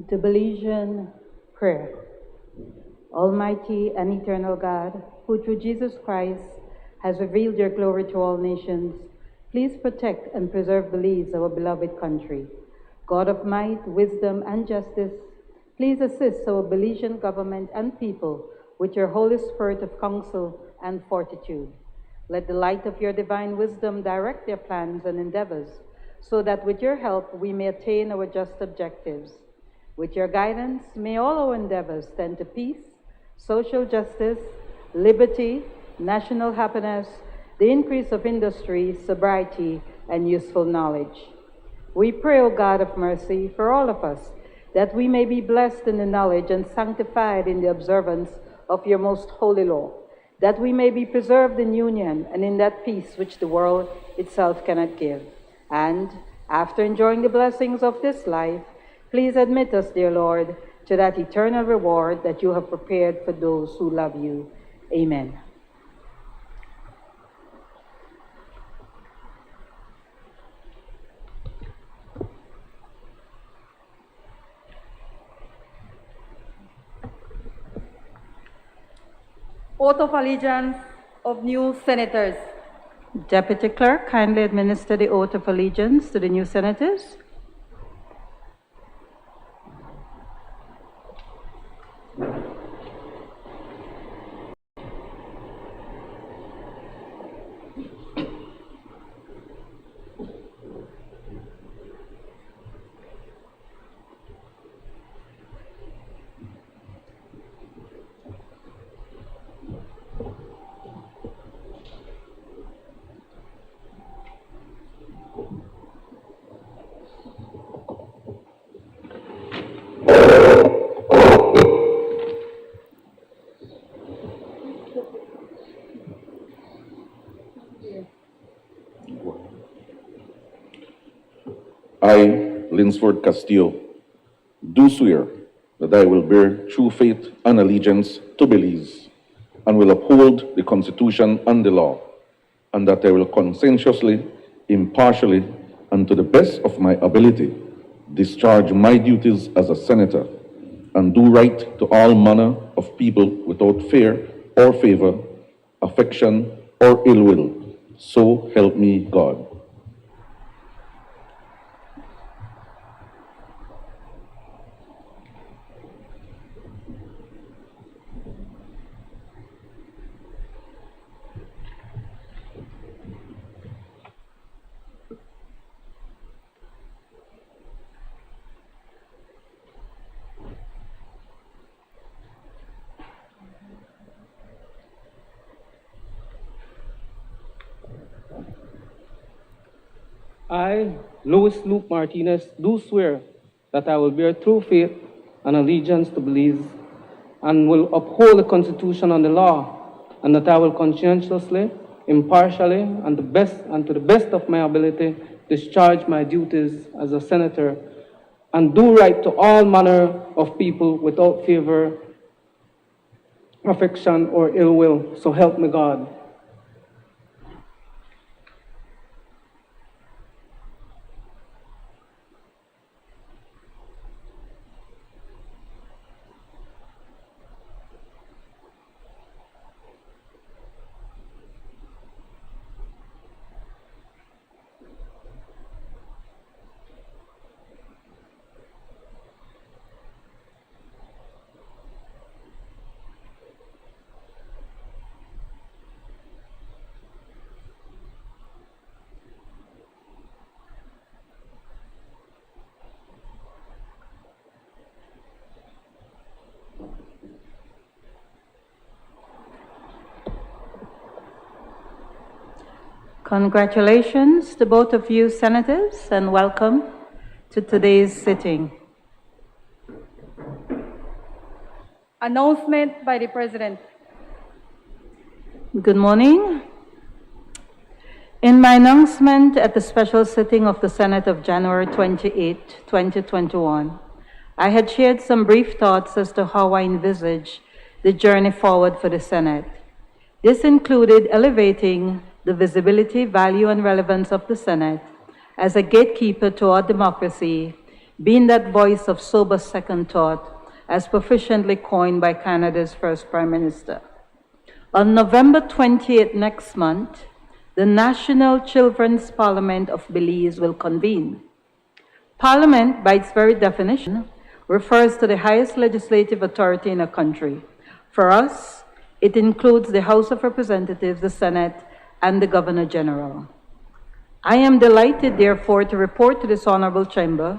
The Belizean prayer. Almighty and eternal God, who through Jesus Christ has revealed your glory to all nations, please protect and preserve Belize, our beloved country. God of might, wisdom, and justice, please assist our Belizean government and people with your Holy Spirit of counsel and fortitude. Let the light of your divine wisdom direct their plans and endeavors, so that with your help we may attain our just objectives. With your guidance, may all our endeavors tend to peace, social justice, liberty, national happiness, the increase of industry, sobriety, and useful knowledge. We pray, O God of mercy, for all of us, that we may be blessed in the knowledge and sanctified in the observance of your most holy law, that we may be preserved in union and in that peace which the world itself cannot give. And, after enjoying the blessings of this life, please admit us, dear Lord, to that eternal reward that you have prepared for those who love you. Amen. Oath of allegiance of new senators. Deputy Clerk, kindly administer the oath of allegiance to the new senators. I, Linsford Castillo, do swear that I will bear true faith and allegiance to Belize, and will uphold the Constitution and the law, and that I will conscientiously, impartially, and to the best of my ability, discharge my duties as a senator, and do right to all manner of people without fear or favor, affection or ill will. So help me God. I, Louis Luke Martinez, do swear that I will bear true faith and allegiance to Belize, and will uphold the Constitution and the law, and that I will conscientiously, impartially, and to the best of my ability, discharge my duties as a senator, and do right to all manner of people without favor, affection, or ill will. So help me God. Congratulations to both of you, senators, and welcome to today's sitting. Announcement by the President. Good morning. In my announcement at the special sitting of the Senate of January 28, 2021, I had shared some brief thoughts as to how I envisage the journey forward for the Senate. This included elevating the visibility, value, and relevance of the Senate as a gatekeeper to our democracy being that voice of sober second thought, as proficiently coined by Canada's first Prime Minister. On November 28th next month, the National Children's Parliament of Belize will convene. Parliament, by its very definition, refers to the highest legislative authority in a country. For us, it includes the House of Representatives, the Senate, and the Governor General. I am delighted, therefore, to report to this Honorable Chamber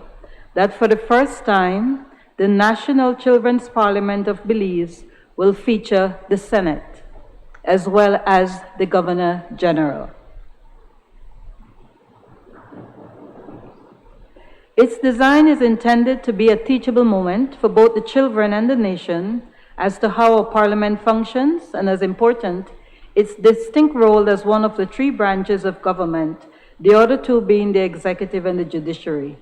that for the first time, the National Children's Parliament of Belize will feature the Senate, as well as the Governor General. Its design is intended to be a teachable moment for both the children and the nation as to how a parliament functions, and as important, its distinct role as one of the three branches of government, the other two being the executive and the judiciary.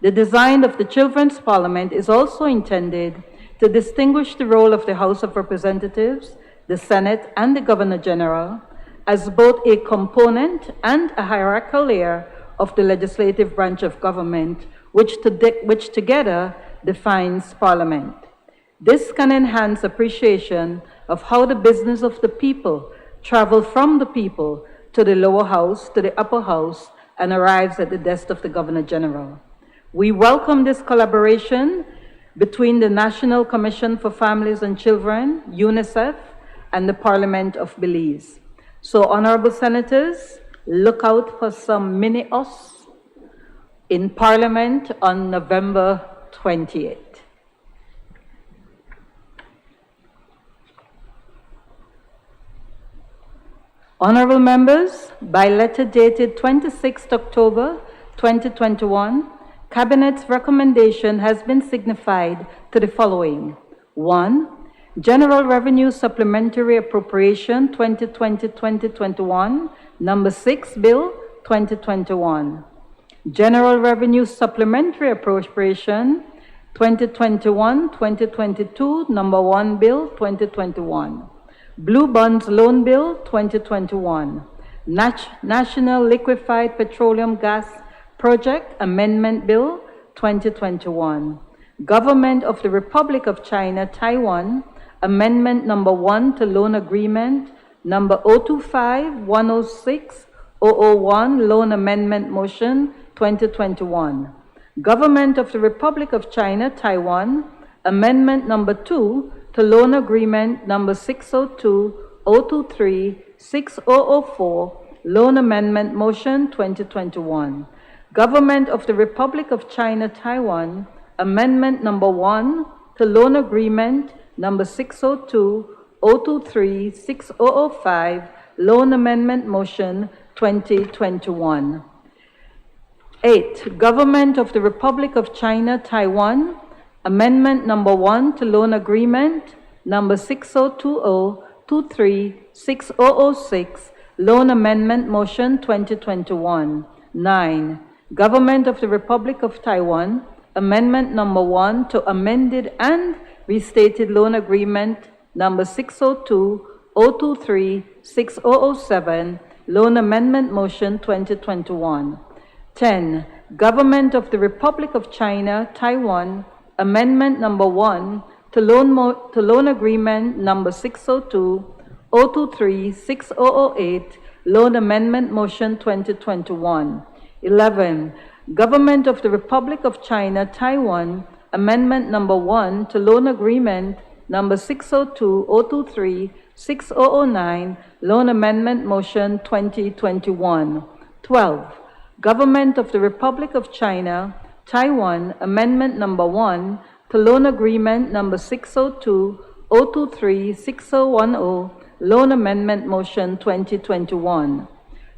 The design of the Children's Parliament is also intended to distinguish the role of the House of Representatives, the Senate, and the Governor General as both a component and a hierarchical layer of the legislative branch of government, which together defines Parliament. This can enhance appreciation of how the business of the people travel from the people to the lower house, to the upper house, and arrives at the desk of the Governor General. We welcome this collaboration between the National Commission for Families and Children, UNICEF, and the Parliament of Belize. So, honorable senators, look out for some mini-us in Parliament on November 28th. Honorable members, by letter dated 26th October 2021, Cabinet's recommendation has been signified to the following. 1. General Revenue Supplementary Appropriation 2020-2021, Number 6 Bill 2021. General Revenue Supplementary Appropriation 2021-2022, Number 1 Bill 2021. Blue Bonds Loan Bill 2021. National Liquefied Petroleum Gas Project Amendment Bill 2021. Government of the Republic of China, Taiwan, Amendment Number 1 to Loan Agreement Number 025-106-001, Loan Amendment Motion 2021. Government of the Republic of China, Taiwan, Amendment Number 2 to Loan Agreement Number 602-023-6004, Loan Amendment Motion 2021. Government of the Republic of China, Taiwan, Amendment Number 1 to Loan Agreement Number 602-023-6005, Loan Amendment Motion 2021. 8. Government of the Republic of China, Taiwan, Amendment Number 1 to Loan Agreement Number 6020-23-6006, Loan Amendment Motion 2021. 9. Government of the Republic of Taiwan, Amendment Number 1 to Amended and Restated Loan Agreement Number 602-023-6007, Loan Amendment Motion 2021. 10. Government of the Republic of China, Taiwan, Amendment Number 1 to Loan Agreement Number 602-023-6008, Loan Amendment Motion 2021. 11. Government of the Republic of China, Taiwan, Amendment Number 1 to Loan Agreement Number 602-023-6009, Loan Amendment Motion 2021. 12. Government of the Republic of China, Taiwan, Amendment Number 1 to Loan Agreement Number 602-023-6010, Loan Amendment Motion 2021.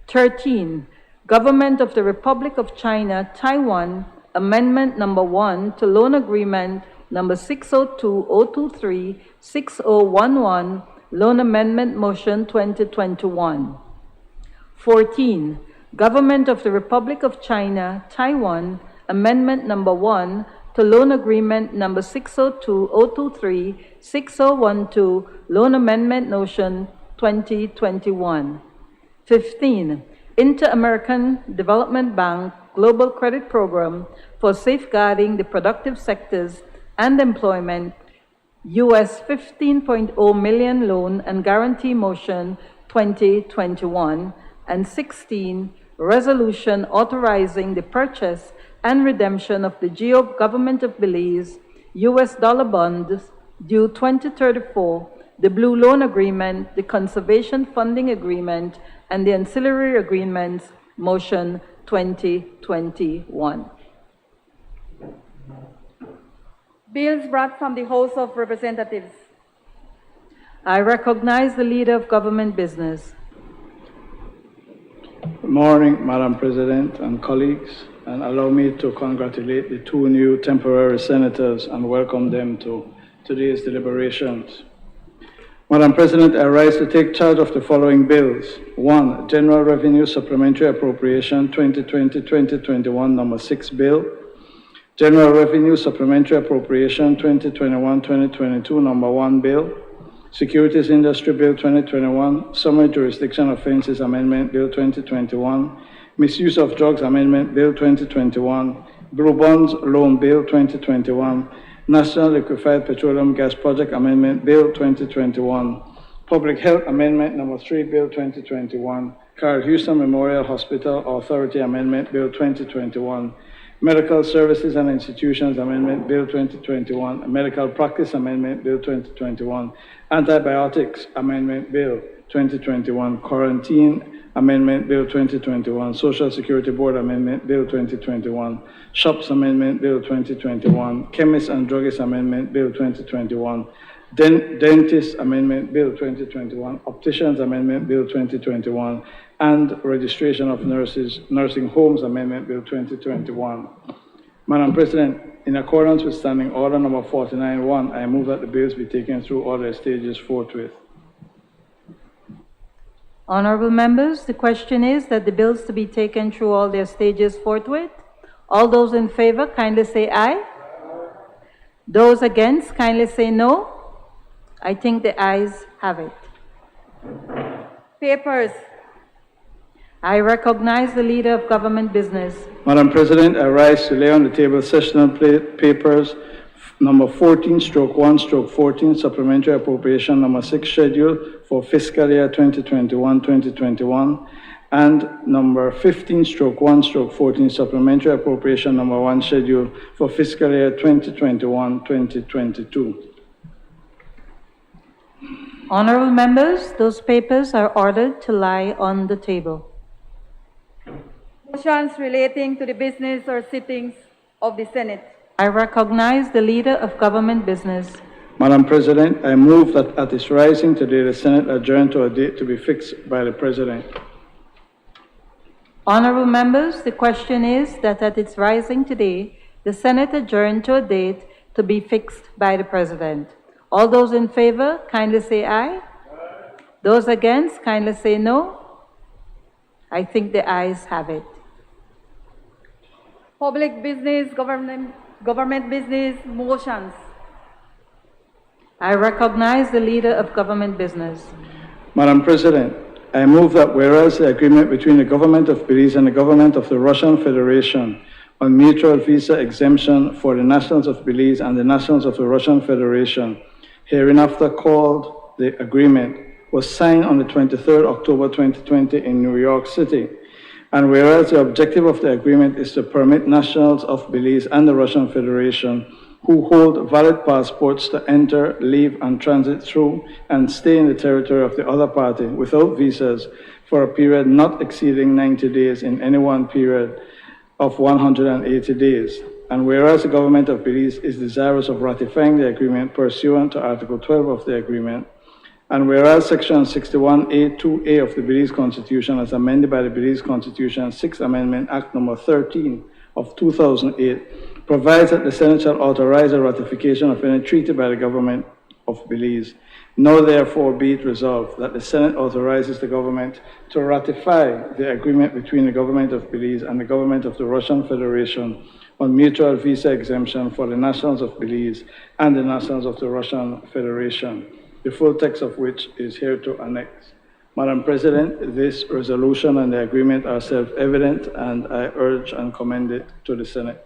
13. Government of the Republic of China, Taiwan, Amendment Number 1 to Loan Agreement Number 602-023-6011, Loan Amendment Motion 2021. 14. Government of the Republic of China, Taiwan, Amendment Number 1 to Loan Agreement Number 602-023-6012, Loan Amendment Motion 2021. 15. Inter-American Development Bank Global Credit Program for Safeguarding the Productive Sectors and Employment, US 15.0 million loan and guarantee motion 2021, and 16, resolution authorizing the purchase and redemption of the Government of Belize US dollar bonds due 2034, the Blue Loan Agreement, the Conservation Funding Agreement, and the Ancillary Agreements, motion 2021. Bills brought from the House of Representatives. I recognize the Leader of Government Business. Good morning, Madam President and colleagues, and allow me to congratulate the two new temporary senators and welcome them to today's deliberations. Madam President, I rise to take charge of the following bills. 1. General Revenue Supplementary Appropriation 2020-2021, number 6 bill. General Revenue Supplementary Appropriation 2021-2022, number 1 bill. Securities Industry Bill 2021, Summary Jurisdiction Offenses Amendment Bill 2021, Misuse of Drugs Amendment Bill 2021, Blue Bonds Loan Bill 2021, National Liquefied Petroleum Gas Project Amendment Bill 2021, Public Health Amendment Number 3 Bill 2021, Carl Houston Memorial Hospital Authority Amendment Bill 2021, Medical Services and Institutions Amendment Bill 2021, Medical Practice Amendment Bill 2021, Antibiotics Amendment Bill 2021, Quarantine Amendment Bill 2021, Social Security Board Amendment Bill 2021, Shops Amendment Bill 2021, Chemists and Druggists Amendment Bill 2021, Dentist Amendment Bill 2021, Opticians Amendment Bill 2021, and Registration of Nursing Homes Amendment Bill 2021. Madam President, in accordance with Standing Order number 49-1, I move that the bills be taken through all their stages forthwith. Honorable members, the question is that the bills to be taken through all their stages forthwith. All those in favor, kindly say aye. Those against, kindly say no. I think the ayes have it. Papers. I recognize the Leader of Government Business. Madam President, I rise to lay on the table sessional papers number 14/1/14, Supplementary Appropriation number 6 schedule for fiscal year 2021-2021, and number 15/1/14, Supplementary Appropriation number 1 schedule for fiscal year 2021-2022. Honorable members, those papers are ordered to lie on the table. Motions relating to the business or sittings of the Senate. I recognize the Leader of Government Business. Madam President, I move that at its rising today, the Senate adjourn to a date to be fixed by the President. Honorable members, the question is that at its rising today, the Senate adjourn to a date to be fixed by the President. All those in favor, kindly say aye. Those against, kindly say no. I think the ayes have it. Public business, government business, motions. I recognize the Leader of Government Business. Madam President, I move that whereas the agreement between the Government of Belize and the Government of the Russian Federation on mutual visa exemption for the nationals of Belize and the nationals of the Russian Federation, hereinafter called the agreement, was signed on the 23rd October 2020 in New York City. And whereas the objective of the agreement is to permit nationals of Belize and the Russian Federation who hold valid passports to enter, leave, and transit through and stay in the territory of the other party without visas for a period not exceeding 90 days in any one period of 180 days. And whereas the Government of Belize is desirous of ratifying the agreement pursuant to Article 12 of the agreement, and whereas Section 61A(2)(a) of the Belize Constitution, as amended by the Belize Constitution 6th Amendment Act Number 13 of 2008, provides that the Senate shall authorize the ratification of any treaty by the Government of Belize. Now therefore be it resolved that the Senate authorizes the government to ratify the agreement between the Government of Belize and the Government of the Russian Federation on mutual visa exemption for the nationals of Belize and the nationals of the Russian Federation, the full text of which is hereto annexed. Madam President, this resolution and the agreement are self-evident, and I urge and commend it to the Senate.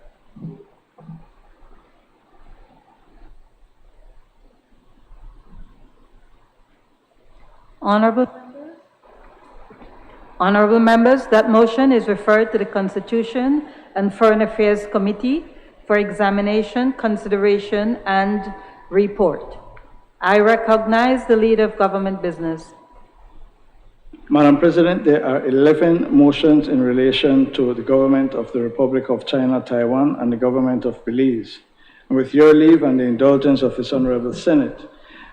Honorable members, that motion is referred to the Constitution and Foreign Affairs Committee for examination, consideration, and report. I recognize the Leader of Government Business. Madam President, there are 11 motions in relation to the government of the Republic of China, Taiwan, and the government of Belize. And with your leave and the indulgence of this Honorable Senate,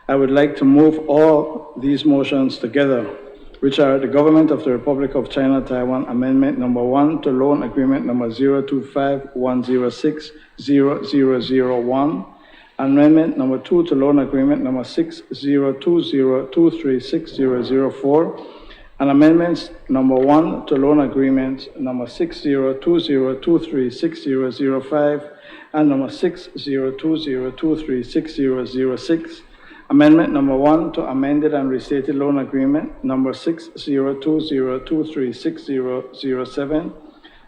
I would like to move all these motions together, which are the government of the Republic of China, Taiwan, Amendment number 1 to Loan Agreement number 025-106-0001, Amendment number 2 to Loan Agreement number 6020236004, and amendments number 1 to Loan Agreement number 6020236005 and number 6020236006, Amendment number 1 to amended and restated loan agreement number 6020236007,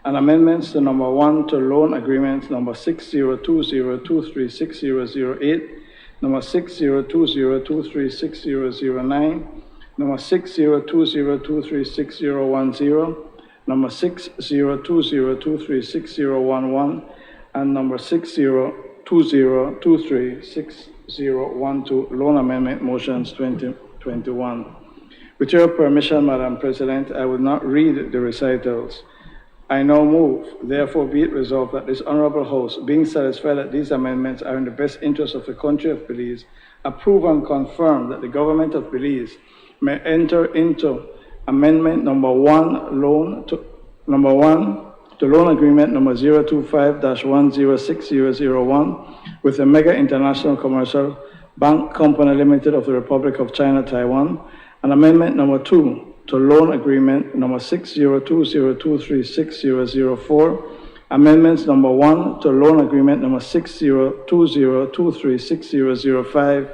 and amendments to number 1 to loan agreement number 6020236008, number 6020236009, number 6020236010, number 6020236011, and number 6020236012, loan amendment motions 2021. With your permission, Madam President, I will not read the recitals. I now move, therefore be it resolved that this Honorable House, being satisfied that these amendments are in the best interest of the country of Belize, approve and confirm that the government of Belize may enter into amendment number 1 to loan agreement number 025-106-001 with the Mega International Commercial Bank Company Limited of the Republic of China, Taiwan, and amendment number 2 to loan agreement number 6020236004, amendments number 1 to loan agreement number 6020236005,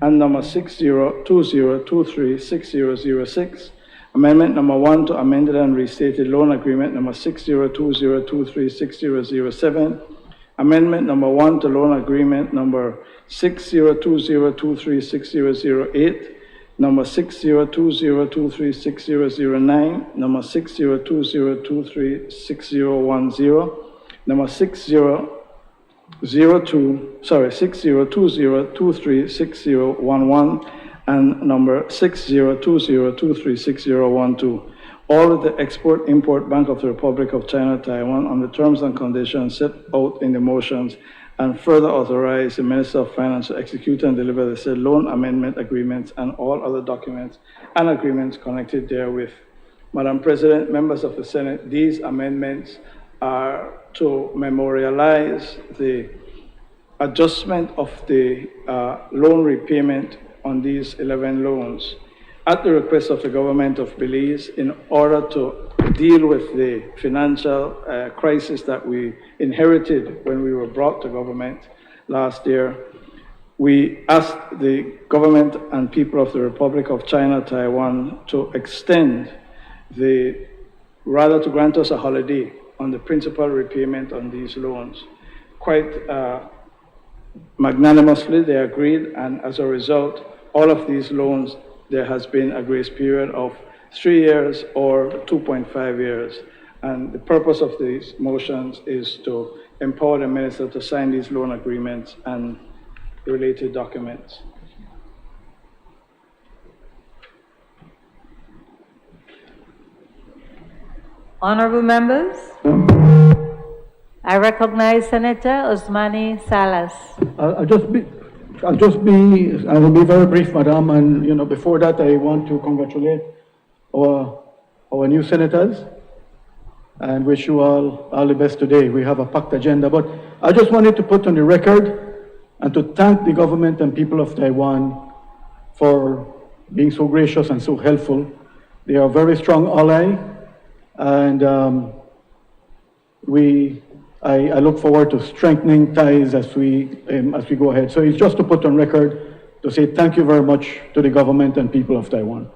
and number 6020236006, amendment number 1 to amended and restated loan agreement number 6020236007, amendment number 1 to loan agreement number 6020236008, number 6020236009, number 6020236010, number 6020236011, and number 6020236012, all of the Export-Import Bank of the Republic of China, Taiwan, on the terms and conditions set out in the motions, and further authorize the Minister of Finance to execute and deliver the said loan amendment agreements and all other documents and agreements connected therewith. Madam President, members of the Senate, these amendments are to memorialize the adjustment of the loan repayment on these 11 loans at the request of the government of Belize in order to deal with the financial crisis that we inherited when we were brought to government last year. We asked the government and people of the Republic of China, Taiwan, to extend rather to grant us a holiday on the principal repayment on these loans. Quite magnanimously, they agreed, and as a result, all of these loans, there has been a grace period of 3 years or 2.5 years. And the purpose of these motions is to empower the minister to sign these loan agreements and related documents. Honorable members, I recognize Senator Osmani Salas. I will be very brief, Madam, and before that, I want to congratulate our new senators and wish you all the best today. We have a packed agenda, but I just wanted to put on the record and to thank the government and people of Taiwan for being so gracious and so helpful. They are a very strong ally, and I look forward to strengthening ties as we go ahead. So it's just to put on record to say thank you very much to the government and people of Taiwan.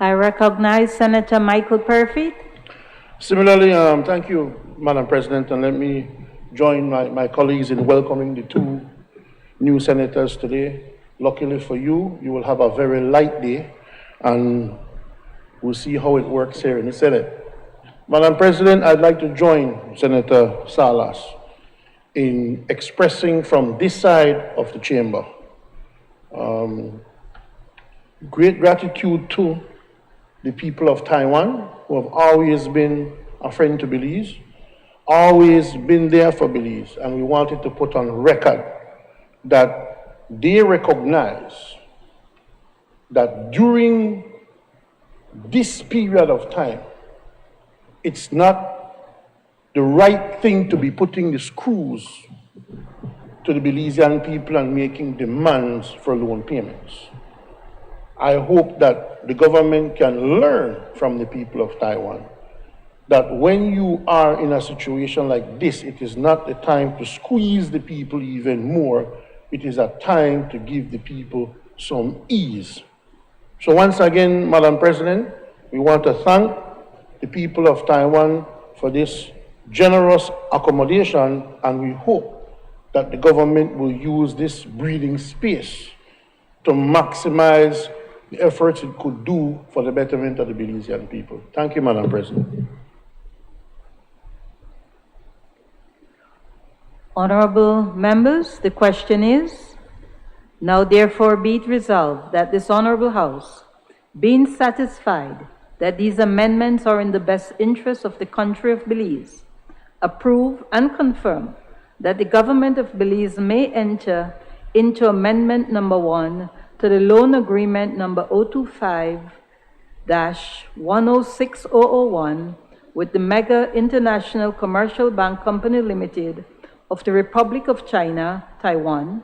I recognize Senator Michael Perfit. Similarly, thank you, Madam President, and let me join my colleagues in welcoming the two new senators today. Luckily for you, you will have a very light day, and we'll see how it works here in the Senate. Madam President, I'd like to join Senator Salas in expressing from this side of the chamber great gratitude to the people of Taiwan, who have always been a friend to Belize, always been there for Belize, and we wanted to put on record that they recognize that during this period of time, it's not the right thing to be putting the screws to the Belizean people and making demands for loan payments. I hope that the government can learn from the people of Taiwan that when you are in a situation like this, it is not the time to squeeze the people even more. It is a time to give the people some ease. So once again, Madam President, we want to thank the people of Taiwan for this generous accommodation, and we hope that the government will use this breathing space to maximize the efforts it could do for the betterment of the Belizean people. Thank you, Madam President. Honorable members, the question is, now therefore be it resolved that this Honorable House, being satisfied that these amendments are in the best interest of the country of Belize, approve and confirm that the government of Belize may enter into Amendment Number 1 to the loan agreement number 025-106001 with the Mega International Commercial Bank Company Limited of the Republic of China, Taiwan,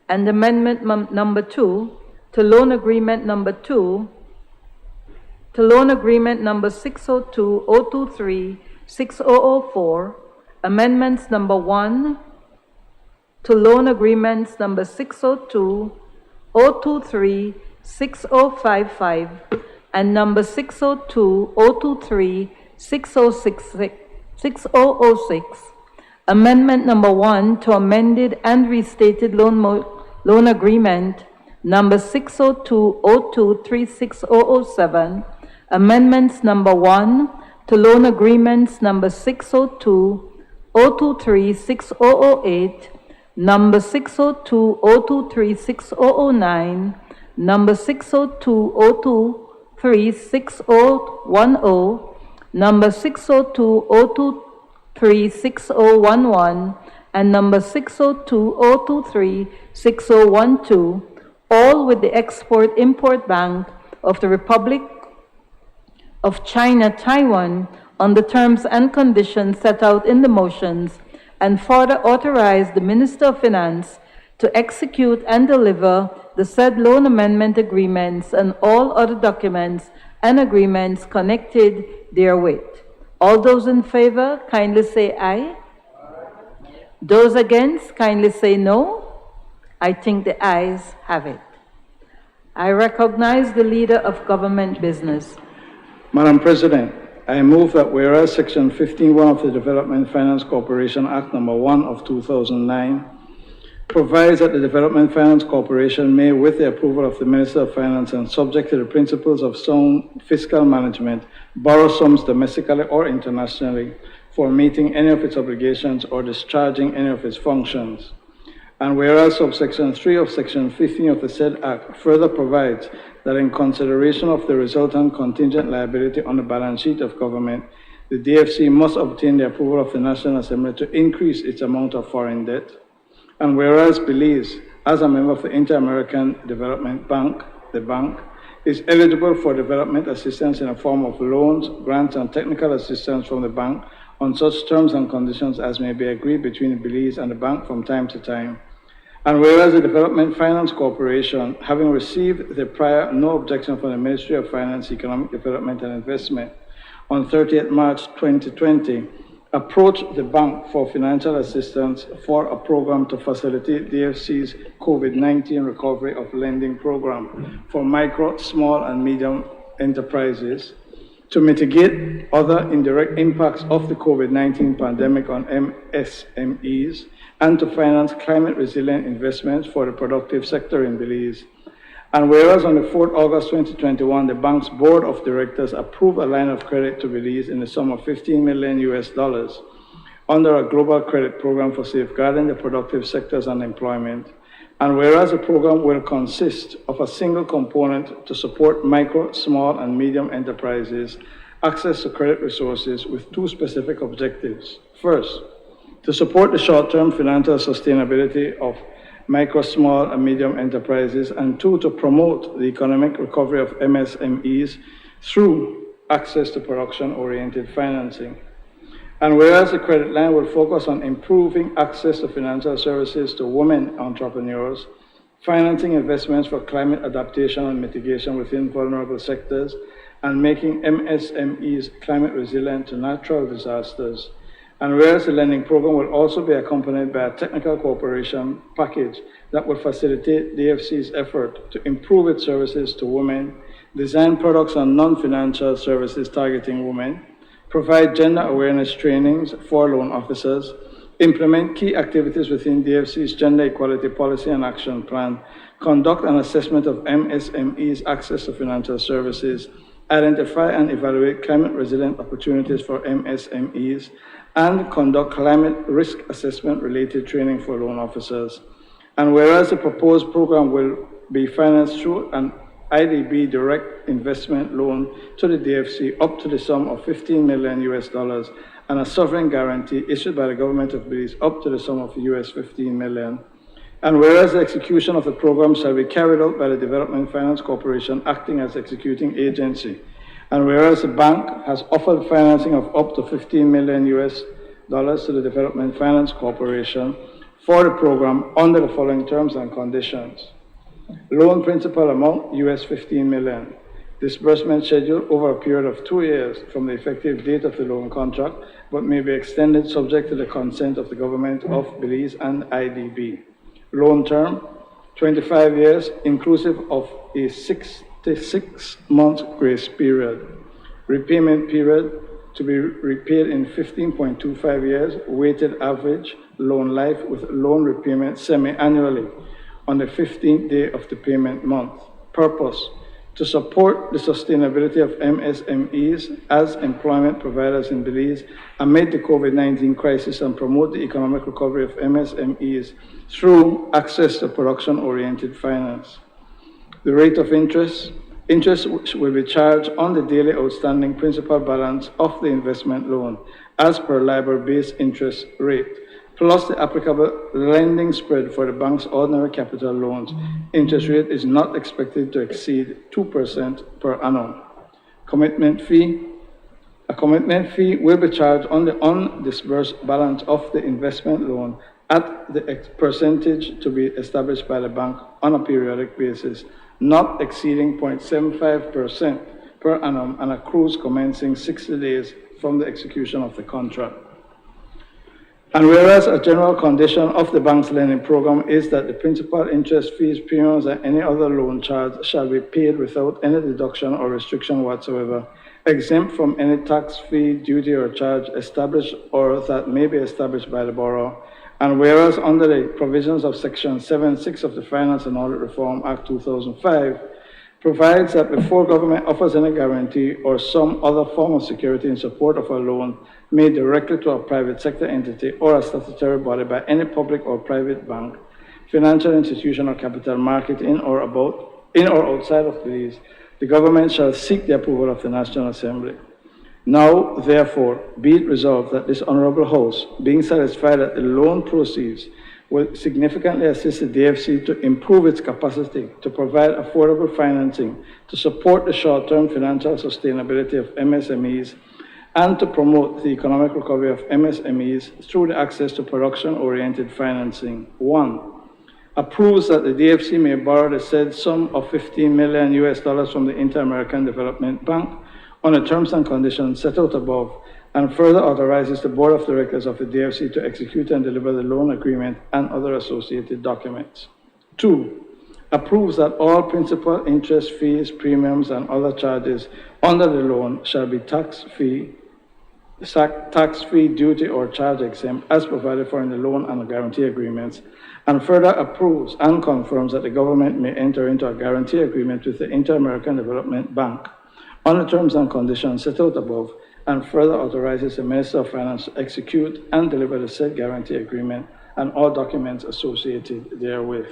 and Amendment Number 2 to Loan Agreement Number 2 to Loan Agreement Number 602-023-6004, Amendments Number 1 to Loan Agreements Number 602-023-6055, and Number 602-023-6006, Amendment Number 1 to Amended and Restated Loan Agreement Number 602-023-6007, Amendments Number 1 to Loan Agreements Number 602-023-6008, Number 602-023-6009, Number 602-023-6010, Number 602-023-6011, and Number 602-023-6012, all with the Export-Import Bank of the Republic of China, Taiwan, on the terms and conditions set out in the motions, and further authorize the Minister of Finance to execute and deliver the said loan amendment agreements and all other documents and agreements connected therewith. All those in favor, kindly say aye. Those against, kindly say no. I think the ayes have it. I recognize the Leader of Government Business. Madam President, I move that whereas Section 15(1) of the Development Finance Corporation Act Number 1 of 2009 provides that the Development Finance Corporation may, with the approval of the Minister of Finance and subject to the principles of sound fiscal management, borrow sums domestically or internationally for meeting any of its obligations or discharging any of its functions. And whereas subsection 3 of Section 15 of the said Act further provides that in consideration of the resultant contingent liability on the balance sheet of government, the DFC must obtain the approval of the National Assembly to increase its amount of foreign debt. And whereas Belize, as a member of the Inter-American Development Bank, the bank, is eligible for development assistance in the form of loans, grants, and technical assistance from the bank on such terms and conditions as may be agreed between Belize and the bank from time to time. And whereas the Development Finance Corporation, having received the prior no objection from the Ministry of Finance, Economic Development and Investment on 30th March 2020, approached the bank for financial assistance for a program to facilitate DFC's COVID-19 recovery of lending program for micro, small, and medium enterprises, to mitigate other indirect impacts of the COVID-19 pandemic on MSMEs, and to finance climate-resilient investments for the productive sector in Belize. And whereas on the 4th August 2021, the bank's board of directors approved a line of credit to Belize in the sum of $15 million under a global credit program for safeguarding the productive sectors and employment. And whereas the program will consist of a single component to support micro, small, and medium enterprises access to credit resources with two specific objectives. First, to support the short-term financial sustainability of micro, small, and medium enterprises, and two, to promote the economic recovery of MSMEs through access to production-oriented financing. And whereas the credit line will focus on improving access to financial services to women entrepreneurs, financing investments for climate adaptation and mitigation within vulnerable sectors, and making MSMEs climate resilient to natural disasters. And whereas the lending program will also be accompanied by a technical cooperation package that will facilitate DFC's effort to improve its services to women, design products and non-financial services targeting women, provide gender awareness trainings for loan officers, implement key activities within DFC's Gender Equality Policy and Action Plan, conduct an assessment of MSMEs' access to financial services, identify and evaluate climate-resilient opportunities for MSMEs, and conduct climate risk assessment-related training for loan officers. And whereas the proposed program will be financed through an IDB direct investment loan to the DFC up to the sum of $15 million and a sovereign guarantee issued by the government of Belize up to the sum of $15 million. And whereas the execution of the program shall be carried out by the Development Finance Corporation acting as executing agency. And whereas the bank has offered financing of up to $15 million to the Development Finance Corporation for the program under the following terms and conditions. Loan principal amount, $15 million. Disbursement schedule over a period of 2 years from the effective date of the loan contract, but may be extended subject to the consent of the government of Belize and IDB. Loan term, 25 years, inclusive of a 66-month grace period. Repayment period to be repaid in 15.25 years, weighted average loan life with loan repayment semi-annually on the 15th day of the payment month. Purpose, to support the sustainability of MSMEs as employment providers in Belize amid the COVID-19 crisis and promote the economic recovery of MSMEs through access to production-oriented finance. The rate of interest will be charged on the daily outstanding principal balance of the investment loan as per LIBOR-based interest rate, plus the applicable lending spread for the bank's ordinary capital loans. Interest rate is not expected to exceed 2% per annum. Commitment fee. A commitment fee will be charged on the undisbursed balance of the investment loan at the percentage to be established by the bank on a periodic basis, not exceeding 0.75% per annum and accrues commencing 60 days from the execution of the contract. And whereas a general condition of the bank's lending program is that the principal, interest, fees, premiums, and any other loan charge shall be paid without any deduction or restriction whatsoever, exempt from any tax, fee, duty, or charge established or that may be established by the borrower. And whereas under the provisions of Section 7(6) of the Finance and Audit Reform Act 2005, provides that before government offers any guarantee or some other form of security in support of a loan made directly to a private sector entity or a statutory body by any public or private bank, financial institution, or capital market in or outside of Belize, the government shall seek the approval of the National Assembly. Now, therefore, be it resolved that this Honorable House, being satisfied that the loan proceeds will significantly assist the DFC to improve its capacity to provide affordable financing to support the short-term financial sustainability of MSMEs and to promote the economic recovery of MSMEs through the access to production-oriented financing. 1. Approves that the DFC may borrow the said sum of $15 million from the Inter-American Development Bank on the terms and conditions set out above, and further authorizes the Board of Directors of the DFC to execute and deliver the loan agreement and other associated documents. 2. approves that all principal, interest, fees, premiums, and other charges under the loan shall be tax-free, duty, or charge exempt as provided for in the loan and guarantee agreements, and further approves and confirms that the government may enter into a guarantee agreement with the Inter-American Development Bank on the terms and conditions set out above, and further authorizes the Minister of Finance to execute and deliver the said guarantee agreement and all documents associated therewith.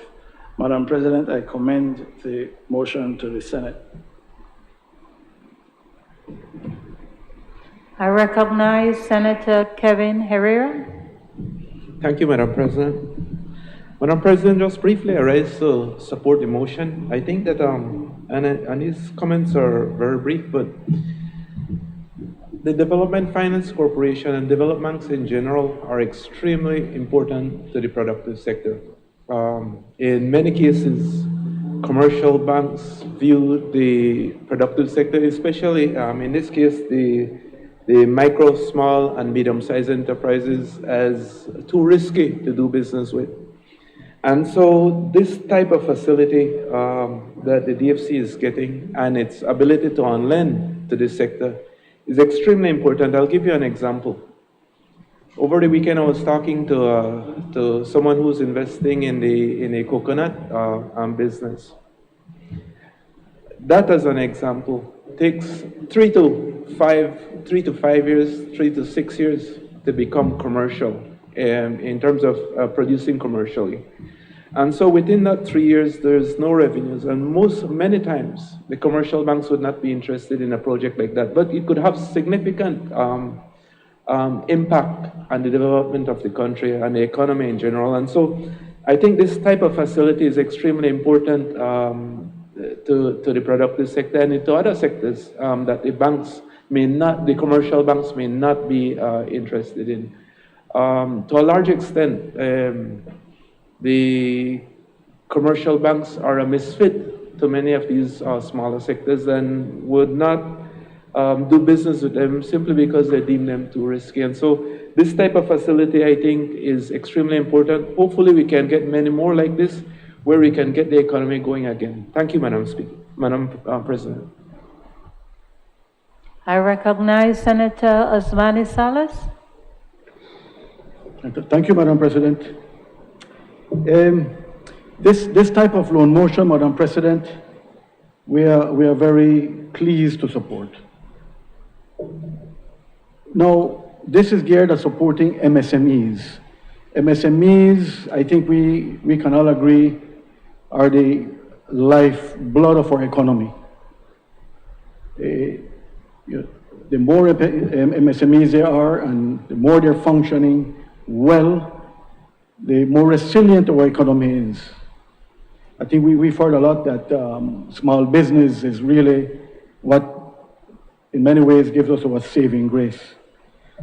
Madam President, I commend the motion to the Senate. I recognize Senator Kevin Herrera. Thank you, Madam President. Madam President, just briefly, I rise to support the motion. I think that, and his comments are very brief, but the Development Finance Corporation and development banks in general are extremely important to the productive sector. In many cases, commercial banks view the productive sector, especially in this case, the micro, small, and medium-sized enterprises as too risky to do business with. And so this type of facility that the DFC is getting and its ability to on-lend to this sector is extremely important. I'll give you an example. Over the weekend, I was talking to someone who's investing in a coconut business. That, as an example, takes 3 to 5 years, 3 to 6 years to become commercial in terms of producing commercially. And so within that 3 years, there's no revenues. And many times, the commercial banks would not be interested in a project like that. But it could have significant impact on the development of the country and the economy in general. And so I think this type of facility is extremely important to the productive sector and to other sectors that the commercial banks may not be interested in. To a large extent, the commercial banks are a misfit to many of these smaller sectors and would not do business with them simply because they deem them too risky. And so this type of facility, I think, is extremely important. Hopefully we can get many more like this where we can get the economy going again. Thank you, Madam President. I recognize Senator Osmani Salas. Thank you, Madam President. This type of loan motion, Madam President, we are very pleased to support. Now, this is geared at supporting MSMEs. MSMEs, I think we can all agree, are the lifeblood of our economy. The more MSMEs there are and the more they're functioning well, the more resilient our economy is. I think we've heard a lot that small business is really what, in many ways, gives us our saving grace.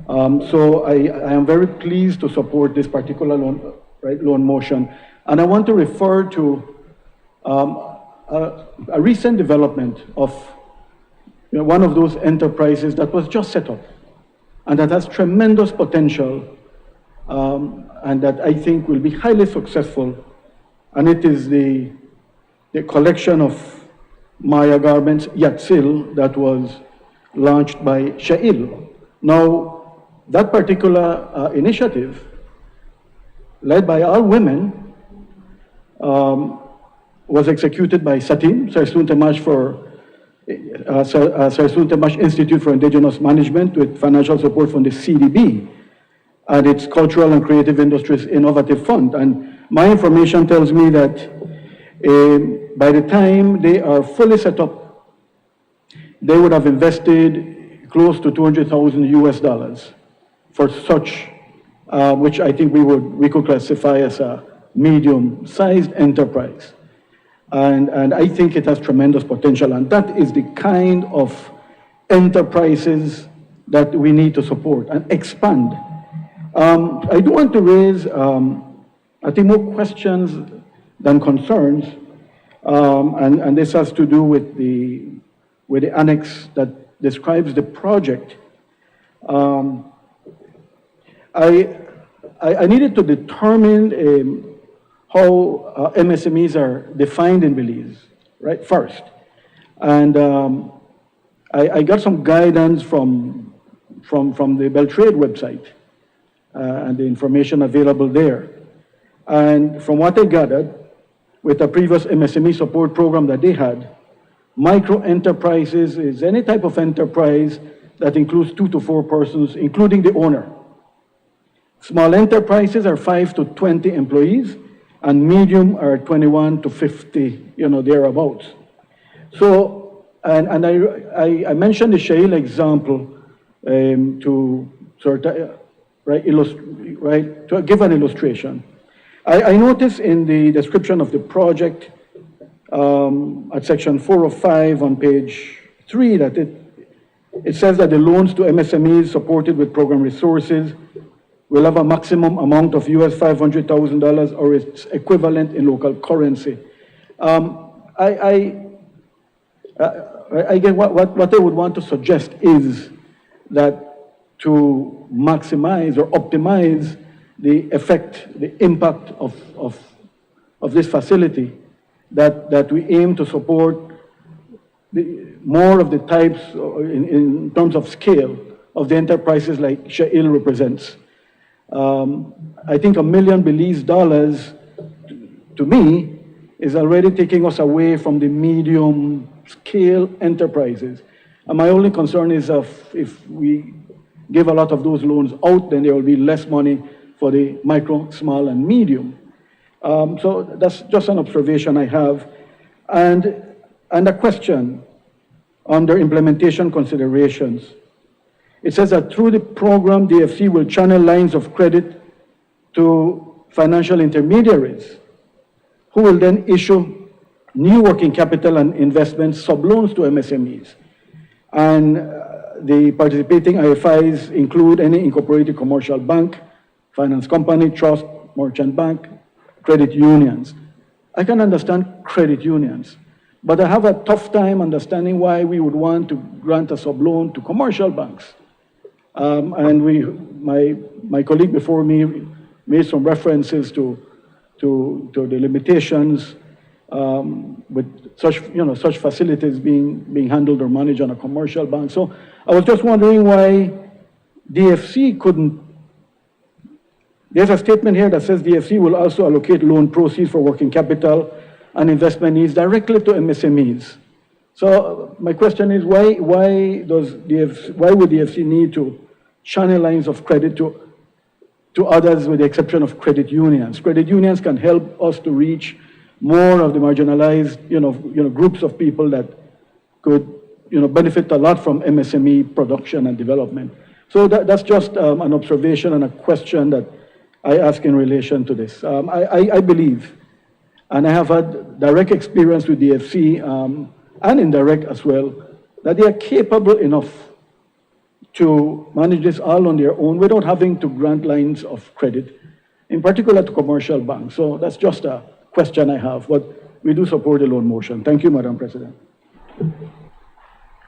So I am very pleased to support this particular loan motion. And I want to refer to a recent development of one of those enterprises that was just set up and that has tremendous potential and that I think will be highly successful. And it is the collection of Maya garments, Yatsil, that was launched by Shail. Now, that particular initiative, led by all women, was executed by SATIM, Sarsoon Temash Institute for Indigenous Management, with financial support from the CDB and its Cultural and Creative Industries Innovative Fund. And my information tells me that by the time they are fully set up, they would have invested close to $200,000 US for such, which I think we could classify as a medium-sized enterprise. And I think it has tremendous potential, and that is the kind of enterprises that we need to support and expand. I do want to raise, I think, more questions than concerns, and this has to do with the annex that describes the project. I needed to determine how MSMEs are defined in Belize, right, first. And I got some guidance from the Beltrade website and the information available there. And from what I gathered, with the previous MSME support program that they had, micro enterprises is any type of enterprise that includes 2 to 4 persons, including the owner. Small enterprises are 5 to 20 employees, and medium are 21 to 50, thereabouts. So, and I mentioned the Shail example to sort of, to give an illustration. I noticed in the description of the project at section 405 on page 3 that it says that the loans to MSMEs supported with program resources will have a maximum amount of US $500,000 or its equivalent in local currency. I guess what I would want to suggest is that to maximize or optimize the effect, the impact of this facility, that we aim to support more of the types in terms of scale of the enterprises like Shail represents. I think $1 million Belize to me is already taking us away from the medium scale enterprises. And my only concern is if we give a lot of those loans out, then there will be less money for the micro, small, and medium. So that's just an observation I have. And a question under implementation considerations. It says that through the program, DFC will channel lines of credit to financial intermediaries who will then issue new working capital and investment sub-loans to MSMEs. And the participating IFIs include any incorporated commercial bank, finance company, trust, merchant bank, credit unions. I can understand credit unions, but I have a tough time understanding why we would want to grant a sub-loan to commercial banks. And my colleague before me made some references to the limitations with such facilities being handled or managed on a commercial bank. So I was just wondering why DFC couldn't. There's a statement here that says DFC will also allocate loan proceeds for working capital and investment needs directly to MSMEs. So my question is, why would DFC need to channel lines of credit to others with the exception of credit unions? Credit unions can help us to reach more of the marginalized, groups of people that could, benefit a lot from MSME production and development. So that's just an observation and a question that I ask in relation to this. I believe, and I have had direct experience with DFC and indirect as well, that they are capable enough to manage this all on their own without having to grant lines of credit, in particular to commercial banks. So that's just a question I have, but we do support the loan motion. Thank you, Madam President.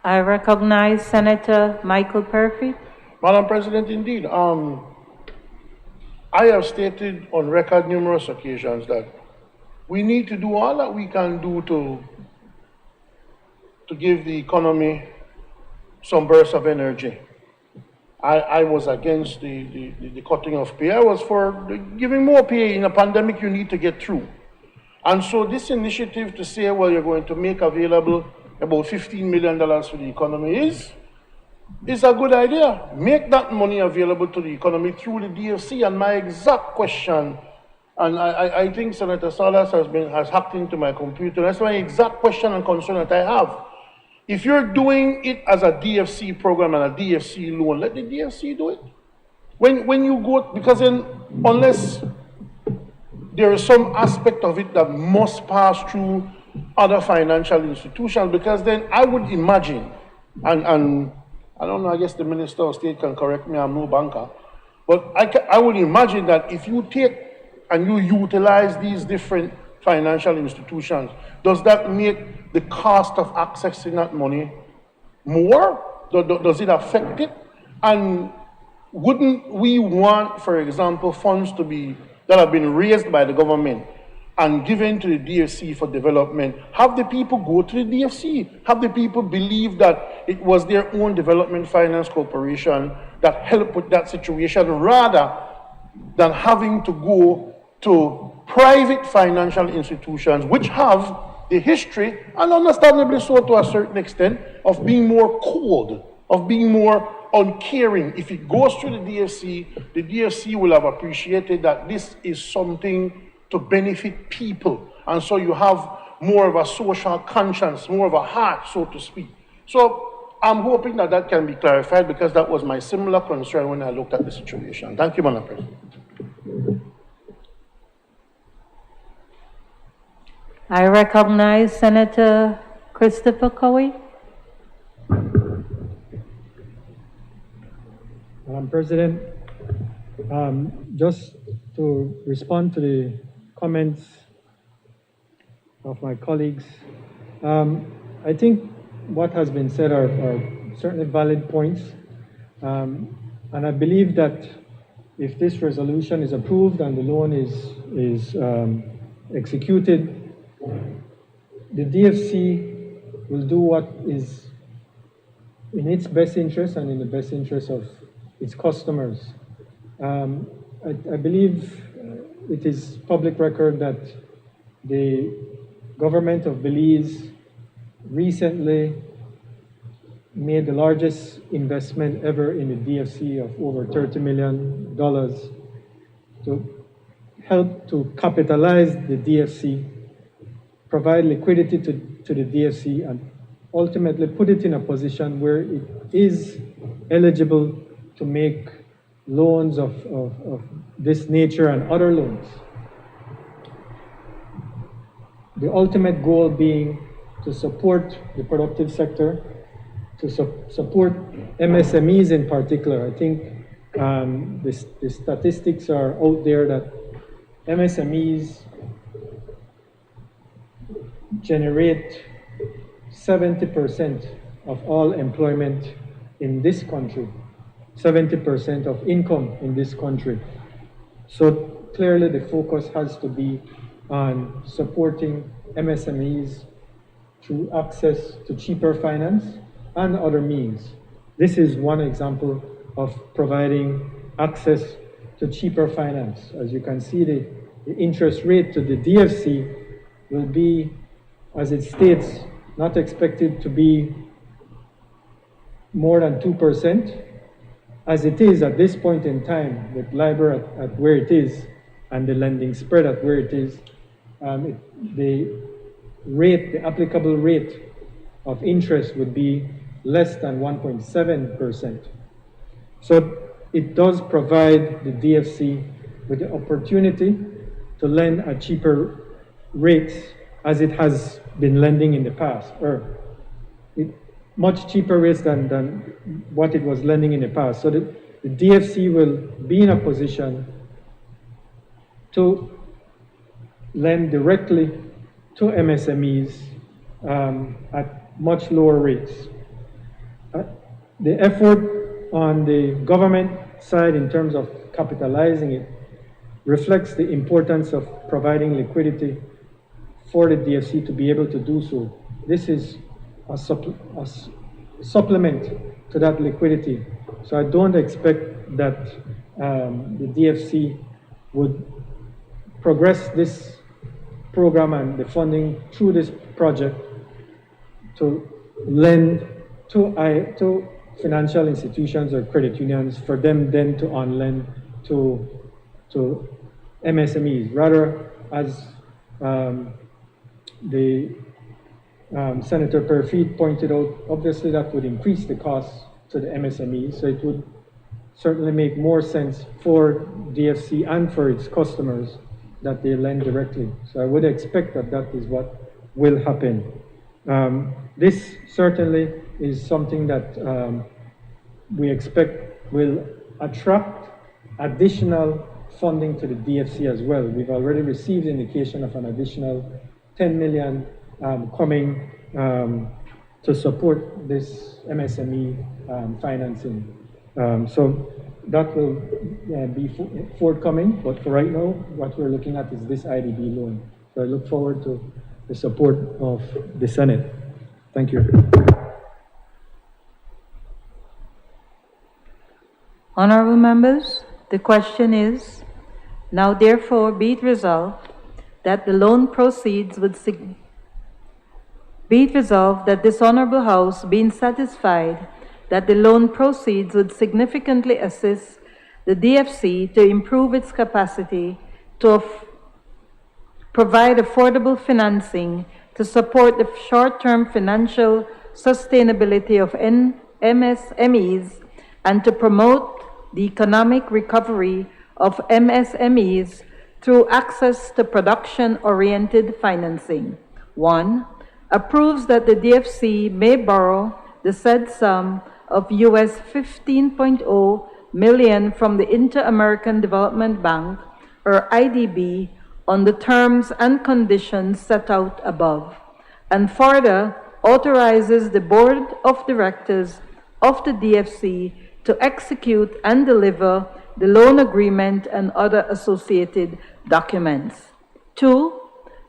I recognize Senator Michael Purfy. Madam President, indeed, I have stated on record numerous occasions that we need to do all that we can do to give the economy some bursts of energy. I was against the cutting of pay. I was for giving more pay. In a pandemic, you need to get through. And so this initiative to say, well, you're going to make available about $15 million for the economy is a good idea. Make that money available to the economy through the DFC. And my exact question, and I think Senator Salas has hacked into my computer. That's my exact question and concern that I have. If you're doing it as a DFC program and a DFC loan, let the DFC do it. When you go, because then unless there is some aspect of it that must pass through other financial institutions, because then I would imagine, and I don't know, I guess the Minister of State can correct me, I'm no banker, but I would imagine that if you take and you utilize these different financial institutions, does that make the cost of accessing that money more? Does it affect it? And wouldn't we want, for example, funds that have been raised by the government and given to the DFC for development, have the people go to the DFC, have the people believe that it was their own development finance corporation that helped with that situation, rather than having to go to private financial institutions which have the history, and understandably so to a certain extent, of being more cold, of being more uncaring. If it goes through the DFC will have appreciated that this is something to benefit people. And so you have more of a social conscience, more of a heart, so to speak. So I'm hoping that that can be clarified, because that was my similar concern when I looked at the situation. Thank you, Madam President. I recognize Senator Christopher Cowie. Madam President, just to respond to the comments of my colleagues, I think what has been said are certainly valid points, and I believe that if this resolution is approved and the loan is executed, the DFC will do what is in its best interest and in the best interest of its customers. I believe it is public record that the government of Belize recently made the largest investment ever in the DFC of over $30 million to help to capitalize the DFC, provide liquidity to the DFC, and ultimately put it in a position where it is eligible to make loans of this nature and other loans. The ultimate goal being to support the productive sector, to support MSMEs in particular. I think the statistics are out there that MSMEs generate 70% of all employment in this country, 70% of income in this country. So clearly the focus has to be on supporting MSMEs through access to cheaper finance and other means. This is one example of providing access to cheaper finance. As you can see, the interest rate to the DFC will be, as it states, not expected to be more than 2%, as it is at this point in time, with LIBOR at where it is and the lending spread at where it is. The applicable rate of interest would be less than 1.7%. So it does provide the DFC with the opportunity to lend at cheaper rates as it has been lending in the past, or much cheaper rates than what it was lending in the past. So the DFC will be in a position to lend directly to MSMEs at much lower rates. The effort on the government side in terms of capitalizing it reflects the importance of providing liquidity for the DFC to be able to do so. This is a supplement to that liquidity. So I don't expect that the DFC would progress this program and the funding through this project to lend to financial institutions or credit unions for them then to on-lend to MSMEs. Rather, as Senator Perfit pointed out, obviously that would increase the cost to the MSMEs, so it would certainly make more sense for DFC and for its customers that they lend directly. So I would expect that that is what will happen. This certainly is something that we expect will attract additional funding to the DFC as well. We've already received indication of an additional 10 million coming to support this MSME financing. So that will be forthcoming, but for right now, what we're looking at is this IDB loan. So I look forward to the support of the Senate. Thank you. Honorable members, the question is, now therefore be it resolved that the loan proceeds would be it resolved that this honorable House, being satisfied that the loan proceeds would significantly assist the DFC to improve its capacity to provide affordable financing to support the short-term financial sustainability of MSMEs and to promote the economic recovery of MSMEs through access to production-oriented financing. 1. Approves that the DFC may borrow the said sum of US $15.0 million from the Inter-American Development Bank, or IDB, on the terms and conditions set out above, and further authorizes the Board of Directors of the DFC to execute and deliver the loan agreement and other associated documents. 2.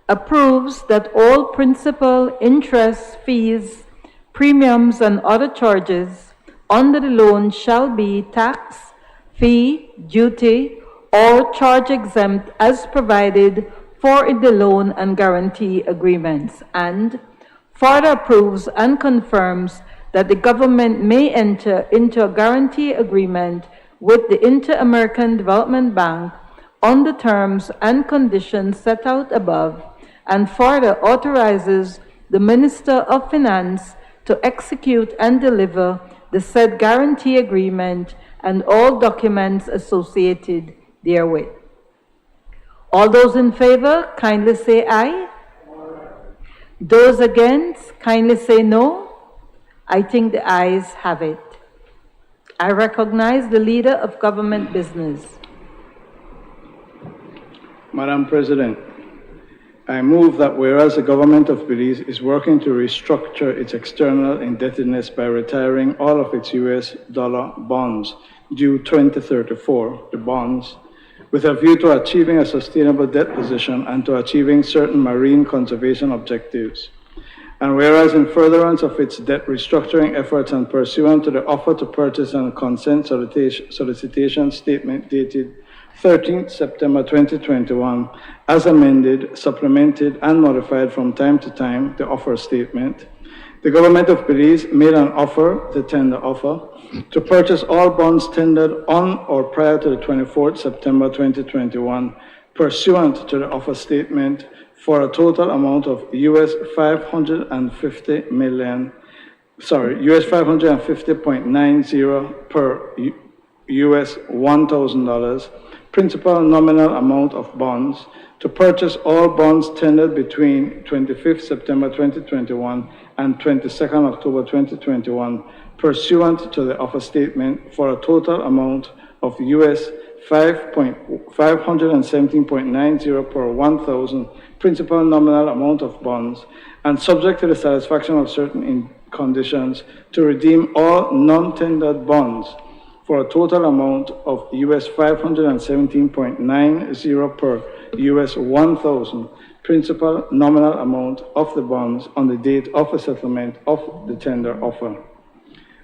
Approves that all principal, interest, fees, premiums, and other charges under the loan shall be tax, fee, duty, or charge exempt as provided for in the loan and guarantee agreements, and further approves and confirms that the government may enter into a guarantee agreement with the Inter-American Development Bank on the terms and conditions set out above, and further authorizes the Minister of Finance to execute and deliver the said guarantee agreement and all documents associated therewith. All those in favor, kindly say aye. Those against, kindly say no. I think the ayes have it. I recognize the Leader of Government Business. Madam President, I move that whereas the government of Belize is working to restructure its external indebtedness by retiring all of its US dollar bonds due 2034, the bonds, with a view to achieving a sustainable debt position and to achieving certain marine conservation objectives. And whereas in furtherance of its debt restructuring efforts and pursuant to the offer to purchase and consent solicitation statement dated 13th September 2021, as amended, supplemented, and modified from time to time, the offer statement, the government of Belize made an offer, the tender offer, to purchase all bonds tendered on or prior to the 24th September 2021, pursuant to the offer statement, for a total amount of US $550.90 per US $1,000 principal nominal amount of bonds to purchase all bonds tendered between 25th September 2021 and 22nd October 2021, pursuant to the offer statement, for a total amount of US $517.90 per 1,000 principal nominal amount of bonds, and subject to the satisfaction of certain conditions, to redeem all non-tendered bonds for a total amount of US $517.90 per US 1,000 principal nominal amount of the bonds on the date of a settlement of the tender offer.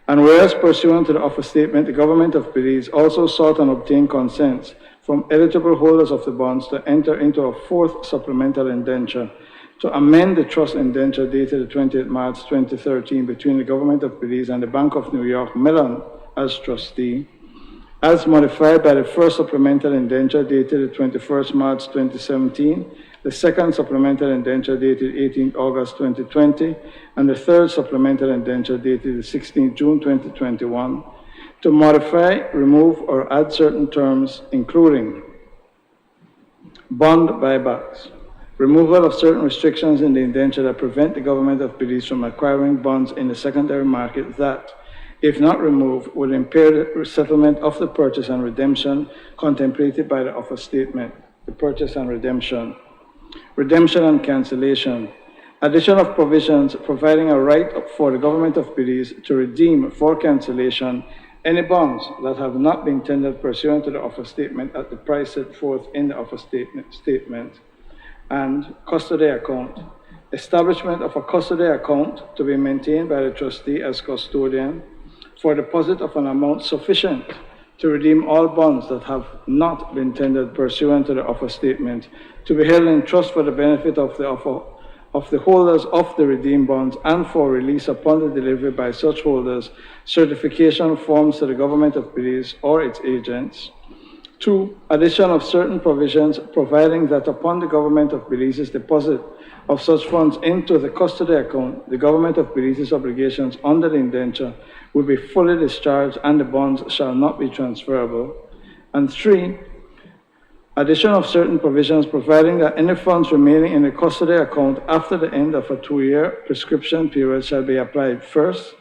And whereas pursuant to the offer statement, the government of Belize also sought and obtained consents from eligible holders of the bonds to enter into a fourth supplemental indenture to amend the trust indenture dated the 28th March 2013 between the government of Belize and the Bank of New York Mellon as trustee, as modified by the first supplemental indenture dated the 21st March 2017, the second supplemental indenture dated 18th August 2020, and the third supplemental indenture dated the 16th June 2021, to modify, remove, or add certain terms, including bond buybacks, removal of certain restrictions in the indenture that prevent the government of Belize from acquiring bonds in the secondary market that, if not removed, would impair the settlement of the purchase and redemption contemplated by the offer statement, the purchase and redemption and cancellation, addition of provisions providing a right for the government of Belize to redeem for cancellation any bonds that have not been tendered pursuant to the offer statement at the price set forth in the offer statement, and custody account. Establishment of a custody account to be maintained by the trustee as custodian for deposit of an amount sufficient to redeem all bonds that have not been tendered pursuant to the offer statement, to be held in trust for the benefit of the holders of the redeemed bonds and for release upon the delivery by such holders, certification forms to the government of Belize or its agents. 2. Addition of certain provisions providing that upon the government of Belize's deposit of such funds into the custody account, the government of Belize's obligations under the indenture will be fully discharged and the bonds shall not be transferable. And 3. Addition of certain provisions providing that any funds remaining in the custody account after the end of a 2-year prescription period shall be applied first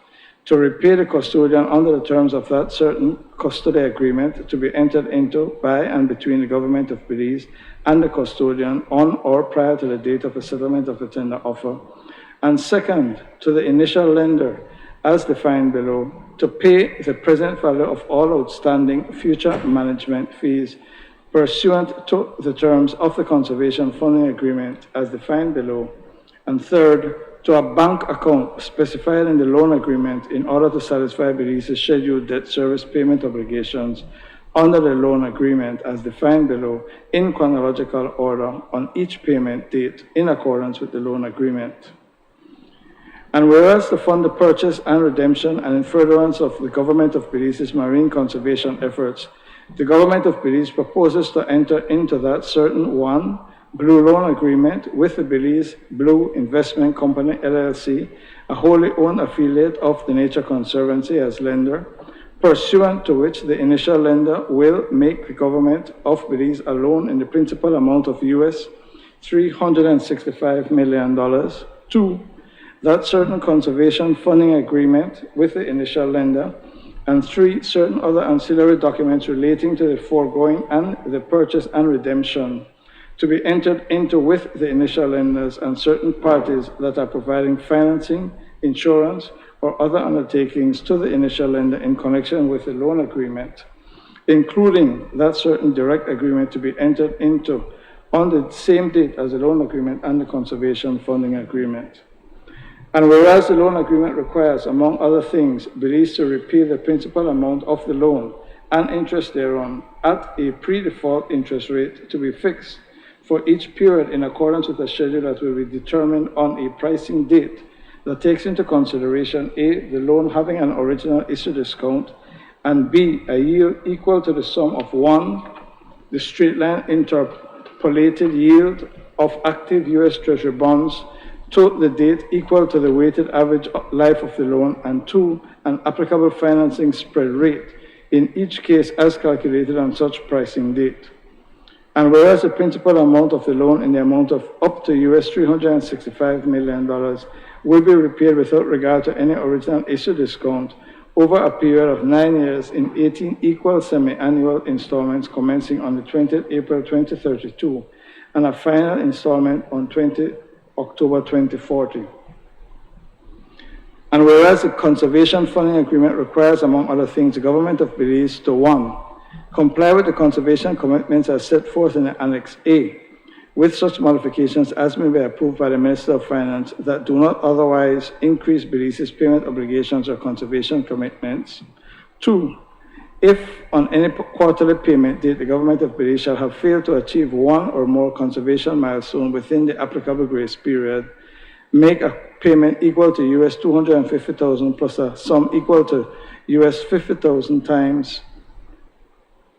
to repay the custodian under the terms of that certain custody agreement to be entered into by and between the government of Belize and the custodian on or prior to the date of the settlement of the tender offer. And second, to the initial lender, as defined below, to pay the present value of all outstanding future management fees pursuant to the terms of the conservation funding agreement as defined below. And third, to a bank account specified in the loan agreement in order to satisfy Belize's scheduled debt service payment obligations under the loan agreement as defined below in chronological order on each payment date in accordance with the loan agreement. And whereas to fund the purchase and redemption and in furtherance of the government of Belize's marine conservation efforts, the government of Belize proposes to enter into that certain 1. Blue loan agreement with the Belize Blue Investment Company, LLC, a wholly owned affiliate of the Nature Conservancy as lender, pursuant to which the initial lender will make the government of Belize a loan in the principal amount of US $365 million. 2. That certain conservation funding agreement with the initial lender. And 3. Certain other ancillary documents relating to the foregoing and the purchase and redemption to be entered into with the initial lenders and certain parties that are providing financing, insurance, or other undertakings to the initial lender in connection with the loan agreement, including that certain direct agreement to be entered into on the same date as the loan agreement and the conservation funding agreement. And whereas the loan agreement requires, among other things, Belize to repay the principal amount of the loan and interest thereon at a pre-default interest rate to be fixed for each period in accordance with a schedule that will be determined on a pricing date that takes into consideration A, the loan having an original issue discount, and B, a yield equal to the sum of 1, the straight-line interpolated yield of active U.S. Treasury bonds to the date equal to the weighted average life of the loan, and 2, an applicable financing spread rate in each case as calculated on such pricing date. And whereas the principal amount of the loan in the amount of up to US $365 million will be repaid without regard to any original issue discount over a period of 9 years in 18 equal semi-annual installments commencing on the 20th April 2032 and a final installment on 20 October 2040. And whereas the conservation funding agreement requires, among other things, the government of Belize to 1. Comply with the conservation commitments as set forth in the Annex A, with such modifications as may be approved by the Minister of Finance that do not otherwise increase Belize's payment obligations or conservation commitments. 2. If on any quarterly payment date the government of Belize shall have failed to achieve 1 or more conservation milestones within the applicable grace period, make a payment equal to US $250,000 plus a sum equal to US $50,000 times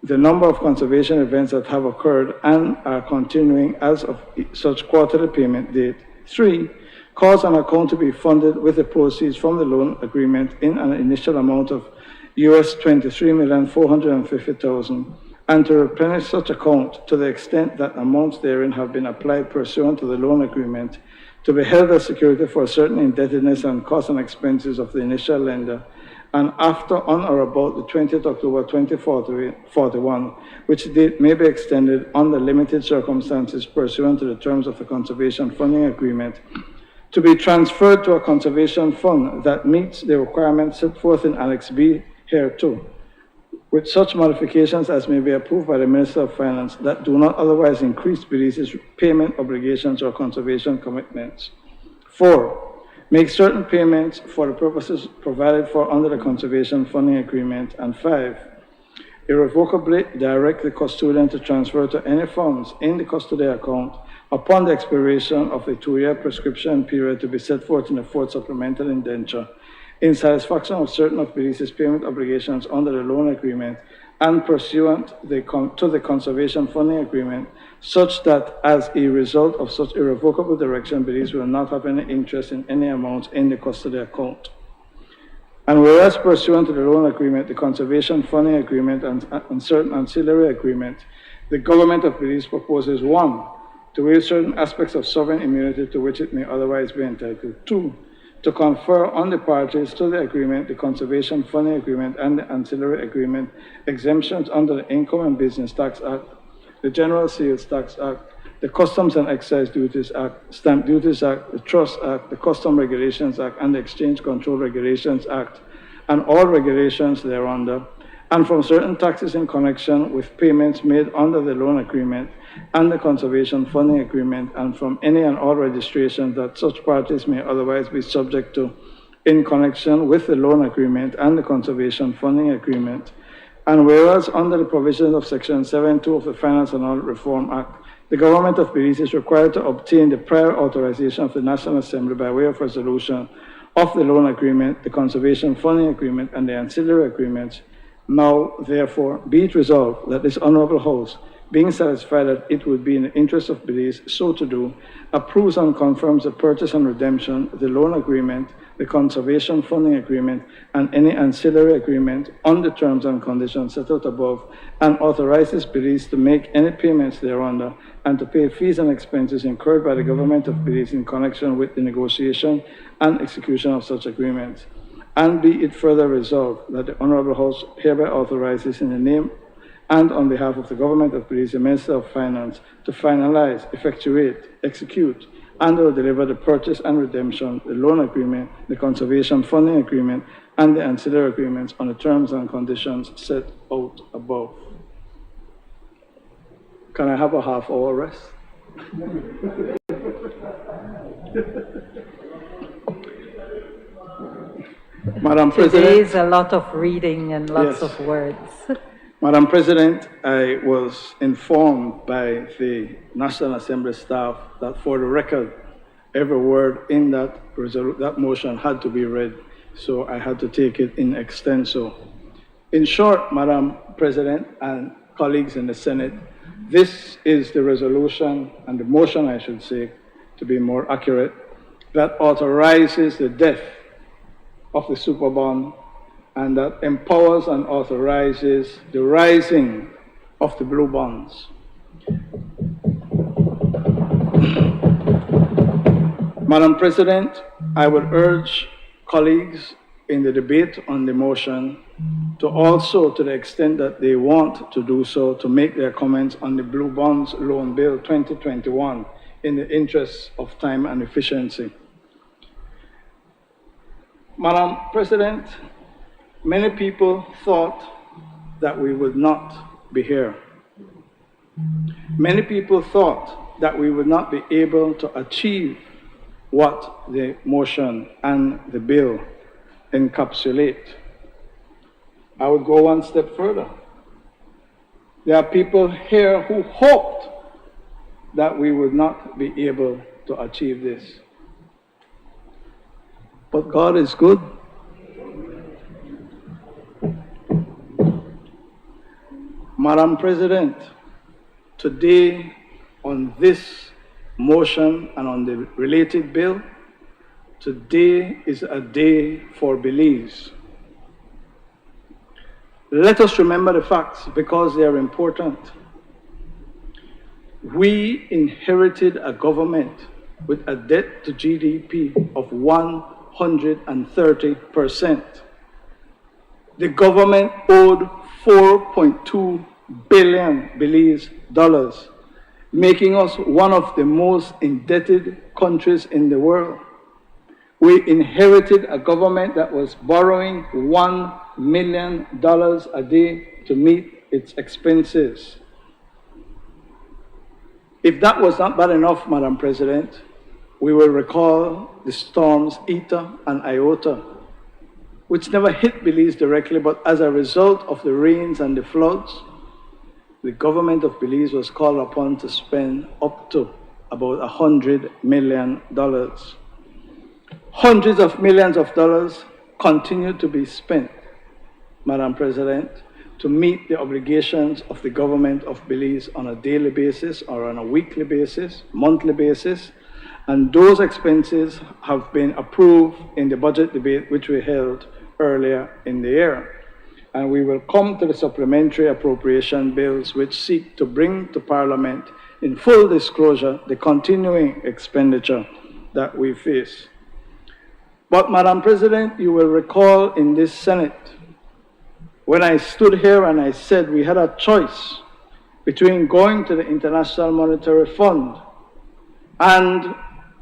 the number of conservation events that have occurred and are continuing as of such quarterly payment date. 3, cause an account to be funded with the proceeds from the loan agreement in an initial amount of US $23,450,000 and to replenish such account to the extent that amounts therein have been applied pursuant to the loan agreement to be held as security for certain indebtedness and costs and expenses of the initial lender, and after on or about the 20th October 2041, which date may be extended under limited circumstances pursuant to the terms of the conservation funding agreement, to be transferred to a conservation fund that meets the requirements set forth in Annex B hereto, with such modifications as may be approved by the Minister of Finance that do not otherwise increase Belize's payment obligations or conservation commitments. 4, make certain payments for the purposes provided for under the Conservation Funding Agreement. And 5, irrevocably direct the custodian to transfer to any funds in the custody account upon the expiration of the 2-year prescription period to be set forth in the 4th supplemental indenture in satisfaction of certain of Belize's payment obligations under the loan agreement and pursuant to the Conservation Funding Agreement, such that as a result of such irrevocable direction, Belize will not have any interest in any amounts in the custody account. And whereas pursuant to the loan agreement, the Conservation Funding Agreement, and certain ancillary agreements, the government of Belize proposes 1, to waive certain aspects of sovereign immunity to which it may otherwise be entitled. 2, to confer on the parties to the agreement, the Conservation Funding Agreement, and the ancillary agreement exemptions under the Income and Business Tax Act, the General Sales Tax Act, the Customs and Excise Duties Act, Stamp Duties Act, the Trust Act, the Custom Regulations Act, and the Exchange Control Regulations Act, and all regulations thereunder, and from certain taxes in connection with payments made under the loan agreement and the Conservation Funding Agreement, and from any and all registrations that such parties may otherwise be subject to in connection with the loan agreement and the Conservation Funding Agreement. And whereas under the provisions of Section 7.2 of the Finance and Audit Reform Act, the government of Belize is required to obtain the prior authorization of the National Assembly by way of resolution of the loan agreement, the Conservation Funding Agreement, and the ancillary agreements. Now, therefore, be it resolved that this Honorable House, being satisfied that it would be in the interest of Belize so to do, approves and confirms the purchase and redemption, the loan agreement, the Conservation Funding Agreement, and any ancillary agreement on the terms and conditions set out above, and authorizes Belize to make any payments thereunder and to pay fees and expenses incurred by the government of Belize in connection with the negotiation and execution of such agreements. And be it further resolved that the Honorable House hereby authorizes in the name and on behalf of the government of Belize, the Minister of Finance, to finalize, effectuate, execute, and or deliver the purchase and redemption, the loan agreement, the Conservation Funding Agreement, and the ancillary agreements on the terms and conditions set out above. Can I have a half-hour rest? Madam President. Today is a lot of reading and lots of words. Madam President, I was informed by the National Assembly staff that for the record, every word in that motion had to be read, so I had to take it in extenso. In short, Madam President and colleagues in the Senate, this is the resolution, and the motion I should say, to be more accurate, that authorizes the death of the Superbond, and that empowers and authorizes the rising of the blue bonds. Madam President, I would urge colleagues in the debate on the motion to also, to the extent that they want to do so, to make their comments on the Blue Bonds Loan Bill 2021 in the interests of time and efficiency. Madam President, many people thought that we would not be here. Many people thought that we would not be able to achieve what the motion and the bill encapsulate. I would go one step further. There are people here who hoped that we would not be able to achieve this. But God is good. Madam President, today on this motion and on the related bill, today is a day for Belize. Let us remember the facts because they are important. We inherited a government with a debt to GDP of 130%. The government owed 4.2 billion Belize dollars, making us one of the most indebted countries in the world. We inherited a government that was borrowing $1 million a day to meet its expenses. If that was not bad enough, Madam President, we will recall the storms Eta and Iota, which never hit Belize directly, but as a result of the rains and the floods, the government of Belize was called upon to spend up to about $100 million. Hundreds of millions of dollars continue to be spent, Madam President, to meet the obligations of the government of Belize on a daily basis or on a weekly basis, monthly basis, and those expenses have been approved in the budget debate which we held earlier in the year. And we will come to the supplementary appropriation bills which seek to bring to Parliament in full disclosure the continuing expenditure that we face. But Madam President, you will recall in this Senate, when I stood here and I said we had a choice between going to the International Monetary Fund and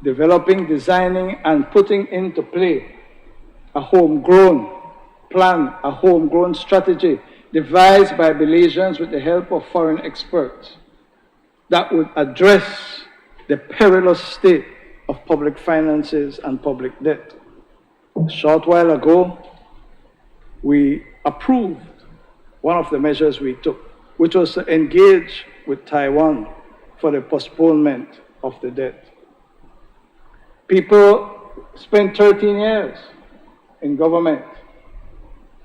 developing, designing, and putting into play a homegrown plan, a homegrown strategy devised by Belizeans with the help of foreign experts that would address the perilous state of public finances and public debt. A short while ago, we approved one of the measures we took, which was to engage with Taiwan for the postponement of the debt. People spent 13 years in government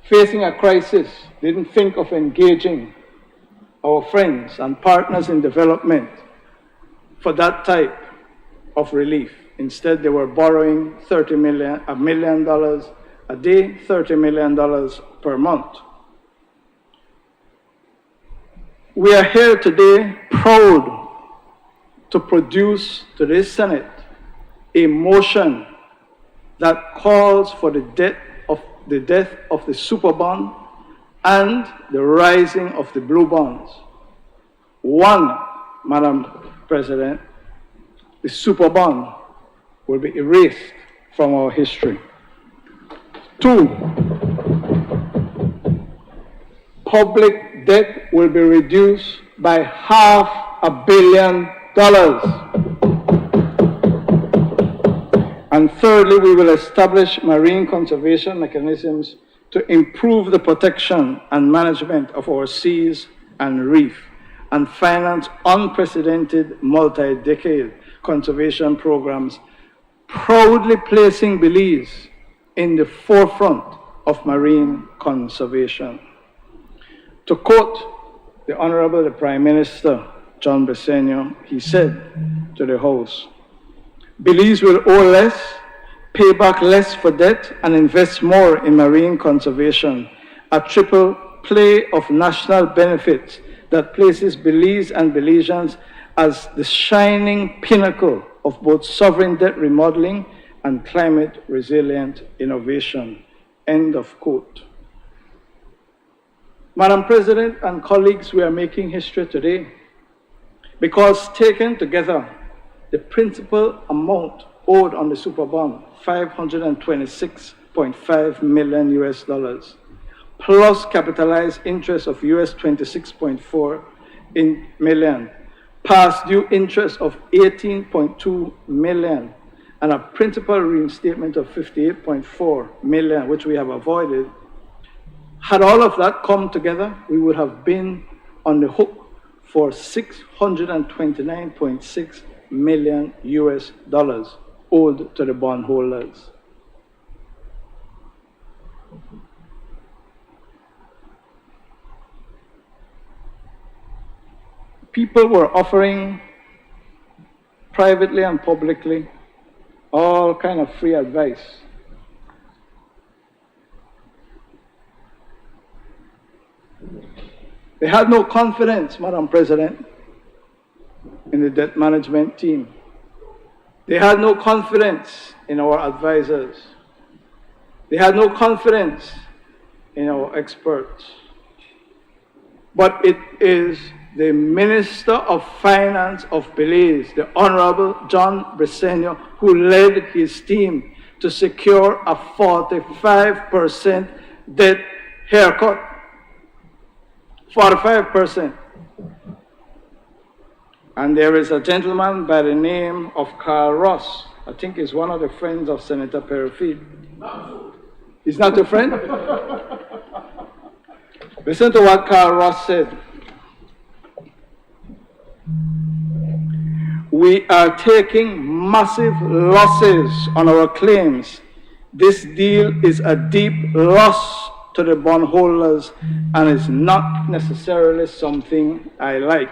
facing a crisis, didn't think of engaging our friends and partners in development for that type of relief. Instead, they were borrowing $1 million a day, $30 million per month. We are here today proud to produce to this Senate a motion that calls for the death of the super bond and the rising of the blue bonds. One, Madam President, the super bond will be erased from our history. Two, public debt will be reduced by $500 million. And thirdly, we will establish marine conservation mechanisms to improve the protection and management of our seas and reef, and finance unprecedented multi-decade conservation programs, proudly placing Belize in the forefront of marine conservation. To quote the Honorable Prime Minister, John Briceño, he said to the House, Belize will owe less, pay back less for debt, and invest more in marine conservation, a triple play of national benefits that places Belize and Belizeans as the shining pinnacle of both sovereign debt remodeling and climate resilient innovation. End of quote. Madam President and colleagues, we are making history today because taken together, the principal amount owed on the super bond, $526.5 million, plus capitalized interest of $26.4 million, past due interest of $18.2 million, and a principal reinstatement of $58.4 million, which we have avoided. Had all of that come together, we would have been on the hook for $629.6 million owed to the bondholders. People were offering privately and publicly all kind of free advice. They had no confidence, Madam President, in the debt management team. They had no confidence in our advisors. They had no confidence in our experts. But it is the Minister of Finance of Belize, the Honorable John Briceño, who led his team to secure a 45% debt haircut, 45%. And there is a gentleman by the name of Carl Ross. I think he's one of the friends of Senator Perry. He's not your friend? Listen to what Carl Ross said. We are taking massive losses on our claims. This deal is a deep loss to the bondholders and is not necessarily something I like.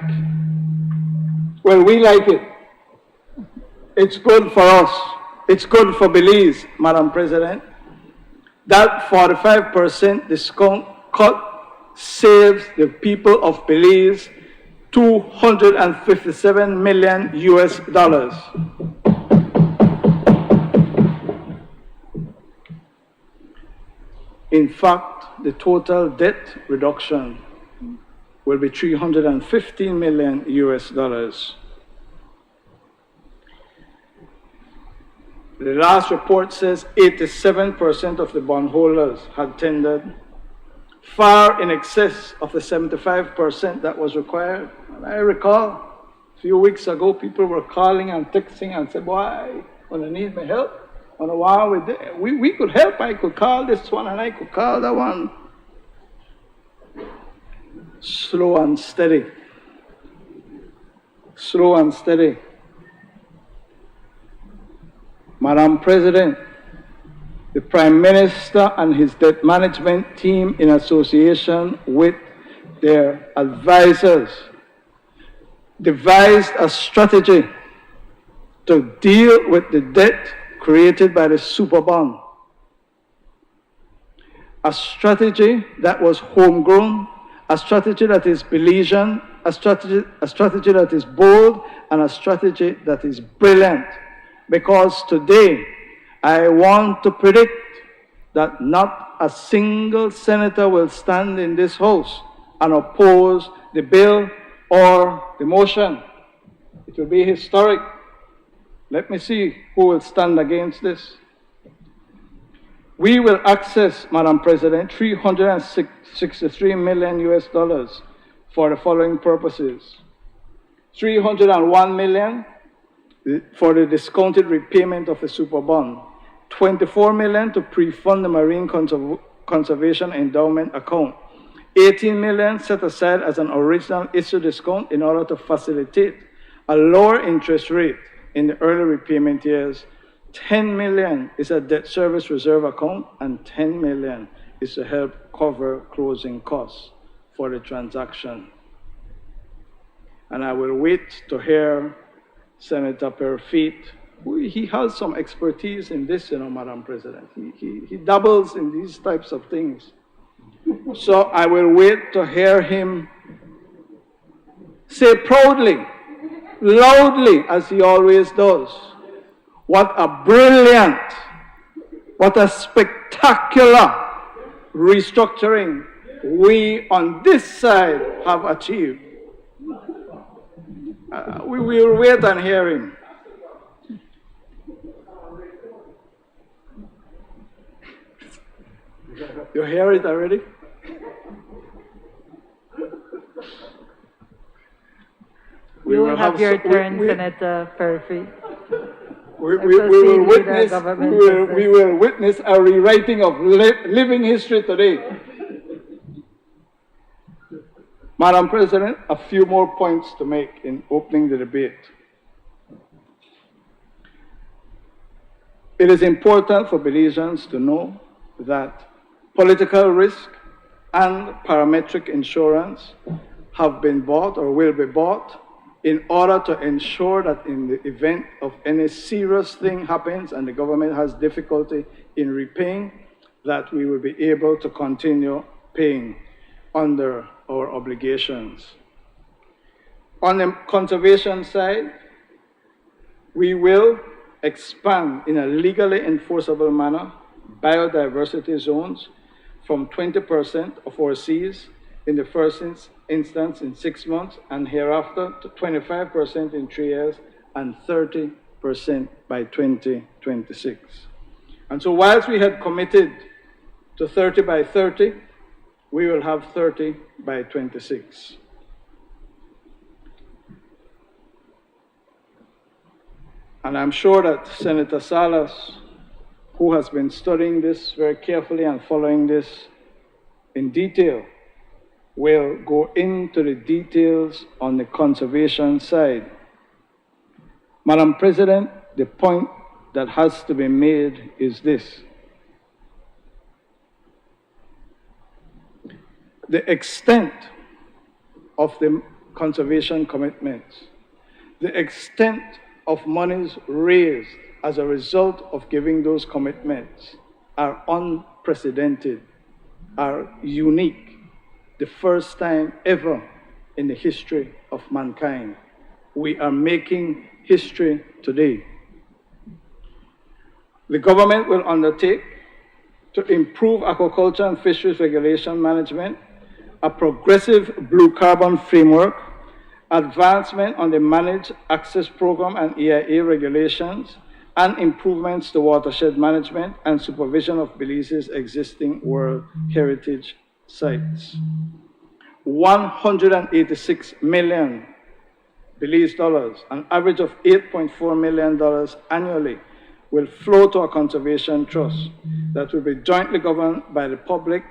Well, we like it. It's good for us. It's good for Belize, Madam President. That 45% discount cut saves the people of Belize $257 million US. In fact, the total debt reduction will be $315 million US. The last report says 87% of the bondholders had tendered, far in excess of the 75% that was required. And I recall a few weeks ago, people were calling and texting and said, "Boy, when I need my help, on a while we could help. I could call this one and I could call that one." Slow and steady. Slow and steady. Madam President, the Prime Minister and his debt management team, in association with their advisors, devised a strategy to deal with the debt created by the super bond. A strategy that was homegrown, a strategy that is Belizean, a strategy that is bold, and a strategy that is brilliant. Because today, I want to predict that not a single senator will stand in this House and oppose the bill or the motion. It will be historic. Let me see who will stand against this. We will access, Madam President, $363 million US for the following purposes. $301 million for the discounted repayment of the super bond, $24 million to pre-fund the Marine Conservation Endowment account, $18 million set aside as an original issue discount in order to facilitate a lower interest rate in the early repayment years, $10 million is a debt service reserve account, and $10 million is to help cover closing costs for the transaction. And I will wait to hear Senator Perry. He has some expertise in this, Madam President. He dabbles in these types of things. So I will wait to hear him say proudly, loudly, as he always does, what a brilliant, what a spectacular restructuring we on this side have achieved. We will wait and hear him. You hear it already? You will have your turn, Senator Perry. We will witness a rewriting of living history today. Madam President, a few more points to make in opening the debate. It is important for Belizeans to know that political risk and parametric insurance have been bought or will be bought in order to ensure that in the event of any serious thing happens and the government has difficulty in repaying, that we will be able to continue paying under our obligations. On the conservation side, we will expand in a legally enforceable manner biodiversity zones from 20% of our seas in the first instance in 6 months, and hereafter to 25% in 3 years and 30% by 2026. And so whilst we had committed to 30 by 30, we will have 30 by 26. And I'm sure that Senator Salas, who has been studying this very carefully and following this in detail, will go into the details on the conservation side. Madam President, the point that has to be made is this. The extent of the conservation commitments, the extent of monies raised as a result of giving those commitments are unprecedented, are unique, the first time ever in the history of mankind. We are making history today. The government will undertake to improve aquaculture and fisheries regulation management, a progressive blue carbon framework, advancement on the Managed Access Program and EIA regulations, and improvements to watershed management and supervision of Belize's existing World Heritage sites. 186 million Belize dollars, an average of $8.4 million annually, will flow to a conservation trust that will be jointly governed by the public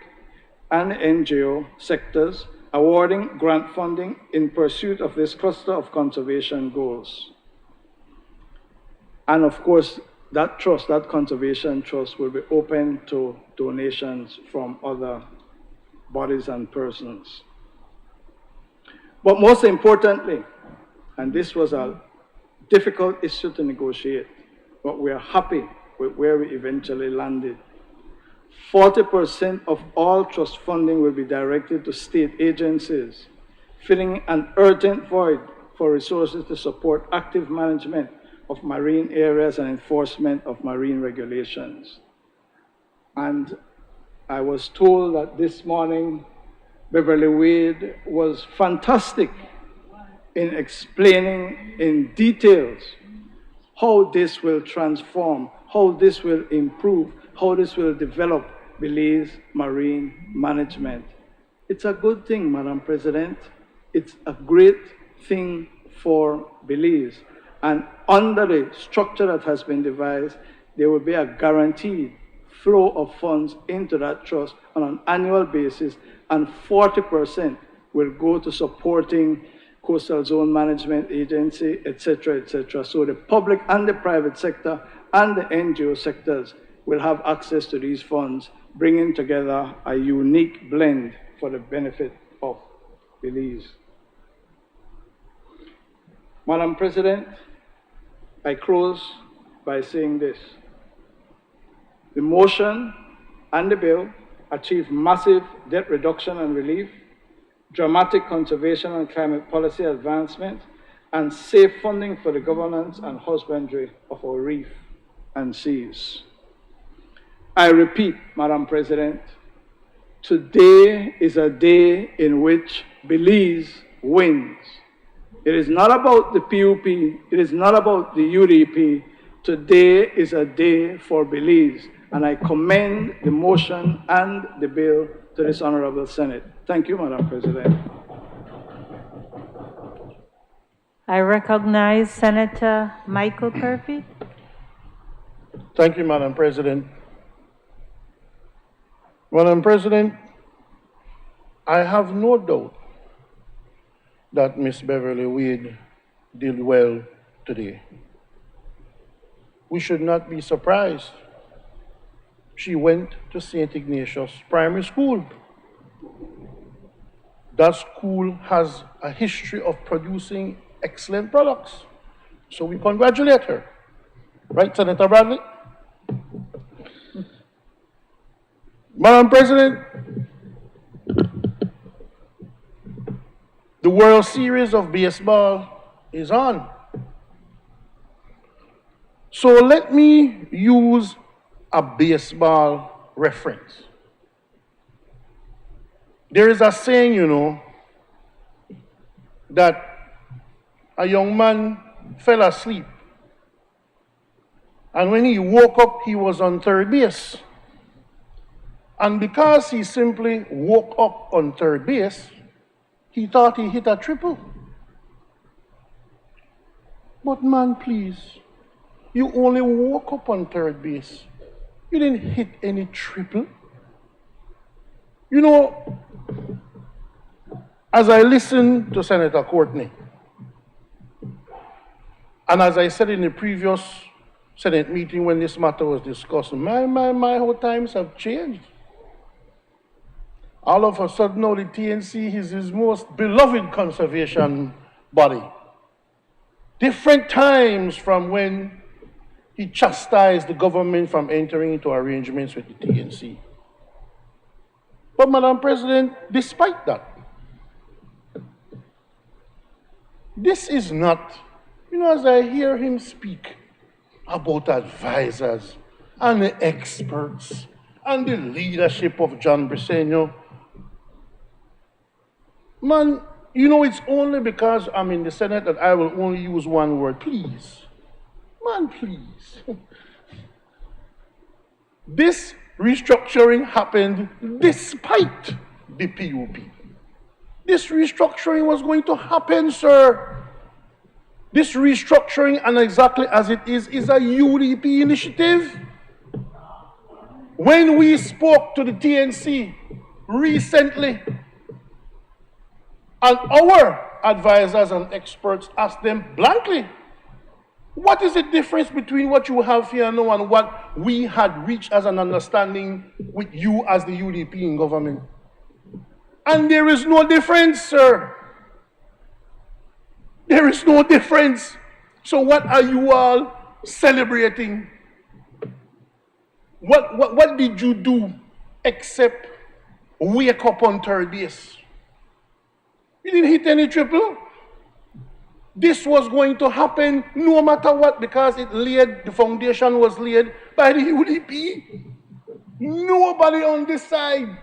and NGO sectors, awarding grant funding in pursuit of this cluster of conservation goals. And of course, that trust, that conservation trust, will be open to donations from other bodies and persons. But most importantly, and this was a difficult issue to negotiate, but we are happy with where we eventually landed. 40% of all trust funding will be directed to state agencies, filling an urgent void for resources to support active management of marine areas and enforcement of marine regulations. And I was told that this morning, Beverly Wade was fantastic in explaining in details how this will transform, how this will improve, how this will develop Belize marine management. It's a good thing, Madam President. It's a great thing for Belize. And under the structure that has been devised, there will be a guaranteed flow of funds into that trust on an annual basis, and 40% will go to supporting Coastal Zone Management Agency, etc., etc. So the public and the private sector and the NGO sectors will have access to these funds, bringing together a unique blend for the benefit of Belize. Madam President, I close by saying this. The motion and the bill achieve massive debt reduction and relief, dramatic conservation and climate policy advancement, and safe funding for the governance and husbandry of our reef and seas. I repeat, Madam President, today is a day in which Belize wins. It is not about the PUP, it is not about the UDP. Today is a day for Belize, and I commend the motion and the bill to this Honorable Senate. Thank you, Madam President. I recognize Senator Michael Purphy. Thank you, Madam President. Madam President, I have no doubt that Ms. Beverly Wade did well today. We should not be surprised. She went to St. Ignatius Primary School. That school has a history of producing excellent products. So we congratulate her. Right, Senator Bradley? Madam President, the World Series of baseball is on. So let me use a baseball reference. There is a saying, you know, that a young man fell asleep, and when he woke up, he was on third base. And because he simply woke up on third base, he thought he hit a triple. But man, please, you only woke up on third base. You didn't hit any triple. You know, as I listened to Senator Courtney, and as I said in the previous Senate meeting when this matter was discussed, my, how times have changed. All of a sudden now the TNC is his most beloved conservation body. Different times from when he chastised the government from entering into arrangements with the TNC. But Madam President, despite that, this is not, you know, as I hear him speak about advisors and the experts and the leadership of John Briceño, man, you know, it's only because I'm in the Senate that I will only use one word, please. Man, please. This restructuring happened despite the PUP. This restructuring was going to happen, sir. This restructuring, and exactly as it is a UDP initiative. When we spoke to the TNC recently, and our advisors and experts asked them blankly, what is the difference between what you have here now and what we had reached as an understanding with you as the UDP in government? And there is no difference, sir. There is no difference. So what are you all celebrating? What did you do except wake up on third base? You didn't hit any triple. This was going to happen no matter what because the foundation was laid by the UDP. Nobody on this side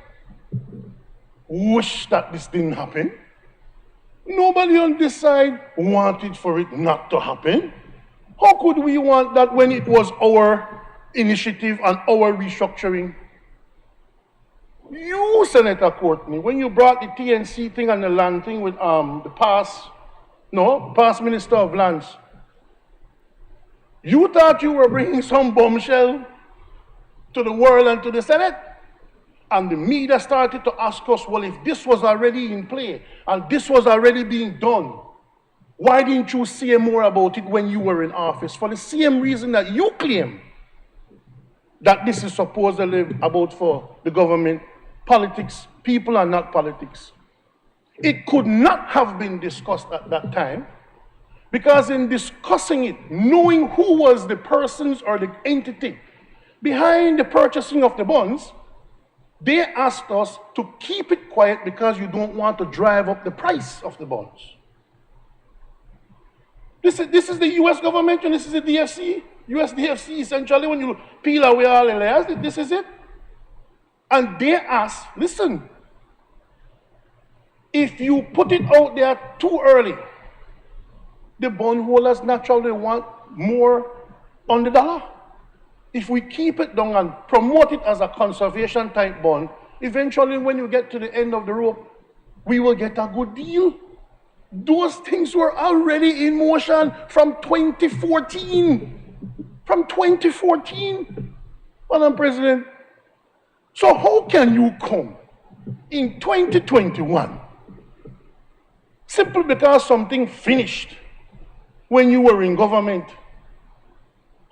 wished that this didn't happen. Nobody on this side wanted for it not to happen. How could we want that when it was our initiative and our restructuring? You, Senator Courtney, when you brought the TNC thing and the land thing with the past Minister of Lands, you thought you were bringing some bombshell to the world and to the Senate? And the media started to ask us, well, if this was already in play and this was already being done, why didn't you say more about it when you were in office? For the same reason that you claim that this is supposedly about for the government, politics, people are not politics. It could not have been discussed at that time because in discussing it, knowing who was the persons or the entity behind the purchasing of the bonds, they asked us to keep it quiet because you don't want to drive up the price of the bonds. This is the US government and this is the DFC, US DFC essentially when you peel away all the layers, this is it. And they asked, listen, if you put it out there too early, the bondholders naturally want more on the dollar. If we keep it down and promote it as a conservation type bond, eventually when you get to the end of the rope, we will get a good deal. Those things were already in motion from 2014. From 2014, Madam President. So how can you come in 2021 simply because something finished when you were in government?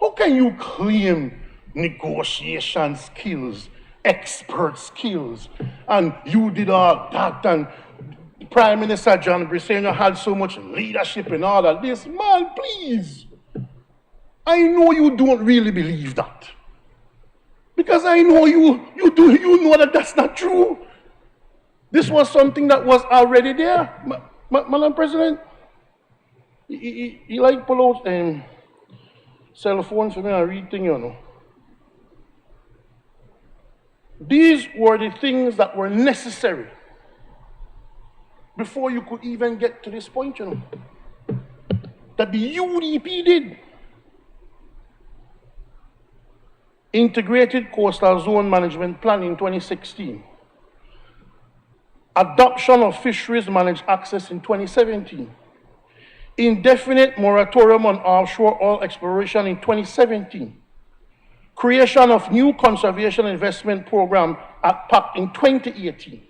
How can you claim negotiation skills, expert skills, and you did all that, and Prime Minister John Briceño had so much leadership and all of this? Man, please. I know you don't really believe that. Because I know you know that that's not true. This was something that was already there. Madam President, he like pull out cell phone for me and read things, you know. These were the things that were necessary before you could even get to this point, you know, that the UDP did. Integrated Coastal Zone Management Plan in 2016. Adoption of Fisheries Managed Access in 2017. Indefinite moratorium on offshore oil exploration in 2017. Creation of new conservation investment program at PAC in 2018.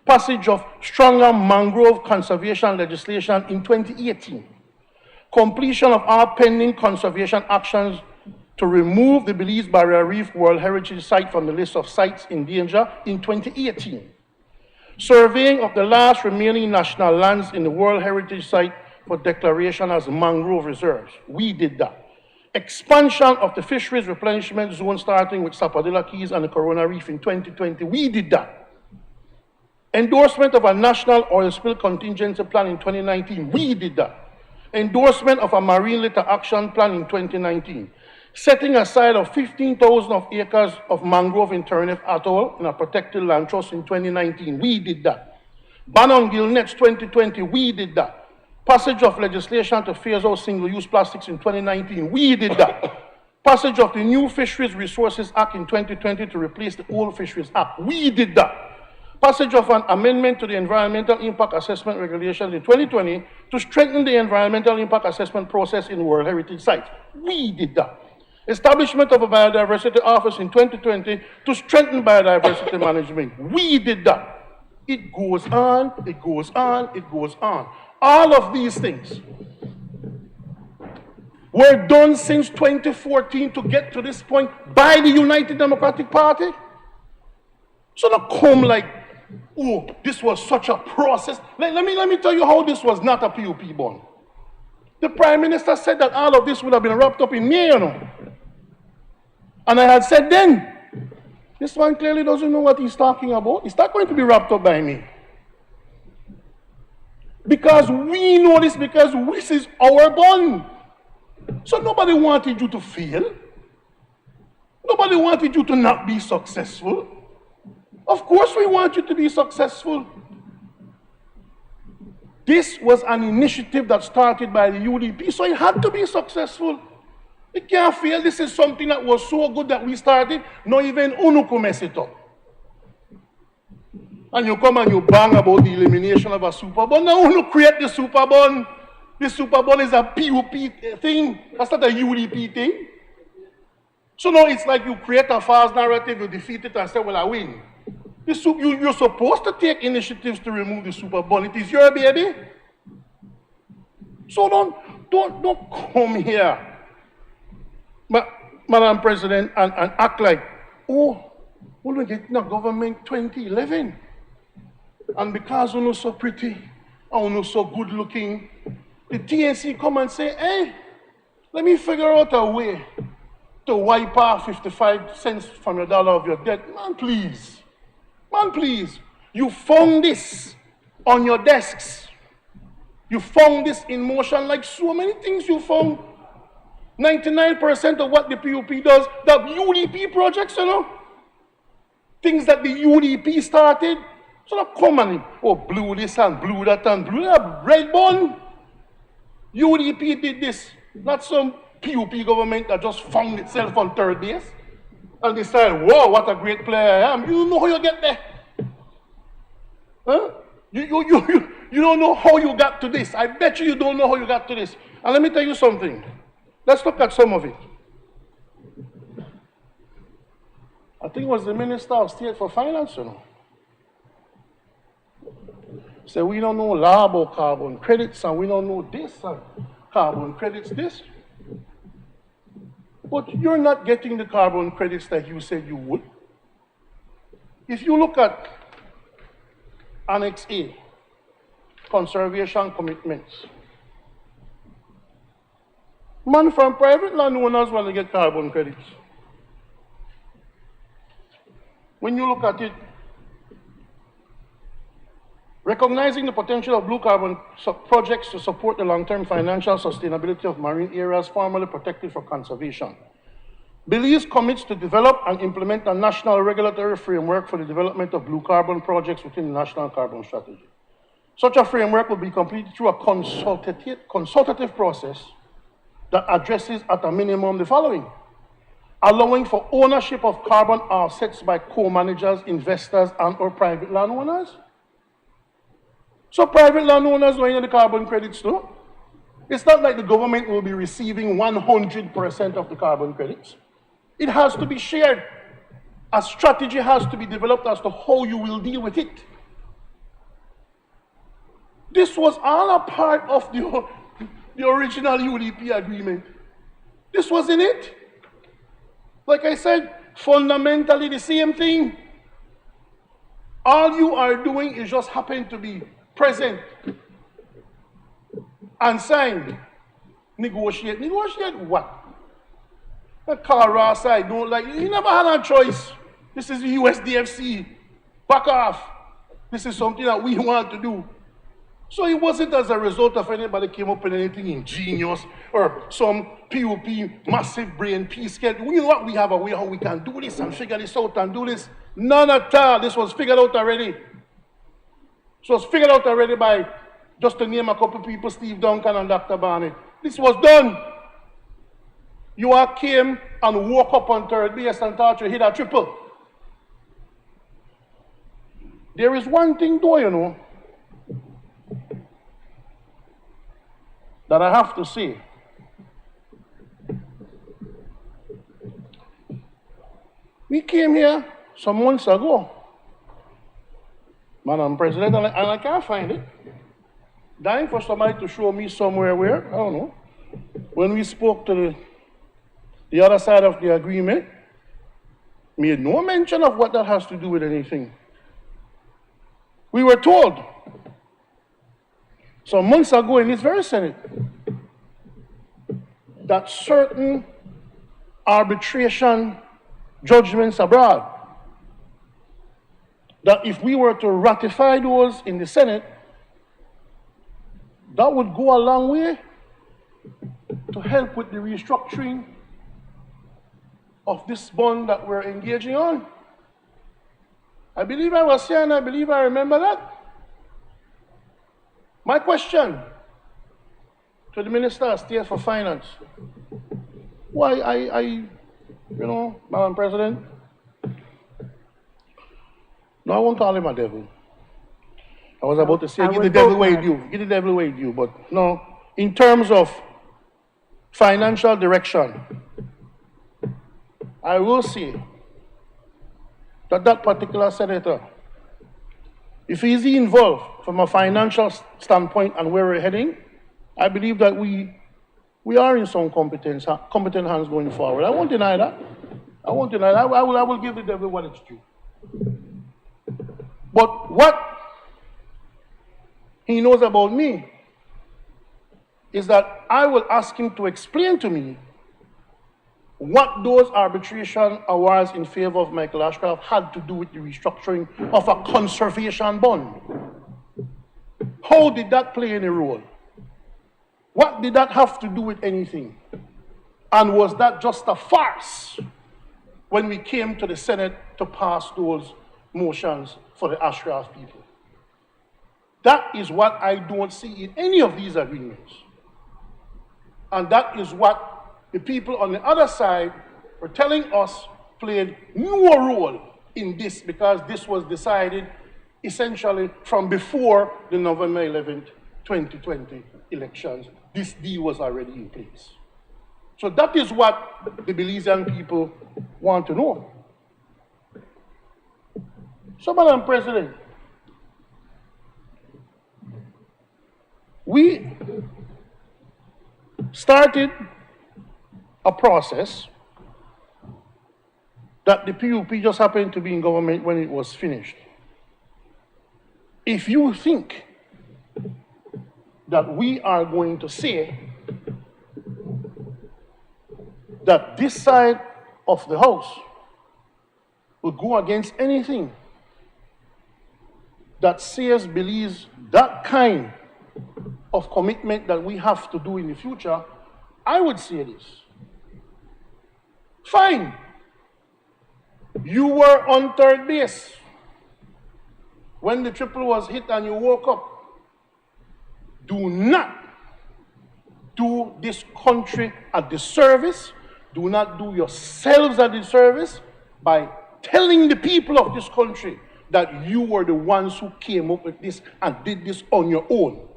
Passage of stronger mangrove conservation legislation in 2018. Completion of our pending conservation actions to remove the Belize Barrier Reef World Heritage Site from the list of sites in danger in 2018. Surveying of the last remaining national lands in the World Heritage Site for declaration as mangrove reserves. We did that. Expansion of the fisheries replenishment zone starting with Sapadilla Keys and the Corona Reef in 2020. We did that. Endorsement of a national oil spill contingency plan in 2019. We did that. Endorsement of a marine litter action plan in 2019. Setting aside of 15,000 acres of mangrove in Turnip Atoll in a protected land trust in 2019. We did that. Ban on gill nets 2020. We did that. Passage of legislation to phase out single-use plastics in 2019. We did that. Passage of the new Fisheries Resources Act in 2020 to replace the old Fisheries Act. We did that. Passage of an amendment to the Environmental Impact Assessment Regulations in 2020 to strengthen the environmental impact assessment process in World Heritage Sites. We did that. Establishment of a Biodiversity Office in 2020 to strengthen biodiversity management. We did that. It goes on, it goes on, it goes on. All of these things were done since 2014 to get to this point by the United Democratic Party. So not come like, oh, this was such a process. Let me tell you how this was not a PUP bond. The Prime Minister said that all of this would have been wrapped up in May, you know. And I had said then, this one clearly doesn't know what he's talking about. It's not going to be wrapped up by me. Because we know this, because this is our bond. So nobody wanted you to fail. Nobody wanted you to not be successful. Of course we want you to be successful. This was an initiative that started by the UDP, so it had to be successful. It can't fail. This is something that was so good that we started, not even UNO could mess it up. And you come and you bang about the elimination of a super bond. Now UNO create the super bond. The super bond is a PUP thing. That's not a UDP thing. So now it's like you create a false narrative, you defeat it and say, well, I win. You're supposed to take initiatives to remove the super bond. It is your baby. So don't come here, Madam President, and act like, oh, we're getting a government 2011. And because we're not so pretty, and we're not so good looking, the TNC come and say, hey, let me figure out a way to wipe off 55 cents from your dollar of your debt. Man, please. Man, please. You found this on your desks. You found this in motion like so many things you found. 99% of what the PUP does, the UDP projects, you know. Things that the UDP started. So now come and, oh, blew this and blew that and blew that. Red bond. UDP did this. Not some PUP government that just found itself on third base and decided, whoa, what a great player I am. You know how you get there. Huh? You don't know how you got to this. I bet you don't know how you got to this. And let me tell you something. Let's look at some of it. I think it was the Minister of State for Finance, you know. Say, we don't know law about carbon credits, and we don't know this, and carbon credits this. But you're not getting the carbon credits that you said you would. If you look at Annex A, conservation commitments, man from private landowners want to get carbon credits. When you look at it, recognizing the potential of blue carbon projects to support the long-term financial sustainability of marine areas formerly protected for conservation. Belize commits to develop and implement a national regulatory framework for the development of blue carbon projects within the National Carbon Strategy. Such a framework will be completed through a consultative process that addresses at a minimum the following: allowing for ownership of carbon offsets by co-managers, investors, and/or private landowners. So private landowners are in the carbon credits too. It's not like the government will be receiving 100% of the carbon credits. It has to be shared. A strategy has to be developed as to how you will deal with it. This was all a part of the original UDP agreement. This was in it. Like I said, fundamentally the same thing. All you are doing is just happen to be present and signed. Negotiate. Negotiate what? The Cara side don't like you. Never had a choice. This is the USDFC. Back off. This is something that we want to do. So it wasn't as a result of anybody came up with anything ingenious or some POP massive brain piece. You know what? We have a way how we can do this and figure this out and do this. None at all. This was figured out already. This was figured out already by, just to name a couple people, Steve Duncan and Dr. Barnett. This was done. You all came and woke up on third base and thought you hit a triple. There is one thing though, you know, that I have to say. We came here some months ago, Madam President, and I can't find it. Dying for somebody to show me somewhere where, I don't know, when we spoke to the other side of the agreement, made no mention of what that has to do with anything. We were told some months ago in this very Senate that certain arbitration judgments abroad, that if we were to ratify those in the Senate, that would go a long way to help with the restructuring of this bond that we're engaging on. I believe I was here and I believe I remember that. My question to the Minister of State for Finance, why Madam President, no, I won't call him a devil. I was about to say, give the devil away due, give the devil away due, but no, in terms of financial direction, I will say that that particular senator, if he's involved from a financial standpoint and where we're heading, I believe that we are in some competent hands going forward. I won't deny that. I won't deny that. I will give the devil what it's due. But what he knows about me is that I will ask him to explain to me what those arbitration awards in favor of Michael Ashcroft had to do with the restructuring of a conservation bond. How did that play any role? What did that have to do with anything? And was that just a farce when we came to the Senate to pass those motions for the Ashcroft people? That is what I don't see in any of these agreements. And that is what the people on the other side were telling us played no role in this, because this was decided essentially from before the November 11th, 2020 elections. This deal was already in place. So that is what the Belizean people want to know. So, Madam President, we started a process that the PUP just happened to be in government when it was finished. If you think that we are going to say that this side of the house will go against anything that says Belize that kind of commitment that we have to do in the future, I would say this. Fine. You were on third base when the triple was hit and you woke up. Do not do this country a disservice. do not do yourselves a disservice by telling the people of this country that you were the ones who came up with this and did this on your own.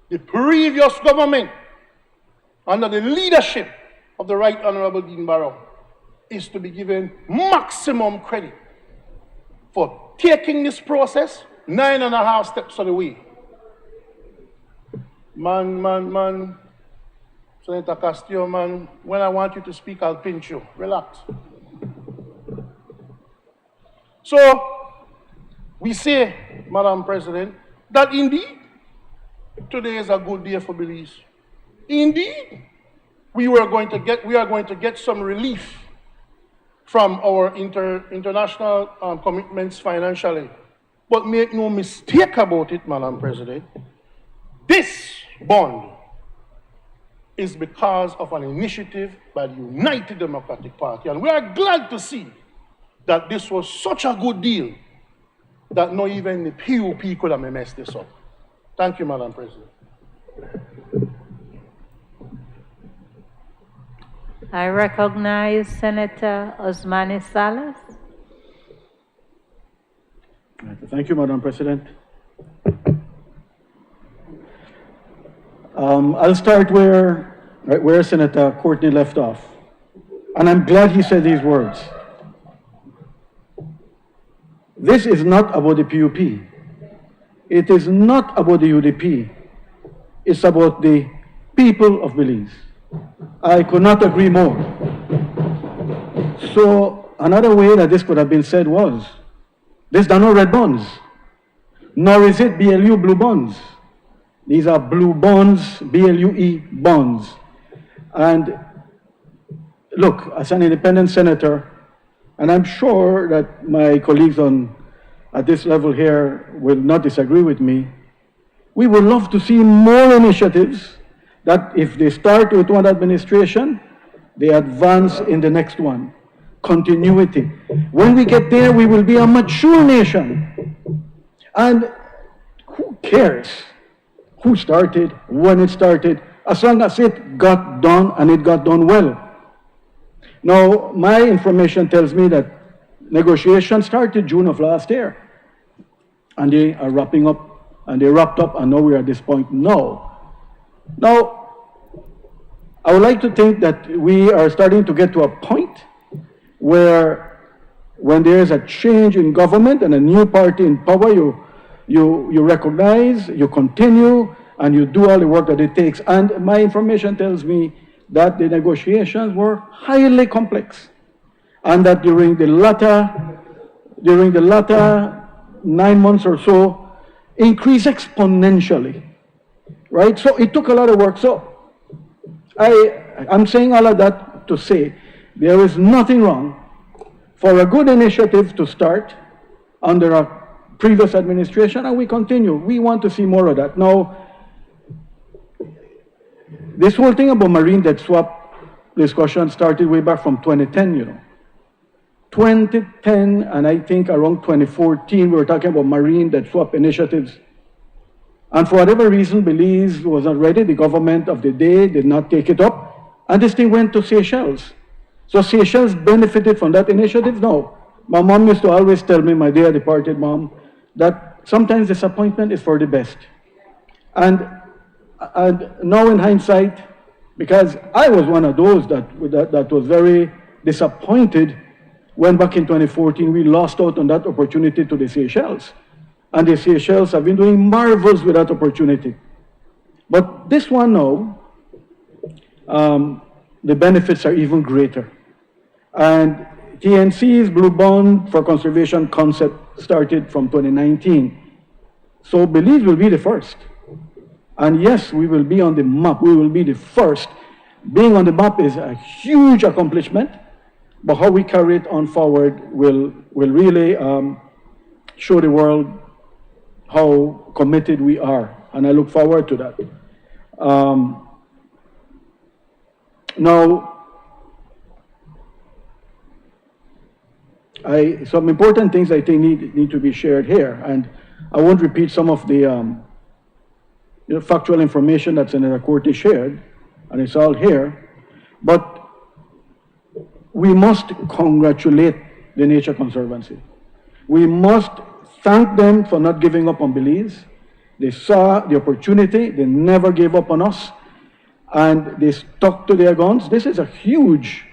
The previous government, under the leadership of the Right Honorable Dean Barrow, is to be given maximum credit for taking this process 9.5 steps of the way. Man, Senator Castillo, man, when I want you to speak, I'll pinch you. Relax. So, we say, Madam President, that indeed, today is a good day for Belize. Indeed, we are going to get some relief from our international commitments financially. But make no mistake about it, Madam President, this bond is because of an initiative by the United Democratic Party. And we are glad to see that this was such a good deal that not even the PUP could have messed this up. Thank you, Madam President. I recognize Senator Osmani Salas. Thank you, Madam President. I'll start where Senator Courtney left off. And I'm glad he said these words. This is not about the PUP. It is not about the UDP. It's about the people of Belize. I could not agree more. So another way that this could have been said was, these are no red bonds, nor is it BLU blue bonds. These are blue bonds, BLUE bonds. And look, as an independent senator, and I'm sure that my colleagues at this level here will not disagree with me, we would love to see more initiatives that if they start with one administration, they advance in the next one. Continuity. When we get there, we will be a mature nation. And who cares who started, when it started, as long as it got done and it got done well. Now, my information tells me that negotiations started June of last year. And they are wrapping up, and they wrapped up, and now we are at this point now. Now, I would like to think that we are starting to get to a point where when there is a change in government and a new party in power, you recognize, you continue, and you do all the work that it takes. And my information tells me that the negotiations were highly complex, and that during the latter 9 months or so, increased exponentially, right? So it took a lot of work. So I'm saying all of that to say there is nothing wrong for a good initiative to start under a previous administration, and we continue. We want to see more of that. Now, this whole thing about marine debt swap discussion started way back from 2010, you know. 2010, and I think around 2014, we were talking about marine debt swap initiatives. And for whatever reason, Belize was not ready. The government of the day did not take it up. And this thing went to Seychelles. So Seychelles benefited from that initiative. No, my mom used to always tell me, my dear departed mom, that sometimes disappointment is for the best. And now in hindsight, because I was one of those that was very disappointed when back in 2014 we lost out on that opportunity to the Seychelles. And the Seychelles have been doing marvels with that opportunity. But this one now, the benefits are even greater. And TNC's Blue Bond for Conservation concept started from 2019. So Belize will be the first. And yes, we will be on the map. We will be the first. Being on the map is a huge accomplishment, but how we carry it on forward will really show the world how committed we are. And I look forward to that. Now, some important things I think need to be shared here, and I won't repeat some of the factual information that Senator Courtney shared, and it's all here. But we must congratulate the Nature Conservancy. We must thank them for not giving up on Belize. They saw the opportunity, they never gave up on us, and they stuck to their guns. This is a huge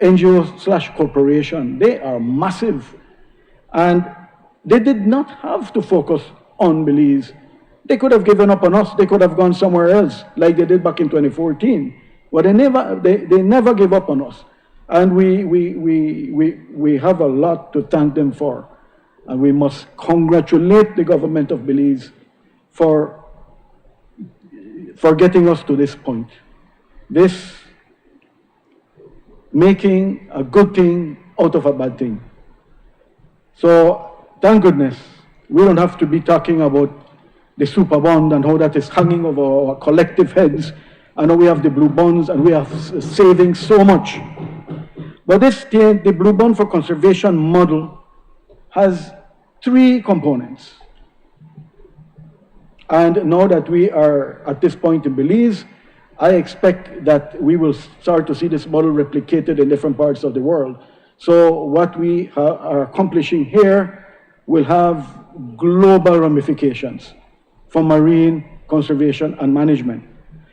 NGO/corporation. They are massive. And they did not have to focus on Belize. They could have given up on us. They could have gone somewhere else, like they did back in 2014. But they never gave up on us. And we have a lot to thank them for. And we must congratulate the government of Belize for getting us to this point. This making a good thing out of a bad thing. So, thank goodness, we don't have to be talking about the super bond and how that is hanging over our collective heads. I know we have the blue bonds and we are saving so much. But the Blue Bond for Conservation model has 3 components. And now that we are at this point in Belize, I expect that we will start to see this model replicated in different parts of the world. So what we are accomplishing here will have global ramifications for marine conservation and management.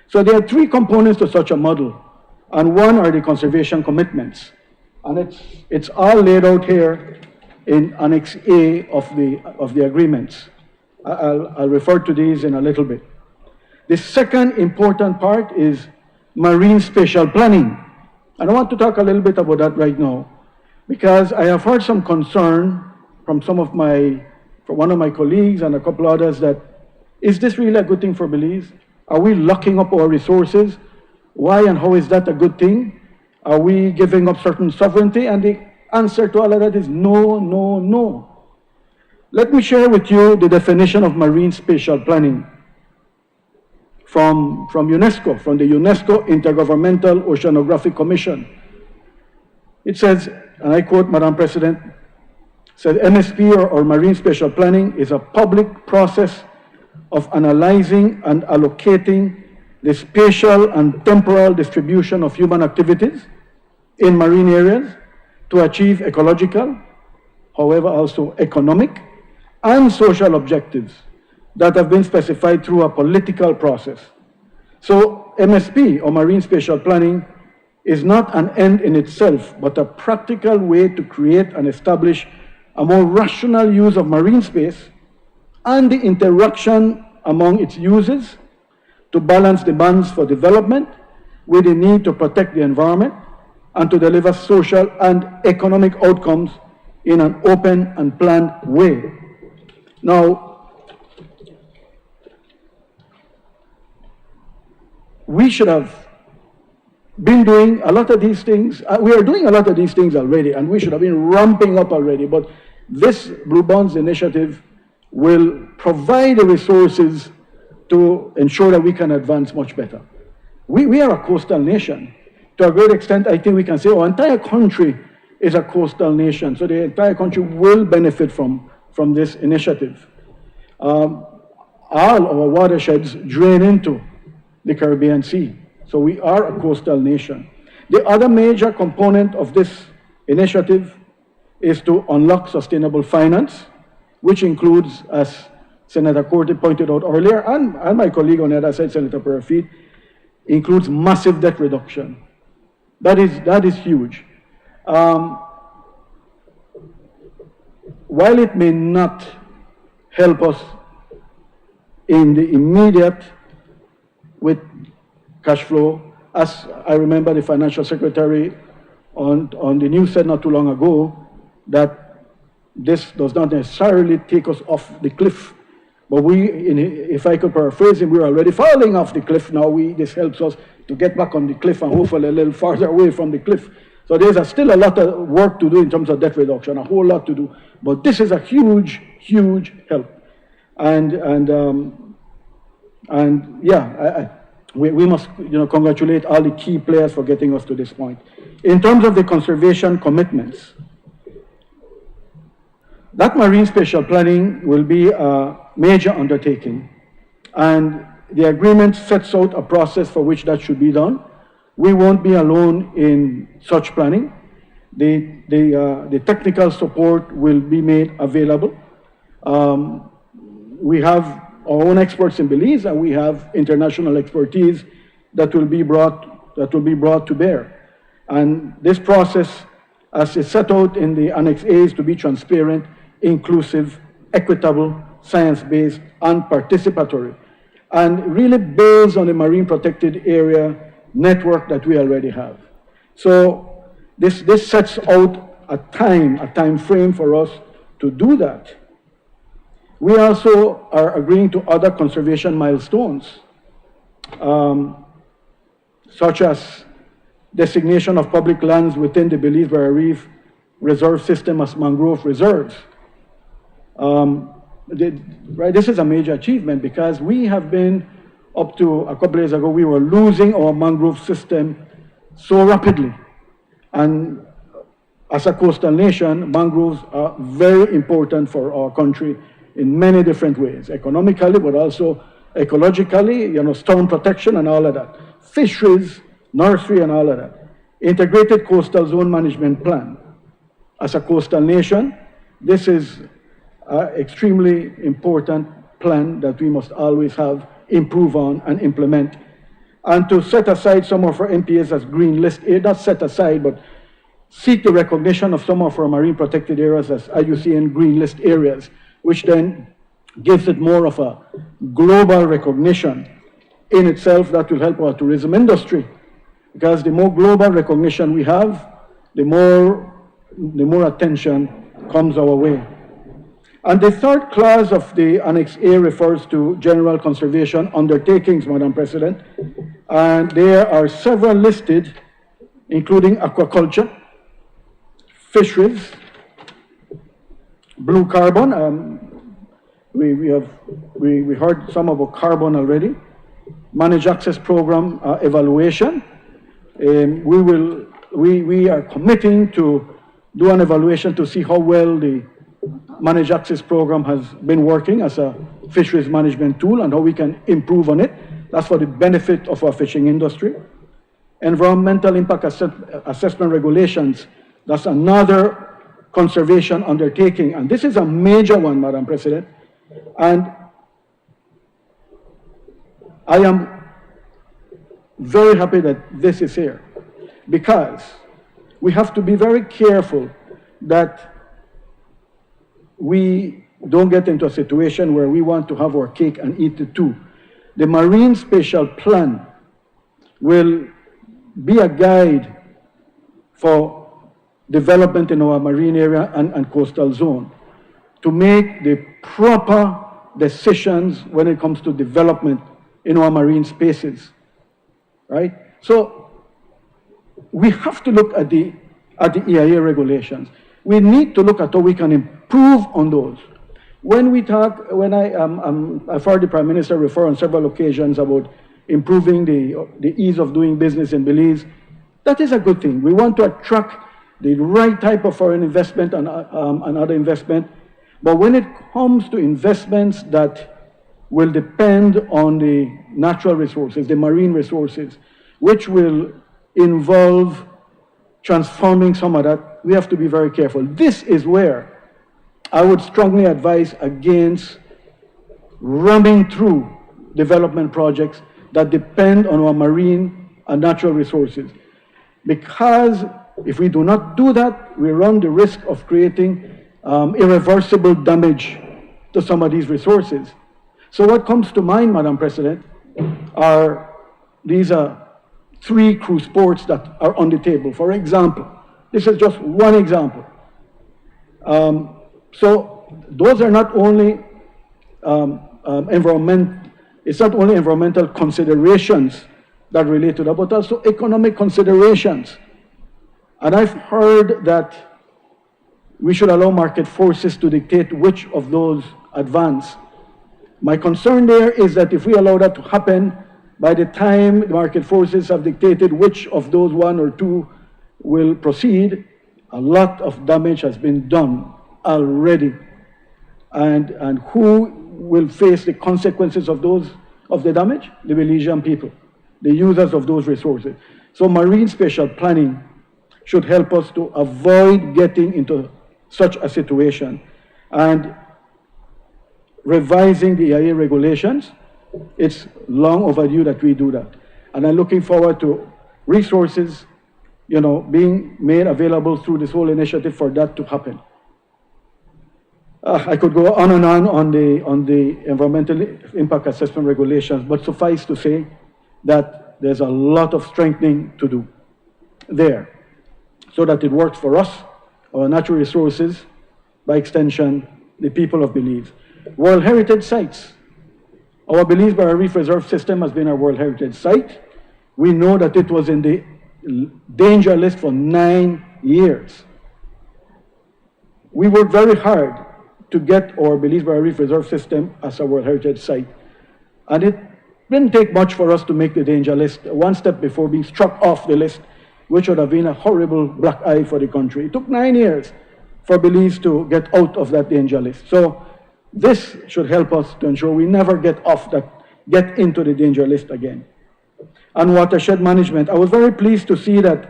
So there are 3 components to such a model, and one are the conservation commitments. And it's all laid out here in Annex A of the agreements. I'll refer to these in a little bit. The second important part is marine spatial planning. And I want to talk a little bit about that right now, because I have heard some concern from from one of my colleagues and a couple others that, is this really a good thing for Belize? Are we locking up our resources? Why and how is that a good thing? Are we giving up certain sovereignty? And the answer to all of that is no, no, no. Let me share with you the definition of marine spatial planning from UNESCO, from the UNESCO Intergovernmental Oceanographic Commission. It says, and I quote, Madam President, said MSP or marine spatial planning is a public process of analyzing and allocating the spatial and temporal distribution of human activities in marine areas to achieve ecological, however also economic, and social objectives that have been specified through a political process. So MSP, or marine spatial planning, is not an end in itself, but a practical way to create and establish a more rational use of marine space and the interaction among its users to balance demands for development with the need to protect the environment and to deliver social and economic outcomes in an open and planned way. Now, we should have been doing a lot of these things. We are doing a lot of these things already, and we should have been ramping up already. But this Blue Bonds initiative will provide the resources to ensure that we can advance much better. We are a coastal nation. To a great extent, I think we can say our entire country is a coastal nation. So the entire country will benefit from this initiative. All our watersheds drain into the Caribbean Sea. So we are a coastal nation. The other major component of this initiative is to unlock sustainable finance, which includes, as Senator Corte pointed out earlier, and my colleague on the other side, Senator Perafit, includes massive debt reduction. That is huge. While it may not help us in the immediate with cash flow, as I remember the financial secretary on the news said not too long ago, that this does not necessarily take us off the cliff. But if I could paraphrase him, we're already falling off the cliff now. This helps us to get back on the cliff and hopefully a little farther away from the cliff. So there's still a lot of work to do in terms of debt reduction, a whole lot to do. But this is a huge, huge help. We must congratulate all the key players for getting us to this point. In terms of the conservation commitments, that marine spatial planning will be a major undertaking, and the agreement sets out a process for which that should be done. We won't be alone in such planning. The technical support will be made available. We have our own experts in Belize, and we have international expertise that will be brought to bear. And this process, as is set out in the Annex A, is to be transparent, inclusive, equitable, science-based, and participatory, and really builds on the marine protected area network that we already have. So this sets out a time frame for us to do that. We also are agreeing to other conservation milestones, such as designation of public lands within the Belize Barrier Reef Reserve System as mangrove reserves. This is a major achievement because we have been, up to a couple of years ago, we were losing our mangrove system so rapidly. And as a coastal nation, mangroves are very important for our country in many different ways, economically, but also ecologically, storm protection and all of that. Fisheries, nursery and all of that. Integrated Coastal Zone Management Plan. As a coastal nation, this is an extremely important plan that we must always have, improve on and implement. And to set aside some of our MPAs as green list, not set aside, but seek the recognition of some of our marine protected areas as IUCN green list areas, which then gives it more of a global recognition in itself that will help our tourism industry. Because the more global recognition we have, the more attention comes our way. And the third clause of the Annex A refers to general conservation undertakings, Madam President. And there are several listed, including aquaculture, fisheries, blue carbon. We heard some about carbon already. Managed access program evaluation. We are committing to do an evaluation to see how well the managed access program has been working as a fisheries management tool and how we can improve on it. That's for the benefit of our fishing industry. Environmental impact assessment regulations, that's another conservation undertaking. And this is a major one, Madam President. And I am very happy that this is here because we have to be very careful that we don't get into a situation where we want to have our cake and eat it too. The Marine Spatial Plan will be a guide for development in our marine area and coastal zone to make the proper decisions when it comes to development in our marine spaces, right? So we have to look at the EIA regulations. We need to look at how we can improve on those. I've heard the Prime Minister refer on several occasions about improving the ease of doing business in Belize. That is a good thing. We want to attract the right type of foreign investment and other investment. But when it comes to investments that will depend on the natural resources, the marine resources, which will involve transforming some of that, we have to be very careful. This is where I would strongly advise against ramming through development projects that depend on our marine and natural resources. Because if we do not do that, we run the risk of creating irreversible damage to some of these resources. So what comes to mind, Madam President, are these three cruise ports that are on the table. For example, this is just one example. So those are not only it's not only environmental considerations that relate to that, but also economic considerations. And I've heard that we should allow market forces to dictate which of those advance. My concern there is that if we allow that to happen, by the time the market forces have dictated which of those one or two will proceed, a lot of damage has been done already. And who will face the consequences of the damage? The Belizean people, the users of those resources. So marine spatial planning should help us to avoid getting into such a situation. And revising the EIA regulations, it's long overdue that we do that. And I'm looking forward to resources, being made available through this whole initiative for that to happen. I could go on and on the environmental impact assessment regulations, but suffice to say that there's a lot of strengthening to do there so that it works for us, our natural resources, by extension, the people of Belize. World Heritage Sites. Our Belize Barrier Reef Reserve System has been a World Heritage Site. We know that it was in the danger list for 9 years. We worked very hard to get our Belize Barrier Reef Reserve System as a World Heritage Site. And it didn't take much for us to make the danger list, one step before being struck off the list, which would have been a horrible black eye for the country. It took 9 years for Belize to get out of that danger list. So this should help us to ensure we never get into the danger list again. And watershed management, I was very pleased to see that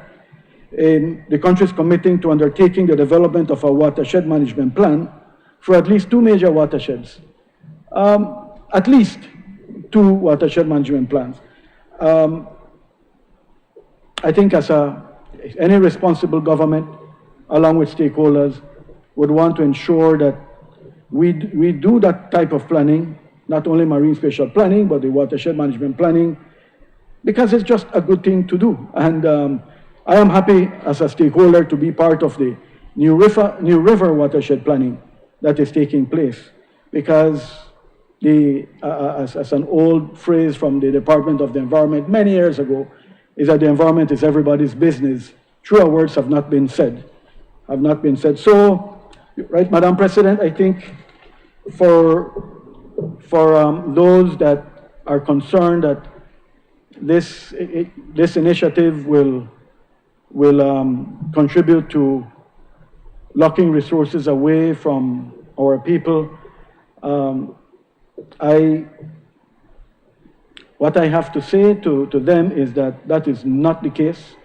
the country is committing to undertaking the development of a watershed management plan for at least 2 major watersheds. At least 2 watershed management plans. I think as any responsible government, along with stakeholders, would want to ensure that we do that type of planning, not only marine spatial planning, but the watershed management planning, because it's just a good thing to do. And I am happy as a stakeholder to be part of the New River watershed planning that is taking place, because as an old phrase from the Department of the Environment many years ago, is that the environment is everybody's business. Truer words have not been said. So, right, Madam President, I think for those that are concerned that this initiative will contribute to locking resources away from our people, what I have to say to them is that that is not the case.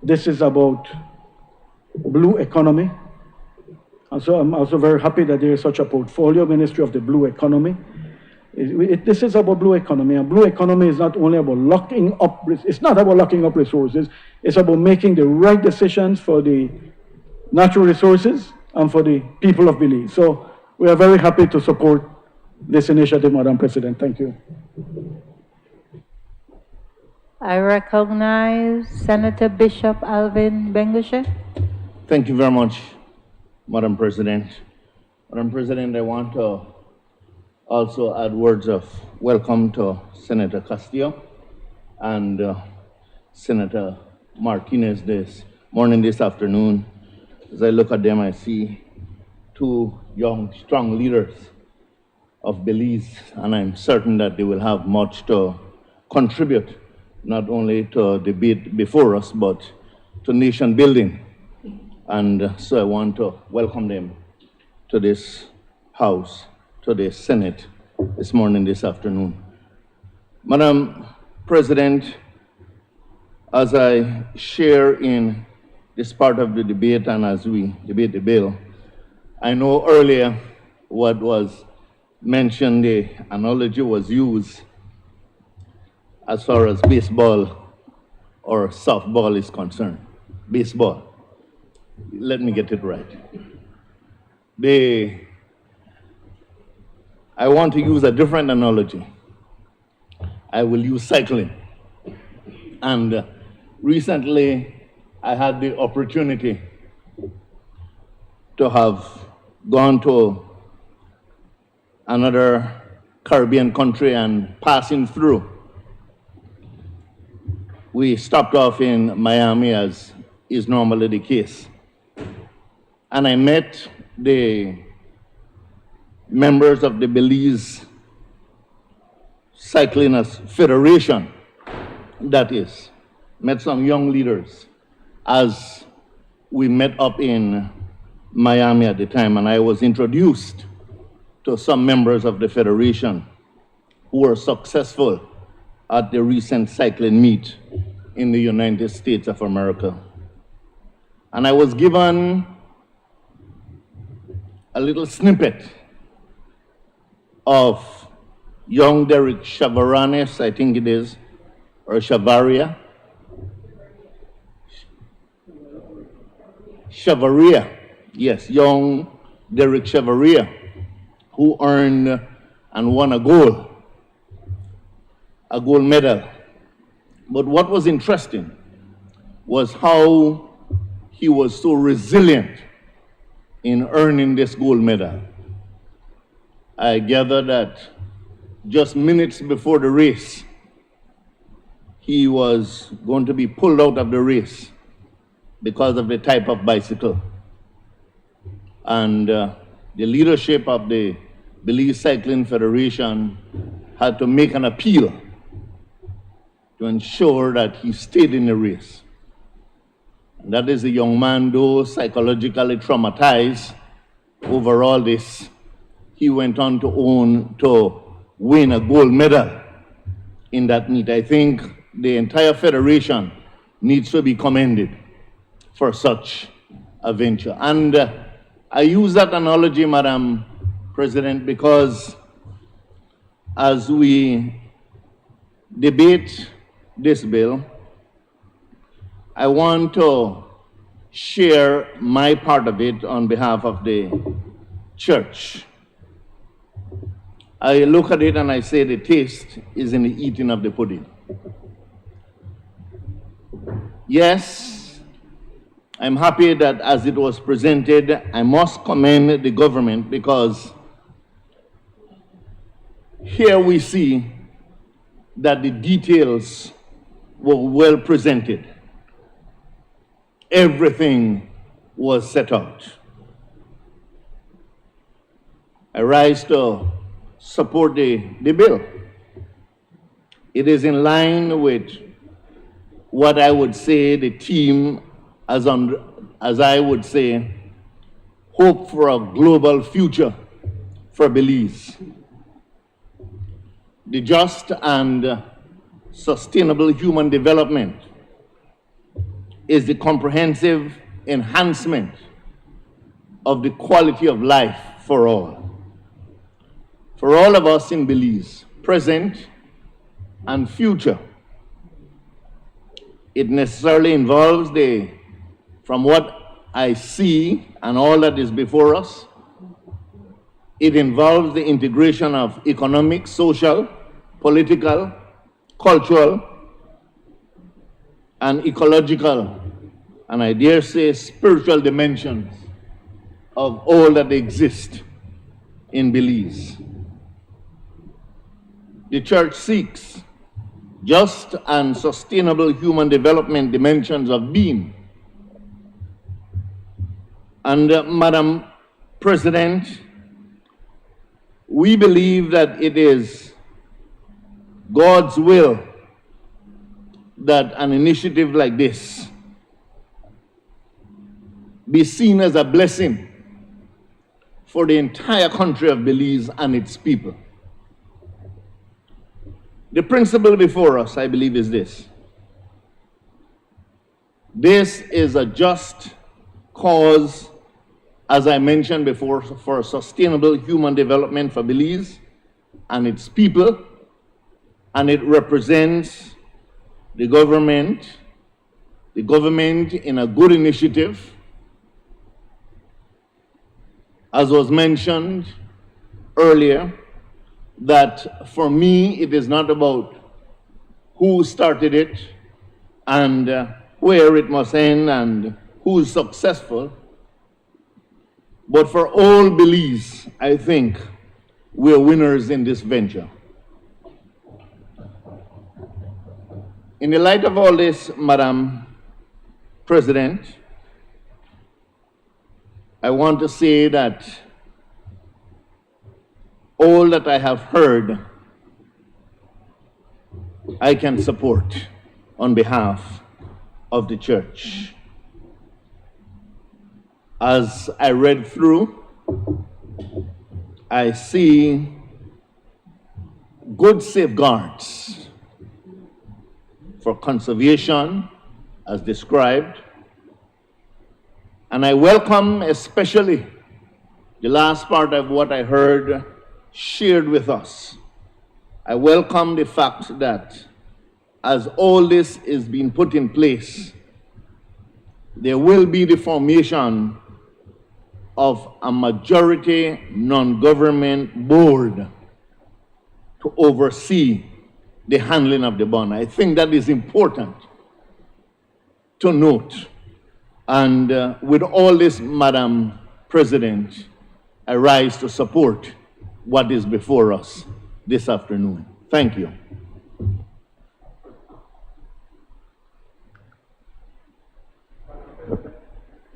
This is about blue economy. And so I'm also very happy that there is such a portfolio ministry of the blue economy. This is about blue economy, and blue economy is not only about locking up, it's not about locking up resources, it's about making the right decisions for the natural resources and for the people of Belize. So we are very happy to support this initiative, Madam President. Thank you. I recognize Senator Bishop Alvin Bengushe. Thank you very much, Madam President. Madam President, I want to also add words of welcome to Senator Castillo and Senator Martinez this afternoon. As I look at them, I see 2 young, strong leaders of Belize, and I'm certain that they will have much to contribute, not only to debate before us, but to nation building. And so I want to welcome them to this House, to the Senate this afternoon. Madam President, as I share in this part of the debate and as we debate the bill, I know earlier what was mentioned, the analogy was used as far as baseball or softball is concerned. Baseball. Let me get it right. I want to use a different analogy. I will use cycling. And recently, I had the opportunity to have gone to another Caribbean country and passing through. We stopped off in Miami, as is normally the case. And I met the members of the Belize Cyclists Federation, that is. Met some young leaders as we met up in Miami at the time, and I was introduced to some members of the Federation who were successful at the recent cycling meet. in the United States of America. And I was given a little snippet of young Derek Chavaranes, I think it is, or Chavaria. Chavaria, yes, young Derek Chavaria, who earned and won a gold medal. But what was interesting was how he was so resilient in earning this gold medal. I gather that just minutes before the race, he was going to be pulled out of the race because of the type of bicycle. And the leadership of the Belize Cycling Federation had to make an appeal to ensure that he stayed in the race. And that is a young man, though psychologically traumatized over all this, he went on to win a gold medal in that meet. I think the entire federation needs to be commended for such a venture. And I use that analogy, Madam President, because as we debate this bill, I want to share my part of it on behalf of the church. I look at it and I say the taste is in the eating of the pudding. Yes, I'm happy that as it was presented, I must commend the government because here we see that the details were well presented. Everything was set out. I rise to support the bill. It is in line with what I would say the team, as I would say, hope for a global future for Belize. The just and sustainable human development is the comprehensive enhancement of the quality of life for all. For all of us in Belize, present and future, it necessarily involves from what I see and all that is before us, it involves the integration of economic, social, political, cultural, and ecological, and I dare say spiritual dimensions of all that exist in Belize. The church seeks just and sustainable human development dimensions of being. And Madam President, we believe that it is God's will that an initiative like this be seen as a blessing for the entire country of Belize and its people. The principle before us, I believe, is this. This is a just cause, as I mentioned before, for sustainable human development for Belize and its people, and it represents the government in a good initiative. As was mentioned earlier, that for me it is not about who started it and where it must end and who is successful, but for all Belize, I think we're winners in this venture. In the light of all this, Madam President, I want to say that all that I have heard, I can support on behalf of the church. As I read through, I see good safeguards for conservation, as described. And I welcome especially the last part of what I heard shared with us. I welcome the fact that as all this is being put in place, there will be the formation of a majority non-government board to oversee the handling of the bond. I think that is important to note. And with all this, Madam President, I rise to support what is before us this afternoon. Thank you.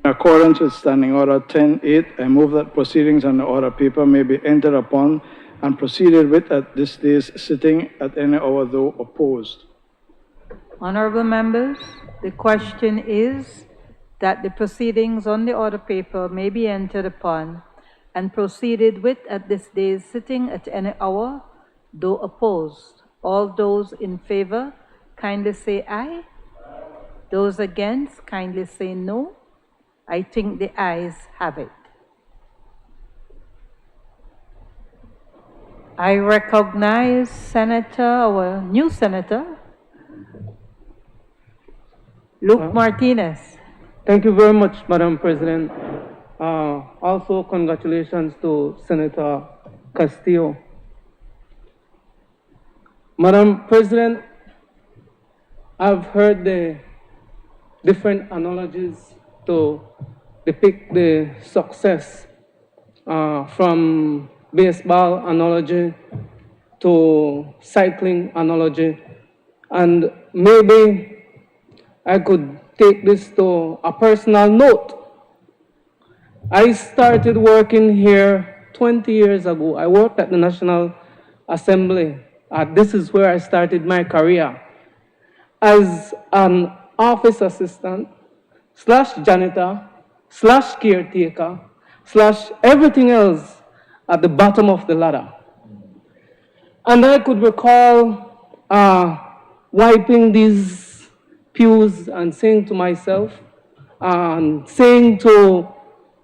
In accordance with Standing Order 10.8, I move that proceedings on the order paper may be entered upon and proceeded with at this day's sitting at any hour though opposed. Honorable members, the question is that the proceedings on the order paper may be entered upon and proceeded with at this day's sitting at any hour, though opposed. All those in favor, kindly say aye. Those against, kindly say no. I think the ayes have it. I recognize our new Senator, Luke Martinez. Thank you very much, Madam President. Also, congratulations to Senator Castillo. Madam President, I've heard the different analogies to depict the success from baseball analogy to cycling analogy, and maybe I could take this to a personal note. I started working here 20 years ago. I worked at the National Assembly. This is where I started my career as an office assistant / janitor / caretaker / everything else at the bottom of the ladder. And I could recall wiping these pews and saying to myself, and saying to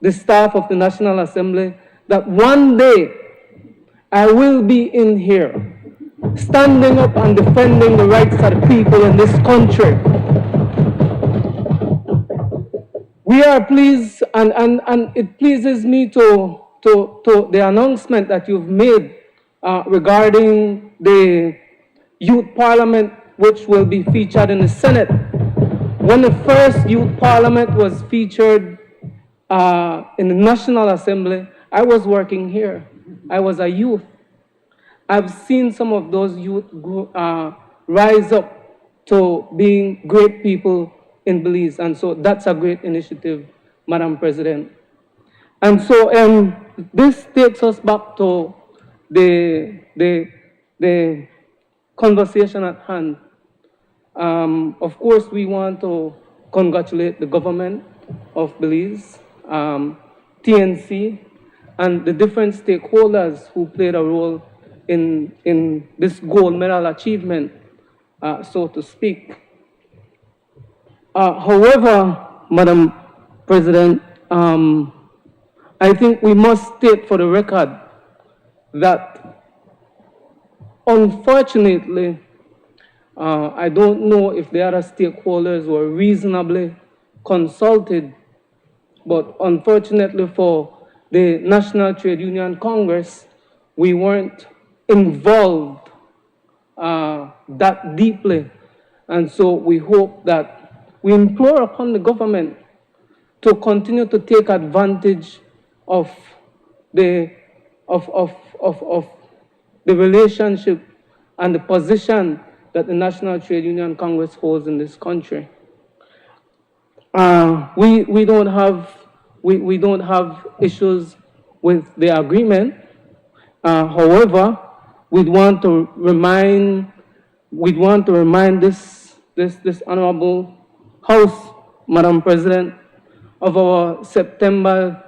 the staff of the National Assembly that one day I will be in here standing up and defending the rights of the people in this country. We are pleased, and it pleases me to the announcement that you've made regarding the Youth Parliament, which will be featured in the Senate. When the first Youth Parliament was featured in the National Assembly, I was working here. I was a youth. I've seen some of those youth rise up to being great people in Belize, and so that's a great initiative, Madam President. And so this takes us back to the conversation at hand. Of course, we want to congratulate the government of Belize, TNC, and the different stakeholders who played a role in this gold medal achievement, so to speak. However, Madam President, I think we must state for the record that, unfortunately, I don't know if the other stakeholders were reasonably consulted, but unfortunately for the National Trade Union Congress, we weren't involved that deeply. And so we hope that we implore upon the government to continue to take advantage of the relationship and the position that the National Trade Union Congress holds in this country. We don't have issues with the agreement. However, we'd want to remind this honorable House, Madam President, of our September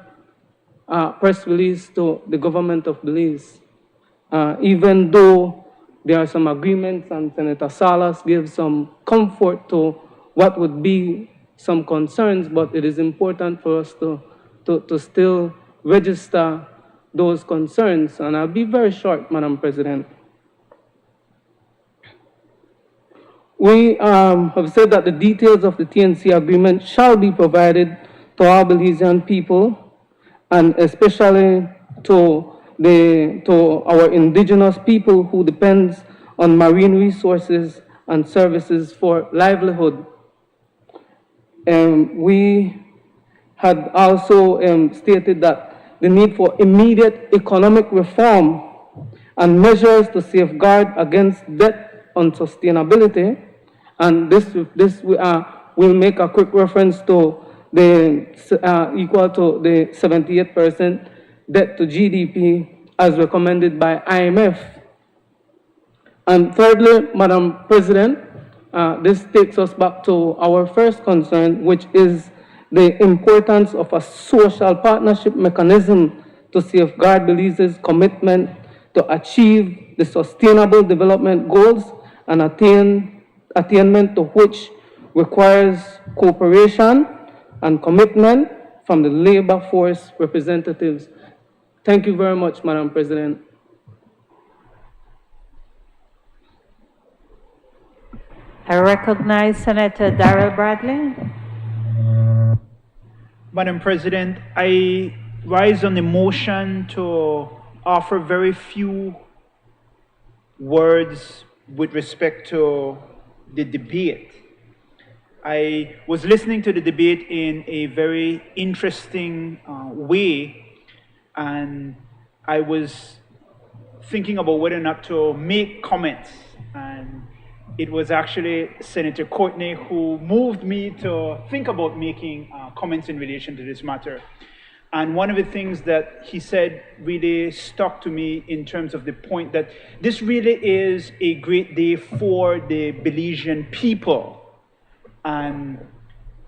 press release to the government of Belize. Even though there are some agreements, and Senator Salas gave some comfort to what would be some concerns, but it is important for us to still register those concerns. And I'll be very short, Madam President. We have said that the details of the TNC agreement shall be provided to our Belizean people, and especially to our indigenous people who depends on marine resources and services for livelihood. We had also stated that the need for immediate economic reform and measures to safeguard against debt unsustainability, and this will make a quick reference to the equal to the 78% debt to GDP as recommended by IMF. And thirdly, Madam President, this takes us back to our first concern, which is the importance of a social partnership mechanism to safeguard Belize's commitment to achieve the sustainable development goals and attainment to which requires cooperation and commitment from the labor force representatives. Thank you very much, Madam President. I recognize Senator Darrell Bradley. Madam President, I rise on the motion to offer very few words with respect to the debate. I was listening to the debate in a very interesting way, and I was thinking about whether or not to make comments. And it was actually Senator Courtney who moved me to think about making comments in relation to this matter. And one of the things that he said really stuck to me in terms of the point that this really is a great day for the Belizean people. And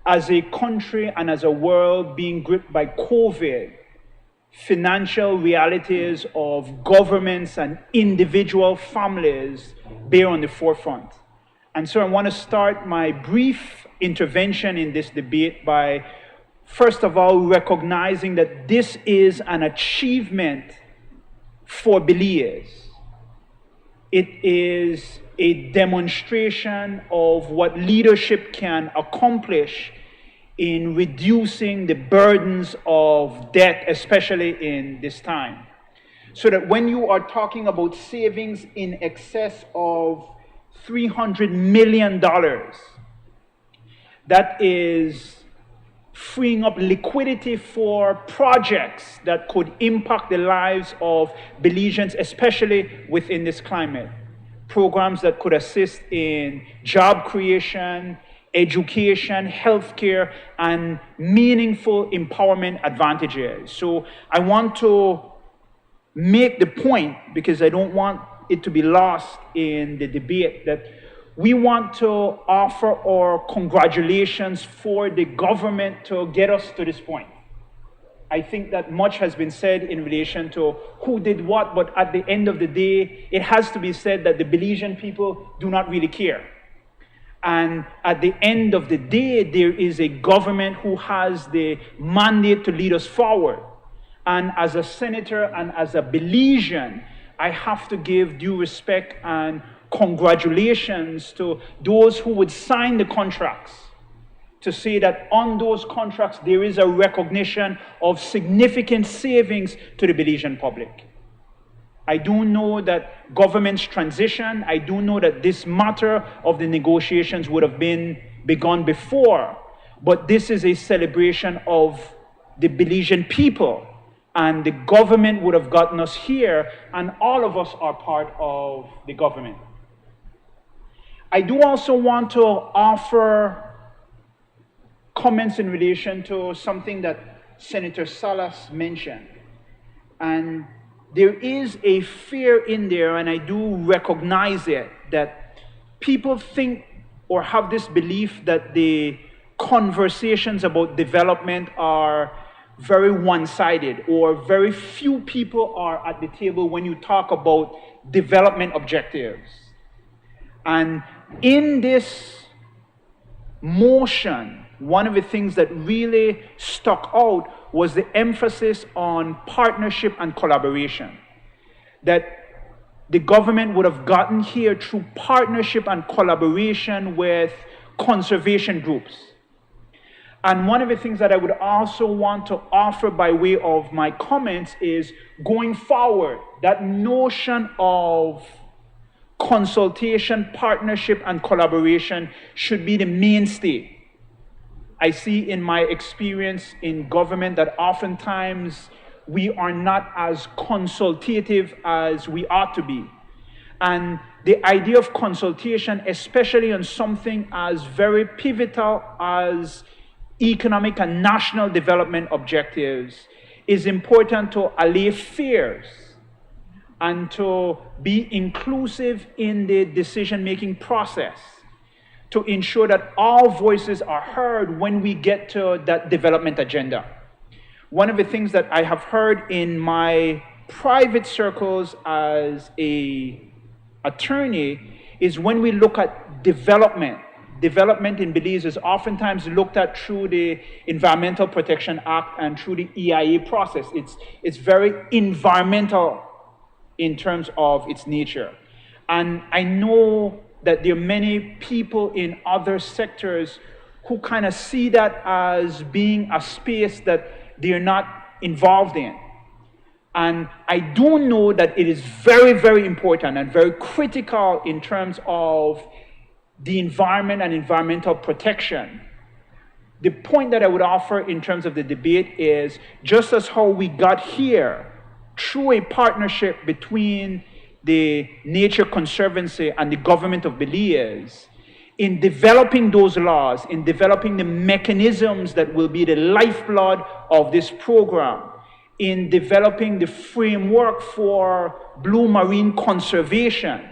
as a country and as a world being gripped by COVID, financial realities of governments and individual families bear on the forefront. And so I want to start my brief intervention in this debate by, first of all, recognizing that this is an achievement for Belize. It is a demonstration of what leadership can accomplish in reducing the burdens of debt, especially in this time. So that when you are talking about savings in excess of $300 million, that is freeing up liquidity for projects that could impact the lives of Belizeans, especially within this climate. Programs that could assist in job creation, education, healthcare, and meaningful empowerment advantages. So I want to make the point, because I don't want it to be lost in the debate, that we want to offer our congratulations for the government to get us to this point. I think that much has been said in relation to who did what, but at the end of the day, it has to be said that the Belizean people do not really care. And at the end of the day, there is a government who has the mandate to lead us forward. And as a senator and as a Belizean, I have to give due respect and congratulations to those who would sign the contracts, to say that on those contracts there is a recognition of significant savings to the Belizean public. I do know that governments transition. I do know that this matter of the negotiations would have been begun before, but this is a celebration of the Belizean people, and the government would have gotten us here, and all of us are part of the government. I do also want to offer comments in relation to something that Senator Salas mentioned. And there is a fear in there, and I do recognize it, that people think or have this belief that the conversations about development are very one-sided, or very few people are at the table when you talk about development objectives. And in this motion, one of the things that really stuck out was the emphasis on partnership and collaboration. That the government would have gotten here through partnership and collaboration with conservation groups. And one of the things that I would also want to offer by way of my comments is, going forward, that notion of consultation, partnership, and collaboration should be the mainstay. I see in my experience in government that oftentimes we are not as consultative as we ought to be. And the idea of consultation, especially on something as very pivotal as economic and national development objectives, is important to allay fears and to be inclusive in the decision-making process, to ensure that all voices are heard when we get to that development agenda. One of the things that I have heard in my private circles as an attorney is, when we look at development in Belize is oftentimes looked at through the Environmental Protection Act and through the EIA process. It's very environmental in terms of its nature. And I know that there are many people in other sectors who kind of see that as being a space that they're not involved in. And I do know that it is very, very important and very critical in terms of the environment and environmental protection. The point that I would offer in terms of the debate is, just as how we got here through a partnership between the Nature Conservancy and the government of Belize, in developing those laws, in developing the mechanisms that will be the lifeblood of this program, in developing the framework for blue marine conservation,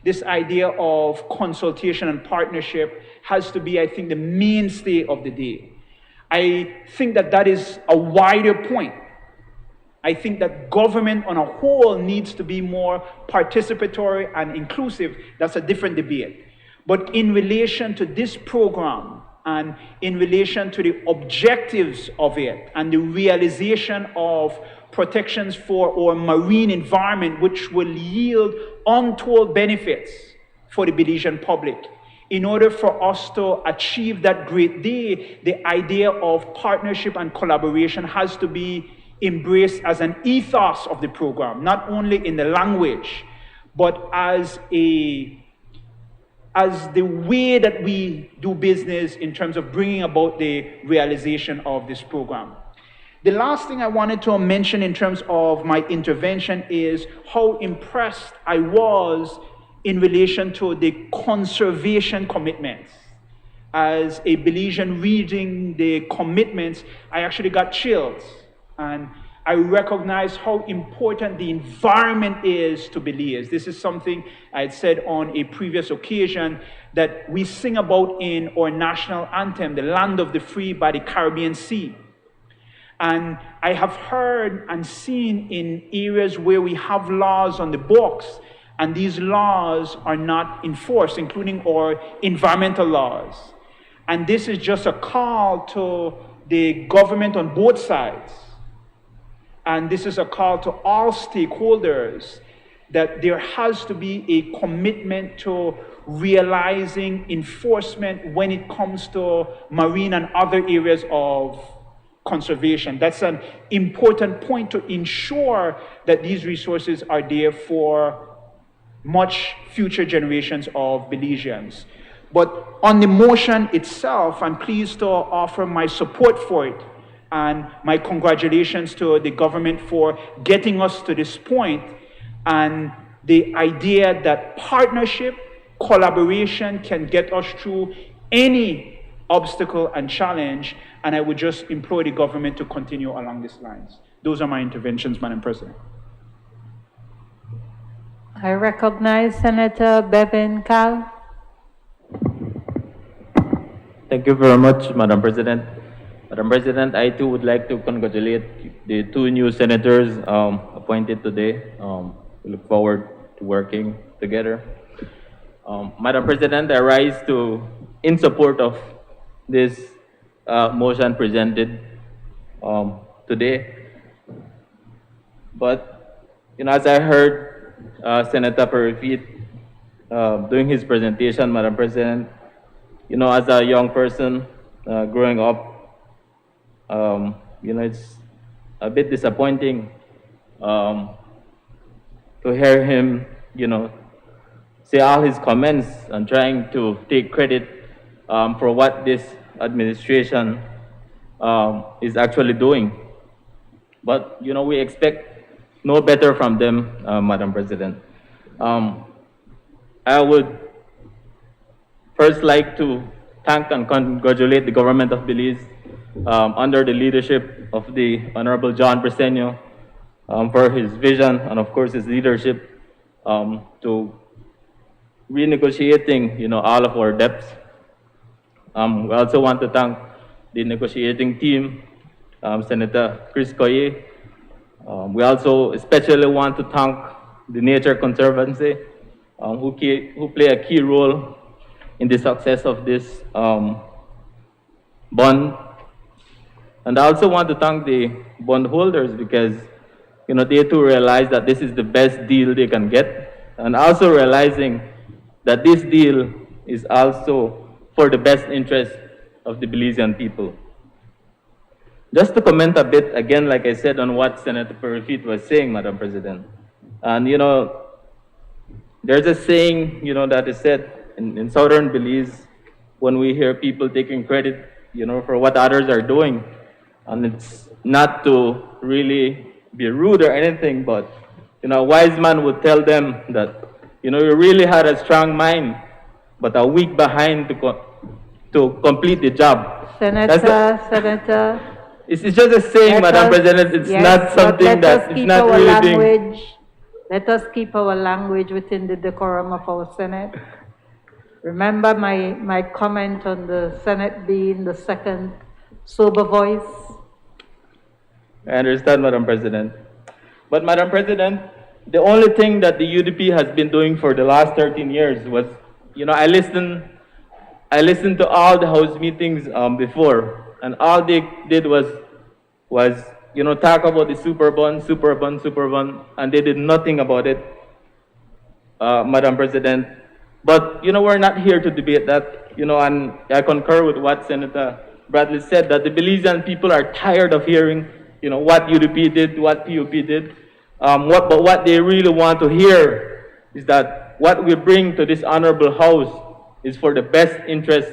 this idea of consultation and partnership has to be, I think, the mainstay of the day. I think that that is a wider point. I think that government on a whole needs to be more participatory and inclusive. That's a different debate. But in relation to this program and in relation to the objectives of it and the realization of protections for our marine environment, which will yield untold benefits for the Belizean public, in order for us to achieve that great day, the idea of partnership and collaboration has to be embraced as an ethos of the program, not only in the language, but as the way that we do business in terms of bringing about the realization of this program. The last thing I wanted to mention in terms of my intervention is how impressed I was in relation to the conservation commitments. As a Belizean reading the commitments, I actually got chills. And I recognize how important the environment is to Belize. This is something I had said on a previous occasion that we sing about in our national anthem, the land of the free by the Caribbean Sea. And I have heard and seen in areas where we have laws on the books, and these laws are not enforced, including our environmental laws. And this is just a call to the government on both sides. And this is a call to all stakeholders that there has to be a commitment to realizing enforcement when it comes to marine and other areas of conservation. That's an important point to ensure that these resources are there for much future generations of Belizeans. But on the motion itself, I'm pleased to offer my support for it and my congratulations to the government for getting us to this point, and the idea that partnership, collaboration can get us through any obstacle and challenge, and I would just implore the government to continue along these lines. Those are my interventions, Madam President. I recognize Senator Bevin Cal. Thank you very much, Madam President. Madam President, I too would like to congratulate the two new senators appointed today. We look forward working together. Madam President, I rise in support of this motion presented today. But, as I heard Senator Perifit doing his presentation, Madam President, as a young person growing up, it's a bit disappointing to hear him, say all his comments and trying to take credit for what this administration is actually doing. But, we expect no better from them, Madam President. I would first like to thank and congratulate the government of Belize under the leadership of the Honorable John Briceño for his vision and, of course, his leadership to renegotiating, all of our debts. We also want to thank the negotiating team, Senator Chris Koye. We also especially want to thank the Nature Conservancy, who play a key role in the success of this bond. And I also want to thank the bondholders because, they too realize that this is the best deal they can get, and also realizing that this deal is also for the best interest of the Belizean people. Just to comment a bit, again, like I said, on what Senator Perifit was saying, Madam President. And, there's a saying, that is said in southern Belize when we hear people taking credit, for what others are doing. And it's not to really be rude or anything, but, a wise man would tell them that, you really had a strong mind, but a weak behind to complete the job. Senator. It's just a saying, Madam President. It's not something that it's not really being. Let us keep our language within the decorum of our Senate. Remember my comment on the Senate being the second sober voice. I understand, Madam President. But, Madam President, the only thing that the UDP has been doing for the last 13 years was, I listened to all the House meetings before. And all they did was talk about the super bond, and they did nothing about it, Madam President. But, we're not here to debate that, and I concur with what Senator Bradley said, that the Belizean people are tired of hearing, what UDP did, what PUP did. But what they really want to hear is that what we bring to this honorable House is for the best interest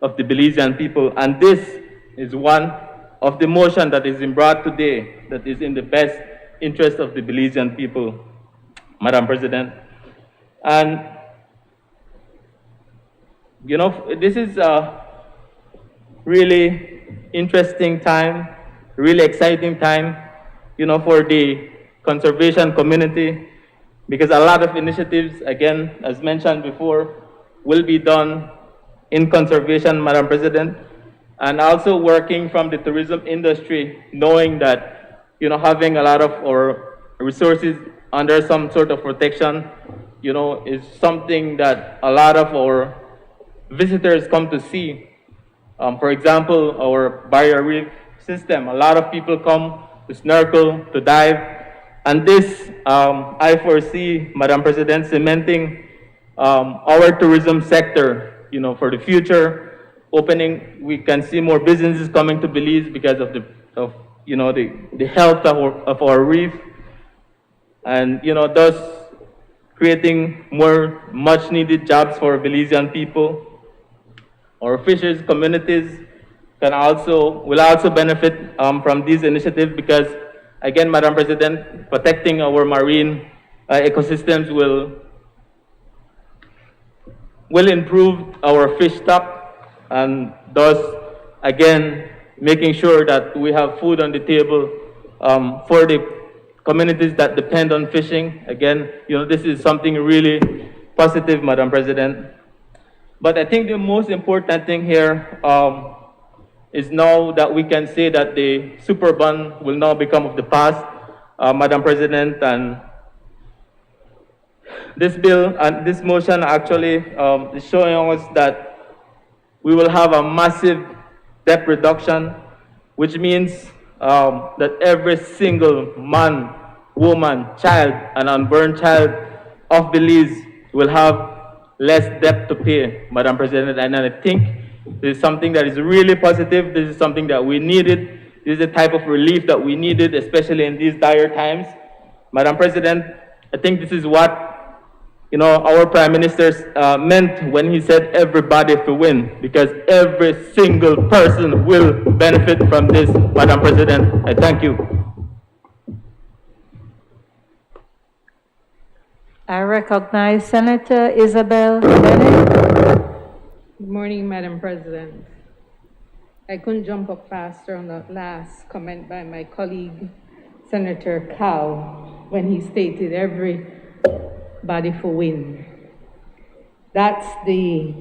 of the Belizean people, and this is one of the motion that is brought today that is in the best interest of the Belizean people, Madam President. And, this is a really interesting time, really exciting time, for the conservation community, because a lot of initiatives, again, as mentioned before, will be done in conservation, Madam President. And also working from the tourism industry, knowing that, having a lot of our resources under some sort of protection, is something that a lot of our visitors come to see. For example, our barrier reef system, a lot of people come to snorkel, to dive. And this, I foresee, Madam President, cementing our tourism sector, for the future. Opening, we can see more businesses coming to Belize because of the health of our reef, and thus creating more much needed jobs for Belizean people. Our fishers communities will also benefit from these initiatives because, again, Madam President, protecting our marine ecosystems will improve our fish stock, and thus, again, making sure that we have food on the table for the communities that depend on fishing. Again, this is something really positive, Madam President. But I think the most important thing here is now that we can say that the super bond will now become of the past, Madam President, and this bill and this motion actually is showing us that we will have a massive debt reduction, which means that every single man, woman, child, and unborn child of Belize will have less debt to pay, Madam President. And I think this is something that is really positive. This is something that we needed. This is the type of relief that we needed, especially in these dire times. Madam President, I think this is what our Prime Minister meant when he said everybody to win, because every single person will benefit from this, Madam President. I thank you. I recognize Senator Isabel Bennett. Good morning, Madam President. I couldn't jump up faster on that last comment by my colleague, Senator Cow, when he stated everybody for win. That's the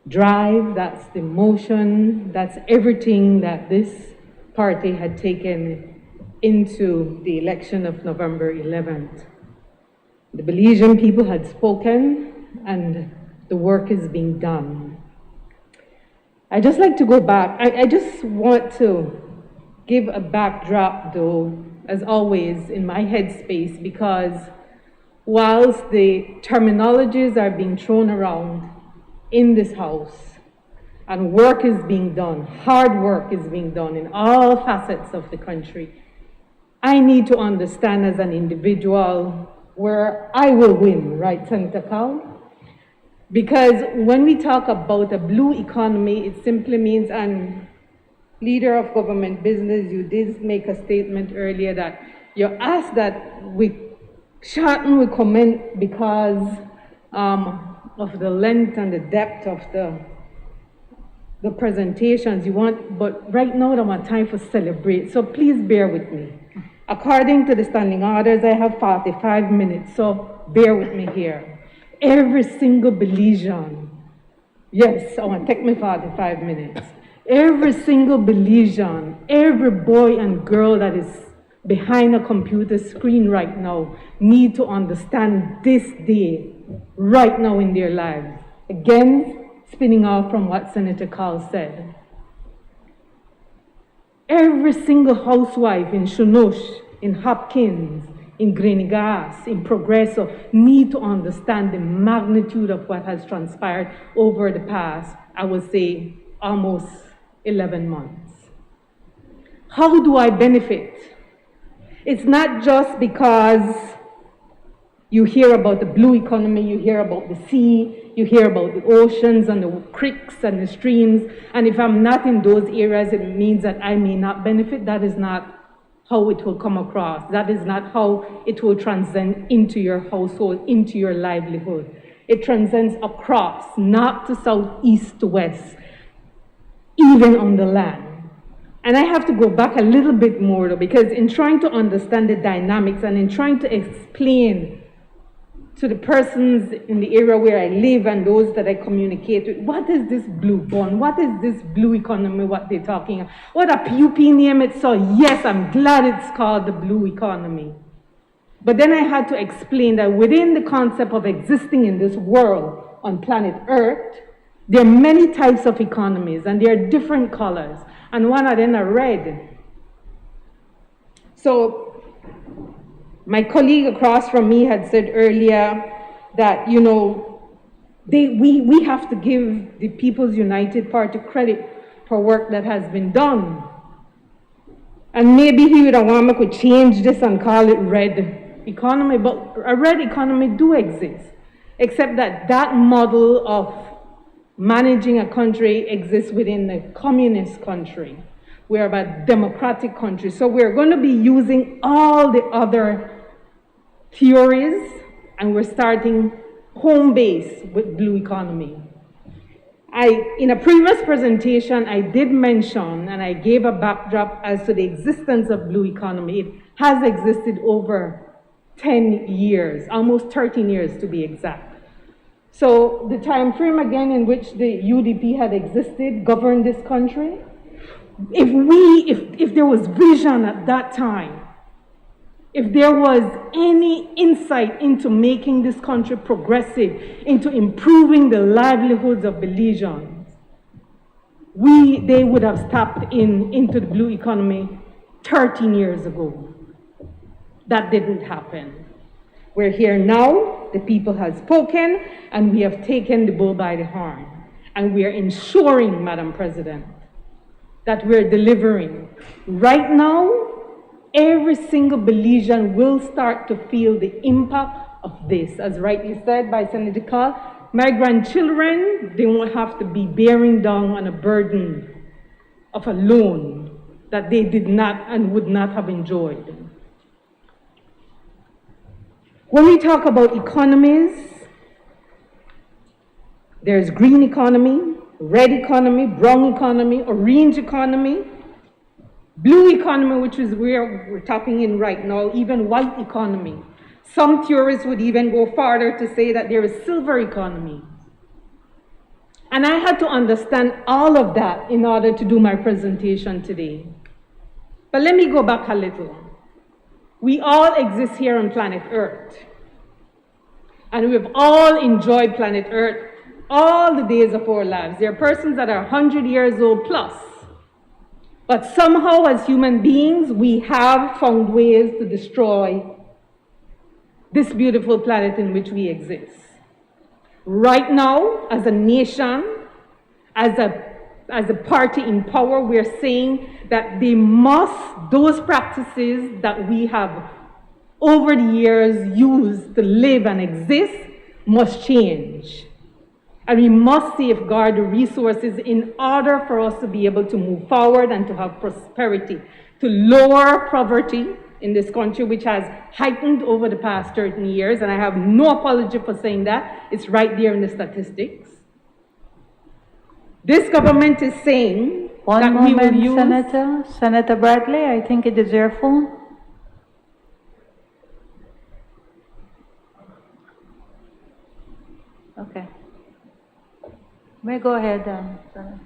drive, that's the motion, that's everything that this party had taken into the election of November 11th. The Belizean people had spoken, and the work is being done. I just like to go back. I just want to give a backdrop, though, as always, in my headspace, because whilst the terminologies are being thrown around in this house, and work is being done, hard work is being done in all facets of the country, I need to understand as an individual where I will win, right, Senator Cowell? Because when we talk about a blue economy, it simply means, and leader of government business, you did make a statement earlier that you asked that we shorten we comment because of the length and the depth of the presentations you want, but right now I don't have time for celebrate, so please bear with me. According to the standing orders, I have 45 minutes, so bear with me here. Every single Belizean, yes, I want to take me 45 minutes. Every single Belizean, every boy and girl that is behind a computer screen right now need to understand this day, right now in their lives. Again, spinning off from what Senator Carl said. Every single housewife in Shunush, in Hopkins, in Greengrass, in Progresso, need to understand the magnitude of what has transpired over the past, I would say, almost 11 months. How do I benefit? It's not just because you hear about the blue economy, you hear about the sea, you hear about the oceans and the creeks and the streams, and if I'm not in those areas, it means that I may not benefit. That is not how it will come across. That is not how it will transcend into your household, into your livelihood. It transcends across, north to south, east to west, even on the land. And I have to go back a little bit more though, because in trying to understand the dynamics and in trying to explain to the persons in the area where I live and those that I communicate with, what is this blue bond? What is this blue economy, what they're talking about? What a PUP name it, so yes, I'm glad it's called the blue economy. But then I had to explain that within the concept of existing in this world on planet Earth, there are many types of economies and there are different colors. And one of them are red. So my colleague across from me had said earlier that, you know, we have to give the People's United Party credit for work that has been done. And maybe he would have wanted to change this and call it red economy, but a red economy do exist, except that that model of managing a country exists within a communist country. We're a democratic country, so we're going to be using all the other theories, and we're starting home base with blue economy. In a previous presentation, I did mention, and I gave a backdrop as to the existence of blue economy. It has existed over 10 years, almost 13 years to be exact. So the time frame again in which the UDP had existed governed this country. If there was vision at that time, if there was any insight into making this country progressive, into improving the livelihoods of Belizeans, they would have stepped into the blue economy 13 years ago. That didn't happen. We're here now, the people have spoken, and we have taken the bull by the horn. And we are ensuring, Madam President, that we're delivering. Right now, every single Belizean will start to feel the impact of this. As rightly said by Senator Carl, my grandchildren, they won't have to be bearing down on a burden of a loan that they did not and would not have enjoyed. When we talk about economies, there's green economy, red economy, brown economy, orange economy, blue economy, which is where we're tapping in right now, even white economy. Some theorists would even go farther to say that there is silver economy. And I had to understand all of that in order to do my presentation today. But let me go back a little. We all exist here on planet Earth. And we've all enjoyed planet Earth all the days of our lives. There are persons that are 100 years old plus. But somehow, as human beings, we have found ways to destroy this beautiful planet in which we exist. Right now, as a nation, as a party in power, we're saying that those practices that we have over the years used to live and exist must change. And we must safeguard the resources in order for us to be able to move forward and to have prosperity, to lower poverty in this country, which has heightened over the past 13 years. And I have no apology for saying that. It's right there in the statistics. This government is saying that we will use... Senator Bradley, I think it is your phone. Okay. May go ahead, Senator.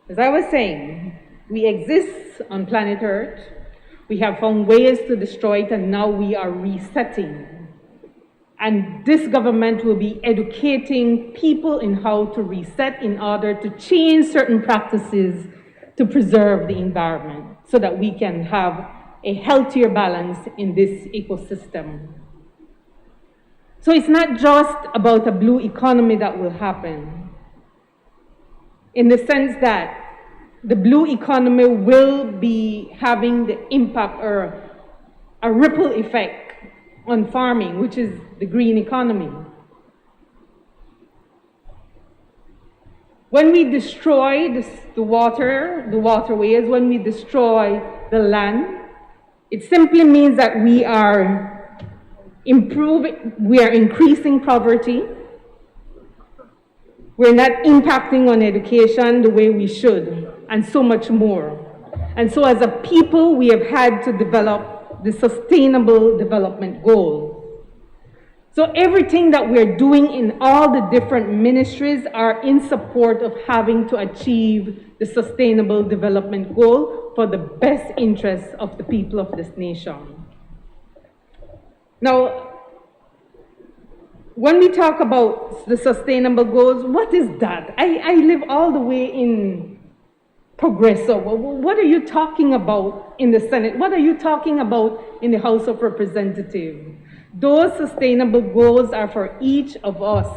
As I was saying, we exist on planet Earth. We have found ways to destroy it, and now we are resetting. And this government will be educating people in how to reset in order to change certain practices to preserve the environment so that we can have a healthier balance in this ecosystem. So it's not just about a blue economy that will happen, in the sense that the blue economy will be having the impact or a ripple effect on farming, which is the green economy. When we destroy the waterways, when we destroy the land, it simply means that we are increasing poverty. We're not impacting on education the way we should, and so much more. And so as a people, we have had to develop the Sustainable Development Goals. So everything that we're doing in all the different ministries are in support of having to achieve the Sustainable Development Goal for the best interests of the people of this nation. Now, when we talk about the sustainable goals, what is that? I live all the way in Progreso. What are you talking about in the Senate? What are you talking about in the House of Representatives? Those sustainable goals are for each of us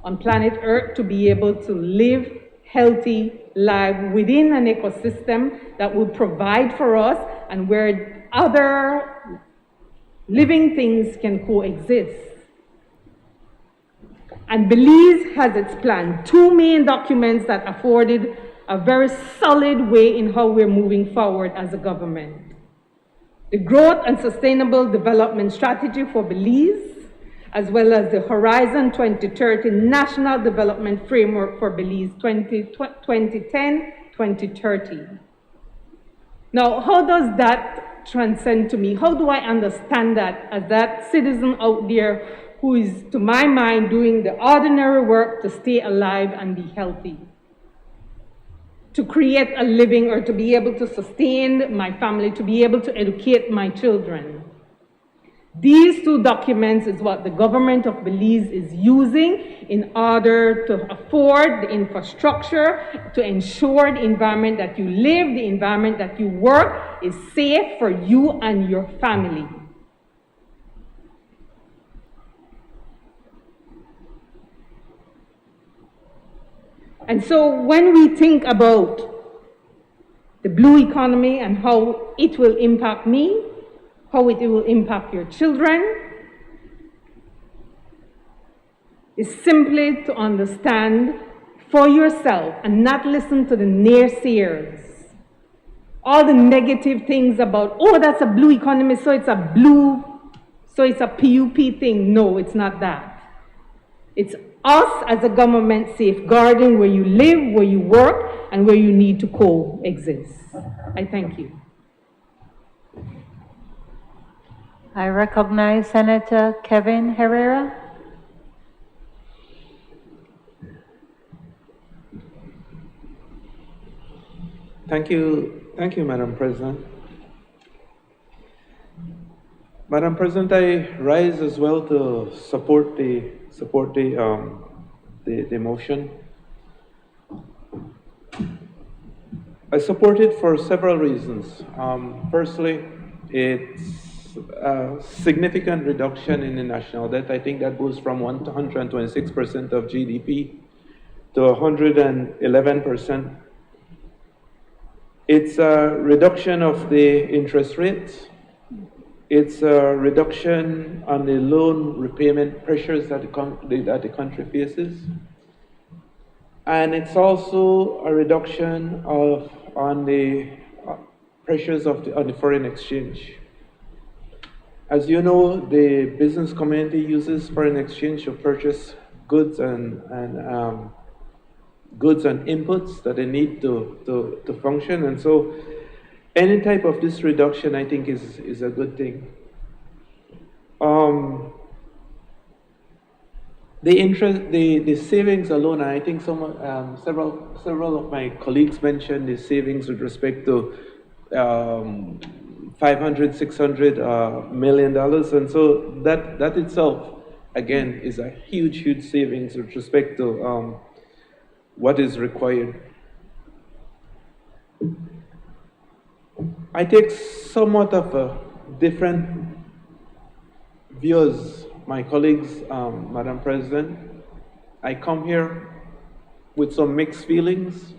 on planet Earth to be able to live healthy lives within an ecosystem that will provide for us and where other living things can coexist. And Belize has its plan, 2 main documents that afforded a very solid way in how we're moving forward as a government. The Growth and Sustainable Development Strategy for Belize, as well as the Horizon 2030 National Development Framework for Belize 2010-2030. Now, how does that transcend to me? How do I understand that as that citizen out there who is, to my mind, doing the ordinary work to stay alive and be healthy, to create a living or to be able to sustain my family, to be able to educate my children? These two documents is what the government of Belize is using in order to afford the infrastructure, to ensure the environment that you live, the environment that you work is safe for you and your family. And so when we think about the blue economy and how it will impact me, how it will impact your children, is simply to understand for yourself and not listen to the naysayers. All the negative things about, oh, that's a blue economy, so it's a PUP thing. No, it's not that. It's us as a government safeguarding where you live, where you work, and where you need to coexist. I thank you. I recognize Senator Kevin Herrera. Thank you, Madam President. Madam President, I rise as well to support the motion. I support it for several reasons. Firstly, it's a significant reduction in the national debt. I think that goes from 126% of GDP to 111%. It's a reduction of the interest rates. It's a reduction on the loan repayment pressures that the country faces. And it's also a reduction on the pressures on the foreign exchange. As you know, the business community uses foreign exchange to purchase goods and inputs that they need to function. And so any type of this reduction, I think, is a good thing. The savings alone, and I think several of my colleagues mentioned the savings with respect to $500, $600 million, and so that itself, again, is a huge savings with respect to what is required. I take somewhat of a different view as my colleagues, Madam President. I come here with some mixed feelings.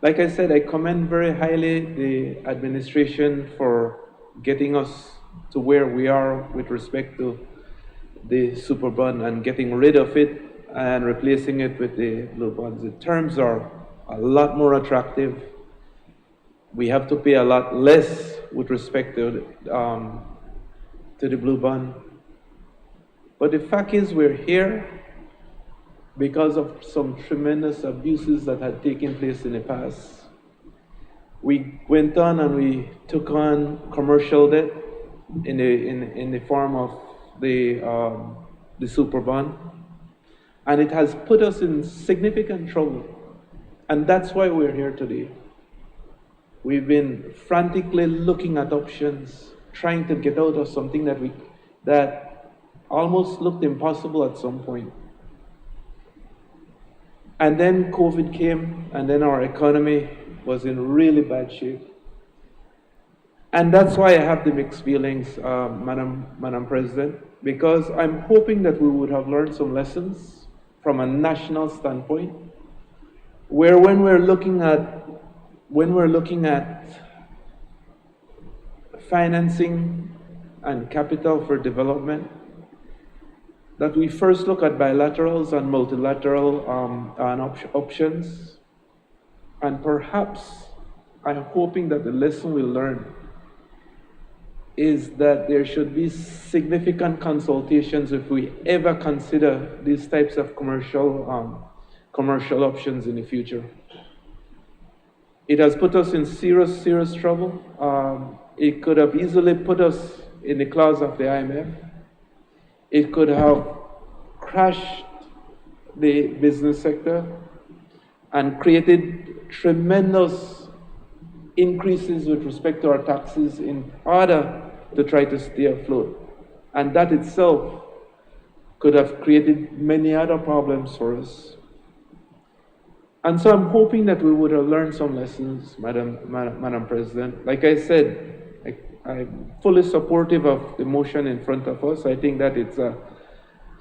Like I said, I commend very highly the administration for getting us to where we are with respect to the super bond and getting rid of it and replacing it with the blue bonds. The terms are a lot more attractive. We have to pay a lot less with respect to the blue bond. But the fact is, we're here because of some tremendous abuses that had taken place in the past. We went on and we took on commercial debt in the form of the super bond, and it has put us in significant trouble, and that's why we're here today. We've been frantically looking at options, trying to get out of something that almost looked impossible at some point. And then COVID came, and then our economy was in really bad shape. And that's why I have the mixed feelings, Madam President, because I'm hoping that we would have learned some lessons from a national standpoint, where when we're looking at financing and capital for development, that we first look at bilaterals and multilateral options. And perhaps I'm hoping that the lesson we'll learn is that there should be significant consultations if we ever consider these types of commercial options in the future. It has put us in serious trouble. It could have easily put us in the claws of the IMF. It could have crashed the business sector and created tremendous increases with respect to our taxes in order to try to stay afloat. And that itself could have created many other problems for us. And so I'm hoping that we would have learned some lessons, Madam President. Like I said, I'm fully supportive of the motion in front of us. I think that it's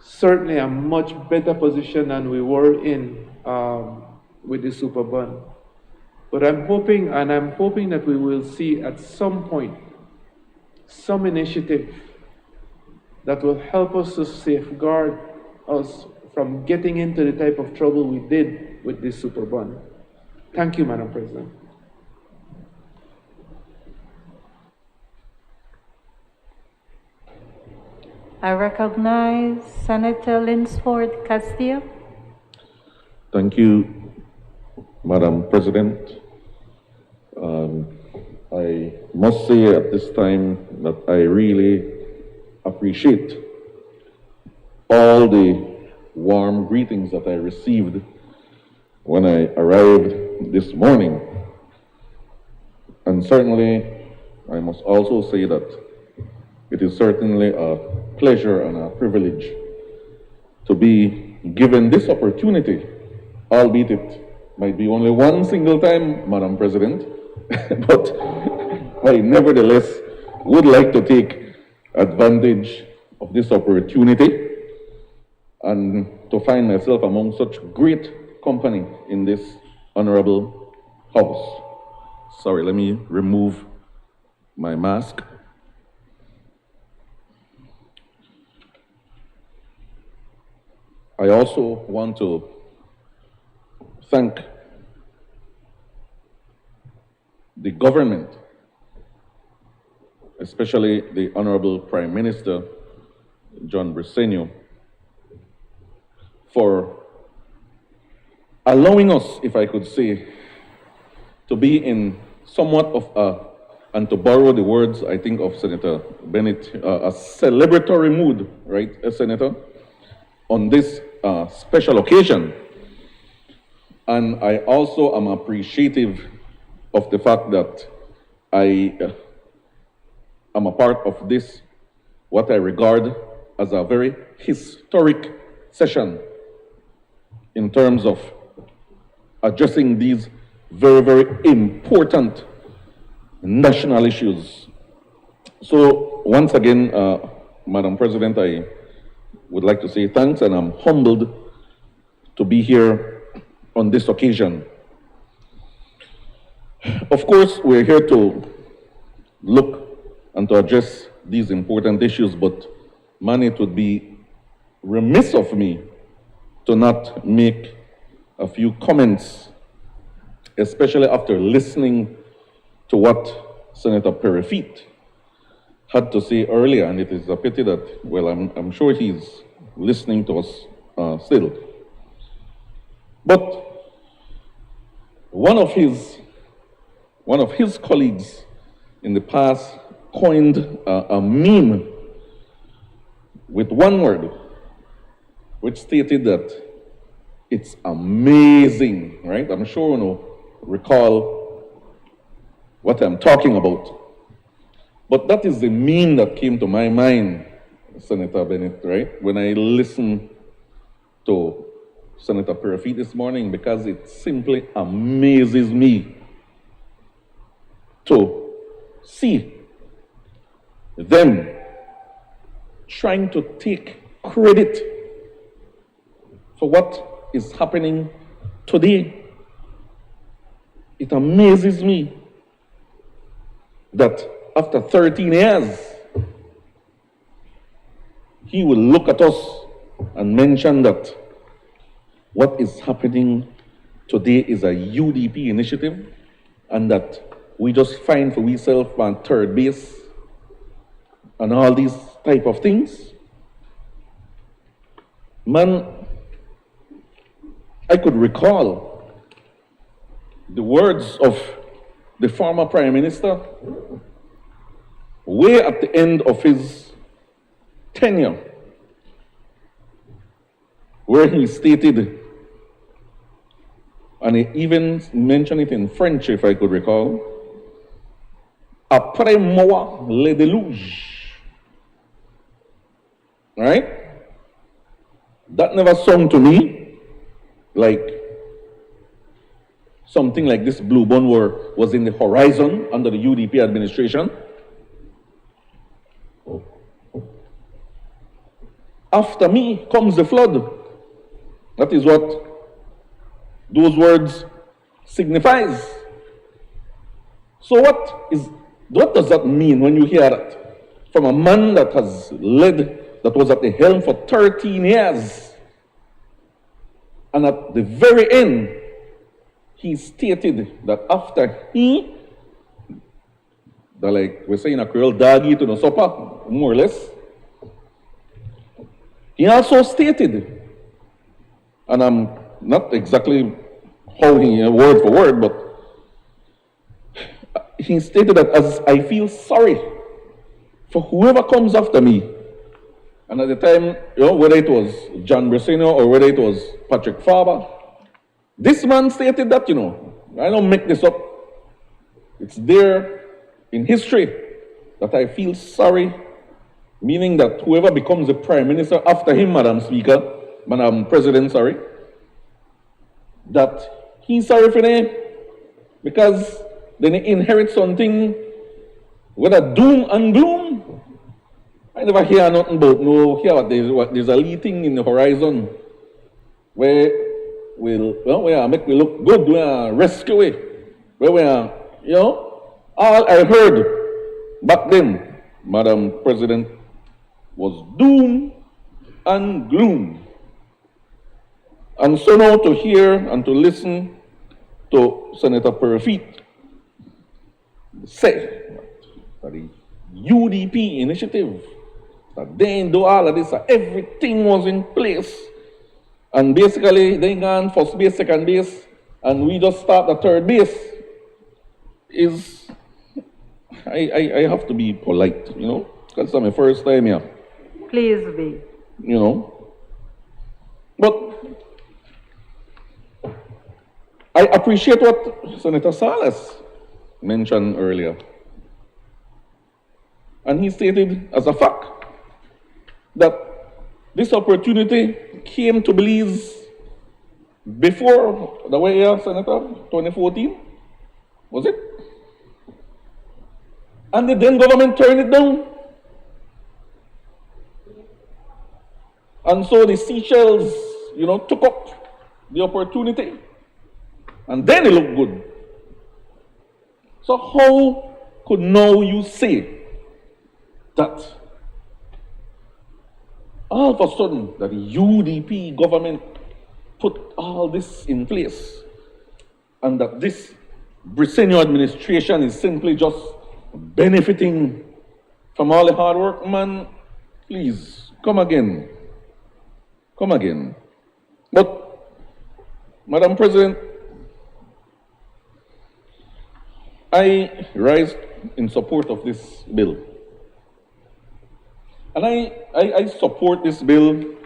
certainly a much better position than we were in with the super bond. But I'm hoping that we will see at some point some initiative that will help us to safeguard us from getting into the type of trouble we did with this super bond. Thank you, Madam President. I recognize Senator Linsford Castillo. Thank you, Madam President. I must say at this time that I really appreciate all the warm greetings that I received when I arrived this morning. And certainly, I must also say that it is certainly a pleasure and a privilege to be given this opportunity, albeit it might be only one single time, Madam President, but I nevertheless would like to take advantage of this opportunity and to find myself among such great company in this honorable house. Sorry, let me remove my mask. I also want to thank the government, especially the Honorable Prime Minister, John Briceño, for allowing us, if I could say, to be in somewhat of a, and to borrow the words, I think, of Senator Bennett, a celebratory mood, right, Senator, on this special occasion. And I also am appreciative of the fact that I am a part of this, what I regard as a very historic session in terms of addressing these very, very important national issues. So once again, Madam President, I would like to say thanks, and I'm humbled to be here on this occasion. Of course, we're here to look and to address these important issues, but man, it would be remiss of me to not make a few comments, especially after listening to what Senator Perifit had to say earlier, and it is a pity that, well, I'm sure he's listening to us still. But one of his colleagues in the past coined a meme with one word, which stated that it's amazing, right? I'm sure you recall what I'm talking about. But that is the meme that came to my mind, Senator Bennett, right? When I listened to Senator Perifit this morning, because it simply amazes me to see them trying to take credit for what is happening today. It amazes me that after 13 years, he will look at us and mention that what is happening today is a UDP initiative, and that we just find for ourselves on third base and all these type of things. Man, I could recall the words of the former Prime Minister way at the end of his tenure, where he stated, and he even mentioned it in French, if I could recall, "Après moi, le déluge." All right? That never sounded to me like something like this blue bond was in the horizon under the UDP administration. After me comes the flood. That is what those words signifies. So what does that mean when you hear that from a man that was at the helm for 13 years, and at the very end, he stated that after like we're saying a Creole dog eat no supper, more or less, he also stated, and I'm not exactly holding word for word, but he stated that as I feel sorry for whoever comes after me, and at the time, whether it was John Briseno or whether it was Patrick Farber, this man stated that, I don't make this up. It's there in history that I feel sorry, meaning that whoever becomes the Prime Minister after him, Madam President, that he's sorry for them because then they inherit something, whether doom and gloom. I never hear nothing about there's a lead thing in the horizon where we make we look good, we are rescue it, where we are, all I heard back then, Madam President, was doom and gloom. And so now to hear and to listen to Senator Perfit say that the UDP initiative, that they didn't do all of this, that everything was in place, and basically they gone first base, second base, and we just start the third base, is, I have to be polite, because it's my first time here. Please be. But I appreciate what Senator Salas mentioned earlier. And he stated as a fact that this opportunity came to Belize before the way, Senator, 2014, was it? And the then government turned it down. And so the Seychelles, took up the opportunity. And then it looked good. So how could now you say that all of a sudden that the UDP government put all this in place and that this Briseno administration is simply just benefiting from all the hard work? Man, please, come again. Come again. But, Madam President, I rise in support of this bill. And I support this bill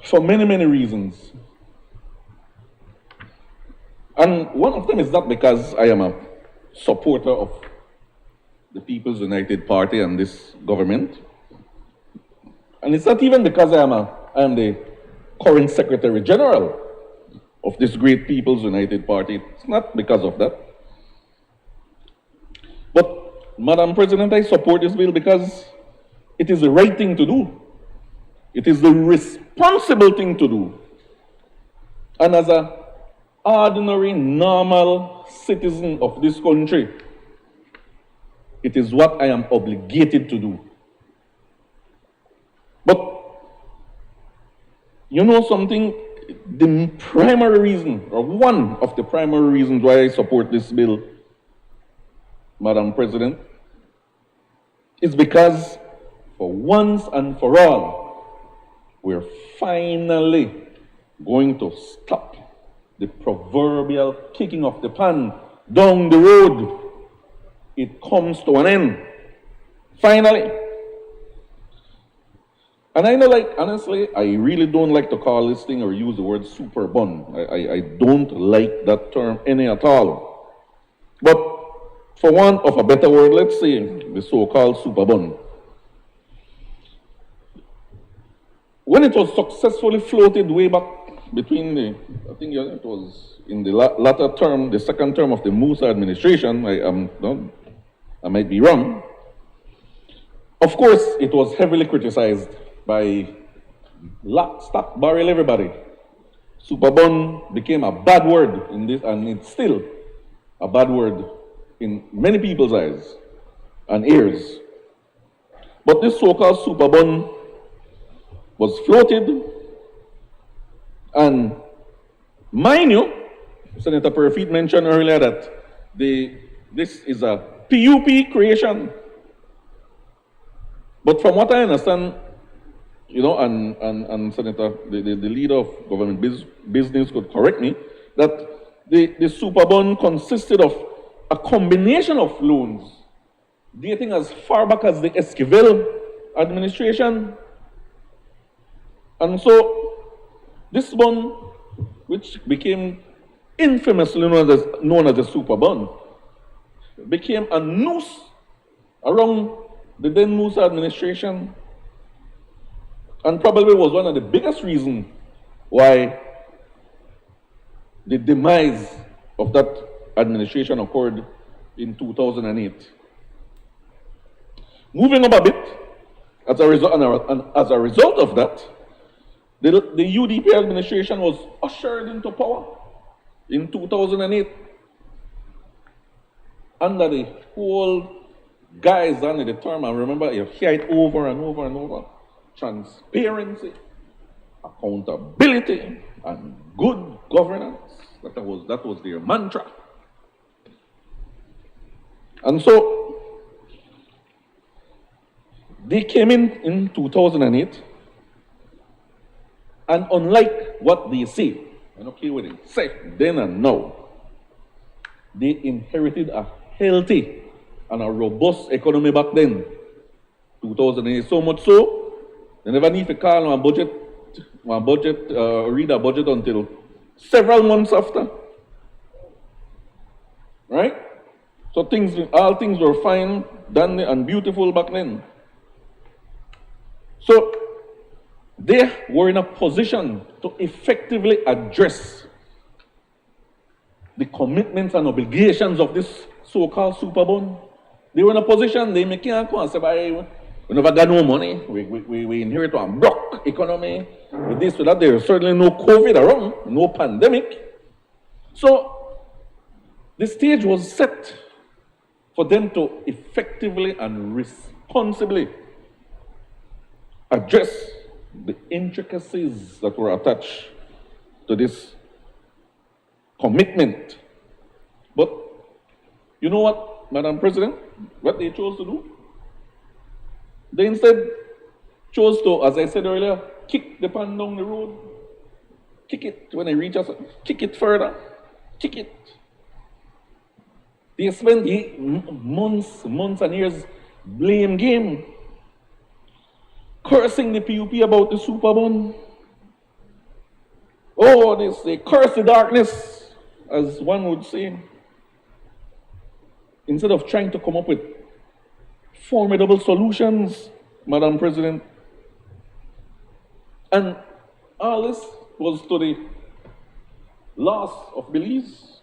for many, many reasons. And one of them is not because I am a supporter of the People's United Party and this government. And it's not even because I am the current Secretary General of this great People's United Party. It's not because of that. But, Madam President, I support this bill because it is the right thing to do. It is the responsible thing to do. And as an ordinary, normal citizen of this country, it is what I am obligated to do. But, something, the primary reason, or one of the primary reasons why I support this bill, Madam President, is because for once and for all, we're finally going to stop the proverbial kicking of the can down the road. It comes to an end. Finally. And I know, honestly, I really don't like to call this thing or use the word super bun. I don't like that term any at all. But for want of a better word, let's say the so-called super bun. when it was successfully floated way back between I think it was in the latter term, the second term of the Musa administration, I might be wrong. Of course, it was heavily criticized by lock, stock, barrel, everybody. Superbond became a bad word in this, and it's still a bad word in many people's eyes and ears. But this so-called superbond was floated, and mind you, Senator Perfit mentioned earlier that this is a PUP creation. But from what I understand, you know, and Senator, the leader of government business could correct me, that the superbond consisted of a combination of loans dating as far back as the Esquivel administration. And so this bond, which became infamously known as the superbond, became a noose around the then Musa administration, and probably was one of the biggest reasons why the demise of that administration occurred in 2008. Moving up a bit, as a result of that, the UDP administration was ushered into power in 2008 under the whole guise under the term, I remember you hear it over and over and over: transparency, accountability, and good governance. That was their mantra. And so they came in 2008, and unlike what they say, I don't care what they say then and now, they inherited a healthy and a robust economy back then, 2008. So much so, they never need to call read a budget until several months after. Right? So all things were fine, done, and beautiful back then. So they were in a position to effectively address the commitments and obligations of this so-called superbond. They were in a position, they can't come and say, we never got no money, we inherit a broke economy, with this, with that. There's certainly no COVID around, no pandemic. So the stage was set for them to effectively and responsibly address the intricacies that were attached to this commitment. But you know what, Madam President, what they chose to do? They instead chose to, as I said earlier, kick the pan down the road. Kick it when they reach us, kick it further, kick it. They spent months and years blame game, cursing the PUP about the superbond. Oh, they curse the darkness, as one would say, instead of trying to come up with formidable solutions, Madam President. And all this was to the loss of Belize.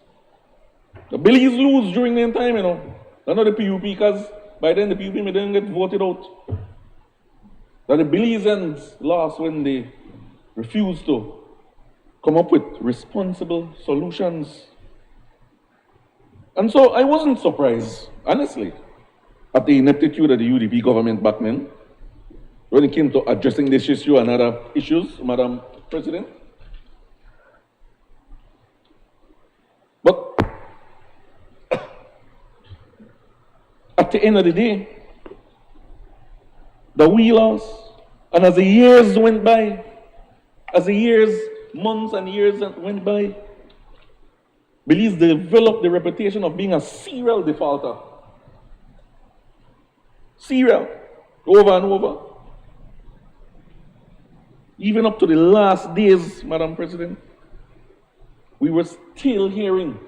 The Belize lose during the time, you know. Not the PUP, because by then the PUP didn't get voted out. That the Belizeans lost when they refused to come up with responsible solutions. And so I wasn't surprised, honestly, at the ineptitude of the UDP government back then when it came to addressing this issue and other issues, Madam President. But at the end of the day, the we lost, and as the years went by, months and years went by, Belize developed the reputation of being a serial defaulter. Serial, over and over. Even up to the last days, Madam President, we were still hearing,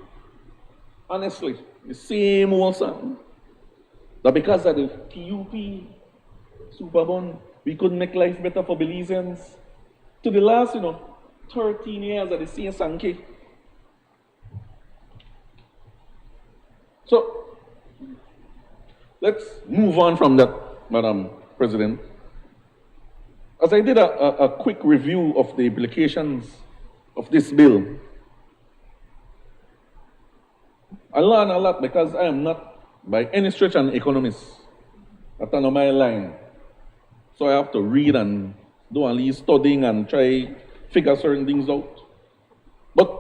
honestly, the same old song, that because of the PUP superbond, we couldn't make life better for Belizeans. to the last, 13 years of the same Sankey. So, let's move on from that, Madam President. As I did a quick review of the implications of this bill, I learned a lot because I am not by any stretch an economist. That's not my line. So I have to read and do a little studying and try figure certain things out. But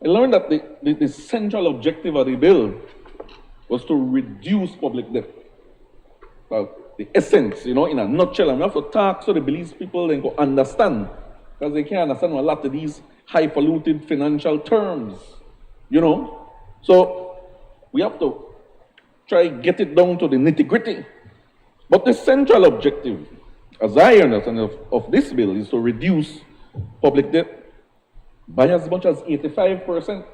I learned that the central objective of the bill was to reduce public debt. Well, the essence, in a nutshell, and we have to talk so the Belize people then go understand, because they can't understand a lot of these highfalutin financial terms, So we have to try get it down to the nitty-gritty. But the central objective, as I understand of this bill, is to reduce public debt by as much as 85%.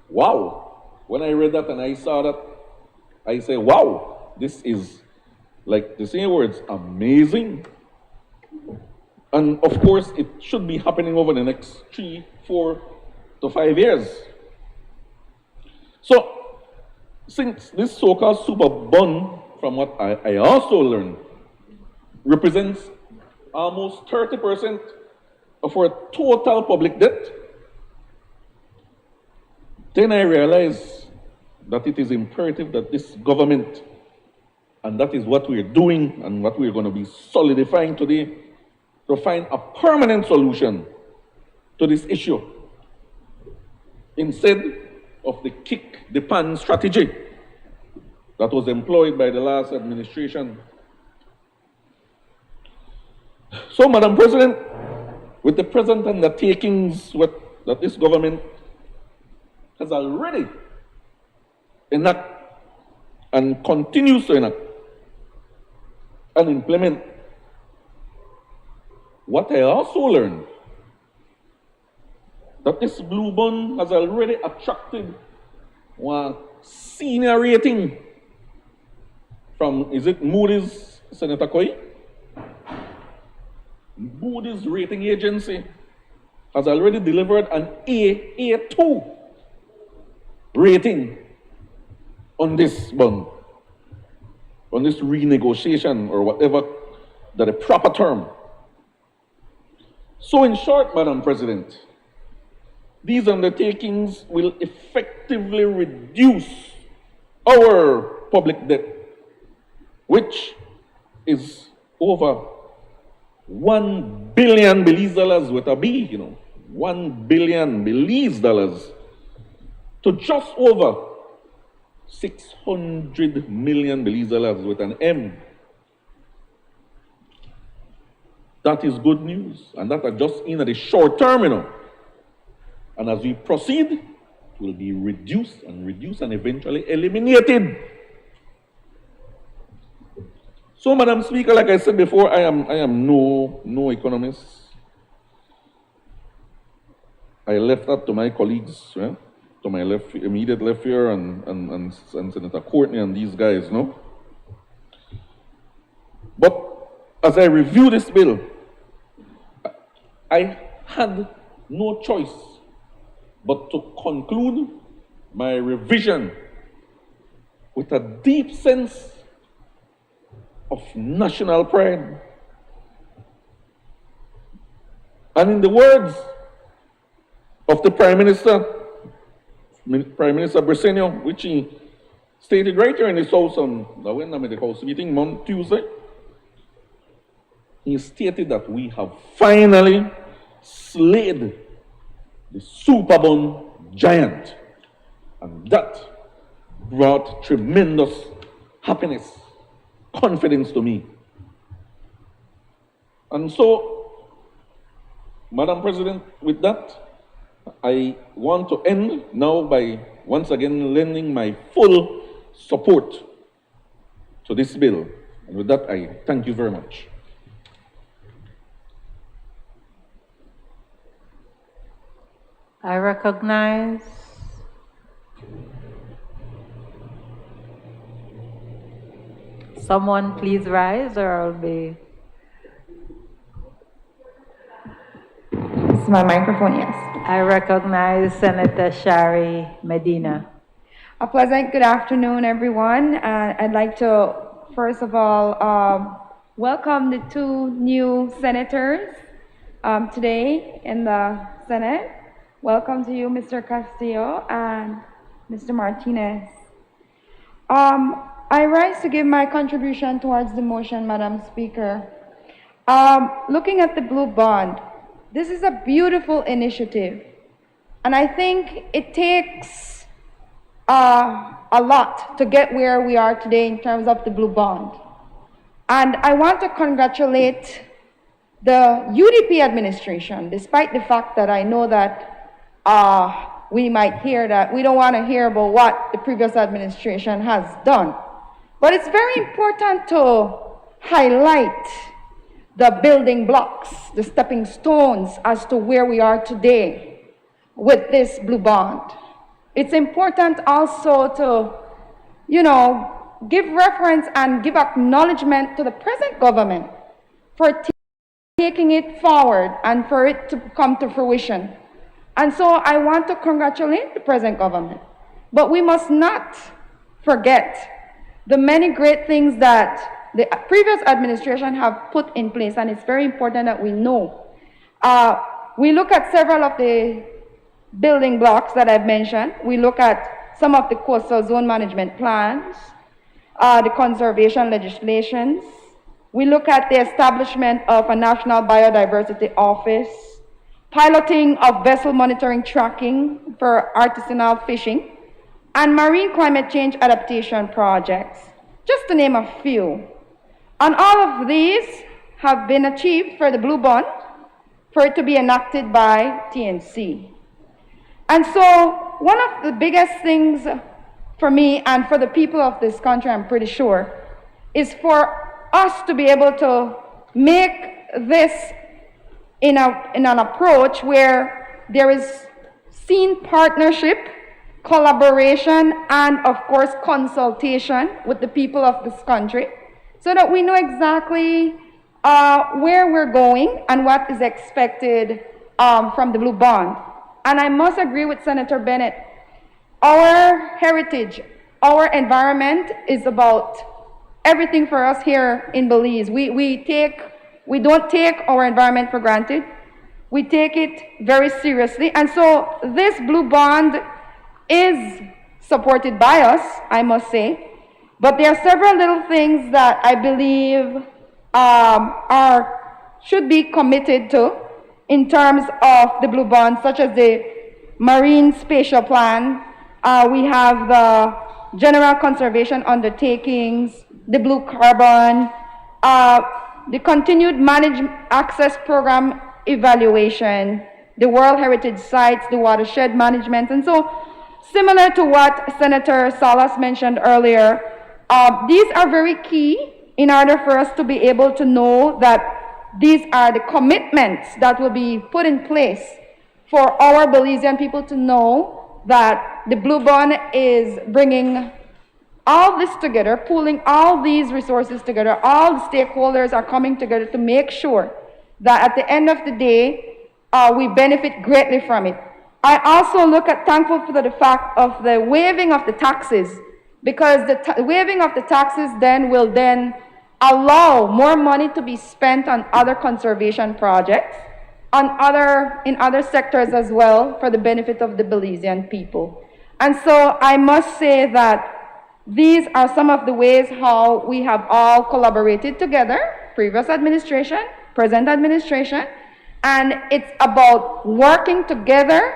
Wow! When I read that and I saw that, I say, wow, this is, like the same words, amazing. And of course, it should be happening over the next 3, 4 to 5 years. So, since this so-called super bond, from what I also learned, represents almost 30% of our total public debt, then I realized that it is imperative that this government, and that is what we're doing and what we're going to be solidifying today, to find a permanent solution to this issue, instead of the kick the pan strategy that was employed by the last administration. So, Madam President, with the present undertakings that this government has already enacted and continues to enact and implement, what I also learned, that this blue bond has already attracted one senior rating from, is it Moody's, Senator Koi? Moody's rating agency has already delivered an A2 rating on this bond, on this renegotiation or whatever the proper term. So in short, Madam President, these undertakings will effectively reduce our public debt, which is over 1 billion Belize dollars with a B, 1 billion Belize dollars, to just over 600 million Belize dollars with an M. That is good news, and that are just in the short term, And as we proceed, it will be reduced and eventually eliminated. So, Madam Speaker, like I said before, I am no economist. I left that to my colleagues, right? To my immediate left here, and Senator Courtney and these guys, no? But as I review this bill, I had no choice but to conclude my revision with a deep sense of national pride. And in the words of the Prime Minister Briceño, which he stated right here in his house on the House meeting on Tuesday, he stated that we have finally slayed the superbond giant, and that brought tremendous happiness, confidence to me. And so, Madam President, with that, I want to end now by once again lending my full support to this bill. And with that, I thank you very much. I recognize someone. Please rise or I'll be. Is my microphone? Yes. I recognize Senator Shari Medina. A pleasant good afternoon, everyone. I'd like to, first of all, welcome the two new senators today in the Senate. Welcome to you, Mr. Castillo and Mr. Martinez. I rise to give my contribution towards the motion, Madam Speaker. Looking at the blue bond, this is a beautiful initiative, and I think it takes a lot to get where we are today in terms of the blue bond. And I want to congratulate the UDP administration, despite the fact that I know that we might hear that we don't want to hear about what the previous administration has done. But it's very important to highlight the building blocks, the stepping stones as to where we are today with this blue bond. It's important also to, give reference and give acknowledgement to the present government for taking it forward and for it to come to fruition. And so I want to congratulate the present government. But we must not forget the many great things that the previous administration have put in place, and it's very important that we know. We look at several of the building blocks that I've mentioned. We look at some of the coastal zone management plans, the conservation legislations. We look at the establishment of a National Biodiversity Office, piloting of vessel monitoring tracking for artisanal fishing, and marine climate change adaptation projects, just to name a few. And all of these have been achieved for the blue bond, for it to be enacted by TNC. And so one of the biggest things for me and for the people of this country, I'm pretty sure, is for us to be able to make this in an approach where there is seen partnership, collaboration, and of course consultation with the people of this country, so that we know exactly where we're going and what is expected from the blue bond. And I must agree with Senator Bennett. Our heritage, our environment is about everything for us here in Belize. We don't take our environment for granted. We take it very seriously. And so this blue bond is supported by us, I must say. But there are several little things that I believe should be committed to in terms of the blue bond, such as the marine spatial plan. We have the general conservation undertakings, the blue carbon, the continued managed access program evaluation, the World Heritage Sites, the watershed management. And so, similar to what Senator Salas mentioned earlier, these are very key in order for us to be able to know that these are the commitments that will be put in place for our Belizean people to know that the Blue Bond is bringing all this together, pooling all these resources together. All the stakeholders are coming together to make sure that at the end of the day, we benefit greatly from it. I also thankful for the fact of the waiving of the taxes, because the waiving of the taxes will allow more money to be spent on other conservation projects, in other sectors as well, for the benefit of the Belizean people. And so I must say that these are some of the ways how we have all collaborated together, previous administration, present administration, and it's about working together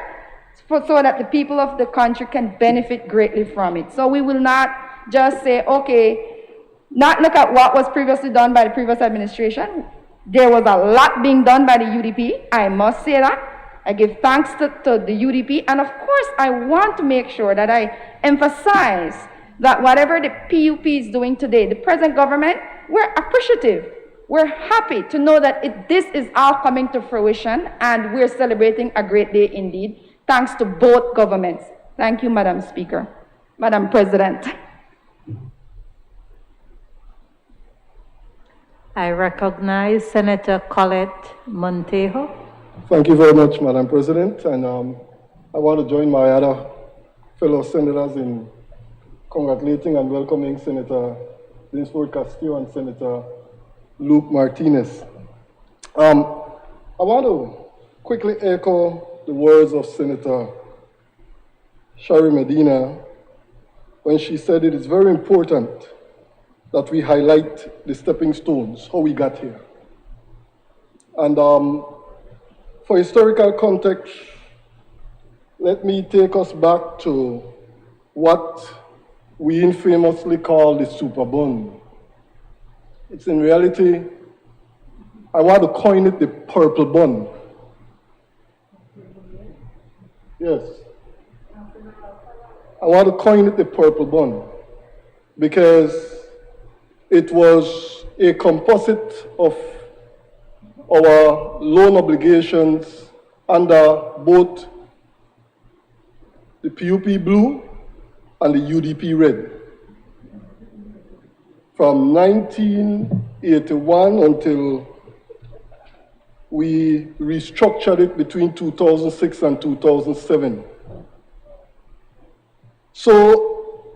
so that the people of the country can benefit greatly from it. So we will not just say, okay, not look at what was previously done by the previous administration. There was a lot being done by the UDP, I must say that. I give thanks to the UDP, and of course I want to make sure that I emphasize that whatever the PUP is doing today, the present government, we're appreciative. We're happy to know that this is all coming to fruition, and we're celebrating a great day indeed, thanks to both governments. Thank you, Madam Speaker, Madam President. I recognize Senator Colette Montejo. Thank you very much, Madam President. And I want to join my other fellow senators in congratulating and welcoming Senator Linsford Castillo and Senator Luke Martinez. I want to quickly echo the words of Senator Shari Medina when she said it is very important that we highlight the stepping stones, how we got here. And for historical context, let me take us back to what we infamously call the super bun. It's in reality, I want to coin it the purple bun. Yes. I want to coin it the purple bun because it was a composite of our loan obligations under both the PUP blue and the UDP red. From 1981 until we restructured it between 2006 and 2007. So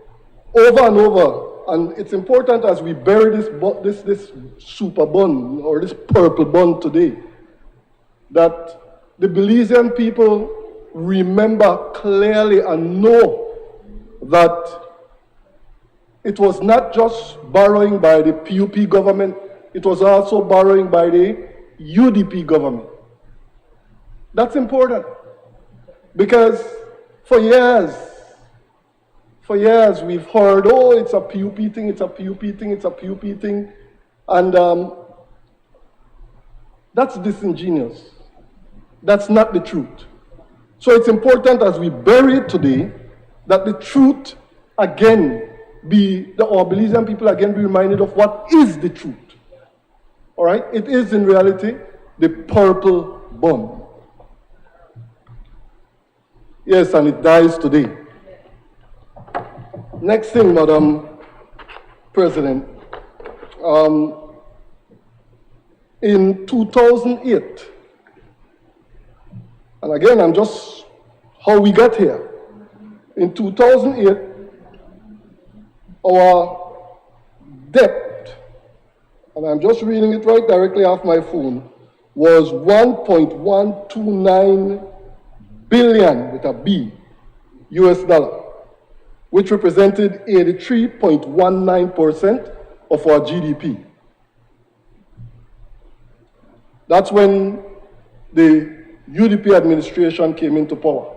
over and over, and it's important as we bury this super bun or this purple bun today, that the Belizean people remember clearly and know that it was not just borrowing by the PUP government, it was also borrowing by the UDP government. That's important because for years we've heard, oh, it's a PUP thing, it's a PUP thing, it's a PUP thing, and that's disingenuous. That's not the truth. So it's important as we bury it today that the truth again our Belizean people again be reminded of what is the truth. All right? It is in reality the purple bun. Yes, and it dies today. Next thing, Madam President. In 2008, and again, I'm just how we got here. In 2008, our debt, and I'm just reading it right directly off my phone, was 1.129 billion with a B, US dollar, which represented 83.19% of our GDP. That's when the UDP administration came into power.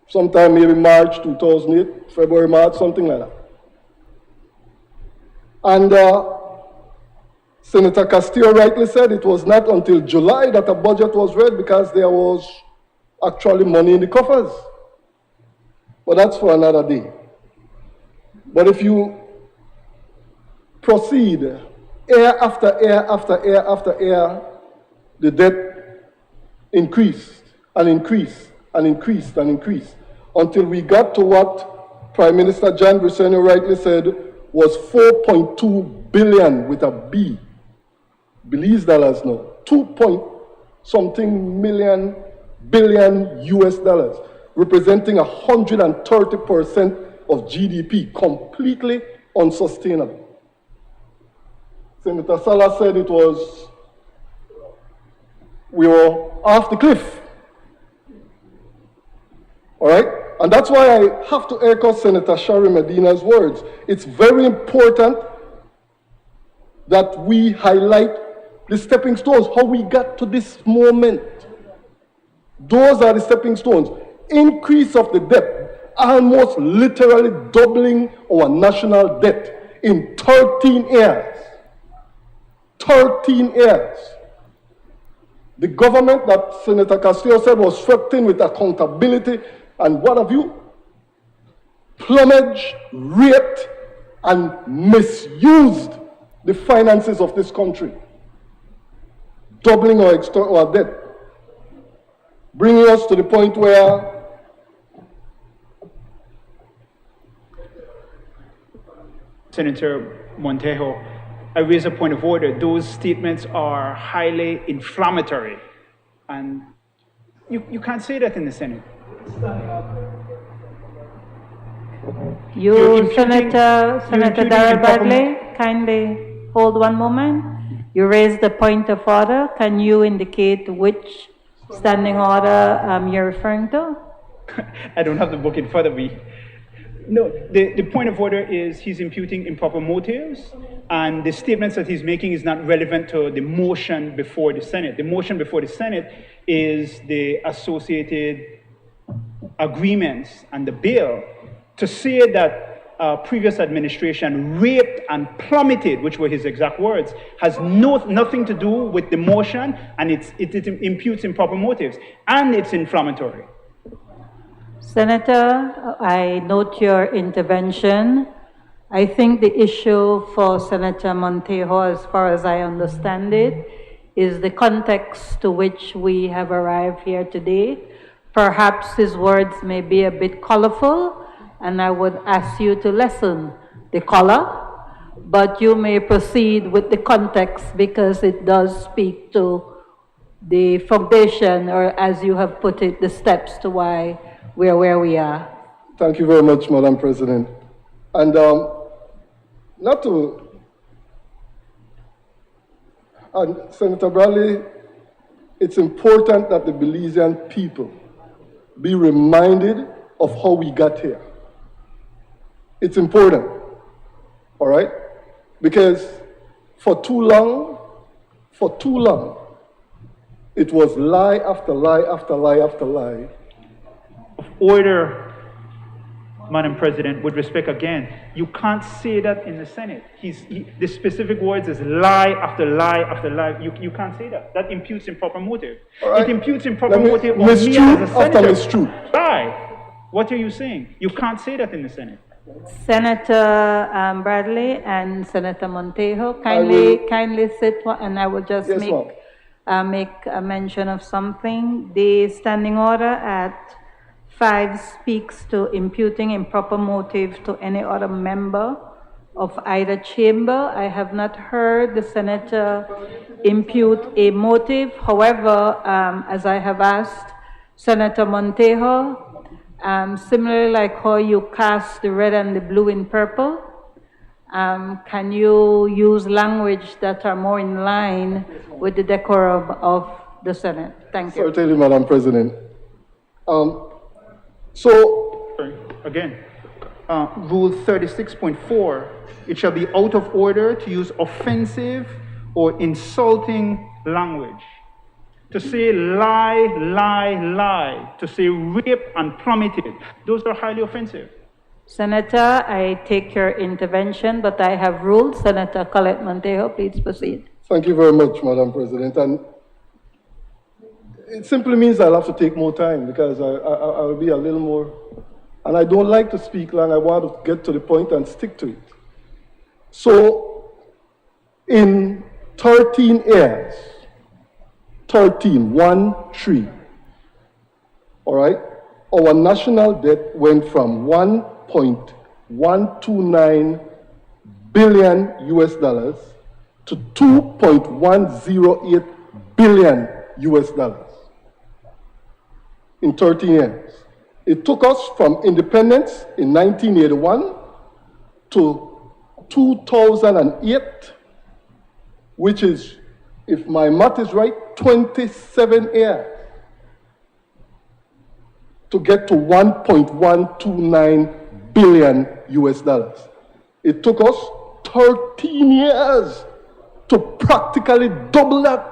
Sometime maybe March 2008, February, March, something like that. And Senator Castillo rightly said it was not until July that a budget was read because there was actually money in the coffers. But that's for another day. But if you proceed year after year after year after year, the debt increased and increased and increased and increased until we got to what Prime Minister John Briceño rightly said was 4.2 billion with a B. Belize dollars now. 2-point-something billion US dollars, representing 130% of GDP, completely unsustainable. Senator Salah said we were off the cliff. All right? And that's why I have to echo Senator Shari Medina's words. It's very important that we highlight the stepping stones, how we got to this moment. Those are the stepping stones. Increase of the debt, almost literally doubling our national debt in 13 years. 13 years. The government that Senator Castillo said was swept in with accountability and what have you, plumaged, raped, and misused the finances of this country, doubling our debt, bringing us to the point where Senator Montejo, I raise a point of order. Those statements are highly inflammatory. And you can't say that in the Senate. Senator Darrell Bradley, kindly hold one moment. You raised the point of order. Can you indicate which standing order you're referring to? I don't have the book in front of me. No, the point of order is he's imputing improper motives, and the statements that he's making is not relevant to the motion before the Senate. The motion before the Senate is the associated agreements and the bill. To say that previous administration raped and plummeted, which were his exact words, has nothing to do with the motion, and it imputes improper motives, and it's inflammatory. Senator, I note your intervention. I think the issue for Senator Montejo, as far as I understand it, is the context to which we have arrived here today. Perhaps his words may be a bit colorful, and I would ask you to lessen the color, but you may proceed with the context because it does speak to the foundation, or as you have put it, the steps to why we are where we are. Thank you very much, Madam President. And Senator Bradley, it's important that the Belizean people be reminded of how we got here. It's important, all right? Because for too long, it was lie after lie after lie after lie. Order, Madam President, with respect again, you can't say that in the Senate. The specific words is lie after lie after lie. You can't say that. That imputes improper motive. Right. It imputes improper motive on me as a senator. Lie. What are you saying? You can't say that in the Senate. Senator Bradley and Senator Montejo, kindly sit, and I will just make a mention of something. The standing order at 5 speaks to imputing improper motive to any other member of either chamber. I have not heard the senator impute a motive. However, as I have asked Senator Montejo, similarly like how you cast the red and the blue in purple, can you use language that are more in line with the decorum of the Senate? Thank you. Certainly, Madam President. Again, Rule 36.4, it shall be out of order to use offensive or insulting language. To say lie, lie, lie, to say rape and plummeted, those are highly offensive. Senator, I take your intervention, but I have ruled. Senator Colette Montejo, please proceed. Thank you very much, Madam President. And it simply means I'll have to take more time because I'll be a little more, and I don't like to speak long. I want to get to the point and stick to it. So, in 13 years, 13, all right, our national debt went from 1.129 billion US dollars to 2.108 billion US dollars in 13 years. It took us from independence in 1981 to 2008, which is, if my math is right, 27 years to get to 1.129 billion US dollars. It took us 13 years to practically double that.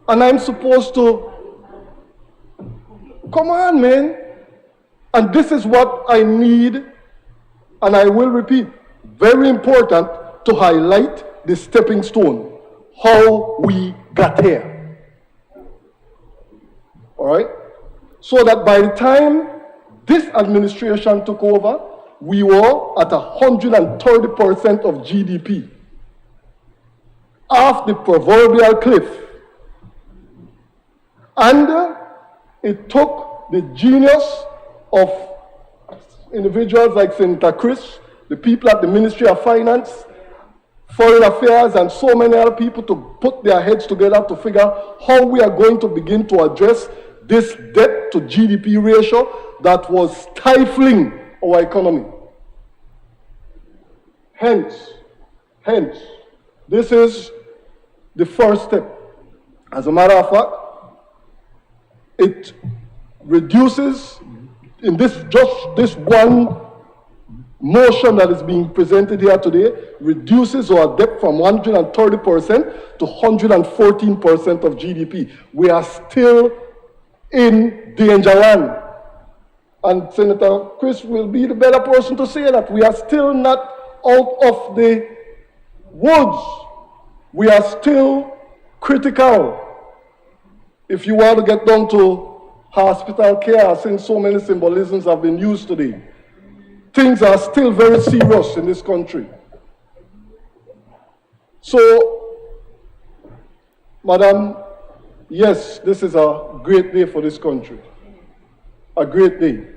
And I'm supposed to, come on, man. And this is what I need, and I will repeat, very important to highlight the stepping stone, how we got here. All right? So that by the time this administration took over, we were at 130% of GDP, off the proverbial cliff. And it took the genius of individuals like Senator Chris the people at the Ministry of Finance, Foreign Affairs, and so many other people to put their heads together to figure out how we are going to begin to address this debt to GDP ratio that was stifling our economy. Hence, this is the first step. As a matter of fact, it reduces, in this one motion that is being presented here today, reduces our debt from 130% to 114% of GDP. We are still in danger land. And Senator Chris will be the better person to say that. We are still not out of the woods. We are still critical. If you want to get down to hospital care, since so many symbolisms have been used today, things are still very serious in this country. So, Madam, yes, this is a great day for this country. A great day.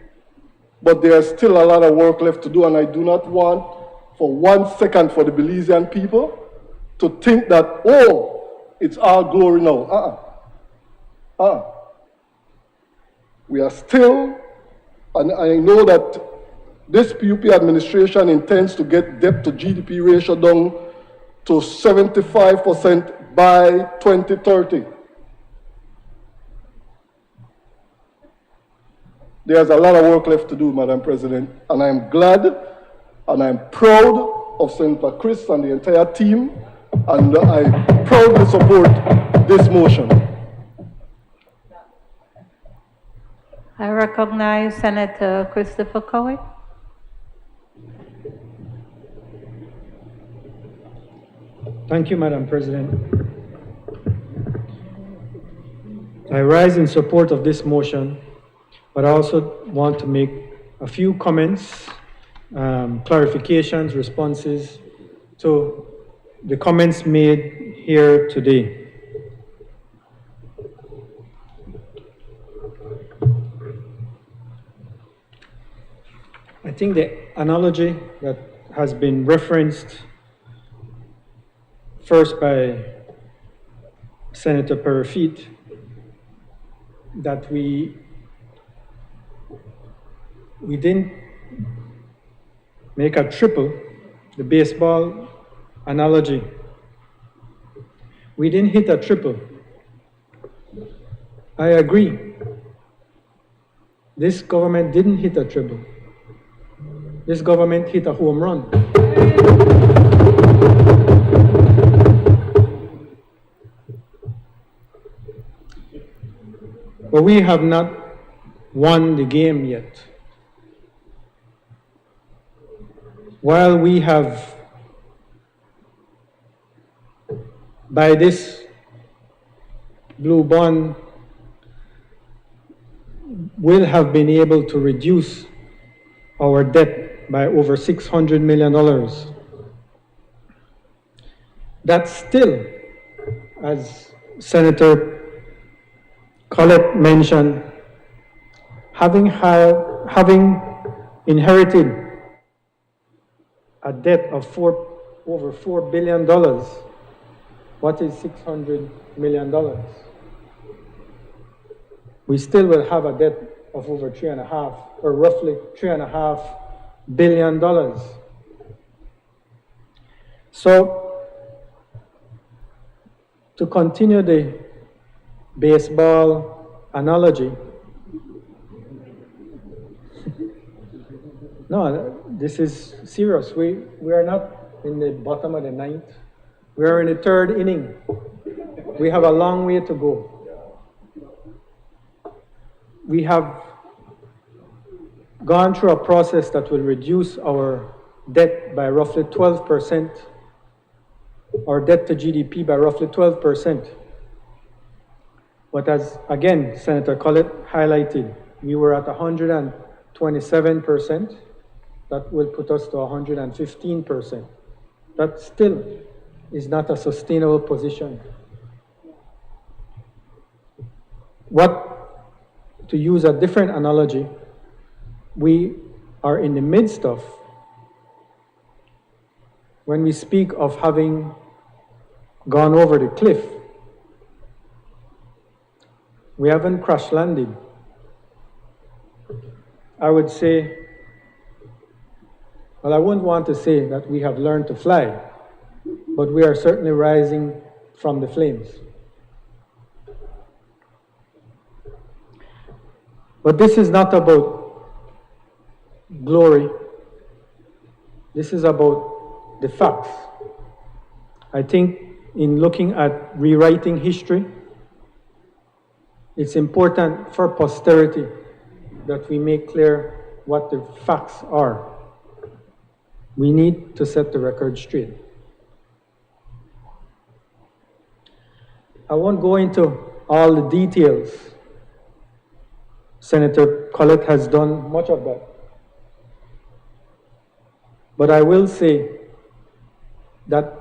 But there's still a lot of work left to do, and I do not want for 1 second for the Belizean people to think that, oh, it's our glory now. We are still, and I know that this PUP administration intends to get debt to GDP ratio down to 75% by 2030. There's a lot of work left to do, Madam President, and I'm glad and I'm proud of Senator Chris and the entire team, and I proudly support this motion. I recognize Senator Christopher Cowick. Thank you, Madam President. I rise in support of this motion, but I also want to make a few comments, clarifications, responses to the comments made here today. I think the analogy that has been referenced first by Senator Perifit, that we didn't make a triple, the baseball analogy. We didn't hit a triple. I agree. This government didn't hit a triple. This government hit a home run. But we have not won the game yet. While we have, by this blue bond, will have been able to reduce our debt by over $600 million. That still, as Senator Collett mentioned, having inherited a debt of over $4 billion, what is $600 million? We still will have a debt of over roughly $3.5 billion. So, to continue the baseball analogy, no, this is serious. We are not in the bottom of the ninth. We are in the third inning. We have a long way to go. We have gone through a process that will reduce our debt by roughly 12%, our debt to GDP by roughly 12%. But as, again, Senator Collett highlighted, we were at 127%. That will put us to 115%. That still is not a sustainable position. To use a different analogy, we are in the midst of when we speak of having gone over the cliff, we haven't crash landed. I would say, well, I wouldn't want to say that we have learned to fly, but we are certainly rising from the flames. But this is not about glory. This is about the facts. I think in looking at rewriting history, it's important for posterity that we make clear what the facts are. We need to set the record straight. I won't go into all the details. Senator Collett has done much of that. But I will say that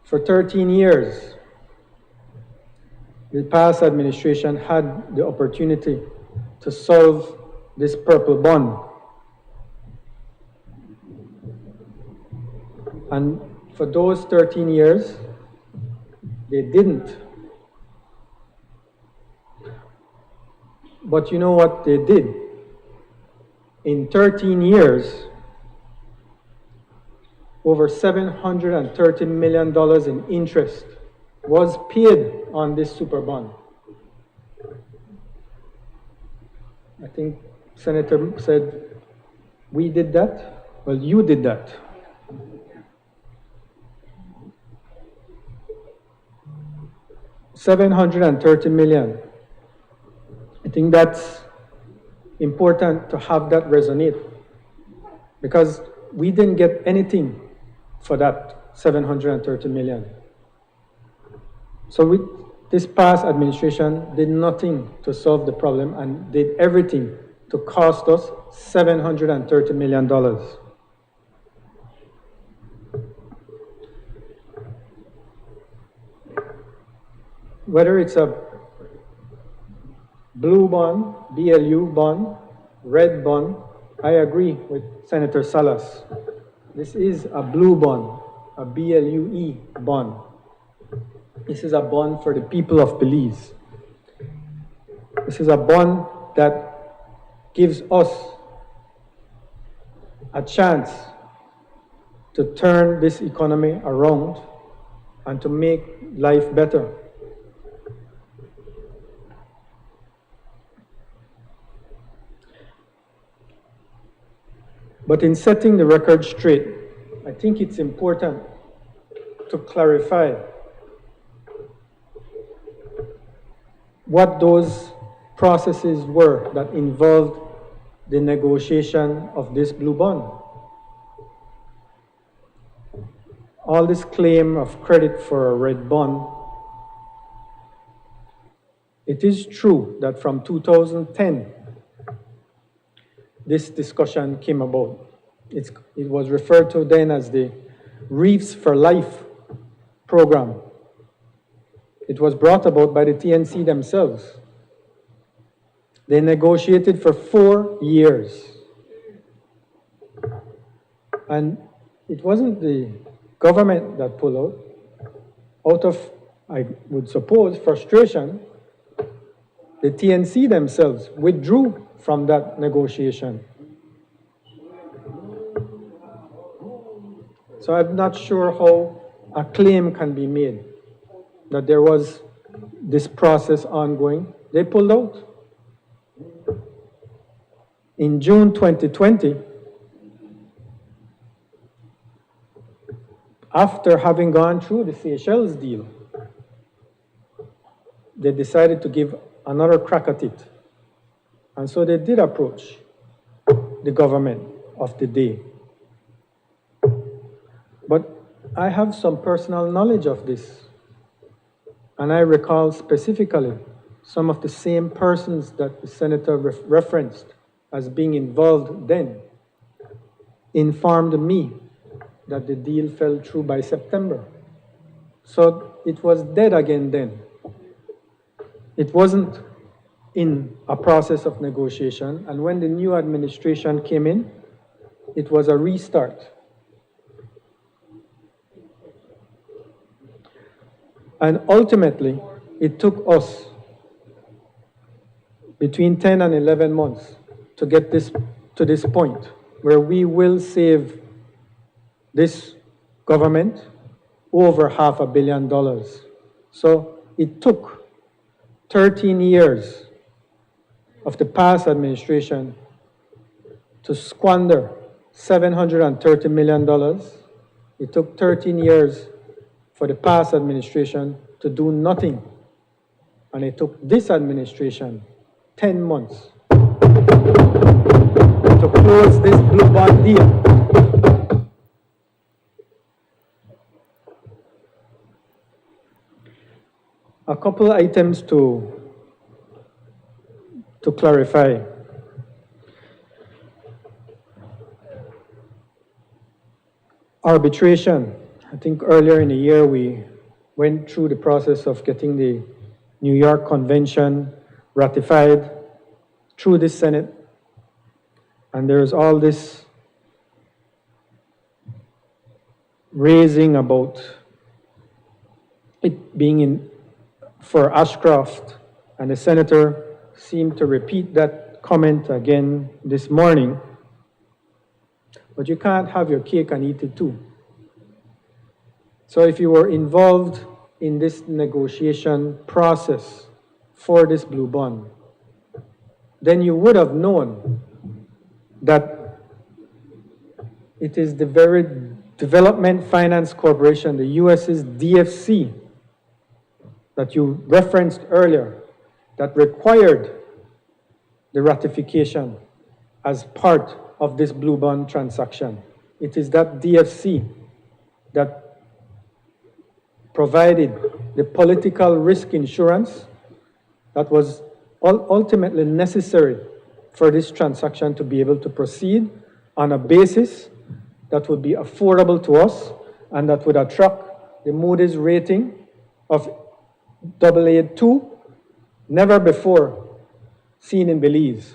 for 13 years, the past administration had the opportunity to solve this purple bond. And for those 13 years, they didn't. But you know what they did? In 13 years, over $730 million in interest was paid on this super bond. I think Senator said, we did that. Well, you did that. $730 million. I think that's important to have that resonate, because we didn't get anything for that $730 million. So this past administration did nothing to solve the problem and did everything to cost us $730 million. Whether it's a blue bond, BLU bond, red bond, I agree with Senator Salas. This is a blue bond, a BLUE bond. This is a bond for the people of Belize. This is a bond that gives us a chance to turn this economy around and to make life better. But in setting the record straight, I think it's important to clarify what those processes were that involved the negotiation of this blue bond. All this claim of credit for a red bond, it is true that from 2010, this discussion came about. It was referred to then as the Reefs for Life program. It was brought about by the TNC themselves. They negotiated for 4 years. And it wasn't the government that pulled out of, I would suppose, frustration. The TNC themselves withdrew from that negotiation. So I'm not sure how a claim can be made that there was this process ongoing. They pulled out. In June 2020, after having gone through the Seychelles deal, they decided to give another crack at it. And so they did approach the government of the day. But I have some personal knowledge of this. And I recall specifically some of the same persons that the senator referenced as being involved then informed me that the deal fell through by September. So it was dead again then. It wasn't in a process of negotiation, and when the new administration came in, it was a restart. And ultimately, it took us between 10 and 11 months to get this to this point where we will save this government over $500 million. So it took 13 years of the past administration to squander $730 million. It took 13 years for the past administration to do nothing. And it took this administration 10 months to close this blue bond deal. A couple items to clarify. Arbitration. I think earlier in the year we went through the process of getting the New York Convention ratified through the Senate. And there's all this raising about it being in for Ashcroft, and the senator seemed to repeat that comment again this morning. But you can't have your cake and eat it too. So if you were involved in this negotiation process for this blue bond, then you would have known that it is the very Development Finance Corporation, the US's DFC, that you referenced earlier, that required the ratification as part of this blue bond transaction. It is that DFC that provided the political risk insurance that was ultimately necessary for this transaction to be able to proceed on a basis that would be affordable to us and that would attract the Moody's rating of AA2, never before seen in Belize.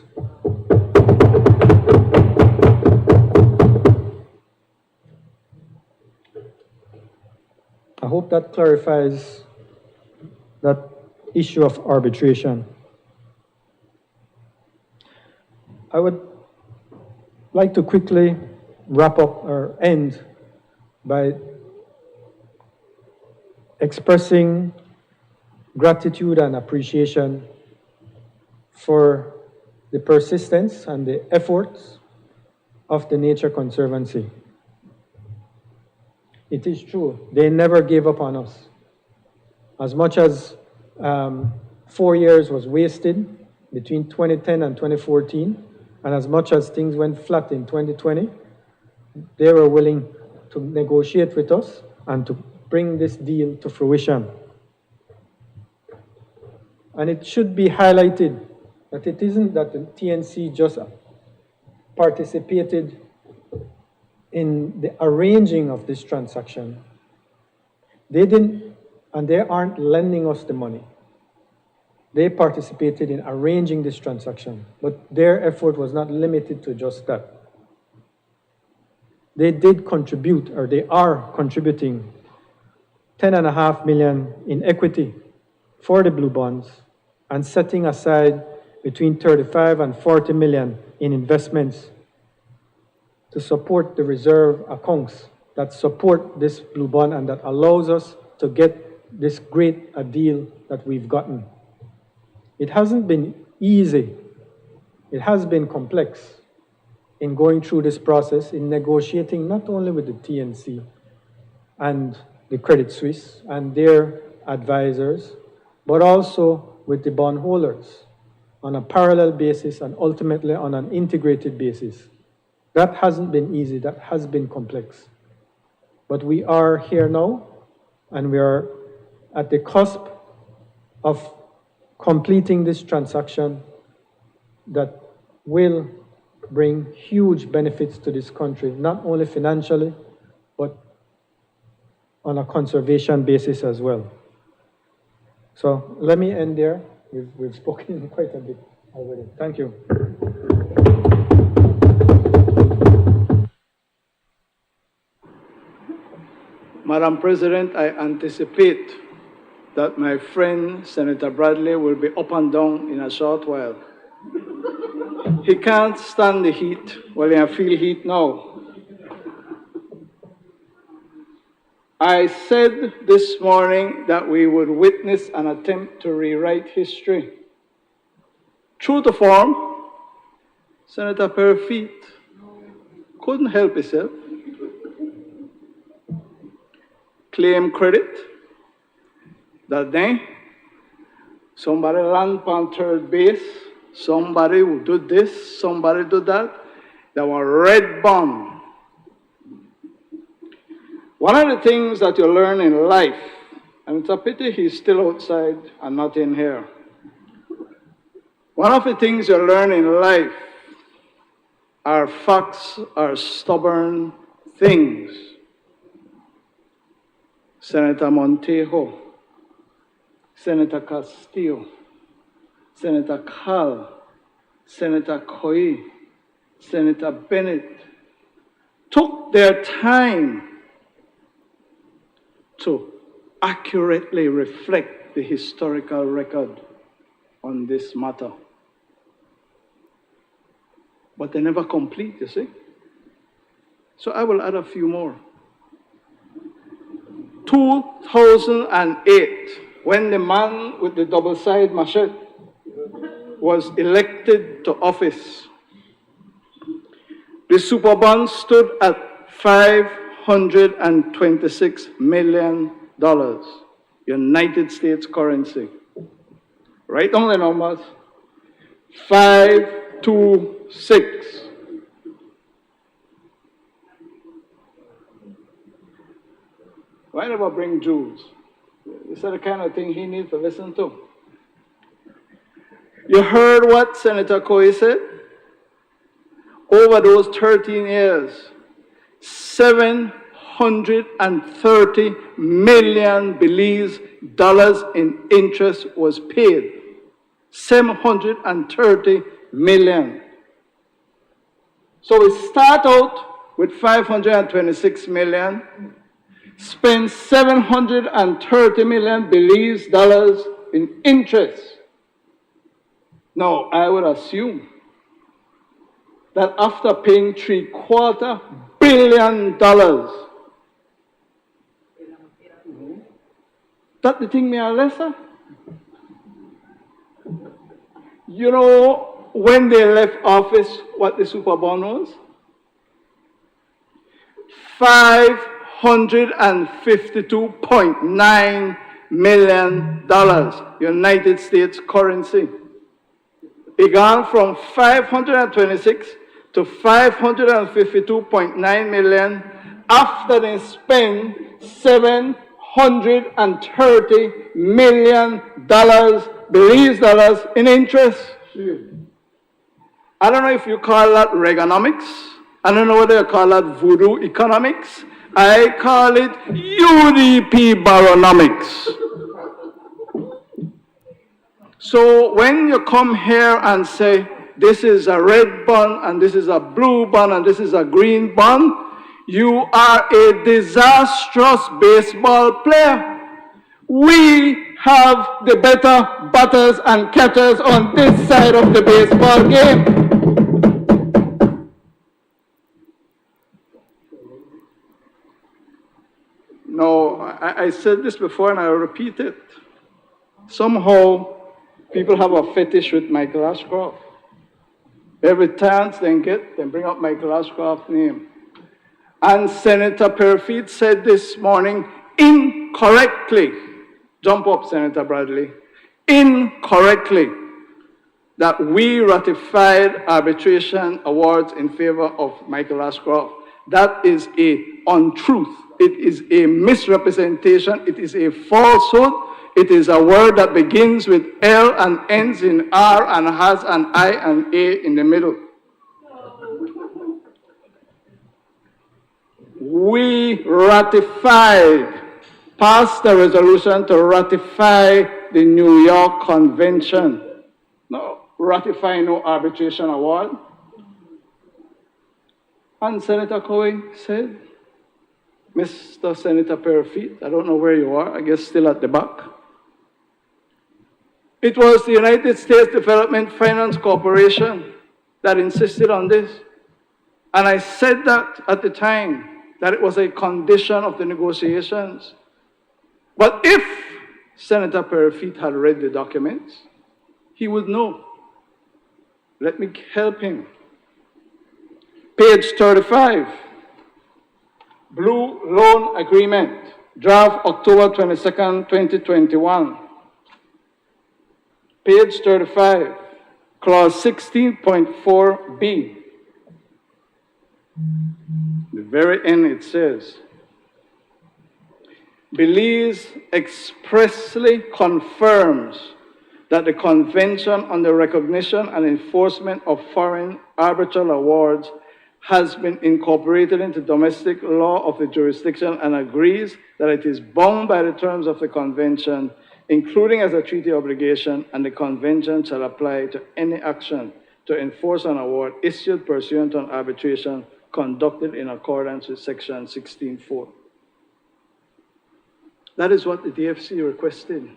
I hope that clarifies that issue of arbitration. I would like to quickly wrap up or end by expressing gratitude and appreciation for the persistence and the efforts of the Nature Conservancy. It is true, they never gave up on us. As much as 4 years was wasted between 2010 and 2014, and as much as things went flat in 2020, they were willing to negotiate with us and to bring this deal to fruition. And it should be highlighted that it isn't that the TNC just participated in the arranging of this transaction. They didn't, and they aren't lending us the money. They participated in arranging this transaction, but their effort was not limited to just that. They did contribute, or they are contributing, $10.5 million in equity for the blue bonds and setting aside between 35 and 40 million in investments to support the reserve accounts that support this blue bond and that allows us to get this great a deal that we've gotten. It hasn't been easy. It has been complex in going through this process, in negotiating not only with the TNC and the Credit Suisse and their advisors, but also with the bondholders on a parallel basis and ultimately on an integrated basis. That hasn't been easy, that has been complex. But we are here now, and we are at the cusp of completing this transaction that will bring huge benefits to this country, not only financially, but on a conservation basis as well. So let me end there. We've spoken quite a bit already. Thank you. Madam President, I anticipate that my friend Senator Bradley will be up and down in a short while. He can't stand the heat. Well, I feel heat now. I said this morning that we would witness an attempt to rewrite history. True to form, Senator Perfit couldn't help himself. Claim credit that day somebody land on third base, somebody who did this, somebody did that. There were red bomb. One of the things that you learn in life, and it's a pity he's still outside and not in here. One of the things you learn in life are facts, are stubborn things. Senator Montejo, Senator Castillo, Senator Cal, Senator Coy, Senator Bennett took their time to accurately reflect the historical record on this matter. But they never complete, you see. So I will add a few more. 2008, when the man with the double-sided machete was elected to office, the super bond stood at $526 million, United States currency. Write down the numbers. 526. Why never bring Jews? Is that the kind of thing he needs to listen to? You heard what Senator Coy said? Over those 13 years, $730 million Belize dollars in interest was paid. 730 million. So we start out with 526 million, spend 730 million Belize dollars in interest. Now, I would assume that after paying $750 million, that the thing may are lesser. You know, when they left office, what the super bond was? $552.9 million, United States currency. It gone from 526 to 552.9 million after they spent $730 million Belize dollars in interest. I don't know if you call that Reaganomics. I don't know whether you call that voodoo economics. I call it UDP Baronomics. So when you come here and say, this is a red bond, and this is a blue bond, and this is a green bond, you are a disastrous baseball player. We have the better batters and catchers on this side of the baseball game. No, I said this before and I repeat it. Somehow, people have a fetish with Michael Ashcroft. Every chance they get, they bring up Michael Ashcroft's name. And Senator Perfit said this morning, incorrectly, jump up, Senator Bradley, incorrectly, that we ratified arbitration awards in favor of Michael Ashcroft. That is an untruth. It is a misrepresentation. It is a falsehood. It is a word that begins with L and ends in R and has an I and A in the middle. We ratified, passed a resolution to ratify the New York Convention. No, ratify no arbitration award. And Senator Coy said, Mr. Senator Perfit, I don't know where you are, I guess still at the back. It was the United States Development Finance Corporation that insisted on this. And I said that at the time, that it was a condition of the negotiations. But if Senator Perifit had read the documents, he would know. Let me help him. Page 35, Blue Loan Agreement, draft October 22nd, 2021. Page 35, clause 16.4b. The very end it says, Belize expressly confirms that the Convention on the Recognition and Enforcement of Foreign Arbitral Awards has been incorporated into domestic law of the jurisdiction and agrees that it is bound by the terms of the Convention, including as a treaty obligation, and the Convention shall apply to any action to enforce an award issued pursuant to an arbitration conducted in accordance with Section 16.4. That is what the DFC requested,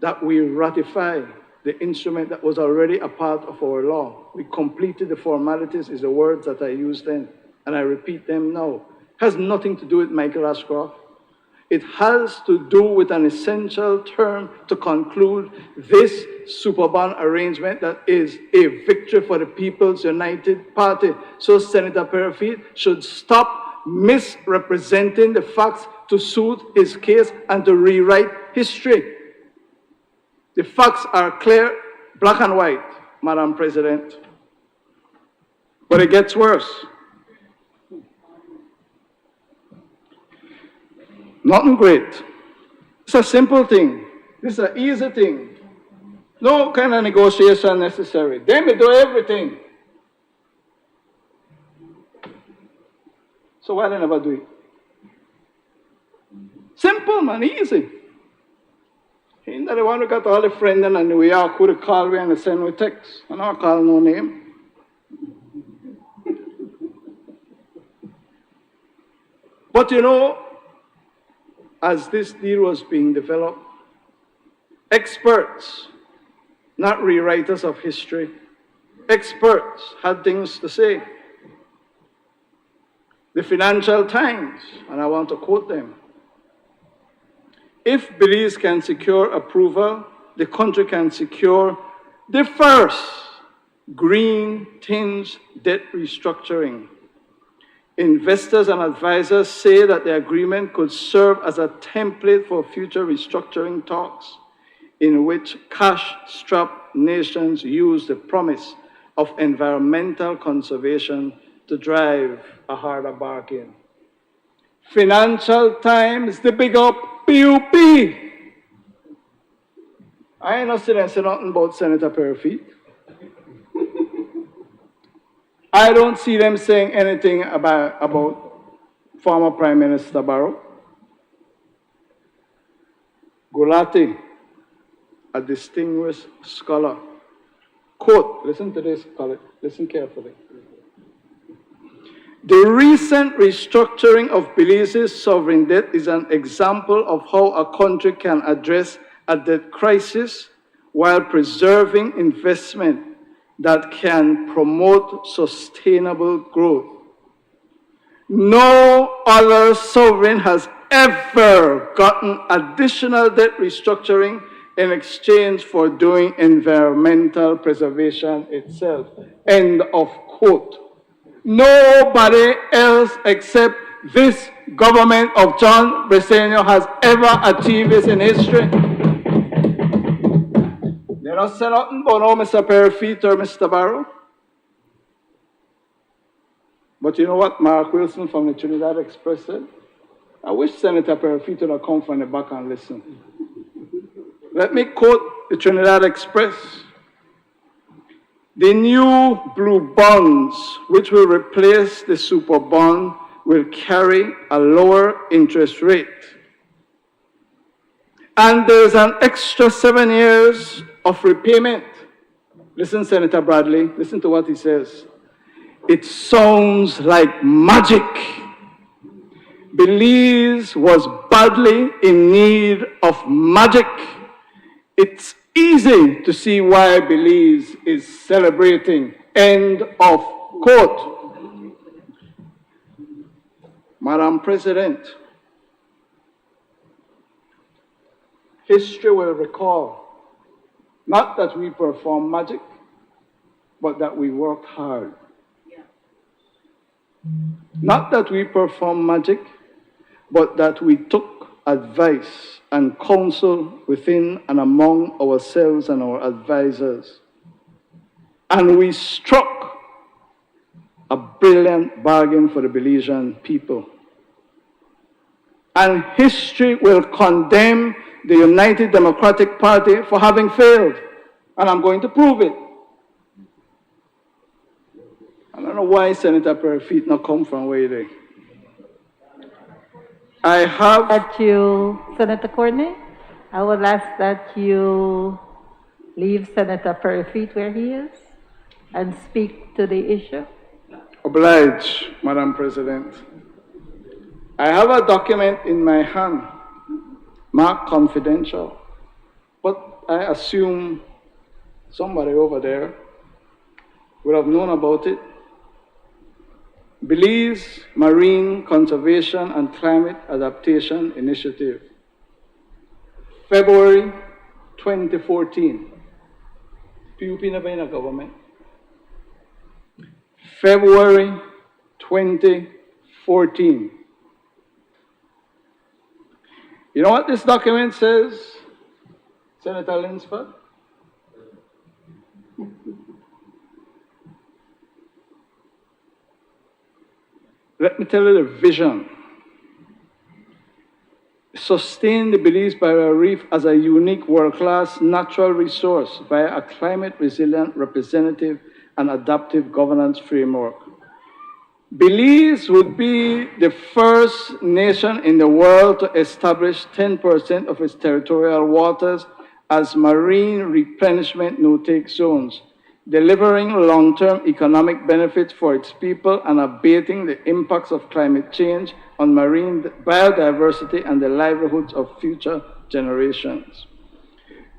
that we ratify the instrument that was already a part of our law. We completed the formalities, is the words that I used then, and I repeat them now. It has nothing to do with Michael Ashcroft. It has to do with an essential term to conclude this Superbond arrangement that is a victory for the People's United Party. So Senator Perifit should stop misrepresenting the facts to suit his case and to rewrite history. The facts are clear, black and white, Madam President. But it gets worse. Nothing great. It's a simple thing. It's an easy thing. No kind of negotiation necessary. They may do everything. So why they never do it? Simple, man, easy. Ain't that the one who got all the friends in New York who call me and send me text. I don't call no name. But you know, as this deal was being developed, experts, not rewriters of history, experts had things to say. The Financial Times, and I want to quote them, if Belize can secure approval, the country can secure the first green tinged debt restructuring. Investors and advisors say that the agreement could serve as a template for future restructuring talks in which cash-strapped nations use the promise of environmental conservation to drive a harder bargain. Financial Times, the big up PUP. I ain't not saying nothing about Senator Perifit. I don't see them saying anything about former Prime Minister Barrow. Gulati, a distinguished scholar, quote, listen to this, listen carefully. The recent restructuring of Belize's sovereign debt is an example of how a country can address a debt crisis while preserving investment that can promote sustainable growth. No other sovereign has ever gotten additional debt restructuring in exchange for doing environmental preservation itself. End of quote. Nobody else except this government of John Bresenio has ever achieved this in history. They don't say nothing about no Mr. Perifit or Mr. Barrow. But you know what Mark Wilson from the Trinidad Express said? I wish Senator Perifit would have come from the back and listen. Let me quote the Trinidad Express. The new blue bonds, which will replace the super bond, will carry a lower interest rate. And there's an extra 7 years of repayment. Listen, Senator Bradley, listen to what he says. It sounds like magic. Belize was badly in need of magic. It's easy to see why Belize is celebrating. End of quote. Madam President, history will recall not that we perform magic, but that we worked hard. Not that we perform magic, but that we took advice and counsel within and among ourselves and our advisors. And we struck a brilliant bargain for the Belizean people. And history will condemn the United Democratic Party for having failed. And I'm going to prove it. I don't know why Senator Perfit not come from where they. I have... That you, Senator Courtney, I would ask that you leave Senator Perfit where he is and speak to the issue. Obliged, Madam President. I have a document in my hand, marked confidential, but I assume somebody over there would have known about it. Belize Marine Conservation and Climate Adaptation Initiative, February 2014. PUP never in a government. February 2014. You know what this document says, Senator Linsford? Let me tell you the vision. Sustain the Belize Barrier Reef as a unique world-class natural resource via a climate-resilient, representative, and adaptive governance framework. Belize would be the first nation in the world to establish 10% of its territorial waters as marine replenishment no-take zones, delivering long-term economic benefits for its people and abating the impacts of climate change on marine biodiversity and the livelihoods of future generations.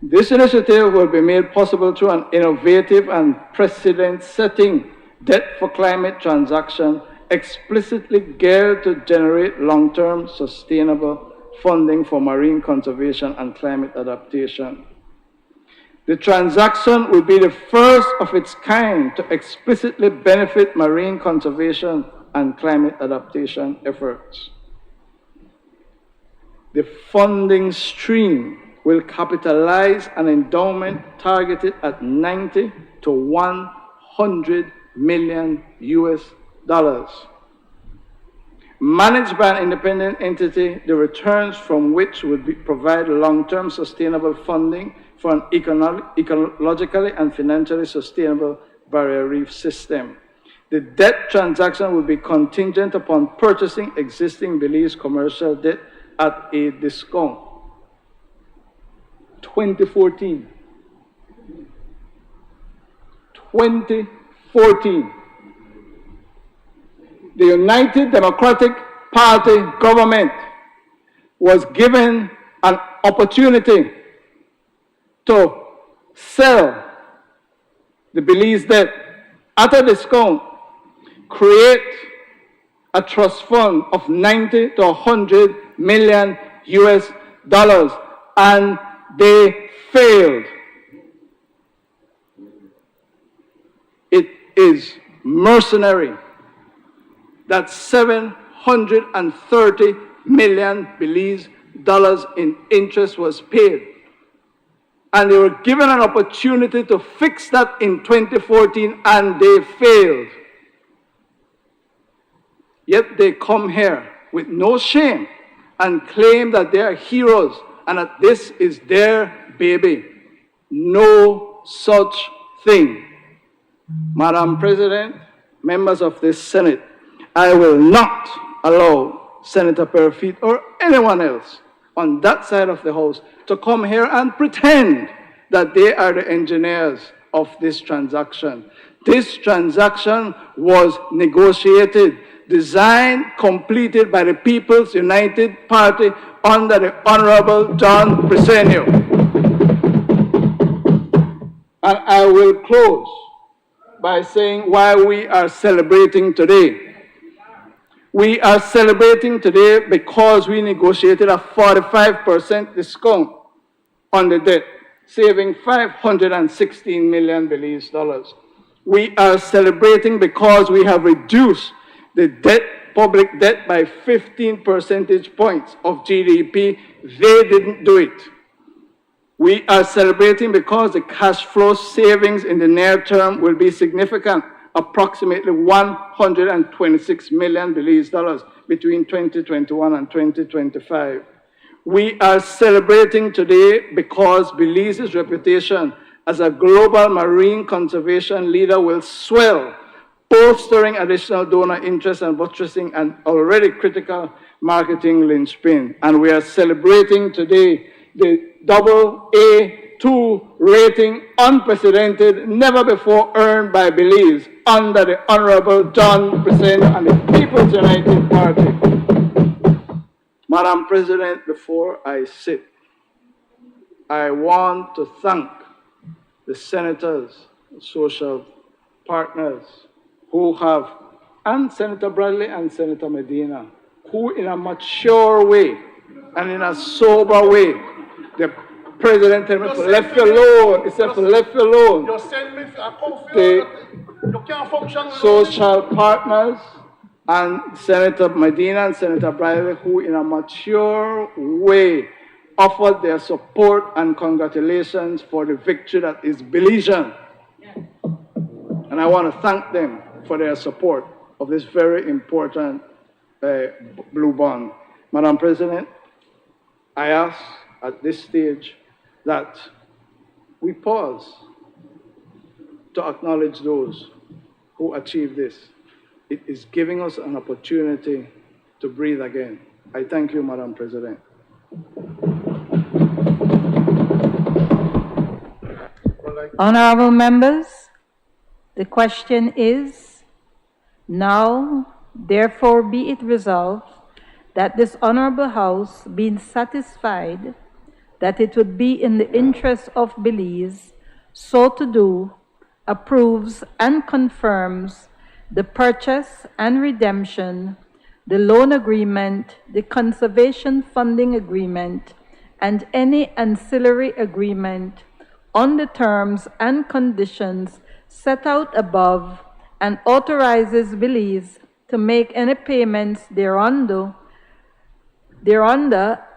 This initiative will be made possible through an innovative and precedent-setting debt for climate transaction explicitly geared to generate long-term sustainable funding for marine conservation and climate adaptation. The transaction will be the first of its kind to explicitly benefit marine conservation and climate adaptation efforts. The funding stream will capitalize an endowment targeted at 90 to 100 million US dollars. Managed by an independent entity, the returns from which would provide long-term sustainable funding for an ecologically and financially sustainable barrier reef system. The debt transaction will be contingent upon purchasing existing Belize commercial debt at a discount. 2014. 2014. The United Democratic Party government was given an opportunity to sell the Belize debt at a discount, create a trust fund of 90 to 100 million US dollars, and they failed. It is mercenary that 730 million Belize dollars in interest was paid. And they were given an opportunity to fix that in 2014 and they failed. Yet they come here with no shame and claim that they are heroes and that this is their baby. No such thing. Madam President, members of this Senate, I will not allow Senator Perfit or anyone else on that side of the House to come here and pretend that they are the engineers of this transaction. This transaction was negotiated, designed, completed by the People's United Party under the Honorable John Briceño. And I will close by saying why we are celebrating today. We are celebrating today because we negotiated a 45% discount on the debt, saving 516 million Belize dollars. We are celebrating because we have reduced the debt, public debt, by 15 percentage points of GDP. They didn't do it. We are celebrating because the cash flow savings in the near term will be significant, approximately 126 million Belize dollars between 2021 and 2025. We are celebrating today because Belize's reputation as a global marine conservation leader will swell, bolstering additional donor interest and buttressing an already critical marketing linchpin. And we are celebrating today the AA2 rating, unprecedented, never before earned by Belize under the Honorable John Present and the People's United Party. Madam President, before I sit, I want to thank the senators, social partners who have, and Senator Bradley and Senator Medina, who in a mature way and in a sober way, the president told me to left you alone. He said, left you alone. The social partners and Senator Medina and Senator Bradley, who in a mature way offered their support and congratulations for the victory that is Belizean. And I want to thank them for their support of this very important blue bond. Madam President, I ask at this stage that we pause to acknowledge those who achieved this. It is giving us an opportunity to breathe again. I thank you, Madam President. Honorable members, the question is, now therefore be it resolved that this Honorable House, being satisfied that it would be in the interest of Belize so to do, approves and confirms the purchase and redemption, the loan agreement, the conservation funding agreement, and any ancillary agreement on the terms and conditions set out above, and authorizes Belize to make any payments thereunder,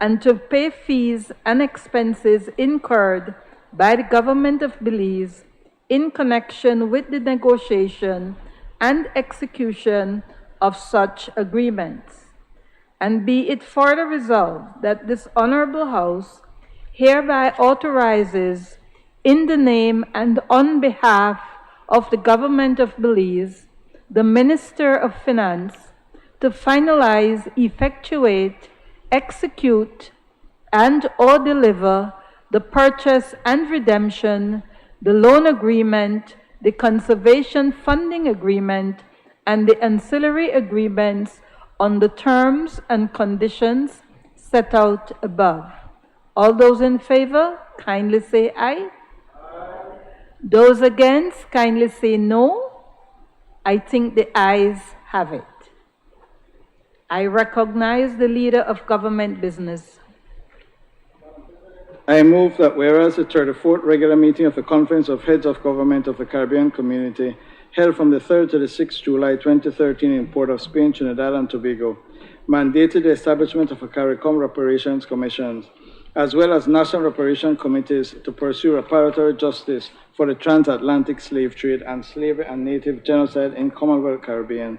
and to pay fees and expenses incurred by the government of Belize in connection with the negotiation and execution of such agreements. And be it further resolved that this Honorable House hereby authorizes, in the name and on behalf of the government of Belize, the Minister of Finance, to finalize, effectuate, execute, and or deliver the purchase and redemption, the loan agreement, the conservation funding agreement, and the ancillary agreements on the terms and conditions set out above. All those in favor, kindly say aye. Those against, kindly say no. I think the ayes have it. I recognize the Leader of Government Business. I move that whereas the 34th regular meeting of the Conference of Heads of Government of the Caribbean Community, held from the 3rd to the 6th July 2013 in Port of Spain, Trinidad and Tobago, mandated the establishment of a CARICOM reparations commissions, as well as national reparation committees to pursue reparatory justice for the transatlantic slave trade and slavery and native genocide in Commonwealth Caribbean.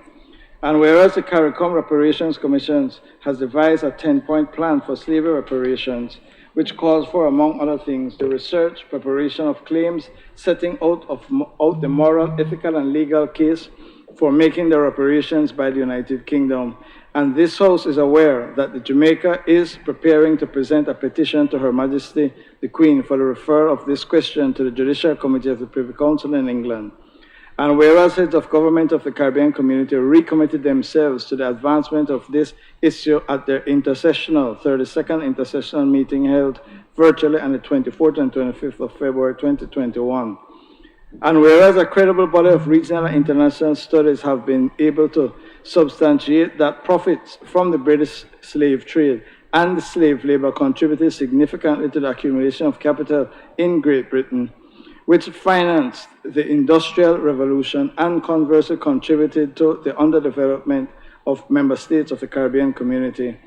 And whereas the CARICOM Reparations Commissions has devised a 10-point plan for slavery reparations, which calls for, among other things, the research, preparation of claims, setting out the moral, ethical, and legal case for making the reparations by the United Kingdom. And this House is aware that the Jamaica is preparing to present a petition to Her Majesty the Queen for the referral of this question to the Judicial Committee of the Privy Council in England. And whereas heads of government of the Caribbean community recommitted themselves to the advancement of this issue at their 32nd intercessional meeting held virtually on the 24th and 25th of February 2021. And whereas a credible body of regional and international studies have been able to substantiate that profits from the British slave trade and the slave labor contributed significantly to the accumulation of capital in Great Britain, which financed the Industrial Revolution and conversely contributed to the underdevelopment of member states of the Caribbean community.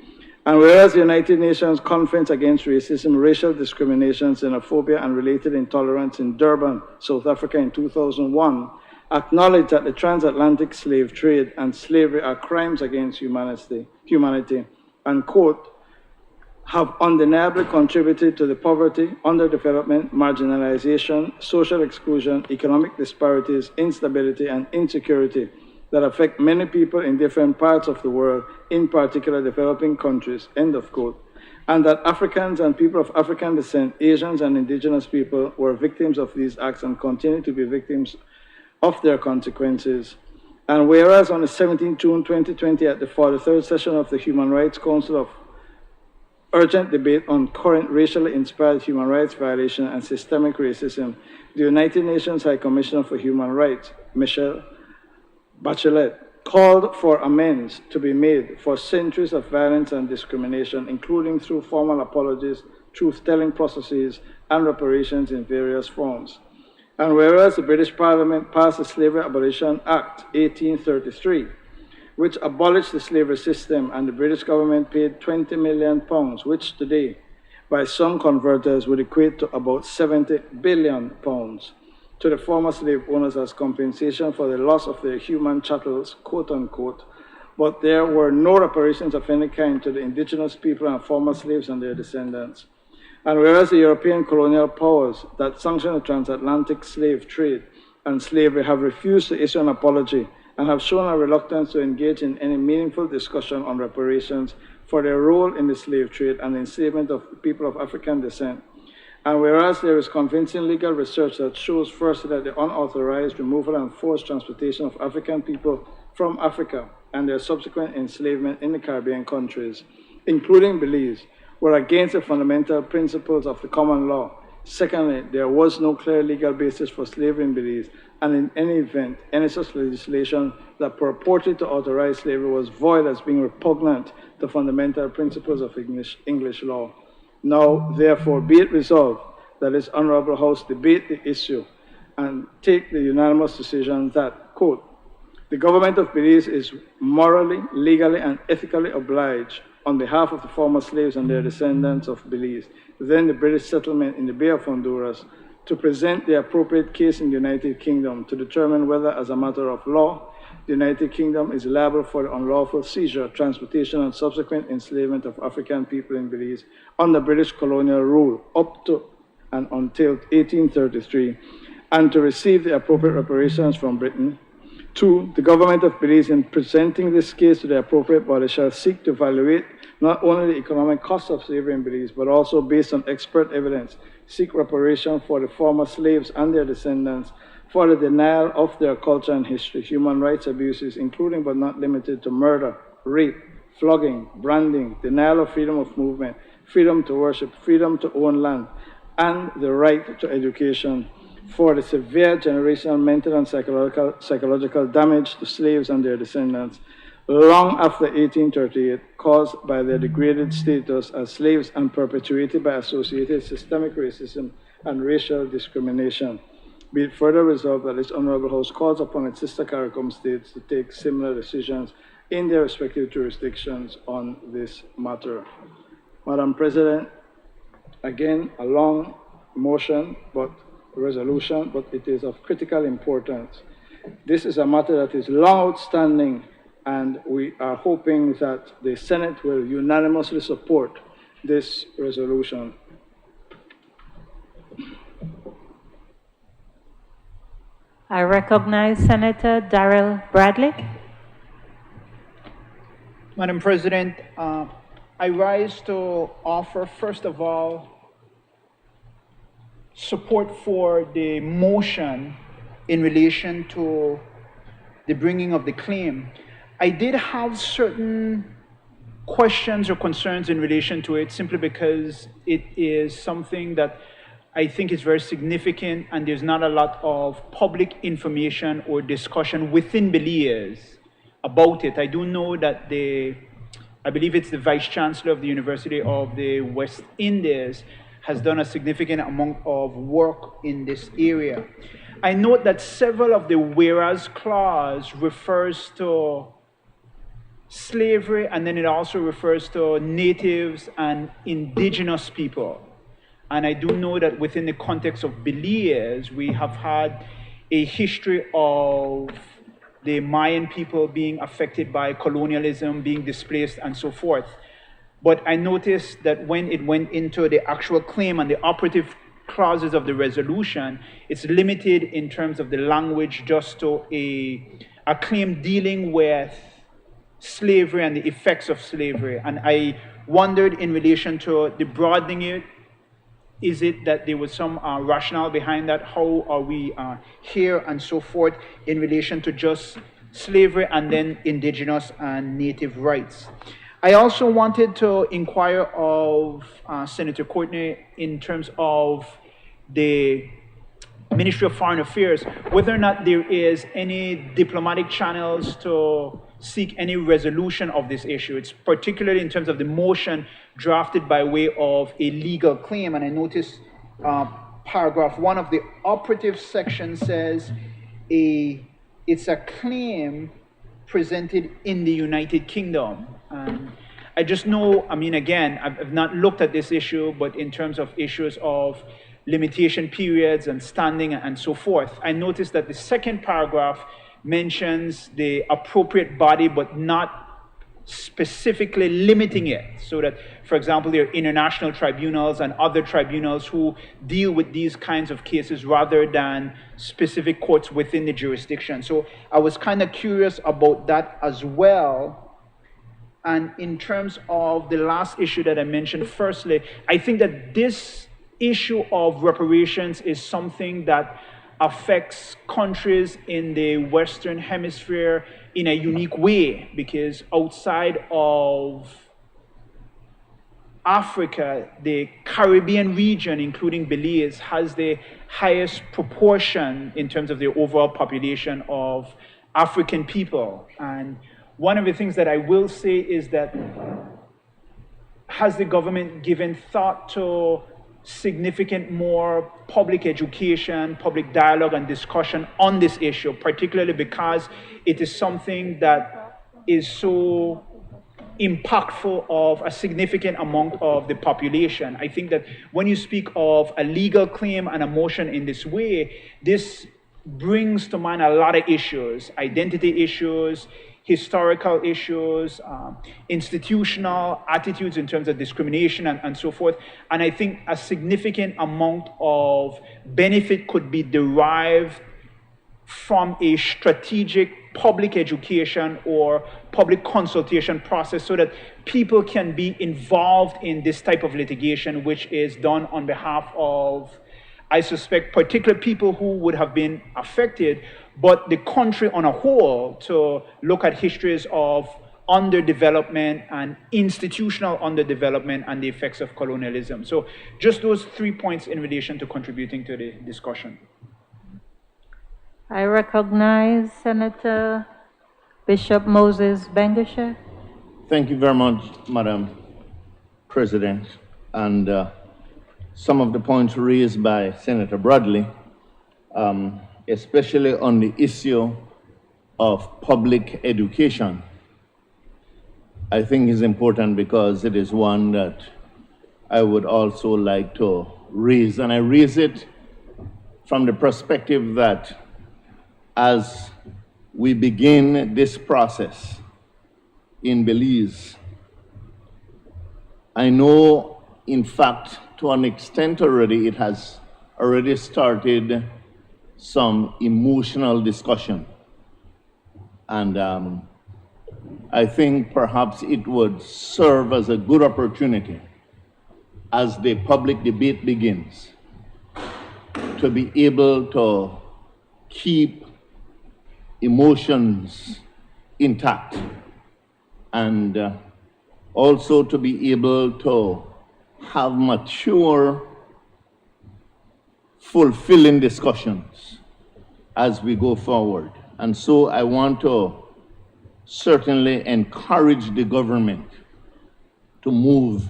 And whereas the United Nations Conference Against Racism, Racial Discrimination, Xenophobia, and Related Intolerance in Durban, South Africa in 2001, acknowledged that the transatlantic slave trade and slavery are crimes against humanity, and, quote, have undeniably contributed to the poverty, underdevelopment, marginalization, social exclusion, economic disparities, instability, and insecurity that affect many people in different parts of the world, in particular developing countries, end of quote, and that Africans and people of African descent, Asians and indigenous people were victims of these acts and continue to be victims of their consequences. And whereas on the 17th June 2020 at the 43rd session of the Human Rights Council of urgent debate on current racially inspired human rights violation and systemic racism, the United Nations High Commissioner for Human Rights, Michelle Bachelet, called for amends to be made for centuries of violence and discrimination, including through formal apologies, truth-telling processes, and reparations in various forms. And whereas the British Parliament passed the Slavery Abolition Act 1833, which abolished the slavery system, and the British government paid £20 million, which today, by some converters, would equate to about £70 billion, to the former slave owners as compensation for the loss of their human chattels, quote unquote, but there were no reparations of any kind to the indigenous people and former slaves and their descendants. And whereas the European colonial powers that sanctioned the transatlantic slave trade and slavery have refused to issue an apology and have shown a reluctance to engage in any meaningful discussion on reparations for their role in the slave trade and the enslavement of people of African descent. And whereas there is convincing legal research that shows first that the unauthorized removal and forced transportation of African people from Africa and their subsequent enslavement in the Caribbean countries, including Belize, were against the fundamental principles of the common law. Secondly, there was no clear legal basis for slavery in Belize, and in any event, any such legislation that purported to authorize slavery was void as being repugnant to fundamental principles of English law. Now, therefore, be it resolved that this Honorable House debate the issue and take the unanimous decision that, quote, the government of Belize is morally, legally, and ethically obliged on behalf of the former slaves and their descendants of Belize, then the British settlement in the Bay of Honduras, to present the appropriate case in the United Kingdom to determine whether, as a matter of law, the United Kingdom is liable for the unlawful seizure, transportation, and subsequent enslavement of African people in Belize under British colonial rule up to and until 1833, and to receive the appropriate reparations from Britain. 2, the government of Belize, in presenting this case to the appropriate body, shall seek to evaluate not only the economic cost of slavery in Belize, but also, based on expert evidence, seek reparation for the former slaves and their descendants for the denial of their culture and history, human rights abuses, including but not limited to murder, rape, flogging, branding, denial of freedom of movement, freedom to worship, freedom to own land, and the right to education, for the severe generational mental and psychological damage to slaves and their descendants long after 1838, caused by their degraded status as slaves and perpetuated by associated systemic racism and racial discrimination. Be it further resolved that this Honorable House calls upon its sister CARICOM states to take similar decisions in their respective jurisdictions on this matter. Madam President, again, a long motion, but resolution, but it is of critical importance. This is a matter that is long outstanding, and we are hoping that the Senate will unanimously support this resolution. I recognize Senator Darrell Bradley. Madam President, I rise to offer, first of all, support for the motion in relation to the bringing of the claim. I did have certain questions or concerns in relation to it, simply because it is something that I think is very significant, and there's not a lot of public information or discussion within Belize about it. I do know that I believe it's the Vice Chancellor of the University of the West Indies has done a significant amount of work in this area. I note that several of the whereas clause refers to slavery, and then it also refers to natives and indigenous people. And I do know that within the context of Belize, we have had a history of the Mayan people being affected by colonialism, being displaced, and so forth. But I noticed that when it went into the actual claim and the operative clauses of the resolution, it's limited in terms of the language just to a claim dealing with slavery and the effects of slavery. And I wondered in relation to the broadening it, is it that there was some rationale behind that? How are we here and so forth in relation to just slavery and then indigenous and native rights? I also wanted to inquire of Senator Courtney in terms of the Ministry of Foreign Affairs, whether or not there is any diplomatic channels to seek any resolution of this issue. It's particularly in terms of the motion drafted by way of a legal claim. And I noticed paragraph 1 of the operative section says it's a claim presented in the United Kingdom. And I just know, I mean, again, I've not looked at this issue, but in terms of issues of limitation periods and standing and so forth, I noticed that the second paragraph mentions the appropriate body, but not specifically limiting it. So that, for example, there are international tribunals and other tribunals who deal with these kinds of cases rather than specific courts within the jurisdiction. So I was kind of curious about that as well. And in terms of the last issue that I mentioned, firstly, I think that this issue of reparations is something that affects countries in the Western Hemisphere in a unique way, because outside of Africa, the Caribbean region, including Belize, has the highest proportion in terms of the overall population of African people. And one of the things that I will say is that, has the government given thought to significant more public education, public dialogue and discussion on this issue, particularly because it is something that is so impactful of a significant amount of the population? I think that when you speak of a legal claim and a motion in this way, this brings to mind a lot of issues, identity issues, historical issues, institutional attitudes in terms of discrimination and so forth. And I think a significant amount of benefit could be derived from a strategic public education or public consultation process so that people can be involved in this type of litigation, which is done on behalf of, I suspect, particular people who would have been affected, but the country on a whole, to look at histories of underdevelopment and institutional underdevelopment and the effects of colonialism. So just those 3 points in relation to contributing to the discussion. I recognize Senator Bishop Moses Bengasher. Thank you very much, Madam President. And some of the points raised by Senator Bradley, especially on the issue of public education, I think is important because it is one that I would also like to raise. And I raise it from the perspective that as we begin this process in Belize, I know, in fact, to an extent already, it has already started some emotional discussion. And I think perhaps it would serve as a good opportunity as the public debate begins to be able to keep emotions intact and also to be able to have mature fulfilling discussions as we go forward. And so I want to certainly encourage the government to move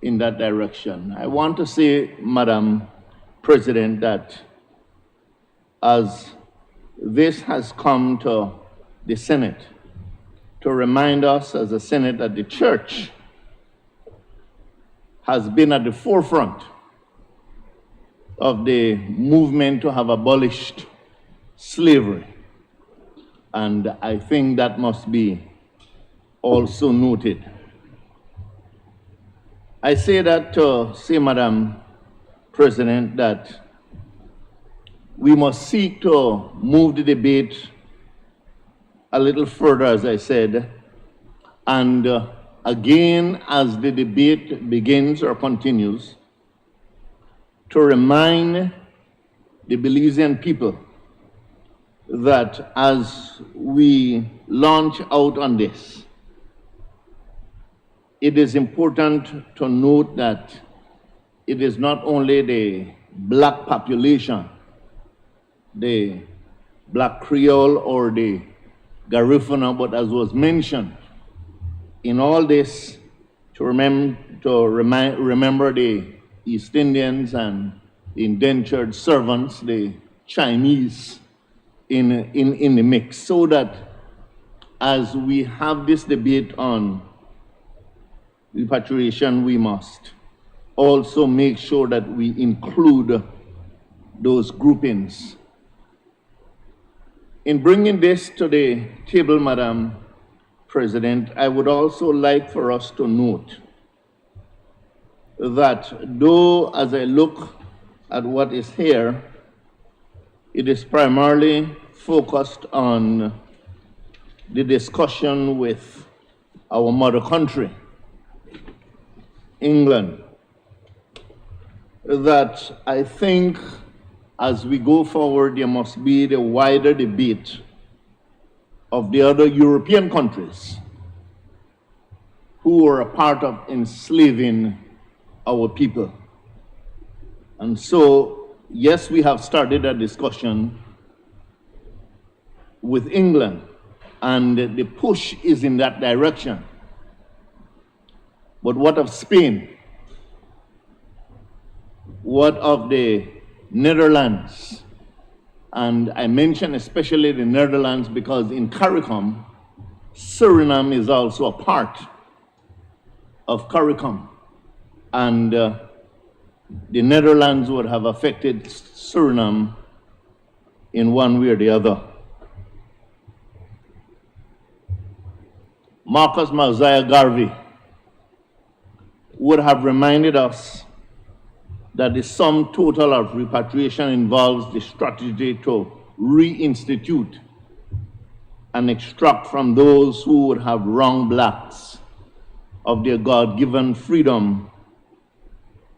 in that direction. I want to say, Madam President, that as this has come to the Senate, to remind us as a Senate that the church has been at the forefront of the movement to have abolished slavery. And I think that must be also noted. I say that to say, Madam President, that we must seek to move the debate a little further, as I said, and again, as the debate begins or continues, to remind the Belizean people that as we launch out on this, it is important to note that it is not only the black population, the black Creole or the Garifuna, but as was mentioned, in all this, to remember the East Indians and the indentured servants, the Chinese in the mix, so that as we have this debate on repatriation, we must also make sure that we include those groupings. In bringing this to the table, Madam President, I would also like for us to note that though, as I look at what is here, it is primarily focused on the discussion with our mother country, England, that I think as we go forward, there must be the wider debate of the other European countries who are a part of enslaving our people. And so, yes, we have started a discussion with England, and the push is in that direction. But what of Spain? What of the Netherlands? And I mention especially the Netherlands because in CARICOM, Suriname is also a part of CARICOM. And the Netherlands would have affected Suriname in one way or the other. Marcus Mosiah Garvey would have reminded us that the sum total of repatriation involves the strategy to reinstitute and extract from those who would have wronged blacks of their God-given freedom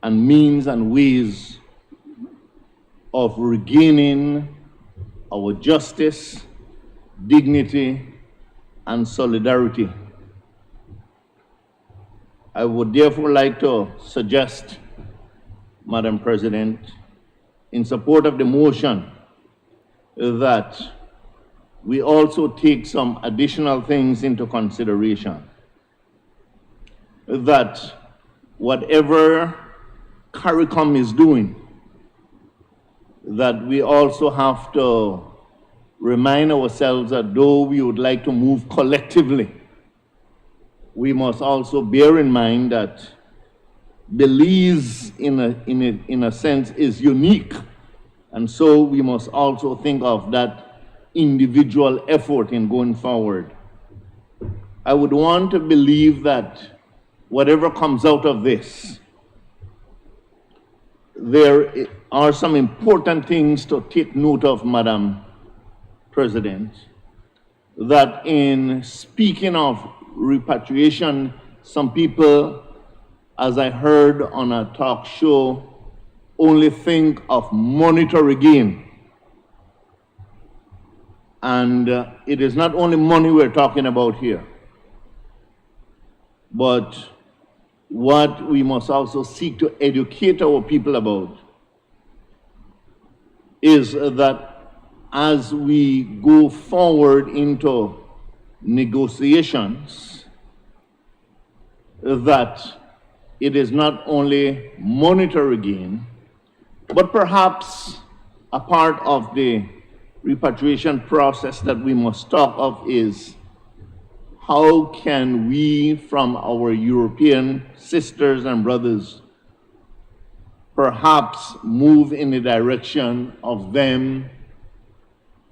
and means and ways of regaining our justice, dignity, and solidarity. I would therefore like to suggest, Madam President, in support of the motion, that we also take some additional things into consideration. That whatever CARICOM is doing, that we also have to remind ourselves that though we would like to move collectively, we must also bear in mind that Belize, in a sense, is unique. And so we must also think of that individual effort in going forward. I would want to believe that whatever comes out of this, there are some important things to take note of, Madam President, that in speaking of repatriation, some people, as I heard on a talk show, only think of monetary gain. And it is not only money we're talking about here, but what we must also seek to educate our people about is that as we go forward into negotiations, that it is not only monetary gain, but perhaps a part of the repatriation process that we must talk of is how can we, from our European sisters and brothers, perhaps move in the direction of them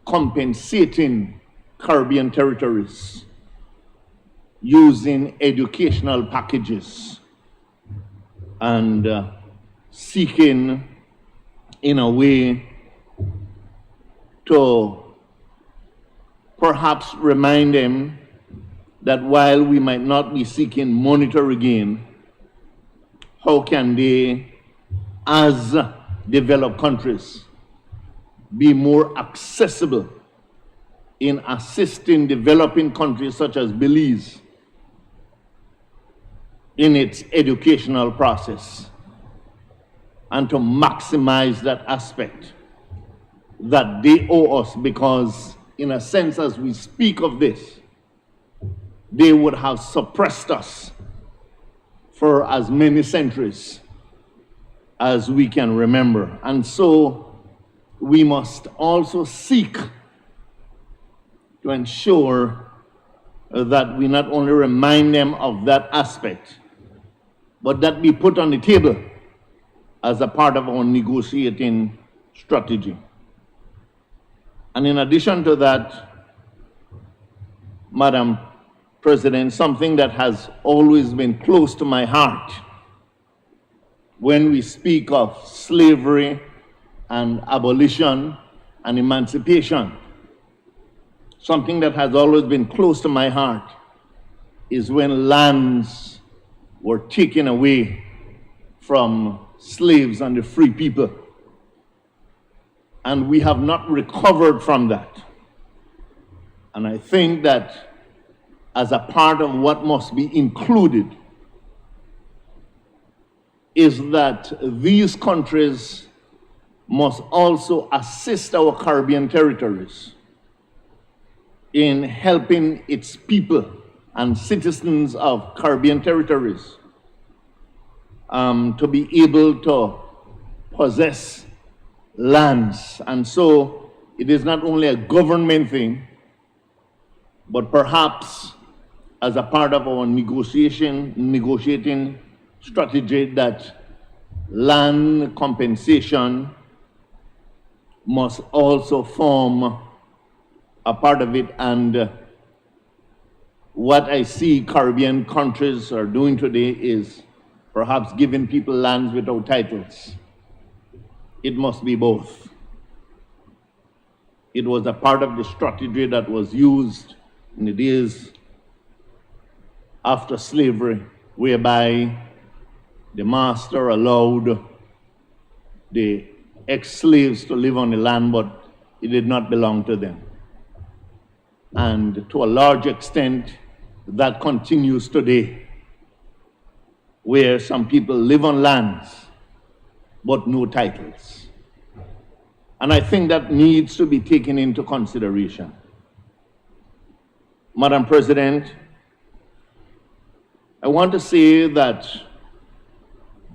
compensating Caribbean territories using educational packages and seeking, in a way, to perhaps remind them that while we might not be seeking monetary gain, how can they, as developed countries, be more accessible in assisting developing countries such as Belize in its educational process, and to maximize that aspect that they owe us, because in a sense, as we speak of this, they would have suppressed us for as many centuries as we can remember. And so we must also seek to ensure that we not only remind them of that aspect, but that we put on the table as a part of our negotiating strategy. And in addition to that, Madam President, something that has always been close to my heart when we speak of slavery and abolition and emancipation, something that has always been close to my heart is when lands were taken away from slaves and the free people. And we have not recovered from that. And I think that as a part of what must be included is that these countries must also assist our Caribbean territories in helping its people and citizens of Caribbean territories to be able to possess lands. And so it is not only a government thing, but perhaps as a part of our negotiating strategy, that land compensation must also form a part of it. And what I see Caribbean countries are doing today is perhaps giving people lands without titles. It must be both. It was a part of the strategy that was used in the days after slavery, whereby the master allowed the ex-slaves to live on the land, but it did not belong to them. And to a large extent, that continues today, where some people live on lands, but no titles. And I think that needs to be taken into consideration. Madam President, I want to say that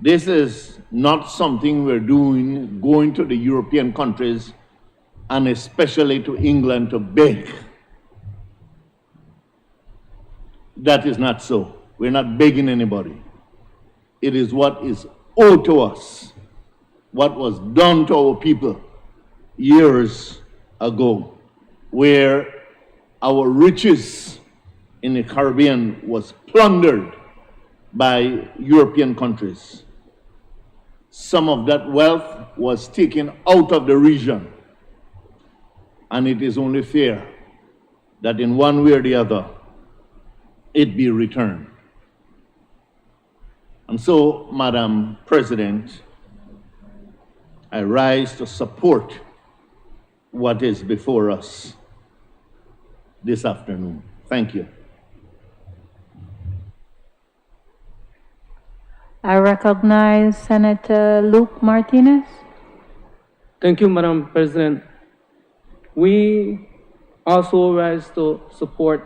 this is not something we're doing, going to the European countries, and especially to England, to beg. That is not so. We're not begging anybody. It is what is owed to us, what was done to our people years ago, where our riches in the Caribbean was plundered by European countries. Some of that wealth was taken out of the region, and it is only fair that in one way or the other, it be returned. And so, Madam President, I rise to support what is before us this afternoon. Thank you. I recognize Senator Luke Martinez. Thank you, Madam President. We also rise to support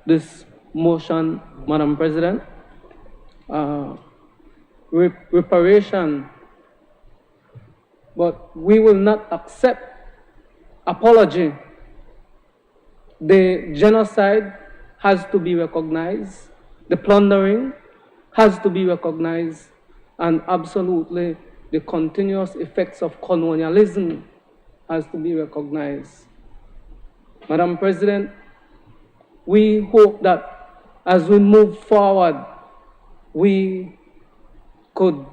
this motion, Madam President. Reparation, but we will not accept apology. The genocide has to be recognized, the plundering has to be recognized, and absolutely the continuous effects of colonialism has to be recognized. Madam President, we hope that as we move forward, we could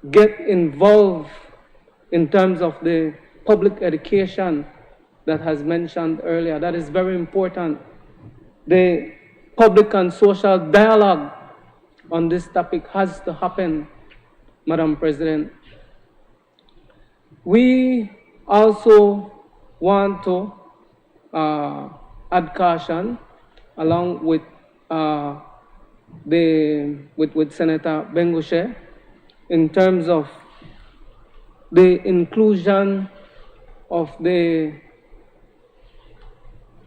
get involved in terms of the public education that has mentioned earlier. That is very important. The public and social dialogue on this topic has to happen, Madam President. We also want to add caution along with Senator Bengushe in terms of the inclusion of the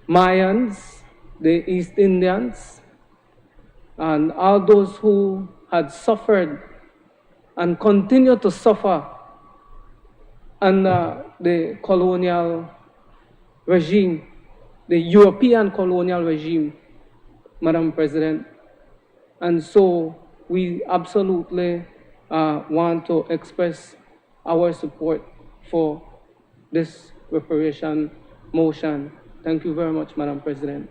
Mayans, the East Indians, and all those who had suffered and continue to suffer under the colonial regime, the European colonial regime, Madam President. And so we absolutely want to express our support for this reparation motion. Thank you very much, Madam President.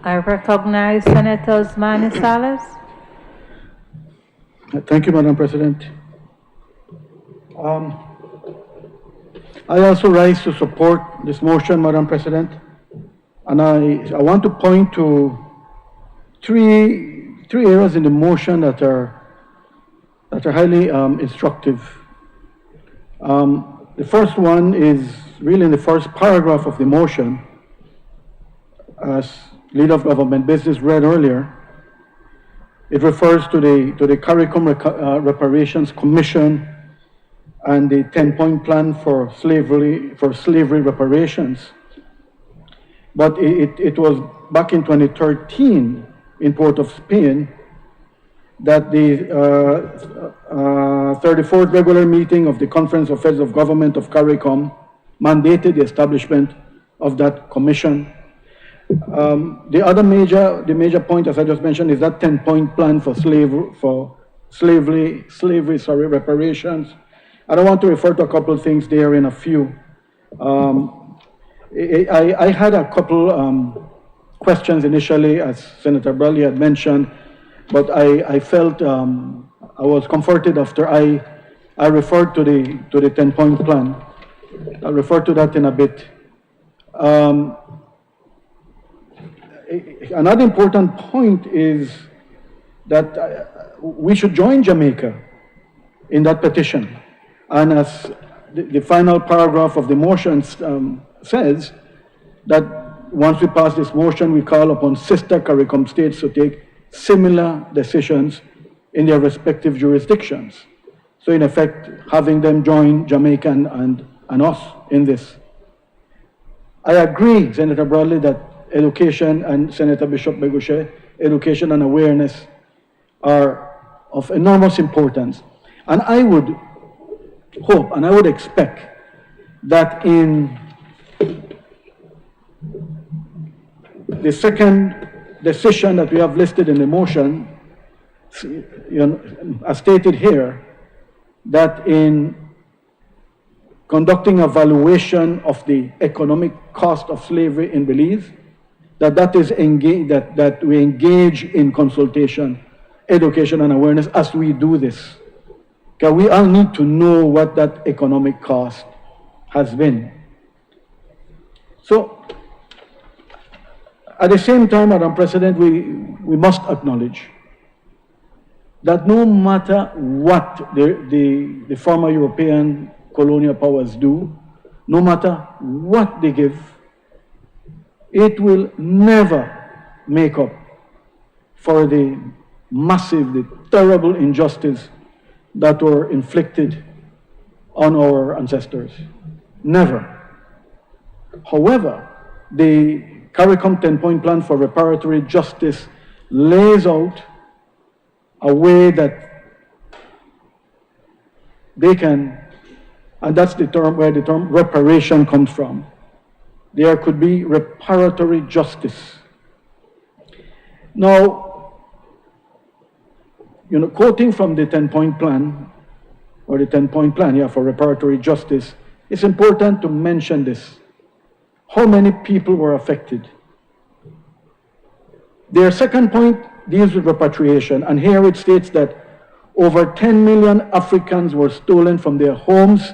I recognize Senator Usmani Salas. Thank you, Madam President. I also rise to support this motion, Madam President, and I want to point to three areas in the motion that are highly instructive. The first one is really in the first paragraph of the motion, as Leader of Government Business read earlier. It refers to the CARICOM Reparations Commission and the 10-point plan for slavery reparations. But it was back in 2013 in Port of Spain that the 34th regular meeting of the Conference of Heads of Government of CARICOM mandated the establishment of that commission. The major point, as I just mentioned, is that 10-point plan for slavery reparations. And I want to refer to a couple of things there in a few. I had a couple questions initially, as Senator Bradley had mentioned, but I felt I was comforted after I referred to the 10-point plan. I'll refer to that in a bit. Another important point is that we should join Jamaica in that petition. And as the final paragraph of the motion says, that once we pass this motion, we call upon sister CARICOM states to take similar decisions in their respective jurisdictions. So in effect, having them join Jamaica and us in this. I agree, Senator Bradley, that education, and Senator Bishop Begushe, education and awareness are of enormous importance. And I would hope and I would expect that in the second decision that we have listed in the motion, as stated here, that in conducting a valuation of the economic cost of slavery in Belize, that we engage in consultation, education, and awareness as we do this. Because we all need to know what that economic cost has been. So, at the same time, Madam President, we must acknowledge that no matter what the former European colonial powers do, no matter what they give, it will never make up for the massive, the terrible injustice that were inflicted on our ancestors. Never. However, the CARICOM 10-point plan for reparatory justice lays out a way that they can, and that's the term where the term reparation comes from. There could be reparatory justice. Now, quoting from the 10-point plan, or the 10-point plan, for reparatory justice, it's important to mention this. How many people were affected? Their second point deals with repatriation, and here it states that over 10 million Africans were stolen from their homes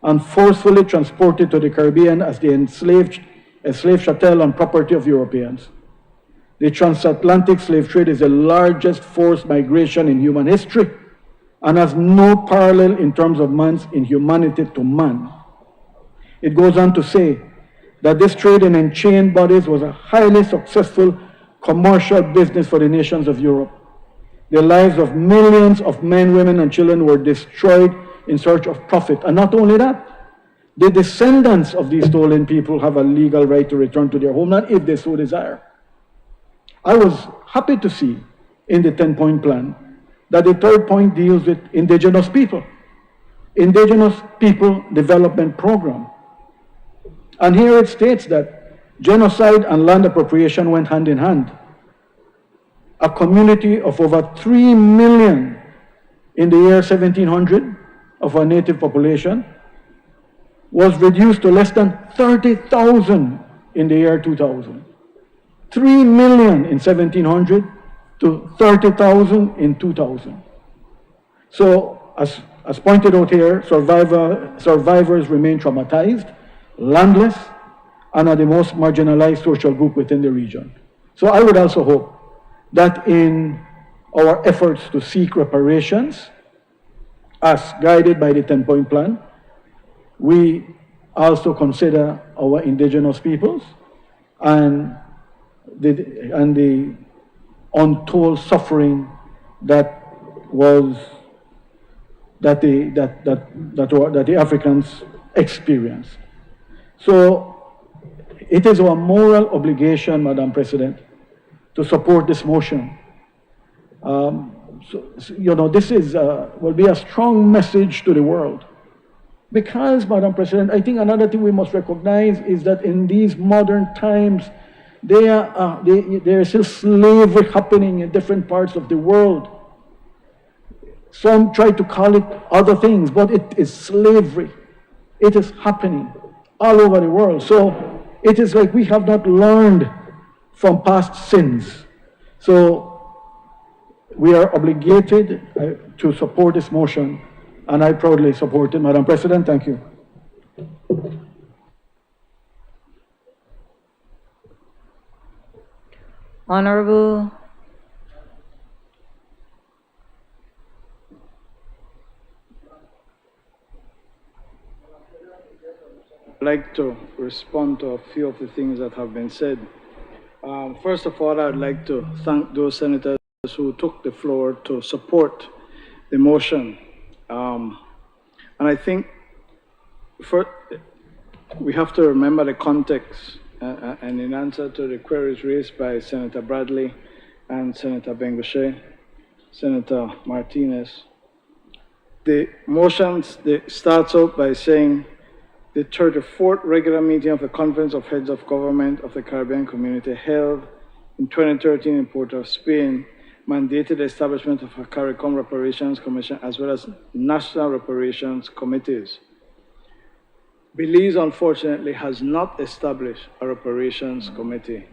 and forcefully transported to the Caribbean as the enslaved chattel and property of Europeans. The transatlantic slave trade is the largest forced migration in human history and has no parallel in terms of man's inhumanity to man. It goes on to say that this trade in enchained bodies was a highly successful commercial business for the nations of Europe. The lives of millions of men, women, and children were destroyed in search of profit. And not only that, the descendants of these stolen people have a legal right to return to their homeland if they so desire. I was happy to see in the 10-point plan that the third point deals with indigenous people. Indigenous People Development Program. And here it states that genocide and land appropriation went hand in hand. A community of over 3 million in the year 1700 of our native population was reduced to less than 30,000 in the year 2000. 3 million in 1700 to 30,000 in 2000. So, as pointed out here, survivors remain traumatized, landless, and are the most marginalized social group within the region. So I would also hope that in our efforts to seek reparations, as guided by the 10-point plan, we also consider our indigenous peoples and the untold suffering that the Africans experienced. So it is our moral obligation, Madam President, to support this motion. This will be a strong message to the world. Because, Madam President, I think another thing we must recognize is that in these modern times, there is still slavery happening in different parts of the world. Some try to call it other things, but it is slavery. It is happening all over the world. So it is like we have not learned from past sins. So we are obligated to support this motion, and I proudly support it. Madam President, thank you. Honorable I'd like to respond to a few of the things that have been said. First of all, I'd like to thank those senators who took the floor to support the motion. And I think we have to remember the context. And in answer to the queries raised by Senator Bradley and Senator Bengoshe, Senator Martinez, the motion starts out by saying the 34th regular meeting of the Conference of Heads of Government of the Caribbean Community held in 2013 in Port of Spain mandated the establishment of a CARICOM Reparations Commission as well as National Reparations Committees. Belize, unfortunately, has not established a reparations committee.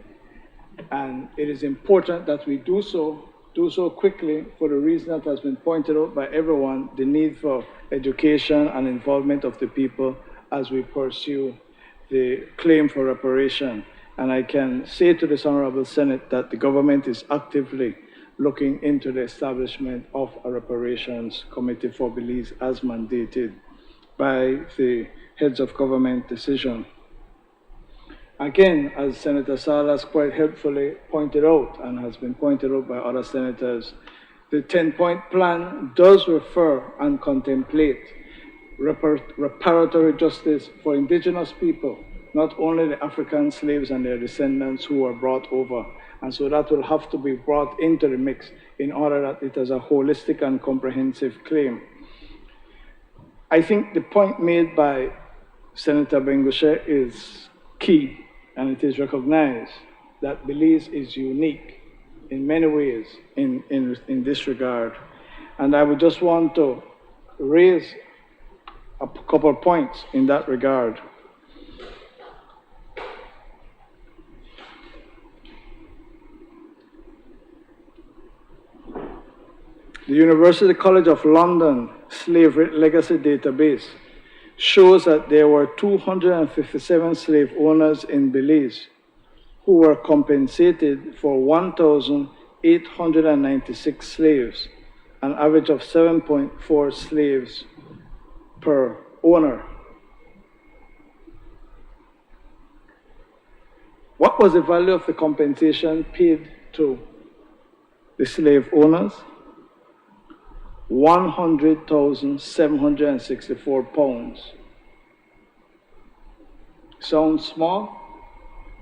And it is important that we do so quickly for the reason that has been pointed out by everyone, the need for education and involvement of the people as we pursue the claim for reparation. And I can say to this Honorable Senate that the government is actively looking into the establishment of a reparations committee for Belize as mandated by the heads of government decision. Again, as Senator Salas quite helpfully pointed out, and has been pointed out by other senators, the 10-point plan does refer and contemplate reparatory justice for indigenous people, not only the African slaves and their descendants who were brought over. And so that will have to be brought into the mix in order that it is a holistic and comprehensive claim. I think the point made by Senator Bengushe is key, and it is recognized that Belize is unique in many ways in this regard. And I would just want to raise a couple of points in that regard. The University College of London Slavery Legacy Database shows that there were 257 slave owners in Belize who were compensated for 1,896 slaves, an average of 7.4 slaves per owner. What was the value of the compensation paid to the slave owners? 100,764 pounds. Sounds small?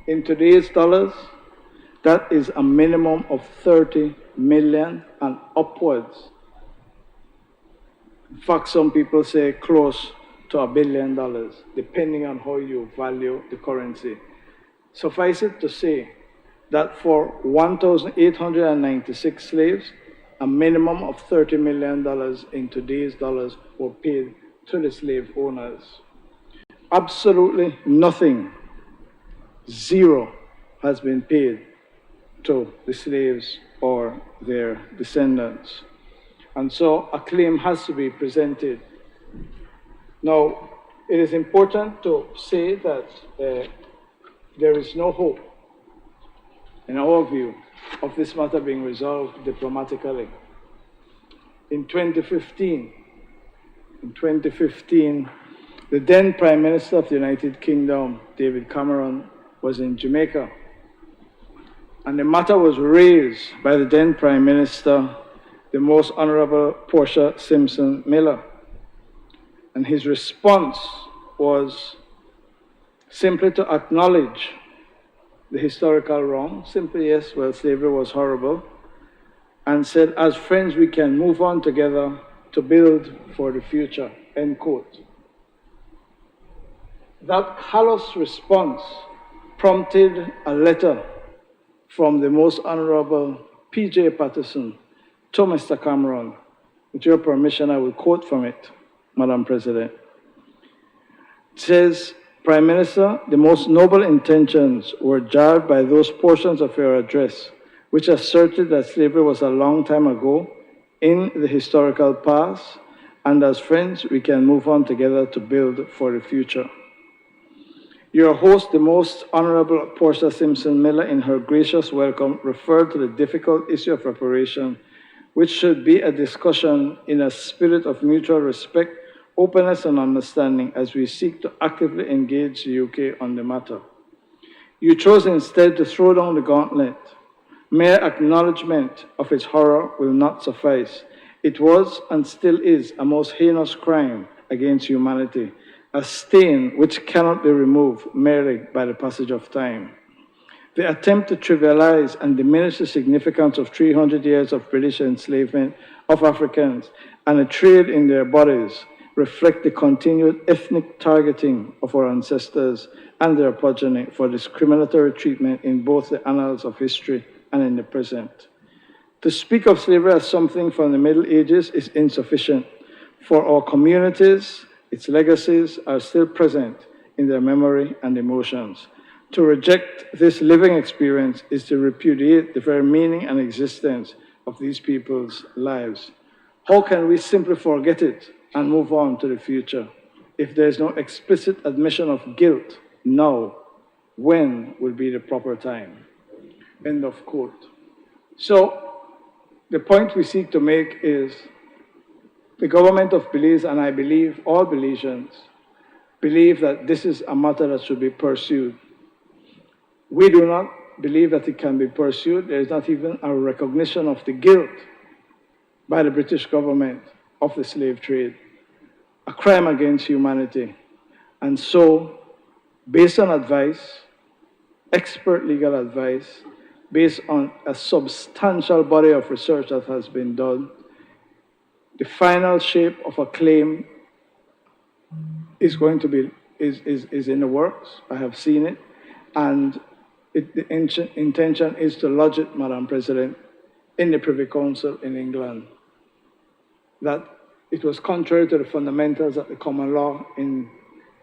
In today's dollars, that is a minimum of 30 million and upwards. In fact, some people say close to $1 billion, depending on how you value the currency. Suffice it to say that for 1,896 slaves, a minimum of $30 million in today's dollars were paid to the slave owners. Absolutely nothing, zero, has been paid to the slaves or their descendants. And so a claim has to be presented. Now, it is important to say that there is no hope, in our view, of this matter being resolved diplomatically. In 2015, the then Prime Minister of the United Kingdom, David Cameron, was in Jamaica. And the matter was raised by the then Prime Minister, the Most Honorable Portia Simpson Miller. And his response was simply to acknowledge the historical wrong, simply, yes, well, slavery was horrible, and said, as friends, we can move on together to build for the future, end quote. That callous response prompted a letter from the Most Honorable P.J. Patterson to Mr. Cameron. With your permission, I will quote from it, Madam President. It says, Prime Minister, the most noble intentions were jarred by those portions of your address which asserted that slavery was a long time ago in the historical past, and as friends, we can move on together to build for the future. Your host, the Most Honorable Portia Simpson Miller, in her gracious welcome, referred to the difficult issue of reparation, which should be a discussion in a spirit of mutual respect, openness, and understanding as we seek to actively engage the UK on the matter. You chose instead to throw down the gauntlet. Mere acknowledgement of its horror will not suffice. It was and still is a most heinous crime against humanity, a stain which cannot be removed merely by the passage of time. The attempt to trivialize and diminish the significance of 300 years of British enslavement of Africans and a trade in their bodies reflect the continued ethnic targeting of our ancestors and their progeny for discriminatory treatment in both the annals of history and in the present. To speak of slavery as something from the Middle Ages is insufficient. For our communities, its legacies are still present in their memory and emotions. To reject this living experience is to repudiate the very meaning and existence of these people's lives. How can we simply forget it and move on to the future? If there is no explicit admission of guilt now, when will be the proper time? End of quote. So, the point we seek to make is the government of Belize, and I believe all Belizeans, believe that this is a matter that should be pursued. We do not believe that it can be pursued. There is not even a recognition of the guilt by the British government of the slave trade, a crime against humanity. And so, based on advice, expert legal advice, based on a substantial body of research that has been done, the final shape of a claim is going to be is in the works. I have seen it, and the intention is to lodge it, Madam President, in the Privy Council in England. That it was contrary to the fundamentals of the common law in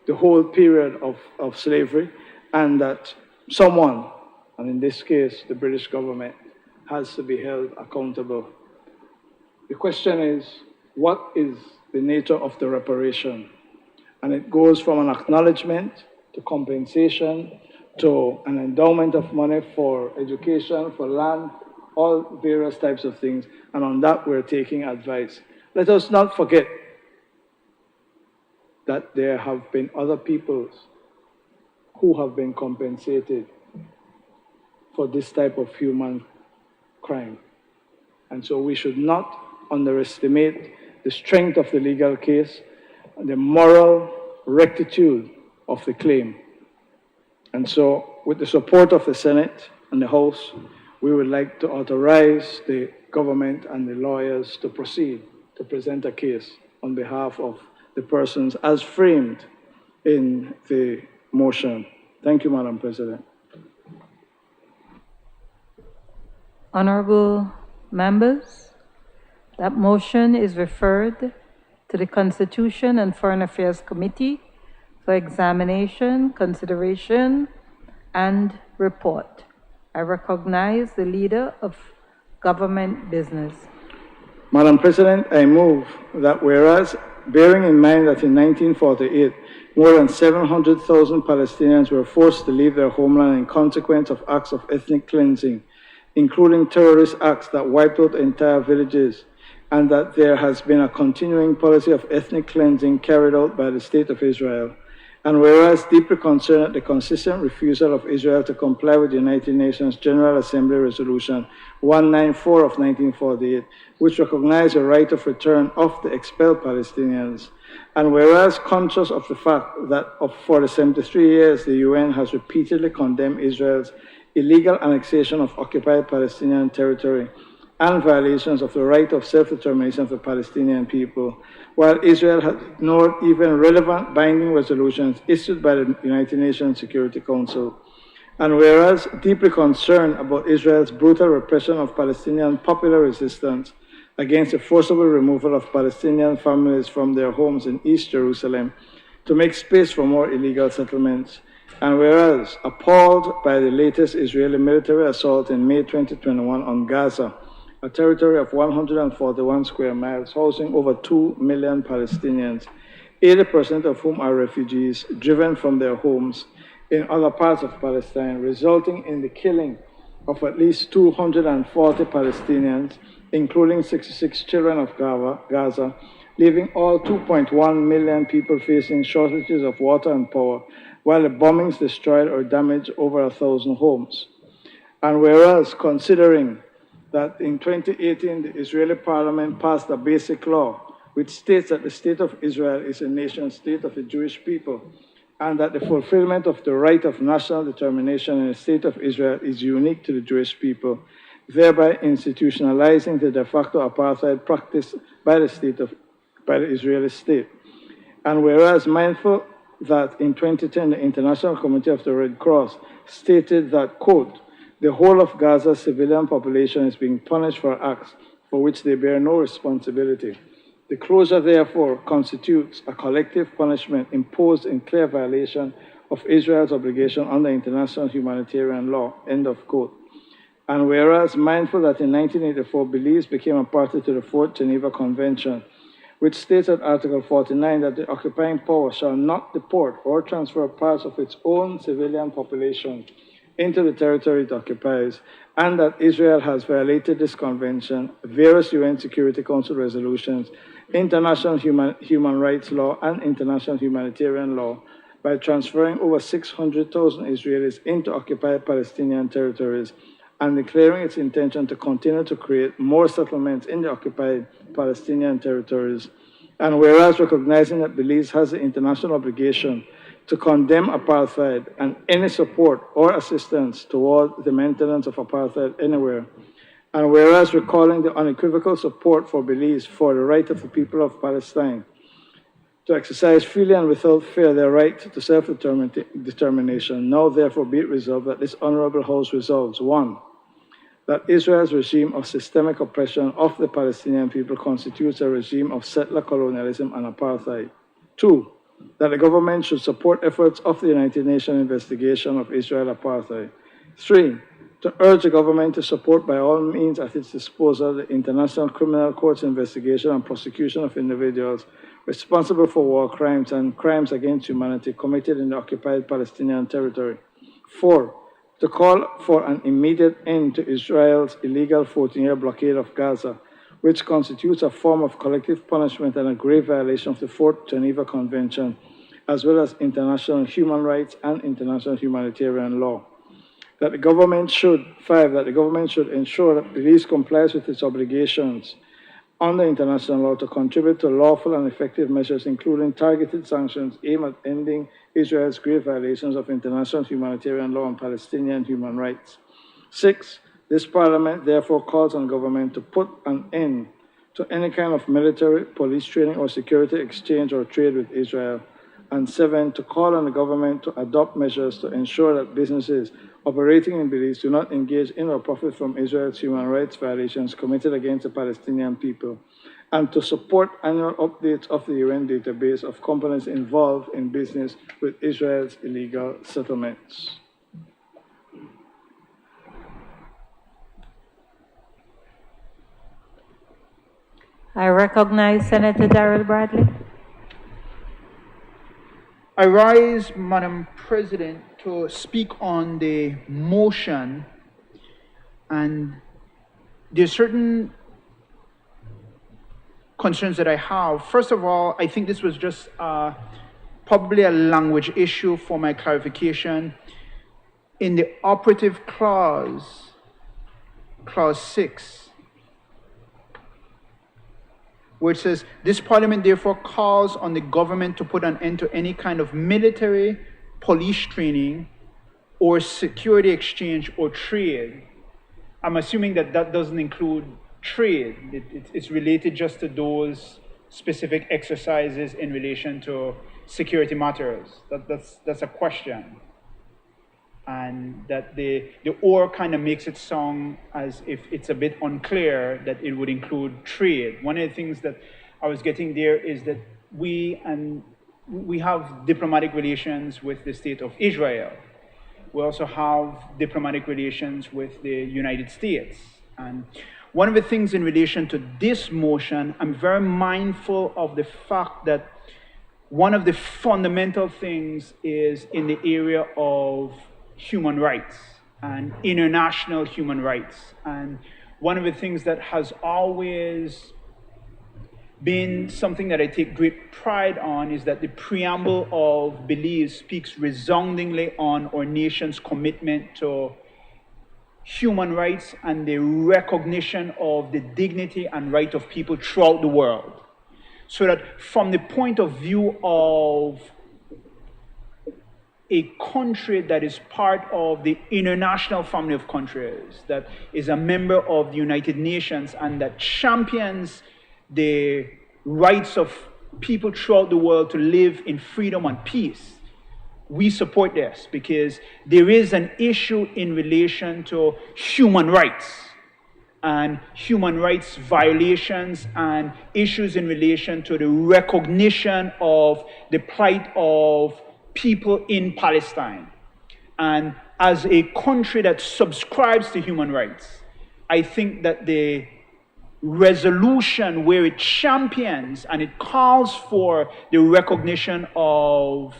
the whole period of slavery, and that someone, and in this case, the British government, has to be held accountable. The question is, what is the nature of the reparation? And it goes from an acknowledgement to compensation to an endowment of money for education, for land, all various types of things. And on that, we're taking advice. Let us not forget that there have been other peoples who have been compensated for this type of human crime. And so we should not underestimate the strength of the legal case, the moral rectitude of the claim. And so, with the support of the Senate and the House, we would like to authorize the government and the lawyers to proceed to present a case on behalf of the persons as framed in the motion. Thank you, Madam President. Honorable members, that motion is referred to the Constitution and Foreign Affairs Committee for examination, consideration, and report. I recognize the Leader of Government Business. Madam President, I move that whereas, bearing in mind that in 1948, more than 700,000 Palestinians were forced to leave their homeland in consequence of acts of ethnic cleansing, including terrorist acts that wiped out entire villages, and that there has been a continuing policy of ethnic cleansing carried out by the State of Israel. And whereas deeply concerned at the consistent refusal of Israel to comply with the United Nations General Assembly Resolution 194 of 1948, which recognized the right of return of the expelled Palestinians, and whereas conscious of the fact that for the 73 years the UN has repeatedly condemned Israel's illegal annexation of occupied Palestinian territory and violations of the right of self-determination of the Palestinian people, while Israel has ignored even relevant binding resolutions issued by the United Nations Security Council. And whereas deeply concerned about Israel's brutal repression of Palestinian popular resistance against the forcible removal of Palestinian families from their homes in East Jerusalem to make space for more illegal settlements, and whereas appalled by the latest Israeli military assault in May 2021 on Gaza, a territory of 141 square miles, housing over 2 million Palestinians, 80% of whom are refugees driven from their homes in other parts of Palestine, resulting in the killing of at least 240 Palestinians, including 66 children of Gaza, leaving all 2.1 million people facing shortages of water and power, while the bombings destroyed or damaged over 1,000 homes. And whereas, considering that in 2018, the Israeli parliament passed a basic law which states that the state of Israel is a nation state of the Jewish people, and that the fulfillment of the right of national determination in the state of Israel is unique to the Jewish people, thereby institutionalizing the de facto apartheid practiced by the Israeli state. And whereas mindful that in 2010, the International Committee of the Red Cross stated that, quote, the whole of Gaza's civilian population is being punished for acts for which they bear no responsibility. The closure, therefore, constitutes a collective punishment imposed in clear violation of Israel's obligation under international humanitarian law, end of quote. And whereas mindful that in 1984, Belize became a party to the Fourth Geneva Convention, which states at Article 49 that the occupying power shall not deport or transfer parts of its own civilian population into the territory it occupies, and that Israel has violated this convention, various UN Security Council resolutions, international human rights law, and international humanitarian law, by transferring over 600,000 Israelis into occupied Palestinian territories and declaring its intention to continue to create more settlements in the occupied Palestinian territories. And whereas recognizing that Belize has the international obligation to condemn apartheid and any support or assistance toward the maintenance of apartheid anywhere, and whereas recalling the unequivocal support for Belize for the right of the people of Palestine to exercise freely and without fear their right to self-determination, now therefore be it resolved that this Honorable House resolves, 1, that Israel's regime of systemic oppression of the Palestinian people constitutes a regime of settler colonialism and apartheid. 2, that the government should support efforts of the United Nations investigation of Israel apartheid. 3, to urge the government to support by all means at its disposal the International Criminal Court's investigation and prosecution of individuals responsible for war crimes and crimes against humanity committed in the occupied Palestinian territory. 4, to call for an immediate end to Israel's illegal 14-year blockade of Gaza, which constitutes a form of collective punishment and a grave violation of the Fourth Geneva Convention, as well as international human rights and international humanitarian law. That the government should, 5, that the government should ensure that Belize complies with its obligations under international law to contribute to lawful and effective measures, including targeted sanctions aimed at ending Israel's grave violations of international humanitarian law and Palestinian human rights. 6, this Parliament therefore calls on government to put an end to any kind of military, police training, or security exchange or trade with Israel. And 7, to call on the government to adopt measures to ensure that businesses operating in Belize do not engage in or profit from Israel's human rights violations committed against the Palestinian people, and to support annual updates of the UN database of companies involved in business with Israel's illegal settlements. I recognize Senator Darrell Bradley. I rise, Madam President, to speak on the motion, and there are certain concerns that I have. First of all, I think this was just probably a language issue for my clarification. In the operative clause, clause 6, where it says, this Parliament therefore calls on the government to put an end to any kind of military, police training, or security exchange or trade. I'm assuming that that doesn't include trade. It's related just to those specific exercises in relation to security matters. That's a question. And that the or kind of makes it sound as if it's a bit unclear that it would include trade. One of the things that I was getting there is that we have diplomatic relations with the state of Israel. We also have diplomatic relations with the United States. And one of the things in relation to this motion, I'm very mindful of the fact that one of the fundamental things is in the area of human rights and international human rights. And one of the things that has always been something that I take great pride on is that the preamble of Belize speaks resoundingly on our nation's commitment to human rights and the recognition of the dignity and right of people throughout the world. So that from the point of view of a country that is part of the international family of countries, that is a member of the United Nations and that champions the rights of people throughout the world to live in freedom and peace, we support this because there is an issue in relation to human rights and human rights violations and issues in relation to the recognition of the plight of people in Palestine. And as a country that subscribes to human rights, I think that the resolution where it champions and it calls for the recognition of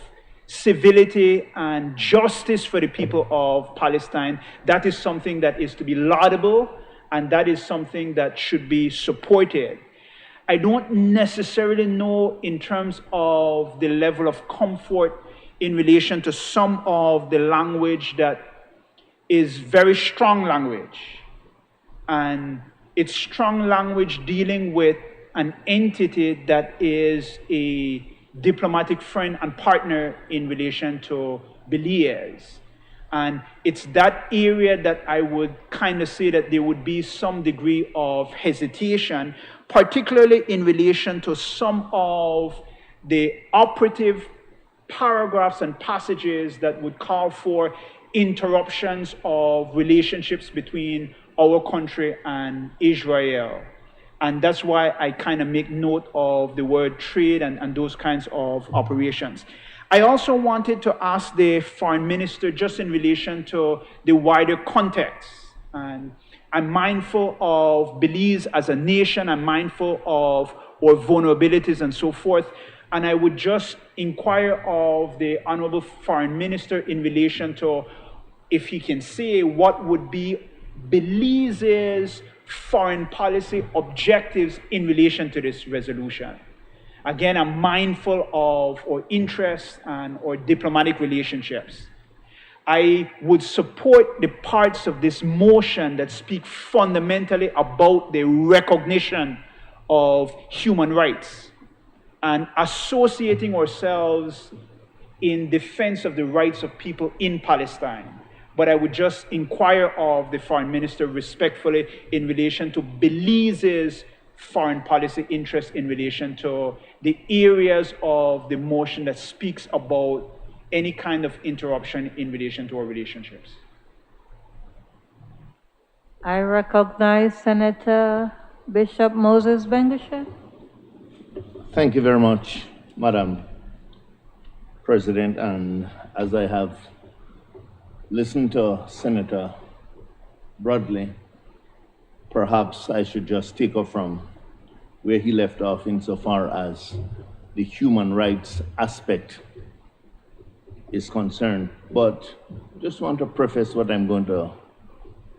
civility and justice for the people of Palestine, that is something that is to be laudable and that is something that should be supported. I don't necessarily know in terms of the level of comfort in relation to some of the language that is very strong language. And it's strong language dealing with an entity that is a diplomatic friend and partner in relation to Belize. And it's that area that I would kind of say that there would be some degree of hesitation, particularly in relation to some of the operative paragraphs and passages that would call for interruptions of relationships between our country and Israel. And that's why I kind of make note of the word trade and those kinds of operations. I also wanted to ask the foreign minister just in relation to the wider context. And I'm mindful of Belize as a nation. I'm mindful of our vulnerabilities and so forth. And I would just inquire of the honorable foreign minister in relation to if he can say what would be Belize's foreign policy objectives in relation to this resolution. Again, I'm mindful of our interests and our diplomatic relationships. I would support the parts of this motion that speak fundamentally about the recognition of human rights and associating ourselves in defense of the rights of people in Palestine. But I would just inquire of the foreign minister respectfully in relation to Belize's foreign policy interests in relation to the areas of the motion that speaks about any kind of interruption in relation to our relationships. I recognize Senator Bishop Moses Bengashe. Thank you very much, Madam President. And as I have listened to Senator Bradley, perhaps I should just take up from where he left off insofar as the human rights aspect is concerned. But just want to preface what I'm going to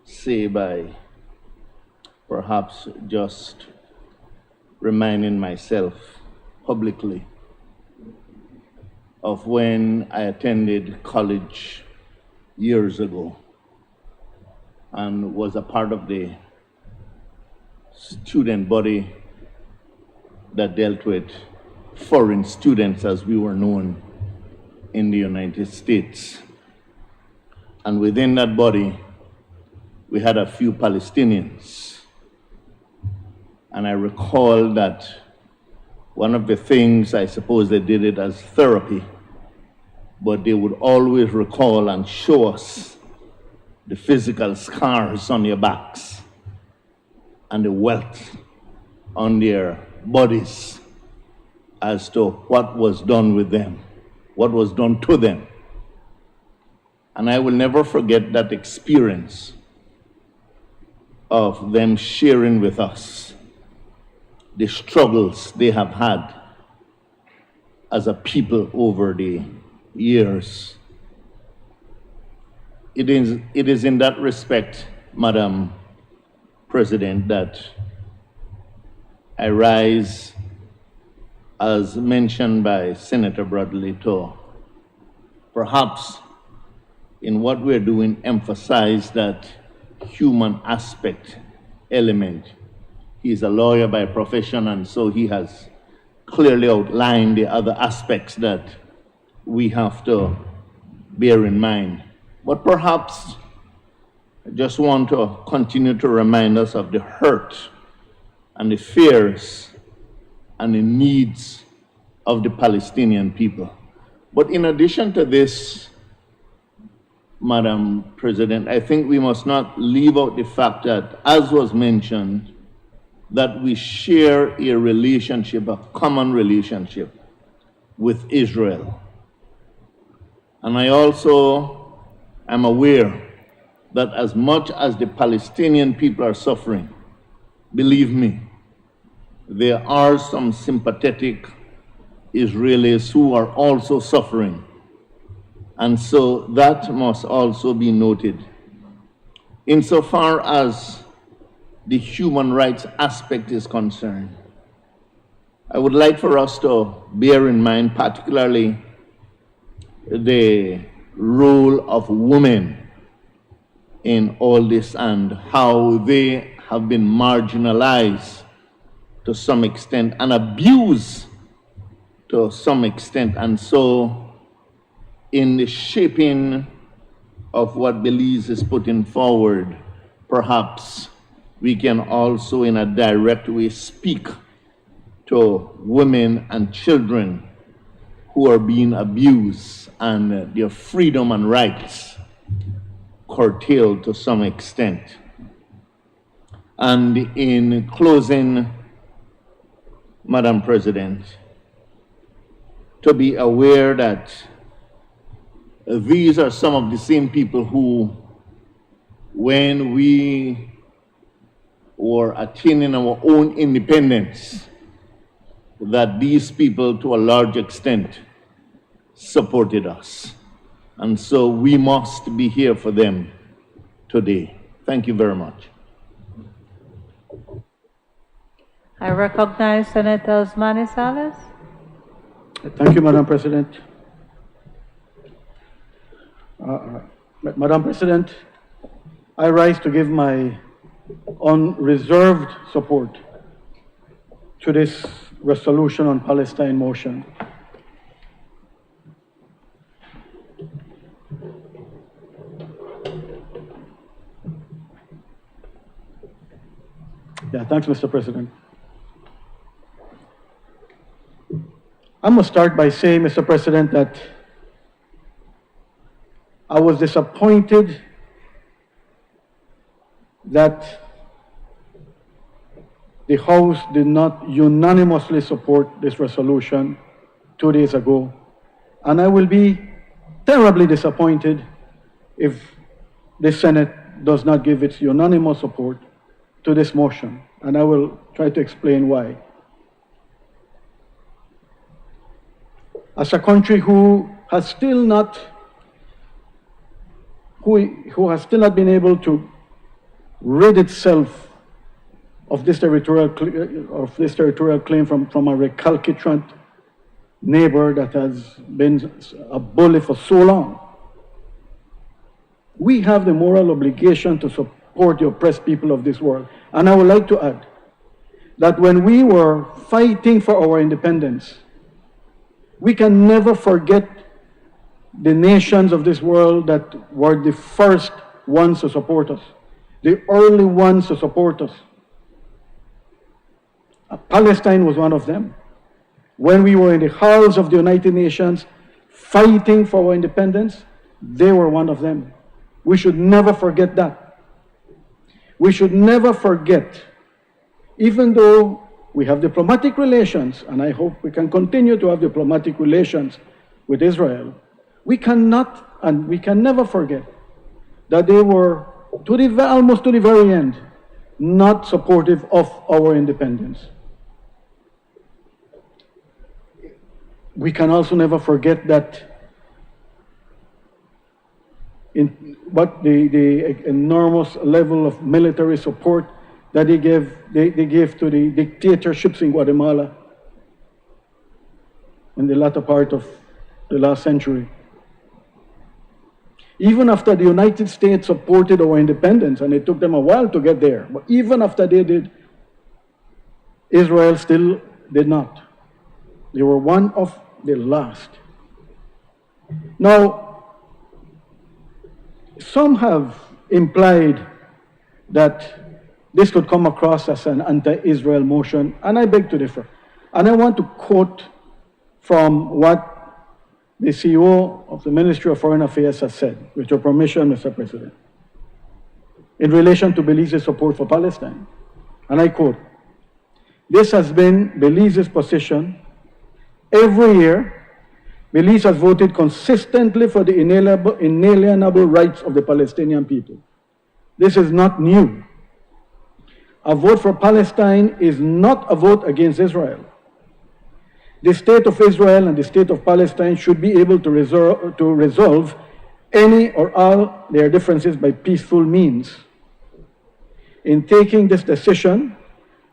say by perhaps just reminding myself publicly of when I attended college years ago and was a part of the student body that dealt with foreign students, as we were known in the United States. And within that body, we had a few Palestinians. And I recall that one of the things, I suppose they did it as therapy, but they would always recall and show us the physical scars on their backs and the welt on their bodies as to what was done with them, what was done to them. And I will never forget that experience of them sharing with us the struggles they have had as a people over the years. It is in that respect, Madam President, that I rise, as mentioned by Senator Bradley, to perhaps in what we're doing emphasize that human aspect element. He's a lawyer by profession, and so he has clearly outlined the other aspects that we have to bear in mind. But perhaps I just want to continue to remind us of the hurt and the fears and the needs of the Palestinian people. But in addition to this, Madam President, I think we must not leave out the fact that, as was mentioned, that we share a relationship, a common relationship with Israel. And I also am aware that as much as the Palestinian people are suffering, believe me, there are some sympathetic Israelis who are also suffering. And so that must also be noted. Insofar as the human rights aspect is concerned, I would like for us to bear in mind particularly the role of women in all this and how they have been marginalized to some extent and abused to some extent. And so in the shaping of what Belize is putting forward, perhaps we can also in a direct way speak to women and children who are being abused and their freedom and rights curtailed to some extent. And in closing, Madam President, to be aware that these are some of the same people who, when we were attaining our own independence, that these people to a large extent supported us. And so we must be here for them today. Thank you very much. I recognize Senator Manizales. Thank you, Madam President. Madam President, I rise to give my unreserved support to this resolution on Palestine motion. Yeah, thanks, Mr. President. I must start by saying, Mr. President, that I was disappointed that the House did not unanimously support this resolution 2 days ago. And I will be terribly disappointed if the Senate does not give its unanimous support to this motion. And I will try to explain why. As a country who has still not been able to rid itself of this territorial claim from a recalcitrant neighbor that has been a bully for so long, we have the moral obligation to support the oppressed people of this world. And I would like to add that when we were fighting for our independence, we can never forget the nations of this world that were the first ones to support us, the early ones to support us. Palestine was one of them. When we were in the halls of the United Nations fighting for our independence, they were one of them. We should never forget that. We should never forget, even though we have diplomatic relations, and I hope we can continue to have diplomatic relations with Israel, we cannot and we can never forget that they were, almost to the very end, not supportive of our independence. We can also never forget that the enormous level of military support that they gave to the dictatorships in Guatemala in the latter part of the last century. Even after the United States supported our independence, and it took them a while to get there, but even after they did, Israel still did not. They were one of the last. Now, some have implied that this could come across as an anti-Israel motion, and I beg to differ. And I want to quote from what the CEO of the Ministry of Foreign Affairs has said, with your permission, Mr. President, in relation to Belize's support for Palestine. And I quote, "This has been Belize's position. Every year, Belize has voted consistently for the inalienable rights of the Palestinian people. This is not new. A vote for Palestine is not a vote against Israel. The state of Israel and the state of Palestine should be able to resolve any or all their differences by peaceful means. In taking this decision,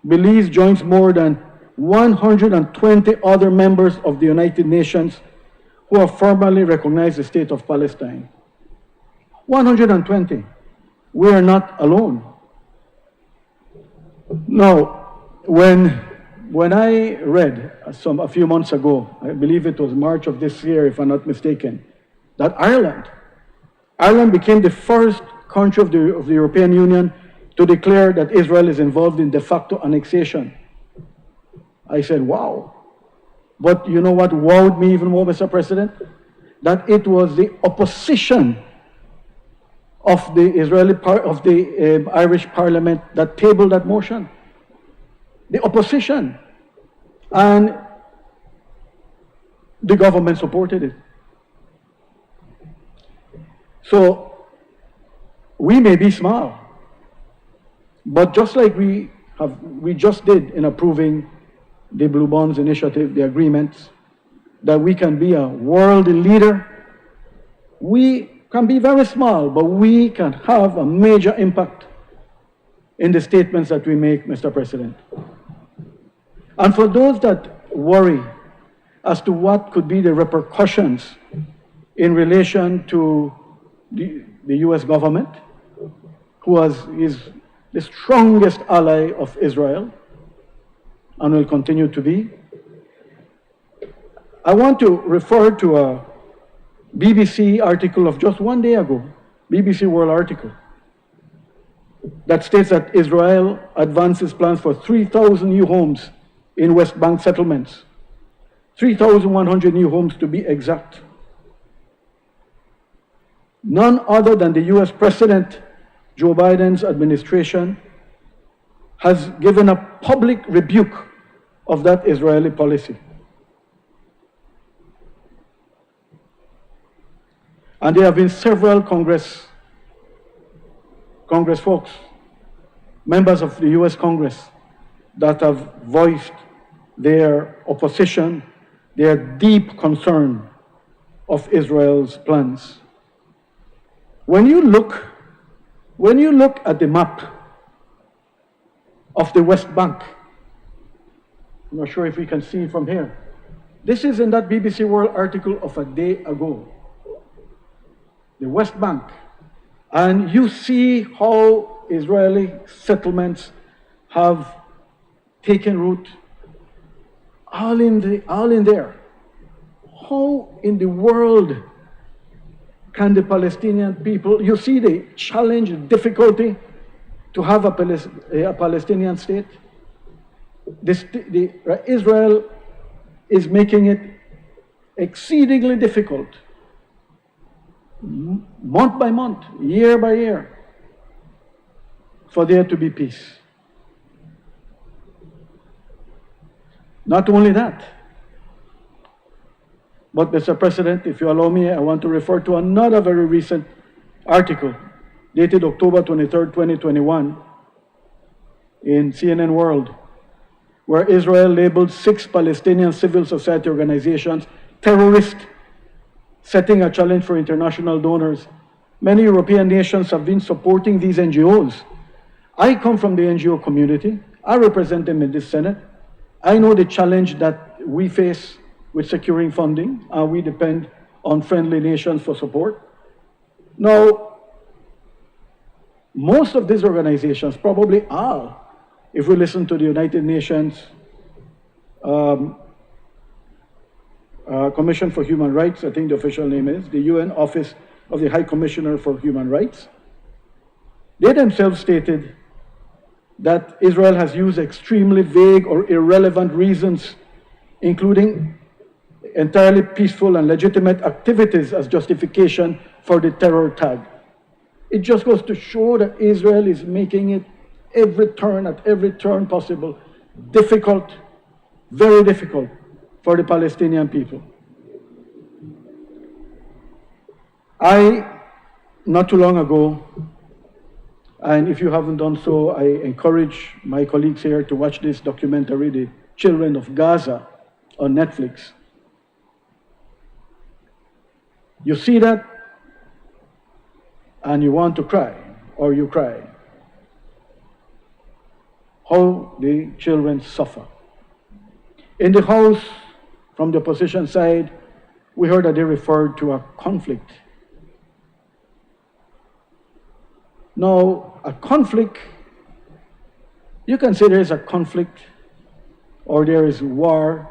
Belize joins more than 120 other members of the United Nations who have formally recognized the state of Palestine. 120. We are not alone. Now, when I read a few months ago, I believe it was March of this year, if I'm not mistaken, that Ireland became the first country of the European Union to declare that Israel is involved in de facto annexation. I said, wow. But you know what wowed me even more, Mr. President? That it was the opposition of the Irish Parliament that tabled that motion. The opposition. And the government supported it. So we may be small, but just like we just did in approving the Blue Bonds Initiative, the agreements, that we can be a world leader. We can be very small, but we can have a major impact in the statements that we make, Mr. President. And for those that worry as to what could be the repercussions in relation to the US government, who is the strongest ally of Israel and will continue to be, I want to refer to a BBC article of just one day ago, BBC World article, that states that Israel advances plans for 3,000 new homes in West Bank settlements, 3,100 new homes to be exact. None other than the US President Joe Biden's administration has given a public rebuke of that Israeli policy. And there have been several Congress folks, members of the US Congress, that have voiced their opposition, their deep concern of Israel's plans. When you look at the map of the West Bank, I'm not sure if we can see from here. This is in that BBC World article of a day ago. The West Bank. And you see how Israeli settlements have taken root all in there. How in the world can the Palestinian people, you see the challenge, the difficulty to have a Palestinian state? Israel is making it exceedingly difficult, month by month, year by year, for there to be peace. Not only that, but Mr. President, if you allow me, I want to refer to another very recent article dated October 23rd, 2021 in CNN World, where Israel labeled 6 Palestinian civil society organizations terrorist, setting a challenge for international donors. Many European nations have been supporting these NGOs. I come from the NGO community. I represent them in this Senate. I know the challenge that we face with securing funding, and we depend on friendly nations for support. Now, most of these organizations, probably all, if we listen to the United Nations Commission for Human Rights, I think the official name is, the UN Office of the High Commissioner for Human Rights, they themselves stated that Israel has used extremely vague or irrelevant reasons, including entirely peaceful and legitimate activities, as justification for the terror tag. It just goes to show that Israel is making it at every turn possible, difficult, very difficult for the Palestinian people. Not too long ago, and if you haven't done so, I encourage my colleagues here to watch this documentary, The Children of Gaza, on Netflix. You see that, and you want to cry, or you cry. How the children suffer. In the House, from the opposition side, we heard that they referred to a conflict. Now, a conflict, you can say there is a conflict or there is war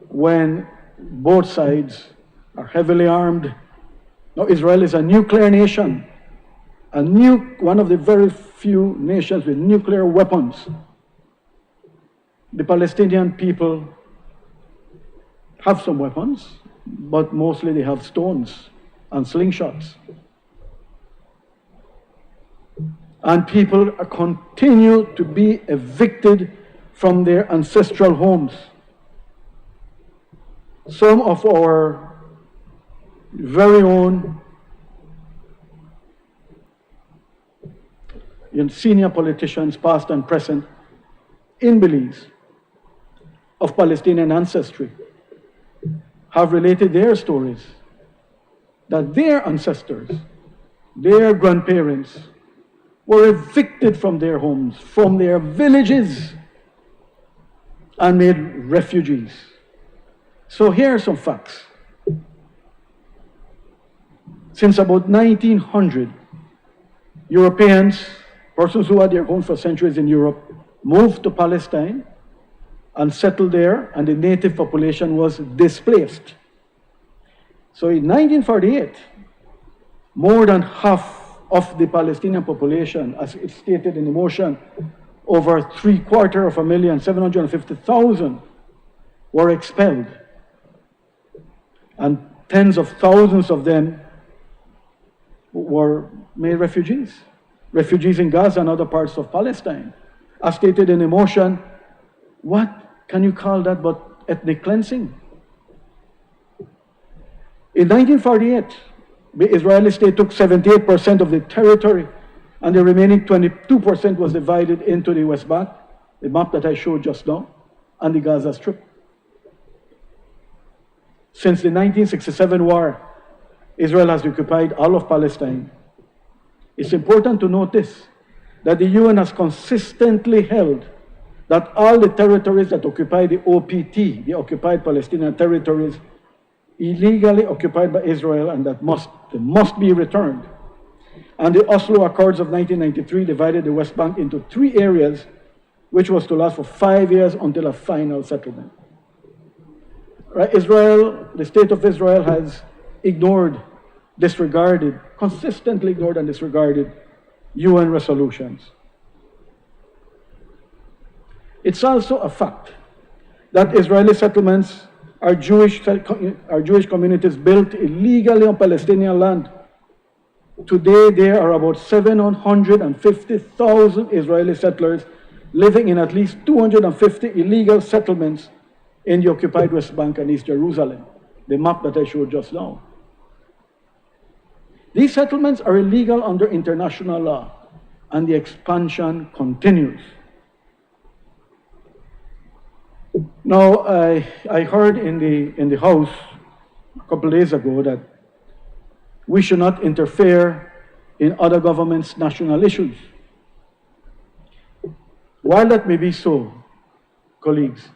when both sides are heavily armed. Now, Israel is a nuclear nation, one of the very few nations with nuclear weapons. The Palestinian people have some weapons, but mostly they have stones and slingshots. And people continue to be evicted from their ancestral homes. Some of our very own senior politicians, past and present, in Belize, of Palestinian ancestry, have related their stories that their ancestors, their grandparents, were evicted from their homes, from their villages, and made refugees. So here are some facts. Since about 1900, Europeans, persons who had their homes for centuries in Europe, moved to Palestine and settled there, and the native population was displaced. So in 1948, more than half of the Palestinian population, as it's stated in the motion, over 750,000, were expelled. And tens of thousands of them were made refugees in Gaza and other parts of Palestine. As stated in the motion, what can you call that but ethnic cleansing? In 1948, the Israeli state took 78% of the territory, and the remaining 22% was divided into the West Bank, the map that I showed just now, and the Gaza Strip. Since the 1967 war, Israel has occupied all of Palestine. It's important to notice that the UN has consistently held that all the territories that occupy the OPT, the occupied Palestinian territories, illegally occupied by Israel, and that must be returned. And the Oslo Accords of 1993 divided the West Bank into 3 areas, which was to last for 5 years until a final settlement. Right? Israel, the state of Israel, has consistently ignored and disregarded UN resolutions. It's also a fact that Israeli settlements are Jewish communities built illegally on Palestinian land. Today, there are about 750,000 Israeli settlers living in at least 250 illegal settlements in the occupied West Bank and East Jerusalem, the map that I showed just now. These settlements are illegal under international law, and the expansion continues. Now, I heard in the House a couple of days ago that we should not interfere in other governments' national issues. While that may be so, colleagues,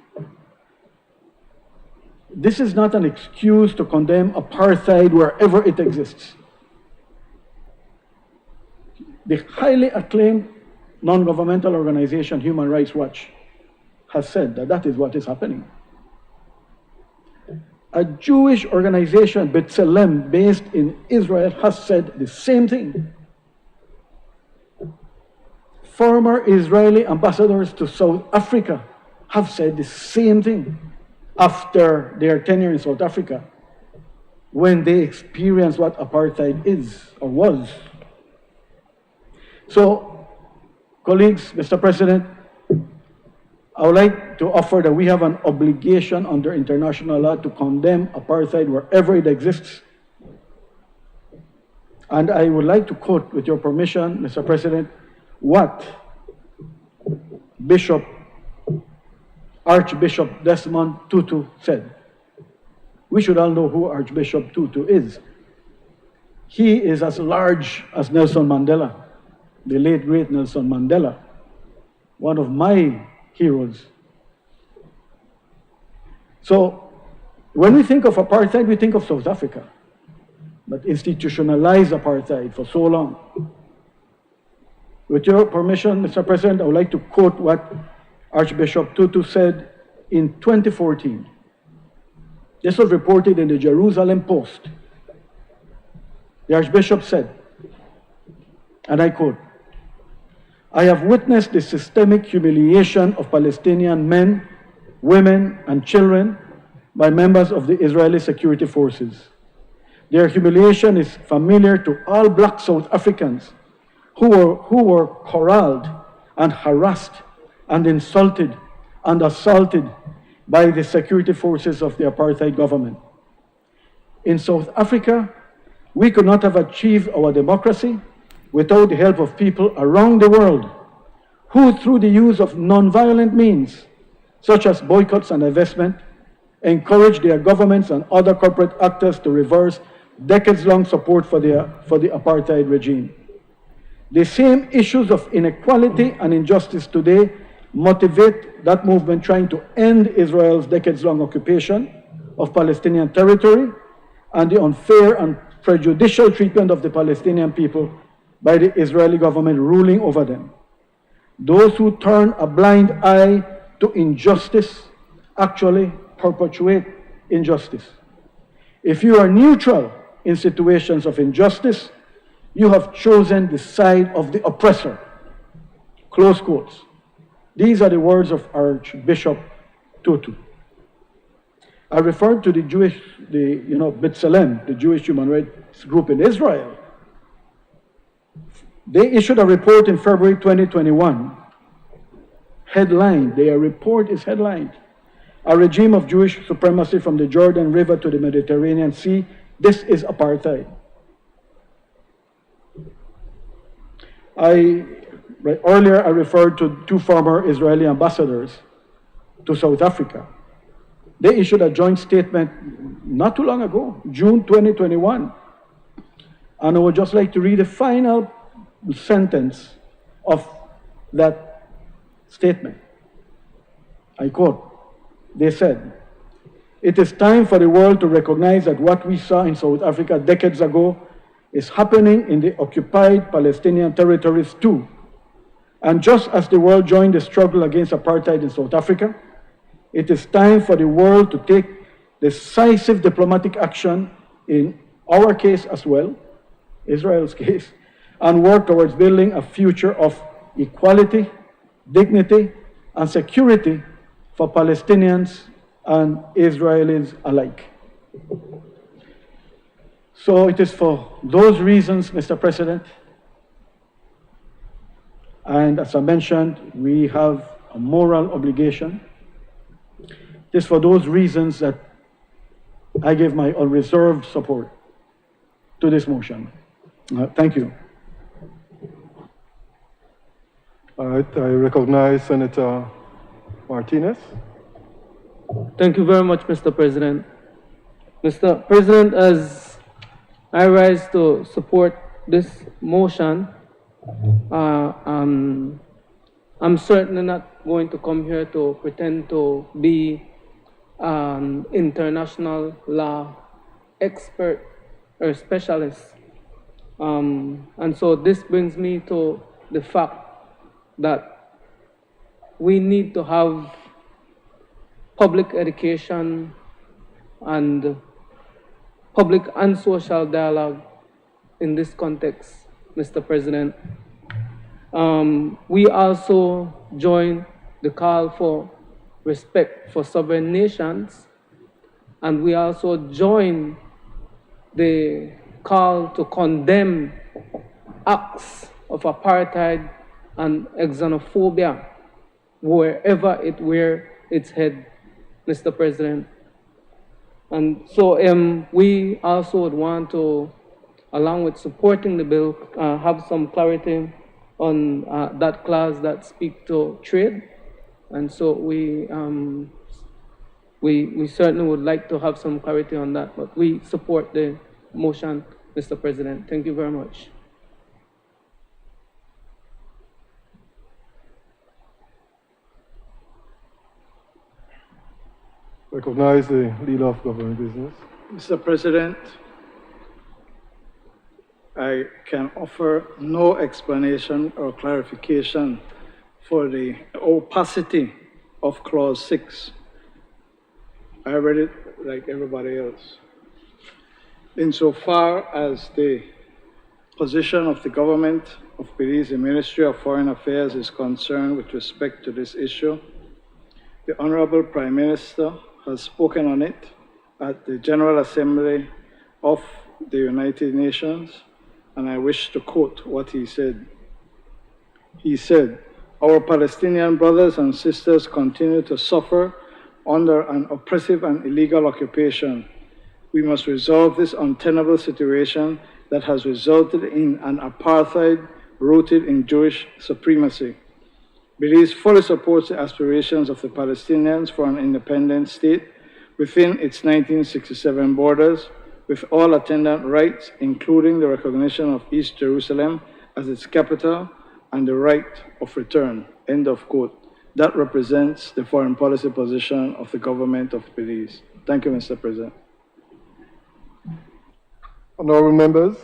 this is not an excuse to condemn apartheid wherever it exists. The highly acclaimed non-governmental organization, Human Rights Watch, has said that that is what is happening. A Jewish organization, B'Tselem, based in Israel, has said the same thing. Former Israeli ambassadors to South Africa have said the same thing after their tenure in South Africa, when they experienced what apartheid is or was. So, colleagues, Mr. President, I would like to offer that we have an obligation under international law to condemn apartheid wherever it exists. And I would like to quote, with your permission, Mr. President, what Archbishop Desmond Tutu said. We should all know who Archbishop Tutu is. He is as large as Nelson Mandela, the late great Nelson Mandela, one of my heroes. So When we think of apartheid, we think of South Africa, that institutionalized apartheid for so long. With your permission, Mr. President, I would like to quote what Archbishop Tutu said in 2014. This was reported in the Jerusalem Post. The Archbishop said, and I quote, "I have witnessed the systemic humiliation of Palestinian men, women, and children by members of the Israeli security forces. Their humiliation is familiar to all black South Africans who were corralled and harassed and insulted and assaulted by the security forces of the apartheid government. In South Africa, we could not have achieved our democracy without the help of people around the world who, through the use of nonviolent means, such as boycotts and divestment, encourage their governments and other corporate actors to reverse decades-long support for the apartheid regime. The same issues of inequality and injustice today motivate that movement trying to end Israel's decades-long occupation of Palestinian territory and the unfair and prejudicial treatment of the Palestinian people by the Israeli government ruling over them. Those who turn a blind eye to injustice actually perpetuate injustice. If you are neutral in situations of injustice, you have chosen the side of the oppressor." Close quotes. These are the words of Archbishop Tutu. I referred to the B'Tselem, the Jewish human rights group in Israel. They issued a report in February 2021. Headline, their report is headlined, "A regime of Jewish supremacy from the Jordan River to the Mediterranean Sea. This is apartheid." Earlier, I referred to two former Israeli ambassadors to South Africa. They issued a joint statement not too long ago, June 2021. And I would just like to read the final sentence of that statement. I quote, they said, "It is time for the world to recognize that what we saw in South Africa decades ago is happening in the occupied Palestinian territories too. And just as the world joined the struggle against apartheid in South Africa, it is time for the world to take decisive diplomatic action in our case as well, Israel's case, and work towards building a future of equality, dignity, and security for Palestinians and Israelis alike." So it is for those reasons, Mr. President, and as I mentioned, we have a moral obligation. It is for those reasons that I give my unreserved support to this motion. Thank you. All right, I recognize Senator Martinez. Thank you very much, Mr. President. Mr. President, as I rise to support this motion, I'm certainly not going to come here to pretend to be an international law expert or specialist. And so this brings me to the fact that we need to have public education and public and social dialogue in this context, Mr. President. We also join the call for respect for sovereign nations, and we also join the call to condemn acts of apartheid and xenophobia wherever it rears its head, Mr. President. And so we also would want to, along with supporting the bill, have some clarity on that clause that speaks to trade. And so we certainly would like to have some clarity on that, but we support the motion, Mr. President. Thank you very much. Recognize the leader of government business. Mr. President, I can offer no explanation or clarification for the opacity of Clause 6. I read it like everybody else. Insofar as the position of the government of Belize, the Ministry of Foreign Affairs, is concerned with respect to this issue, the Honorable Prime Minister has spoken on it at the General Assembly of the United Nations, and I wish to quote what he said. He said, "Our Palestinian brothers and sisters continue to suffer under an oppressive and illegal occupation. We must resolve this untenable situation that has resulted in an apartheid rooted in Jewish supremacy. Belize fully supports the aspirations of the Palestinians for an independent state within its 1967 borders, with all attendant rights, including the recognition of East Jerusalem as its capital and the right of return." End of quote. That represents the foreign policy position of the government of Belize. Thank you, Mr. President. Honorable members,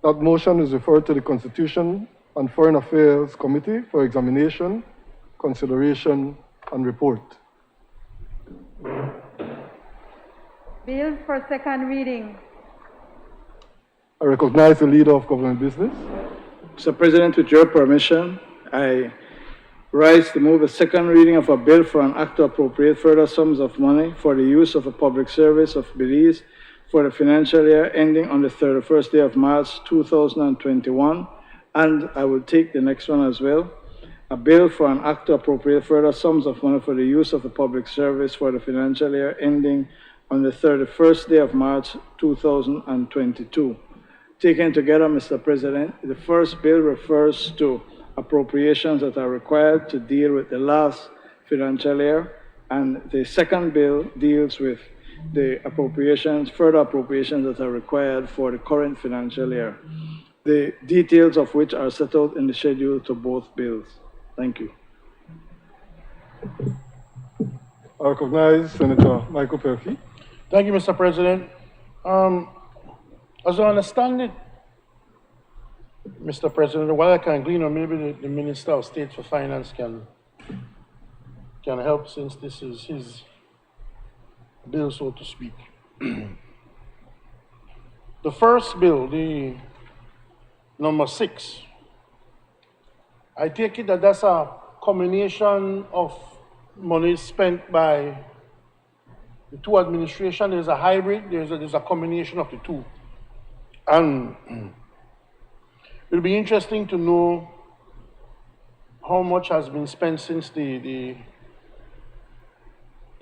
that motion is referred to the Constitution and Foreign Affairs Committee for examination, consideration, and report. Bill for second reading. I recognize the leader of government business. Mr. President, with your permission, I rise to move a second reading of a bill for an act to appropriate further sums of money for the use of a public service of Belize for the financial year ending on the 31st day of March 2021, and I will take the next one as well. A bill for an act to appropriate further sums of money for the use of the public service for the financial year ending on the 31st day of March 2022. Taken together, Mr. President, the first bill refers to appropriations that are required to deal with the last financial year, and the second bill deals with the appropriations, further appropriations that are required for the current financial year, the details of which are set out in the schedule to both bills. Thank you. I recognize Senator Michael Perfy. Thank you, Mr. President. As I understand it, Mr. President, what I can glean, or maybe the Minister of State for Finance can help, since this is his bill, so to speak. The first bill, the number 6, I take it that that's a combination of money spent by the two administrations. There's a hybrid, there's a combination of the two. And it'll be interesting to know how much has been spent since the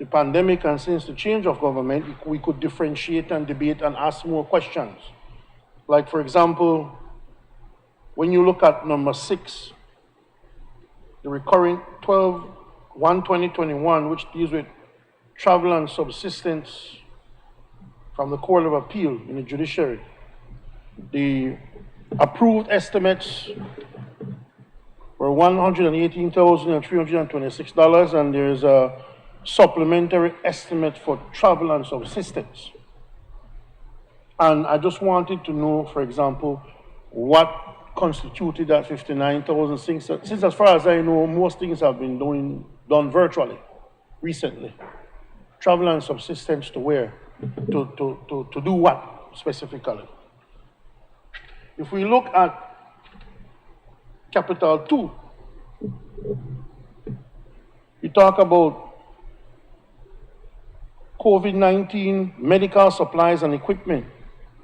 pandemic and since the change of government. We could differentiate and debate and ask more questions. Like, for example, when you look at number 6, the recurring 12/1/2021, which deals with travel and subsistence from the Court of Appeal in the judiciary, the approved estimates were $118,326, and there's a supplementary estimate for travel and subsistence. And I just wanted to know, for example, what constituted that 59,000, since as far as I know, most things have been done virtually recently. Travel and subsistence to where? To do what specifically? If we look at Capital 2, we talk about COVID-19 medical supplies and equipment,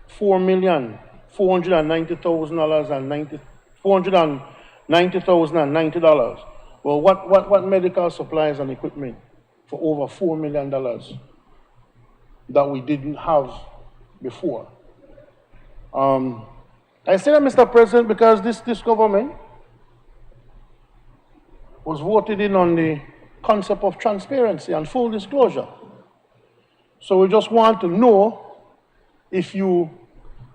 $4,490,090. Well, what medical supplies and equipment for over $4 million that we didn't have before? I say that, Mr. President, because this government was voted in on the concept of transparency and full disclosure. So we just want to know if you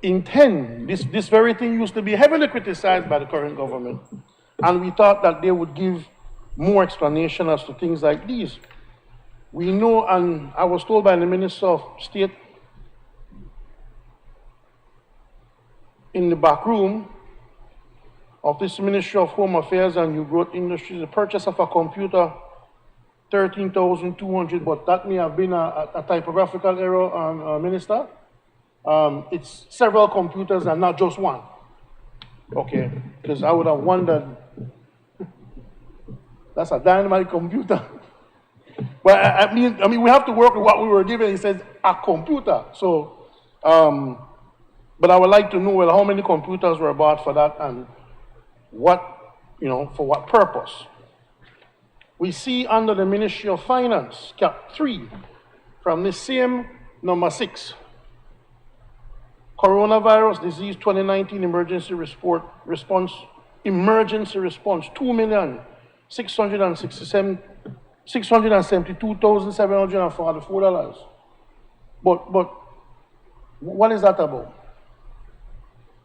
intend, this very thing used to be heavily criticized by the current government, and we thought that they would give more explanation as to things like these. We know, and I was told by the Minister of State in the back room of this Ministry of Home Affairs and New Growth Industries, the purchase of a computer, 13,200, but that may have been a typographical error, Minister. It's several computers and not just one. Okay, because I would have wondered, that's a dynamite computer. But I mean, we have to work with what we were given. It says a computer. So, but I would like to know, well, how many computers were bought for that and what, for what purpose. We see under the Ministry of Finance, Cap 3, from the same number 6, Coronavirus Disease 2019 Emergency Response, 2,672,744 dollars. But what is that about?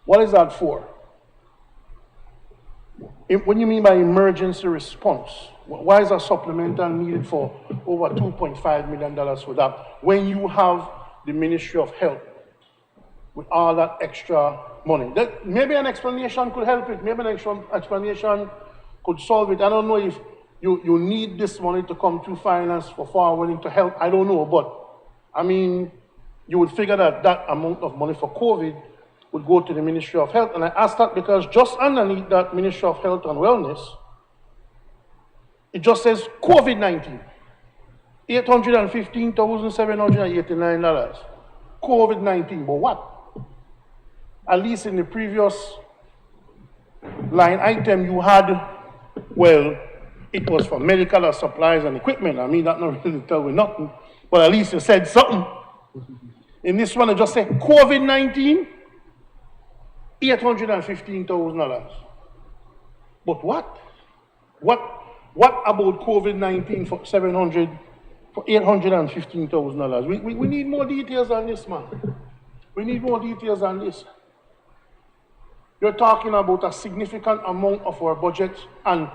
What is that for? What do you mean by emergency response? Why is a supplemental needed for over $2.5 million for that when you have the Ministry of Health with all that extra money? Maybe an explanation could help it. Maybe an explanation could solve it. I don't know if you need this money to come through finance for forwarding to help. I don't know. But, I mean, you would figure that that amount of money for COVID would go to the Ministry of Health. And I ask that because just underneath that Ministry of Health and Wellness, it just says COVID-19, $815,789. COVID-19, but what? At least in the previous line item you had, well, it was for medical supplies and equipment. I mean, that not really tell me nothing, but at least you said something. In this one, it just said COVID-19, $815,000. But what? What about COVID-19 for $815,000? We need more details on this, man. We need more details on this. You're talking about a significant amount of our budget and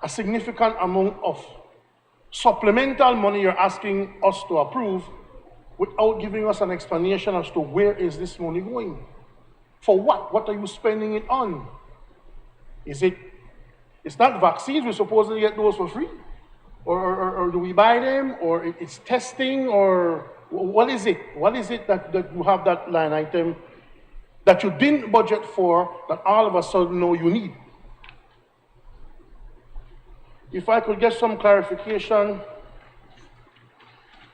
a significant amount of supplemental money you're asking us to approve without giving us an explanation as to where is this money going. For what? What are you spending it on? It's not vaccines, we're supposed to get those for free? Or do we buy them? Or it's testing? Or what is it? What is it that you have that line item that you didn't budget for that all of a sudden know you need? If I could get some clarification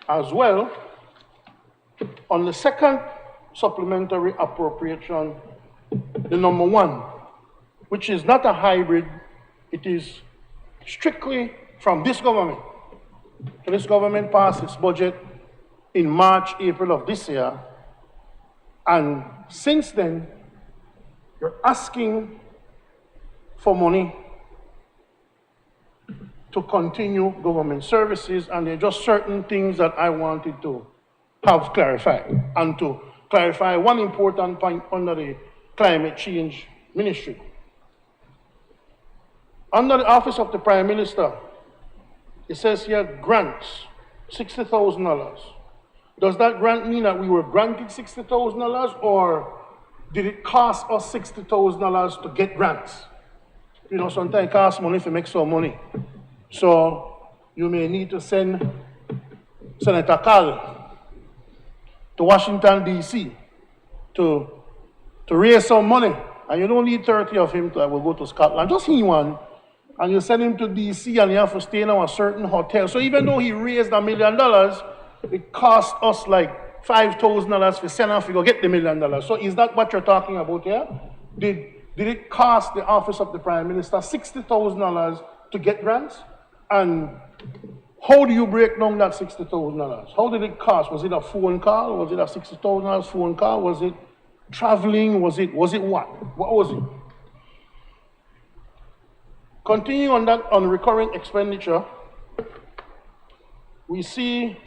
as well on the second supplementary appropriation, the number 1, which is not a hybrid, it is strictly from this government. So this government passed its budget in March, April of this year, and since then, you're asking for money to continue government services, and there are just certain things that I wanted to have clarified, and to clarify one important point under the Climate Change Ministry. Under the Office of the Prime Minister, it says here grants, $60,000. Does that grant mean that we were granted $60,000, or did it cost us $60,000 to get grants? You know, sometimes it costs money to make some money. So you may need to send Senator Carl to Washington, D.C. to raise some money. And you don't need 30 of him to will go to Scotland. Just he one. And you send him to D.C. and you have to stay in a certain hotel. So even though he raised $1 million, it cost us like $5,000 for send off to go get the $1 million. So is that what you're talking about here? Did it cost the Office of the Prime Minister $60,000 to get grants? And how do you break down that $60,000? How did it cost? Was it a phone call? Was it a $60,000 phone call? Was it traveling? Was it what? What was it? Continuing on that, on recurring expenditure, we see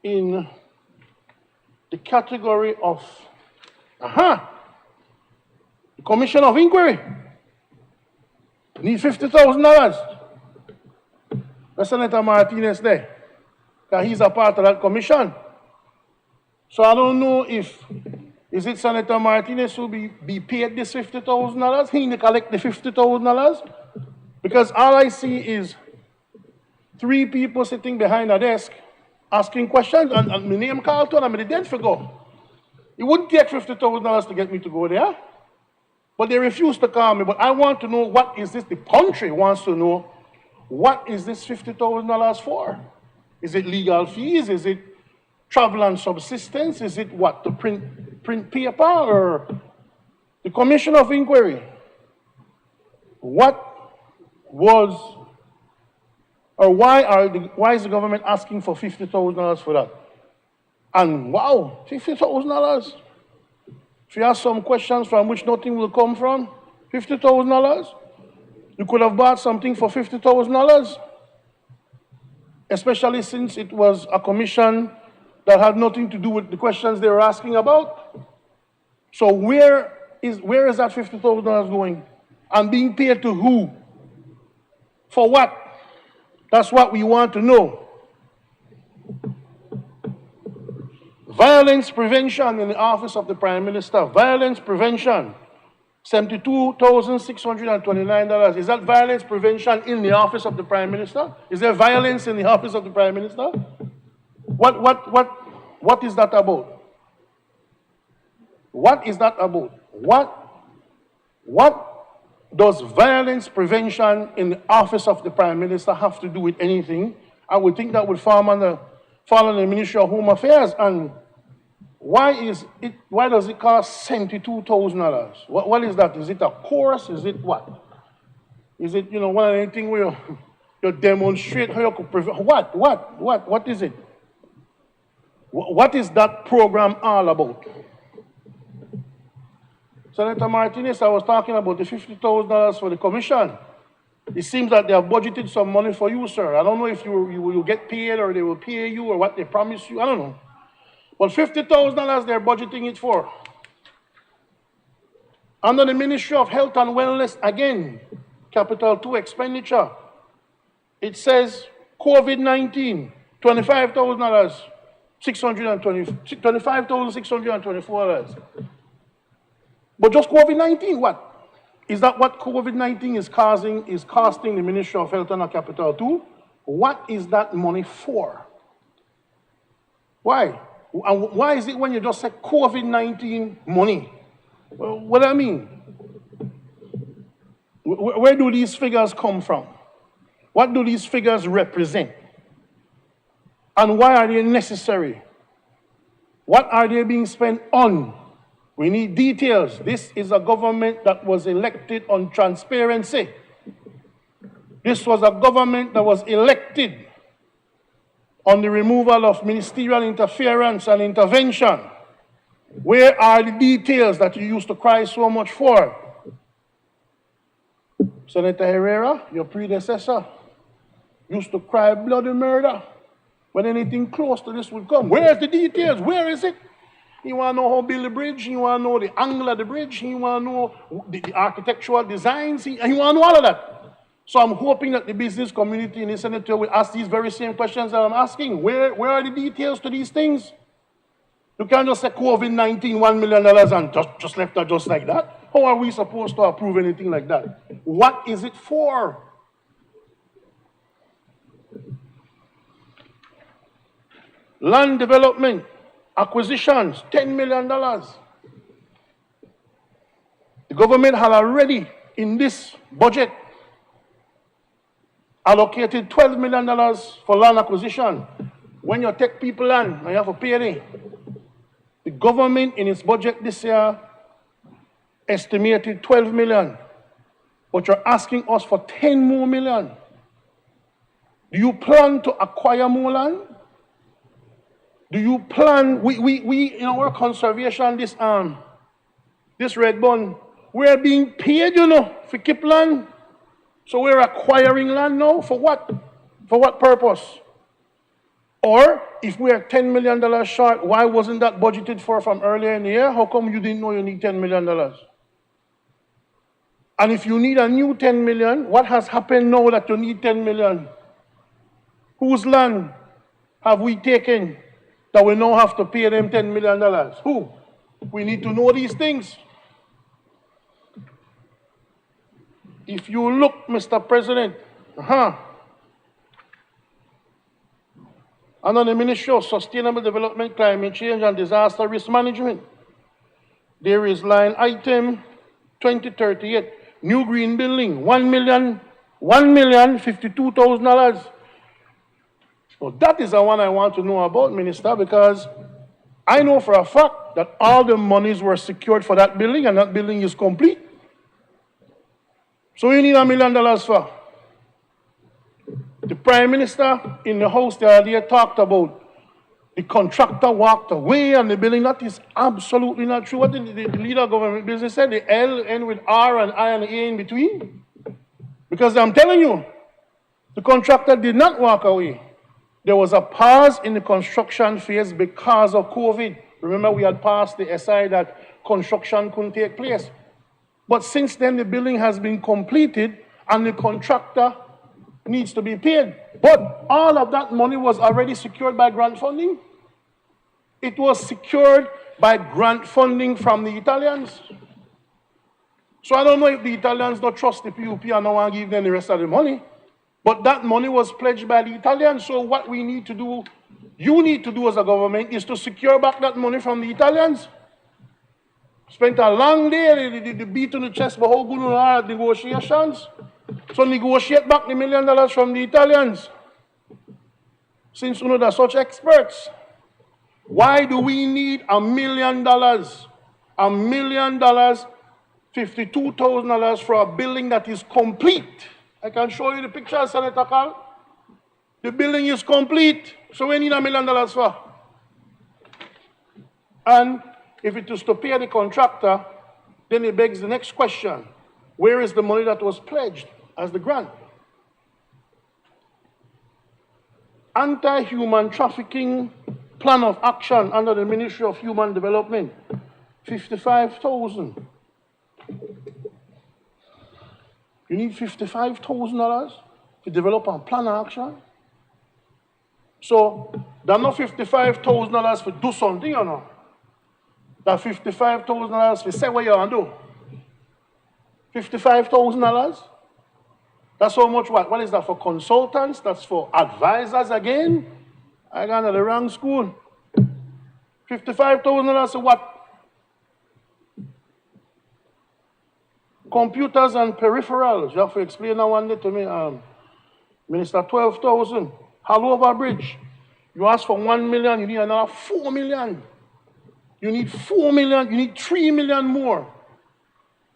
in the category of, the Commission of Inquiry, need $50,000. That's Senator Martinez there. that he's a part of that commission. So I don't know if, is it Senator Martinez who be paid this $50,000? He need to collect the $50,000? Because all I see is 3 people sitting behind a desk asking questions, and my name called to, and I'm the dead figure. It wouldn't take $50,000 to get me to go there. But they refuse to call me. But I want to know, what is this? The country wants to know, what is this $50,000 for? Is it legal fees? Is it travel and subsistence? Is it what? To print paper, or the commission of inquiry? What was, or why is the government asking for $50,000 for that? And wow, $50,000. If you ask some questions from which nothing will come from, $50,000? You could have bought something for $50,000, especially since it was a commission that had nothing to do with the questions they were asking about. So where is that $50,000 going? And being paid to who? For what? That's what we want to know. Violence prevention in the office of the Prime Minister. Violence prevention, $72,629. Is that violence prevention in the office of the Prime Minister? Is there violence in the office of the Prime Minister? What is that about? What is that about? What does violence prevention in the office of the Prime Minister have to do with anything? I would think that would fall under the Ministry of Home Affairs. And why does it cost $72,000? What is that? Is it a course? Is it what? Is it, one of anything where you demonstrate how you could prevent? What is it? What is that program all about? Senator Martinez, I was talking about the $50,000 for the commission. It seems that they have budgeted some money for you, sir. I don't know if you will get paid, or they will pay you, or what they promise you. I don't know. But $50,000 they're budgeting it for. Under the Ministry of Health and Wellness, again, Capital 2 expenditure. It says COVID-19, $25,624. But just COVID-19, what? Is that what COVID-19 is costing the Ministry of Health and Capital 2? What is that money for? Why? And why is it when you just say COVID-19 money? Well, what do I mean? Where do these figures come from? What do these figures represent? And why are they necessary? What are they being spent on? We need details. This is a government that was elected on transparency. This was a government that was elected on the removal of ministerial interference and intervention. Where are the details that you used to cry so much for? Senator Herrera, your predecessor, used to cry bloody murder when anything close to this would come. Where's the details? Where is it? You want to know how to build the bridge? You want to know the angle of the bridge? You want to know the architectural designs? You want to know all of that. So I'm hoping that the business community in the Senate will ask these very same questions that I'm asking. Where are the details to these things? You can't just say COVID-19, $1 million and just left that just like that. How are we supposed to approve anything like that? What is it for? Land development. Acquisitions, $10 million. The government had already, in this budget, allocated $12 million for land acquisition. When you take people land and you have to pay them, the government in its budget this year estimated $12 million, but you're asking us for $10 more million. Do you plan to acquire more land? Do you plan, we in our conservation, this red bond, we're being paid, for keep land. So we're acquiring land now, for what? For what purpose? Or, if we're $10 million short, why wasn't that budgeted for from earlier in the year? How come you didn't know you need $10 million? And if you need a new $10 million, what has happened now that you need $10 million? Whose land? have we taken that we now have to pay them $10 million? Who? We need to know these things. If you look, Mr. President, under the Ministry of Sustainable Development, Climate Change and Disaster Risk Management, there is line item 2038, new green building, $1,052,000. So that is the one I want to know about, Minister, because I know for a fact that all the monies were secured for that building and that building is complete. So you need $1 million for. The Prime Minister in the House the other day talked about the contractor walked away and the building. That is absolutely not true. What did the leader of government business say? The L end with R and I and A in between? Because I'm telling you, the contractor did not walk away. There was a pause in the construction phase because of COVID. Remember, we had passed the SI that construction couldn't take place. But since then, the building has been completed and the contractor needs to be paid. But all of that money was already secured by grant funding. It was secured by grant funding from the Italians. So I don't know if the Italians don't trust the PUP and don't want to give them the rest of the money. But that money was pledged by the Italians. So what we need to do, you need to do as a government, is to secure back that money from the Italians. Spent a long day, the beat on the chest, but how good are negotiations? So negotiate back the $1 million from the Italians. Since you know they're such experts. Why do we need $1 million? $1 million, $52,000 for a building that is complete. I can show you the picture, Senator Carl. The building is complete. So we need $1 million for. And if it is to pay the contractor, then it begs the next question. Where is the money that was pledged as the grant? Anti-human trafficking plan of action under the Ministry of Human Development, $55,000. You need $55,000 to develop a plan of action? So, there's not $55,000 for do something or not. That's $55,000 for say what you want to do. $55,000? That's how much what? What is that for consultants? That's for advisors again? I got to the wrong school. $55,000 for what? Computers and peripherals. You have to explain that one day to me, Minister. 12,000. Halover Bridge. You ask for 1 million, you need another 4 million. You need 4 million, you need 3 million more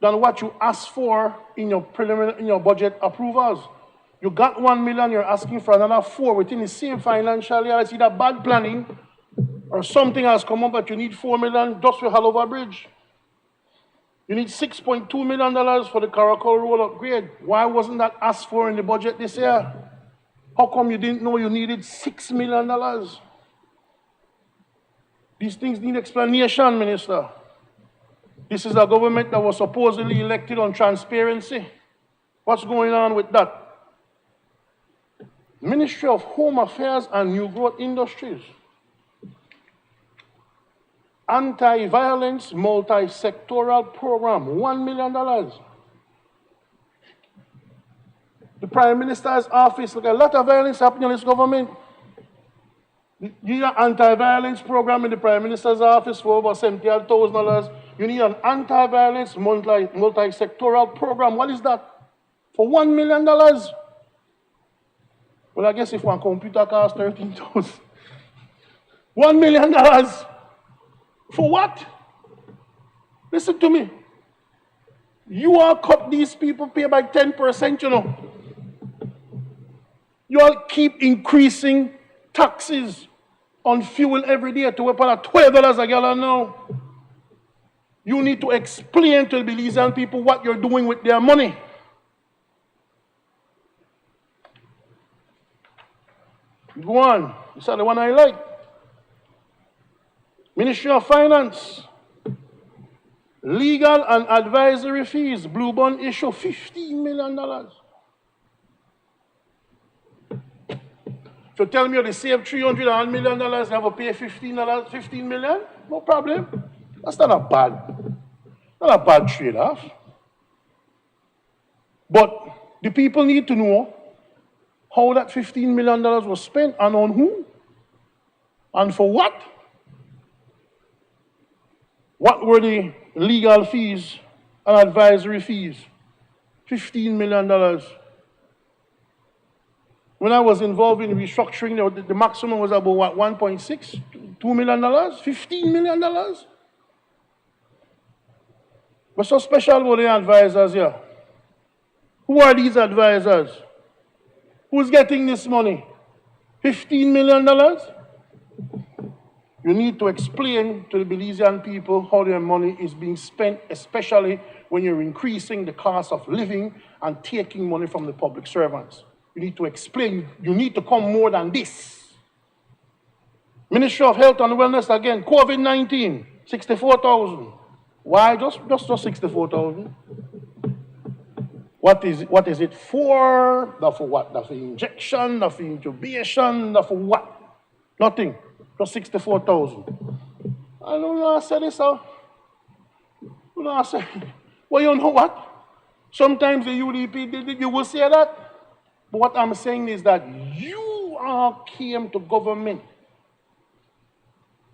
than what you asked for in your preliminary, in your budget approvals. You got 1 million, you're asking for another 4 within the same financial year. It's either bad planning or something has come up, but you need 4 million just for Halover Bridge. You need $6.2 million for the Caracol Road upgrade. Why wasn't that asked for in the budget this year? How come you didn't know you needed $6 million? These things need explanation, Minister. This is a government that was supposedly elected on transparency. What's going on with that? Ministry of Home Affairs and New Growth Industries. Anti-violence multi-sectoral program, $1 million. The Prime Minister's office, look, a lot of violence happening in this government. You need an anti-violence program in the Prime Minister's office for over $70,000. You need an anti-violence multi-sectoral program. What is that? For $1 million? Well, I guess if one computer costs $13,000. $1 million. For what? Listen to me. You all cut these people pay by 10%, you know. You all keep increasing taxes on fuel every day to weapon at $12 a gallon now. You need to explain to the Belizean people what you're doing with their money. Go on. This is the one I like. Ministry of Finance. Legal and advisory fees. Blue bond issue, $15 million. If you tell me they save $300 million, they have to pay $15 million, no problem. That's not a bad trade-off. But the people need to know how that $15 million was spent and on who and for what. What were the legal fees and advisory fees? $15 million. When I was involved in restructuring, the maximum was about what, 1.6, $2 million, $15 million. What's so special about the advisors here? Who are these advisors? Who's getting this money? $15 million? You need to explain to the Belizean people how their money is being spent, especially when you're increasing the cost of living and taking money from the public servants. You need to explain, you need to come more than this. Ministry of Health and Wellness again, COVID-19, 64,000. Why just 64,000? What is it for? Not for what? Not for injection, not for intubation, not for what? Nothing. Just 64,000. I don't know, I said this out. You know, I said, well, you know what? Sometimes the UDP, you will say that. But what I'm saying is that you all came to government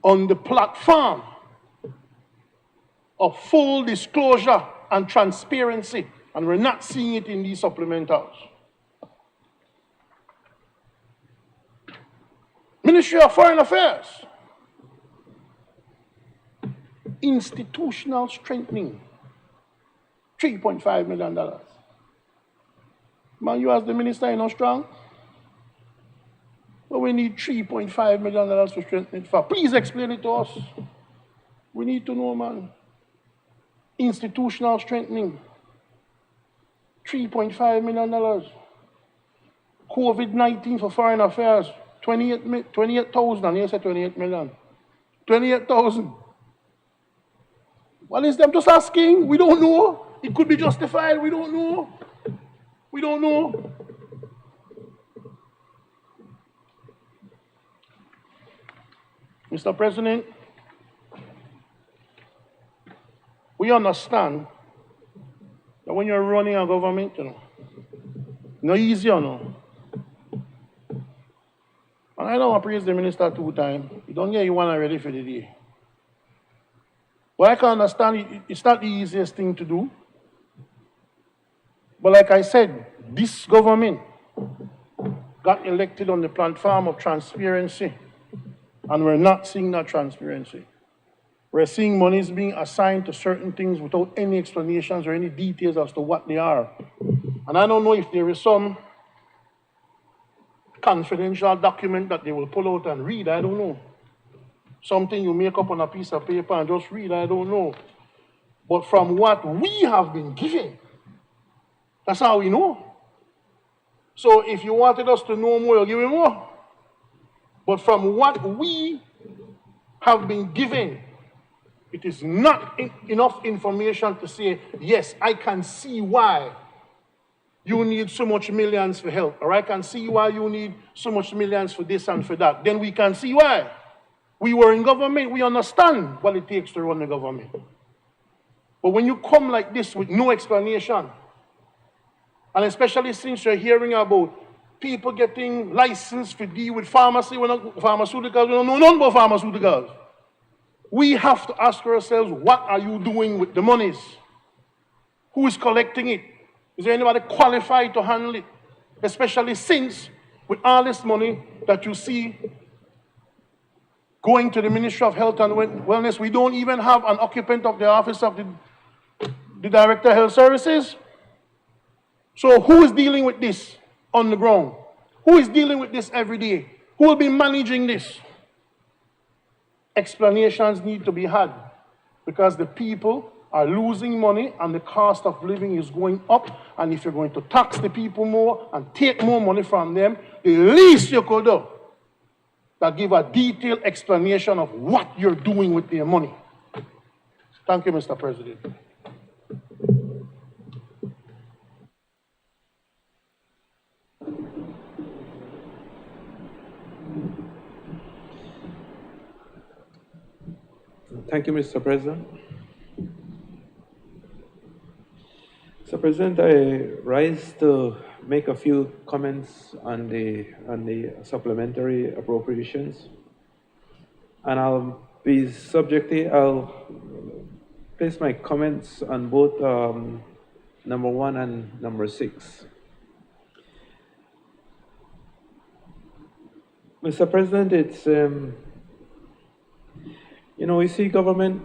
on the platform of full disclosure and transparency, and we're not seeing it in these supplementals. Ministry of Foreign Affairs, institutional strengthening, $3.5 million. Man, you as the minister, you're not strong. But we need $3.5 million for strengthening it. Please explain it to us. We need to know, man. Institutional strengthening, $3.5 million. COVID-19 for foreign affairs, 28,000, and you said 28 million. 28,000. What is them just asking? We don't know. It could be justified. We don't know. We don't know. Mr. President, we understand that when you're running a government, no easy, no. And I don't want to praise the minister 2 times. You don't get you one ready for the day. But I can understand it's not the easiest thing to do. But like I said, this government got elected on the platform of transparency, and we're not seeing that transparency. We're seeing monies being assigned to certain things without any explanations or any details as to what they are. And I don't know if there is some confidential document that they will pull out and read, I don't know. Something you make up on a piece of paper and just read, I don't know. But from what we have been given, that's how we know. So if you wanted us to know more, you'll give me more. But from what we have been given, it is not enough information to say, yes, I can see why you need so much millions for health, or I can see why you need so much millions for this and for that. Then we can see why. We were in government, we understand what it takes to run the government. But when you come like this with no explanation, and especially since you're hearing about people getting licensed to deal with pharmaceuticals, we don't know nothing about pharmaceuticals. We have to ask ourselves, what are you doing with the monies? Who is collecting it? Is there anybody qualified to handle it? Especially since, with all this money that you see going to the Ministry of Health and Wellness, we don't even have an occupant of the office of the Director of Health Services. So who is dealing with this on the ground? Who is dealing with this every day? Who will be managing this? Explanations need to be had, because the people are losing money and the cost of living is going up. And if you're going to tax the people more and take more money from them, the least you could do is give a detailed explanation of what you're doing with their money. Thank you, Mr. President. Thank you, Mr. President. Mr. President, I rise to make a few comments on the supplementary appropriations, and I'll place my comments on both number 1 and number 6. Mr. President, it's we see government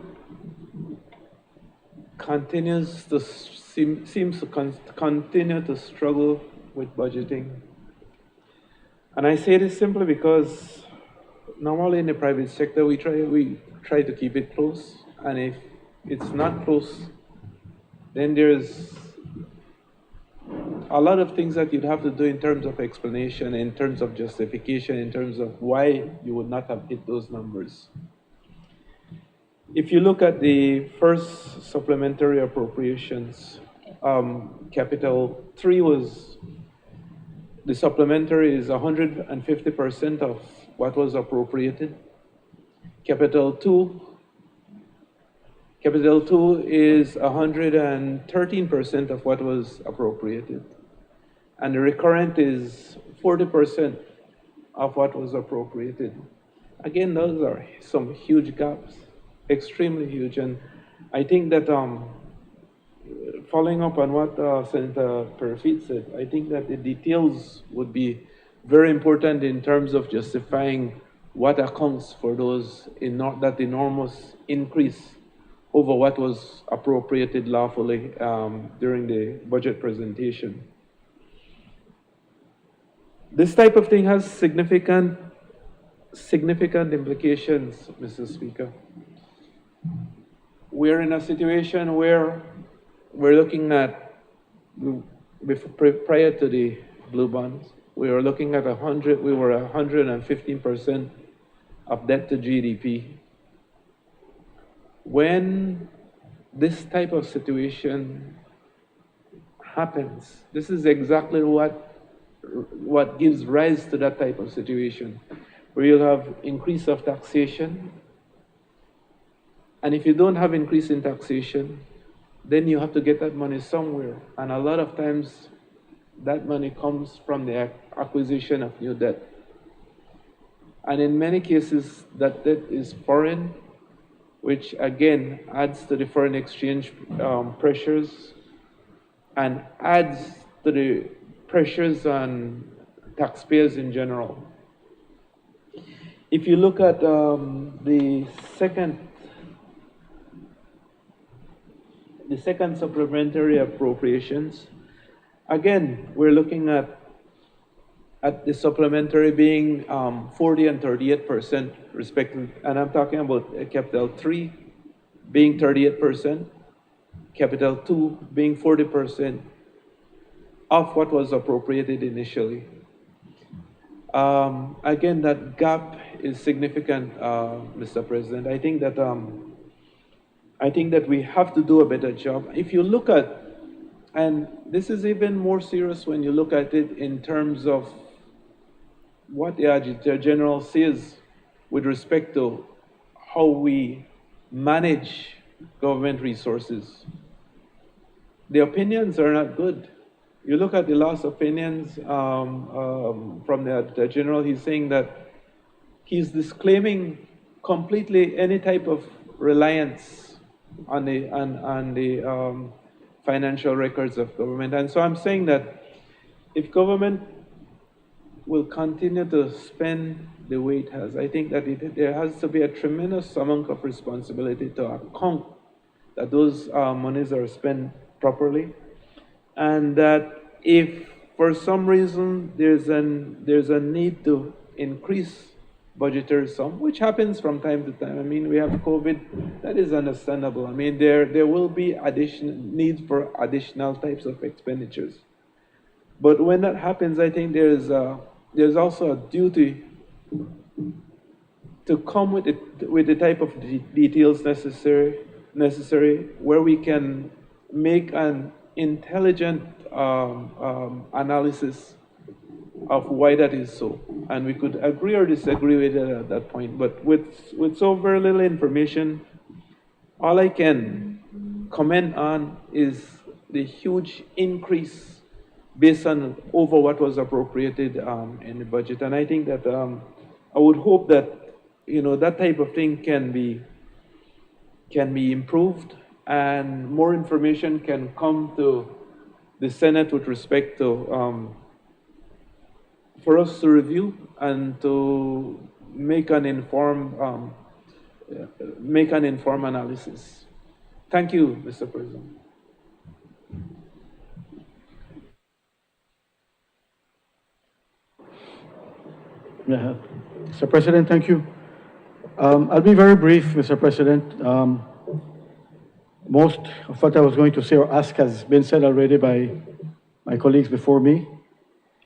seems to continue to struggle with budgeting. And I say this simply because normally in the private sector, we try to keep it close. And if it's not close, then there's a lot of things that you'd have to do in terms of explanation, in terms of justification, in terms of why you would not have hit those numbers. If you look at the first supplementary appropriations, Capital 3 the supplementary is 150% of what was appropriated. Capital 2 is 113% of what was appropriated. And the recurrent is 40% of what was appropriated. Again, those are some huge gaps, extremely huge. And I think that following up on what Senator Perfit said, I think that the details would be very important in terms of justifying what accounts for that enormous increase over what was appropriated lawfully during the budget presentation. This type of thing has significant implications, Mr. Speaker. We're in a situation where we're looking at, prior to the blue bonds, we were looking at 115% of debt to GDP. When this type of situation happens, this is exactly what gives rise to that type of situation, where you'll have increase of taxation. And if you don't have increase in taxation, then you have to get that money somewhere. And a lot of times, that money comes from the acquisition of new debt. And in many cases, that debt is foreign, which again adds to the foreign exchange pressures and adds to the pressures on taxpayers in general. If you look at the second supplementary appropriations, again, we're looking at the supplementary being 40 and 38% respectively, and I'm talking about Capital 3 being 38%, Capital 2 being 40% of what was appropriated initially. Again, that gap is significant, Mr. President. I think that we have to do a better job. If you look at, and this is even more serious when you look at it in terms of what the Auditor General says with respect to how we manage government resources. The opinions are not good. You look at the last opinions from the Auditor General, he's saying that he's disclaiming completely any type of reliance on the financial records of government. And so I'm saying that if government will continue to spend the way it has, I think that there has to be a tremendous amount of responsibility to account that those monies are spent properly, and that if for some reason there's a need to increase budgetary sum, which happens from time to time. I mean, we have COVID, that is understandable. I mean, there will be additional needs for additional types of expenditures. But when that happens, I think there's also a duty to come with the type of details necessary where we can make an intelligent analysis of why that is so, and we could agree or disagree with it at that point. But with so very little information, all I can comment on is the huge increase based on over what was appropriated in the budget. And I think that I would hope that, that type of thing can be improved and more information can come to the Senate with respect to, for us to review and to make an informed analysis. Thank you, Mr. President. Yeah. Mr. President, thank you. I'll be very brief, Mr. President. Most of what I was going to say or ask has been said already by my colleagues before me.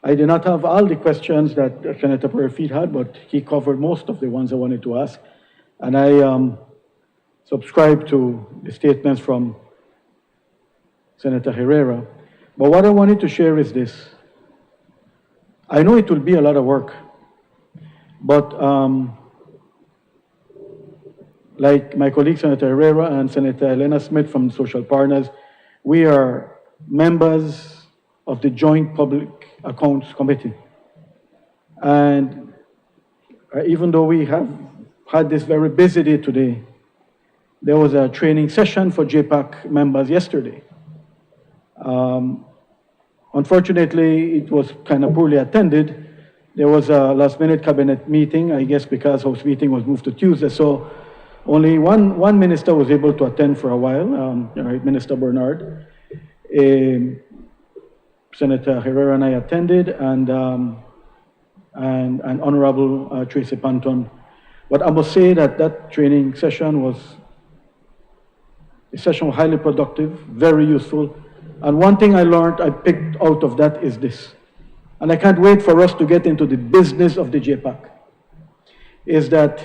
I did not have all the questions that Senator Perfield had, but he covered most of the ones I wanted to ask. And I subscribe to the statements from Senator Herrera. But what I wanted to share is this. I know it will be a lot of work, but like my colleague Senator Herrera and Senator Elena Smith from Social Partners, we are members of the Joint Public Accounts Committee. And even though we have had this very busy day today, there was a training session for JPAC members yesterday. Unfortunately, it was kind of poorly attended. There was a last-minute cabinet meeting, I guess because House meeting was moved to Tuesday, so only one minister was able to attend for a while, Minister Bernard. Senator Herrera and I attended, and Honorable Tracy Panton. But I must say that that training session was highly productive, very useful. And one thing I learned, I picked out of that is this, and I can't wait for us to get into the business of the JPAC, is that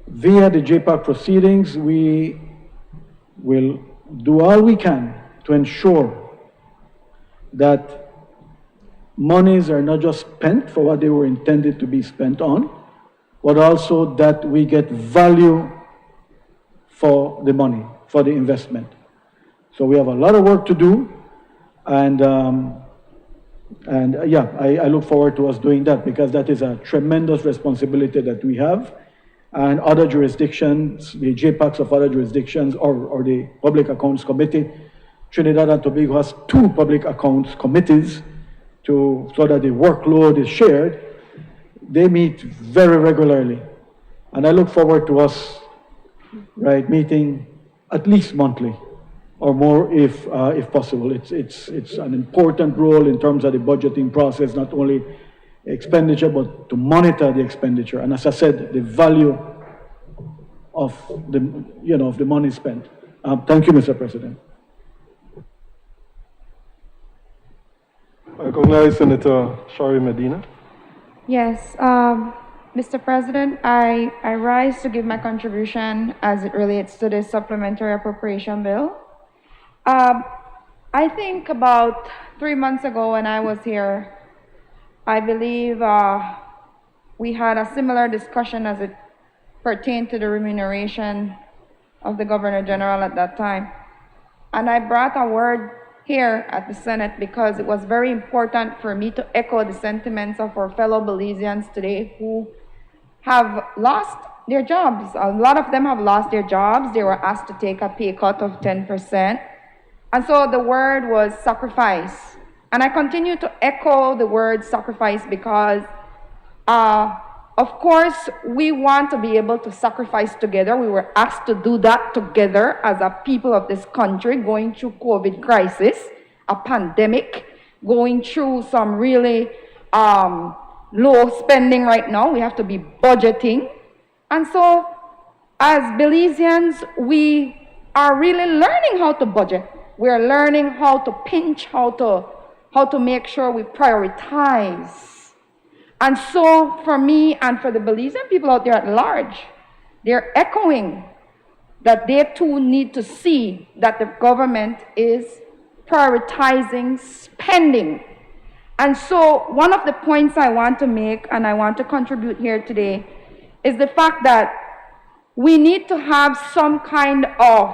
via the JPAC proceedings, we will do all we can to ensure that monies are not just spent for what they were intended to be spent on, but also that we get value for the money, for the investment. So we have a lot of work to do, and yeah, I look forward to us doing that, because that is a tremendous responsibility that we have. And other jurisdictions, the JPACs of other jurisdictions, or the Public Accounts Committee, Trinidad and Tobago has 2 public accounts committees so that the workload is shared. They meet very regularly. And I look forward to us meeting at least monthly or more if possible. It's an important role in terms of the budgeting process, not only expenditure, but to monitor the expenditure. And as I said, the value of the money spent. Thank you, Mr. President. I recognize Senator Shari Medina. Yes, Mr. President, I rise to give my contribution as it relates to the supplementary appropriation bill. I think about 3 months ago when I was here, I believe we had a similar discussion as it pertained to the remuneration of the Governor General at that time. And I brought a word here at the Senate because it was very important for me to echo the sentiments of our fellow Belizeans today who have lost their jobs. A lot of them have lost their jobs. They were asked to take a pay cut of 10%. And so the word was sacrifice. And I continue to echo the word sacrifice because, of course, we want to be able to sacrifice together. We were asked to do that together as a people of this country going through COVID crisis, a pandemic, going through some really low spending right now. We have to be budgeting. And so, as Belizeans, we are really learning how to budget. We're learning how to pinch, how to make sure we prioritize. And so for me and for the Belizean people out there at large, they're echoing that they too need to see that the government is prioritizing spending. And so one of the points I want to make and I want to contribute here today is the fact that we need to have some kind of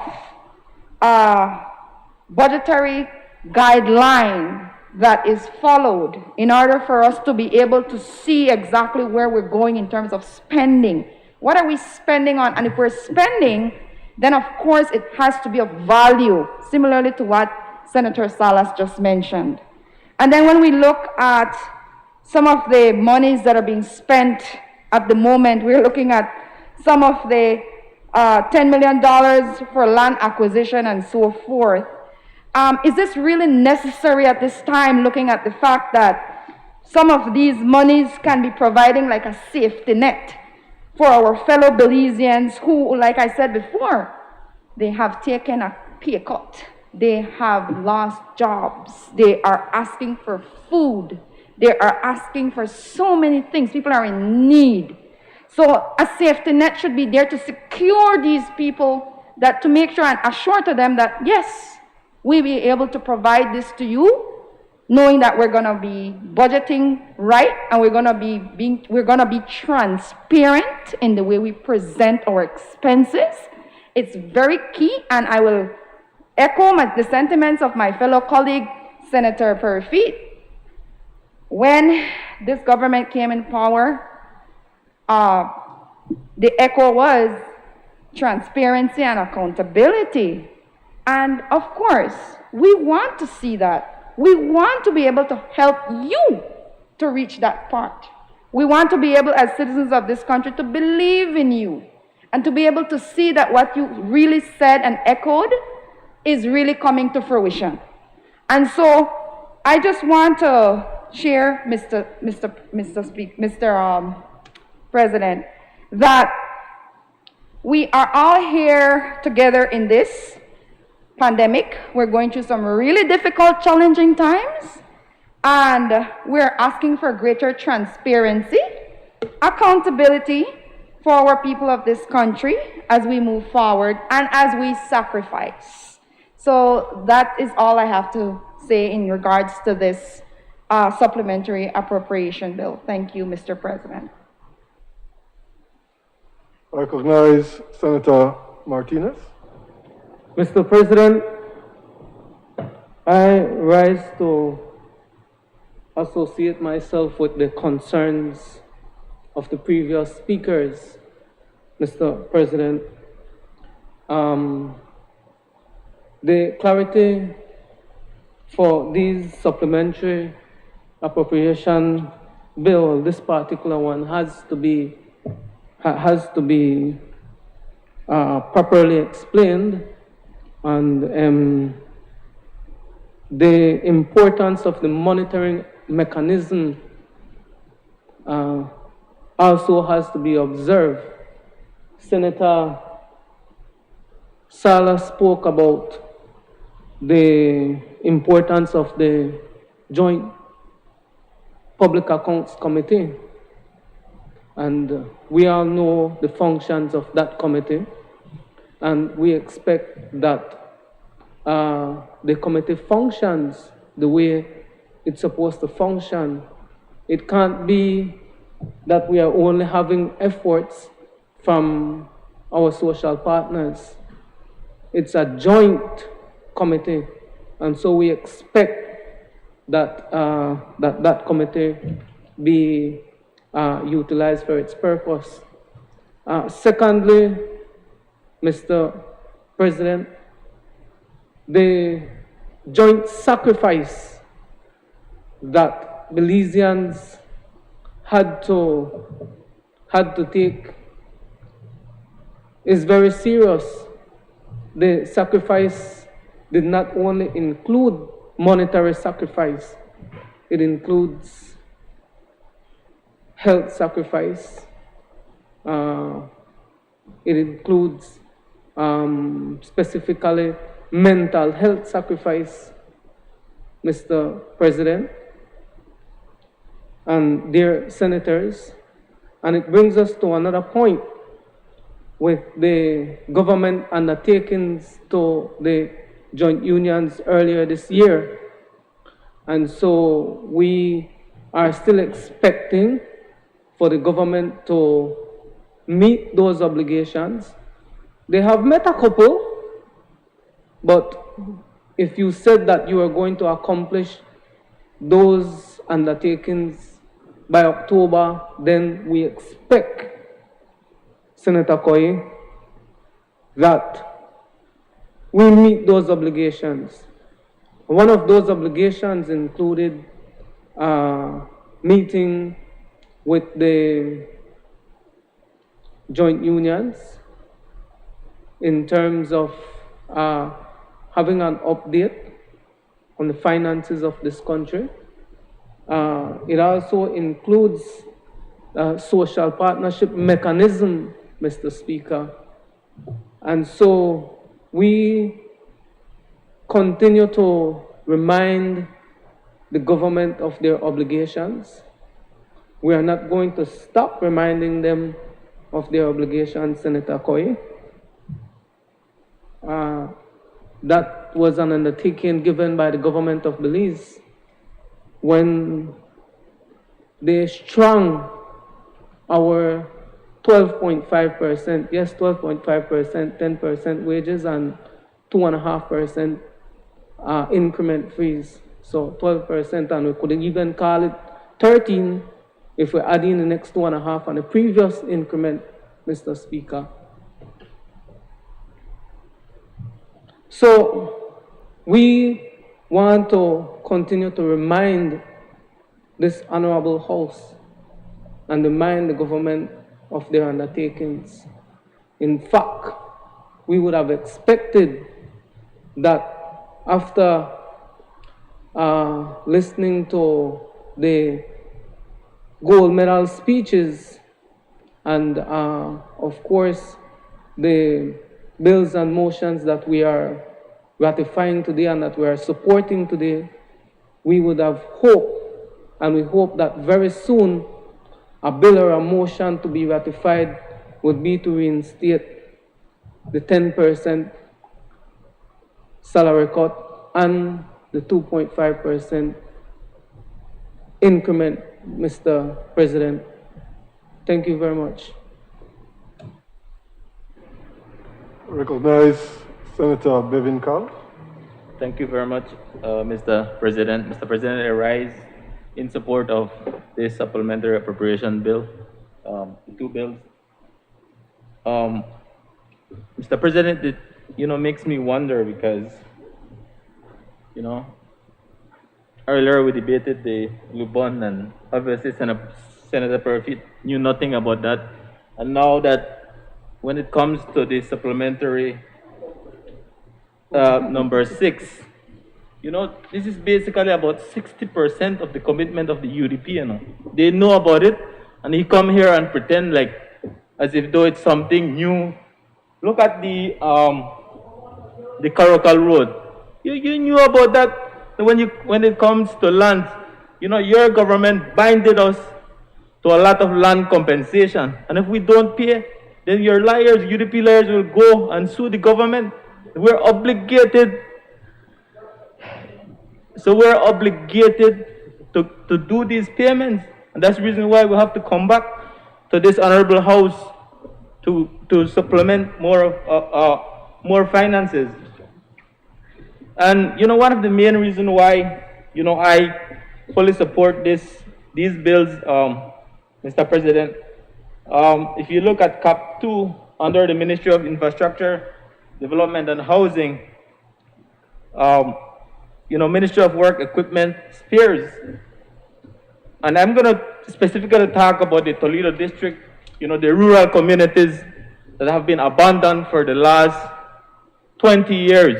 budgetary guideline that is followed in order for us to be able to see exactly where we're going in terms of spending. What are we spending on? And if we're spending, then of course it has to be of value, similarly to what Senator Salas just mentioned. And then when we look at some of the monies that are being spent at the moment, we're looking at some of the $10 million for land acquisition and so forth. Is this really necessary at this time, looking at the fact that some of these monies can be providing like a safety net for our fellow Belizeans who, like I said before, they have taken a pay cut. They have lost jobs. They are asking for food. They are asking for so many things. People are in need. So a safety net should be there to secure these people, that to make sure and assure to them that, yes, we'll be able to provide this to you, knowing that we're going to be budgeting right, and we're going to be transparent in the way we present our expenses. It's very key, and I will echo the sentiments of my fellow colleague, Senator Perfeet. When this government came in power, the echo was transparency and accountability. And of course, we want to see that. We want to be able to help you to reach that part. We want to be able, as citizens of this country, to believe in you and to be able to see that what you really said and echoed is really coming to fruition. And so I just want to share, Mr. President, that we are all here together in this pandemic. We're going through some really difficult, challenging times, and we're asking for greater transparency, accountability for our people of this country as we move forward and as we sacrifice. So that is all I have to say in regards to this supplementary appropriation bill. Thank you, Mr. President. I recognize Senator Martinez. Mr. President, I rise to associate myself with the concerns of the previous speakers, Mr. President. The clarity for these supplementary appropriation bill, this particular one, has to be properly explained, and the importance of the monitoring mechanism also has to be observed. Senator Salah spoke about the importance of the Joint Public Accounts Committee, and we all know the functions of that committee, and we expect that the committee functions the way it's supposed to function. It can't be that we are only having efforts from our social partners. It's a joint committee, and so we expect that that committee be utilized for its purpose. Secondly, Mr. President, the joint sacrifice that Belizeans had to take is very serious. The sacrifice did not only include monetary sacrifice, it includes health sacrifice, it includes specifically mental health sacrifice, Mr. President and dear senators. And it brings us to another point with the government undertakings to the joint unions earlier this year. And so we are still expecting for the government to meet those obligations. They have met a couple, but if you said that you are going to accomplish those undertakings by October, then we expect, Senator Koyi, that we meet those obligations. One of those obligations included meeting with the joint unions in terms of having an update on the finances of this country. It also includes a social partnership mechanism, Mr. Speaker. And so we continue to remind the government of their obligations. We are not going to stop reminding them of their obligations, Senator Koyi. That was an undertaking given by the government of Belize when they strung our 12.5%, yes, 12.5%, 10% wages and 2.5% increment freeze. So 12%, and we could even call it 13 if we add in the next 2.5 on the previous increment, Mr. Speaker. So we want to continue to remind this honorable House and remind the government of their undertakings. In fact, we would have expected that after listening to the gold medal speeches and of course the bills and motions that we are ratifying today and that we are supporting today, we would have hoped, and we hope that very soon a bill or a motion to be ratified would be to reinstate the 10% salary cut and the 2.5% increment, Mr. President. Thank you very much. Recognize Senator Bevin Carl. Thank you very much, Mr. President. Mr. President, I rise in support of this supplementary appropriation bill, the two bills. Mr. President, it makes me wonder because, earlier we debated the Lubon and obviously Senator Perfit knew nothing about that. And now that when it comes to the supplementary number 6, this is basically about 60% of the commitment of the UDP, They know about it, and he come here and pretend like as if though it's something new. Look at the Karakal Road. You knew about that when it comes to land. Your government binded us to a lot of land compensation, and if we don't pay, then your liars, UDP liars, will go and sue the government. We're obligated. So we're obligated to do these payments. And that's the reason why we have to come back to this honorable House to supplement more finances. And one of the main reasons why I fully support these bills, Mr. President, if you look at CAP 2 under the Ministry of Infrastructure, Development and Housing, Ministry of Work, Equipment, Spares. And I'm going to specifically talk about the Toledo district, the rural communities that have been abandoned for the last 20 years,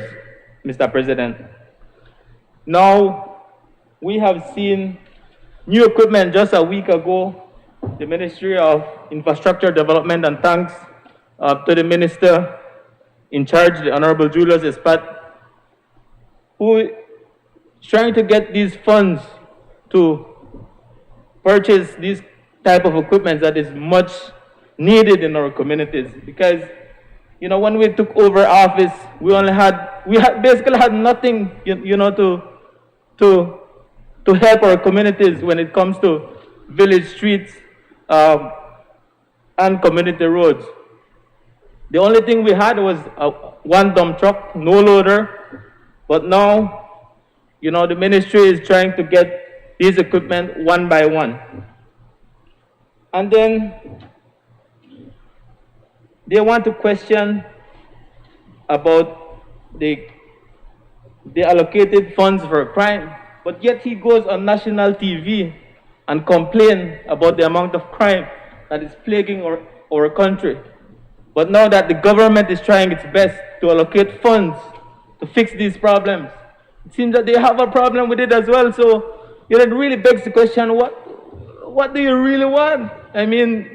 Mr. President. Now, we have seen new equipment just a week ago. The Ministry of Infrastructure, Development, and thanks to the Minister in charge, the Honorable Julius Espat, who is trying to get these funds to purchase these type of equipment that is much needed in our communities. Because, when we took over office, we basically had nothing, to help our communities when it comes to village streets, and community roads. The only thing we had was one dump truck, no loader, but now, you know, the ministry is trying to get these equipment one by one. And then they want to question about the allocated funds for crime, but yet he goes on national TV and complain about the amount of crime that is plaguing our country. But now that the government is trying its best to allocate funds to fix these problems, it seems that they have a problem with it as well. So, you know, it really begs the question, what do you really want? I mean,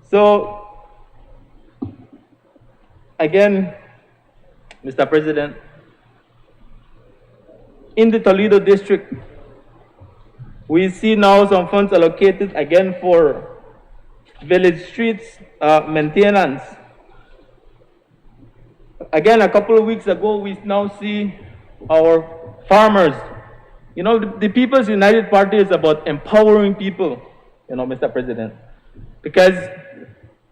so, again, Mr. President, in the Toledo district, we see now some funds allocated again for village streets maintenance. Again, a couple of weeks ago, we now see our farmers. You know, the People's United Party is about empowering people, you know, Mr. President, because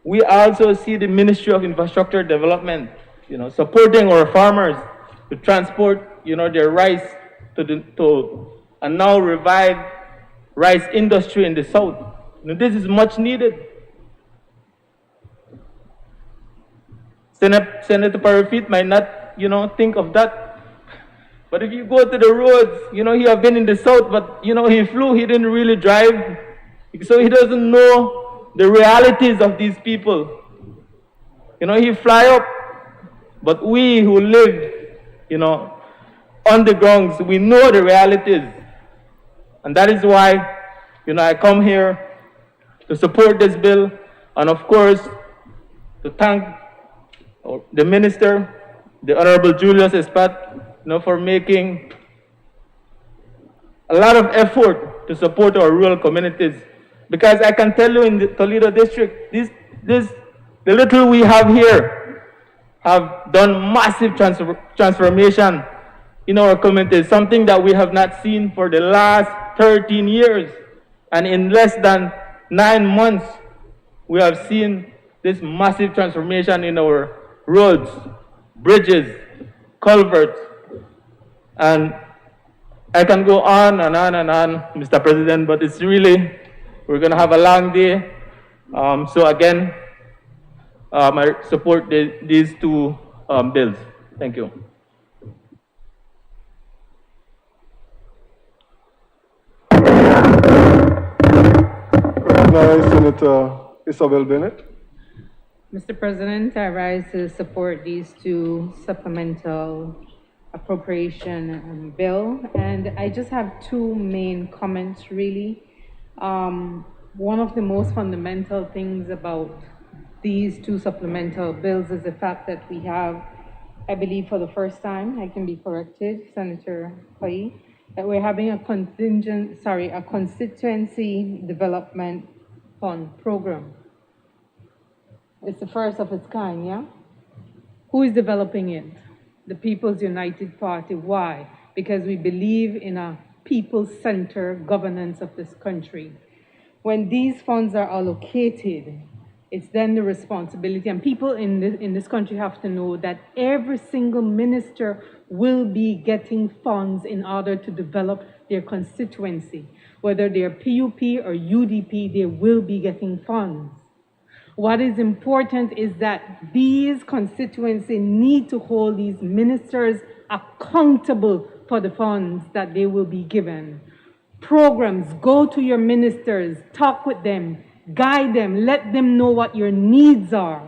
we also see the Ministry of Infrastructure Development, you know, supporting our farmers to transport, you know, their rice and now revive rice industry in the south. You know, this is much needed. Senator Parafit might not, you know, think of that. But if you go to the roads, you know, he have been in the south, but, you know, he flew, he didn't really drive. So he doesn't know the realities of these people. You know, he fly up, but we who live, you know, on the grounds, we know the realities. And that is why, you know, I come here to support this bill, and of course, to thank the minister, the Honorable Julius Espat, you know, for making a lot of effort to support our rural communities. Because I can tell you in the Toledo district, the little we have here have done massive transformation in our communities, something that we have not seen for the last 13 years. And in less than 9 months, we have seen this massive transformation in our roads, bridges, culverts, and I can go on and on and on, Mr. President, but it's really, we're going to have a long day. So again, I support these two bills. Thank you. Recognize Senator Isabel Bennett. Mr. President, I rise to support these two supplemental appropriation bill, and I just have two main comments really. One of the most fundamental things about these two supplemental bills is the fact that we have, I believe for the first time, I can be corrected, Senator Pai, that we're having a constituency development fund program. It's the first of its kind, yeah? Who is developing it? The People's United Party. Why? Because we believe in a people-centered governance of this country. When these funds are allocated, it's then the responsibility, and people in this country have to know that every single minister will be getting funds in order to develop their constituency. Whether they're PUP or UDP, they will be getting funds. What is important is that these constituencies need to hold these ministers accountable for the funds that they will be given. Programs, go to your ministers, talk with them, guide them, let them know what your needs are.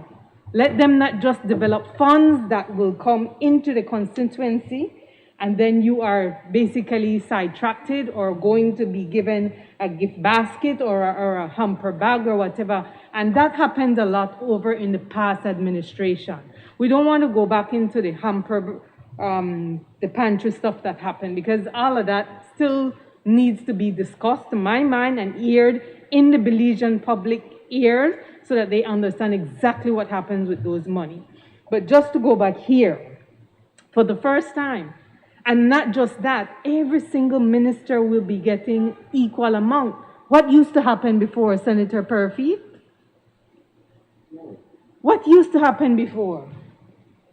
Let them not just develop funds that will come into the constituency and then you are basically sidetracked or going to be given a gift basket or a hamper bag or whatever. And that happened a lot over in the past administration. We don't want to go back into the hamper, the pantry stuff that happened, because all of that still needs to be discussed, to my mind, and aired in the Belizean public ears so that they understand exactly what happens with those money. But just to go back here, for the first time, And not just that, every single minister will be getting equal amount. What used to happen before, Senator Purfeet? What used to happen before?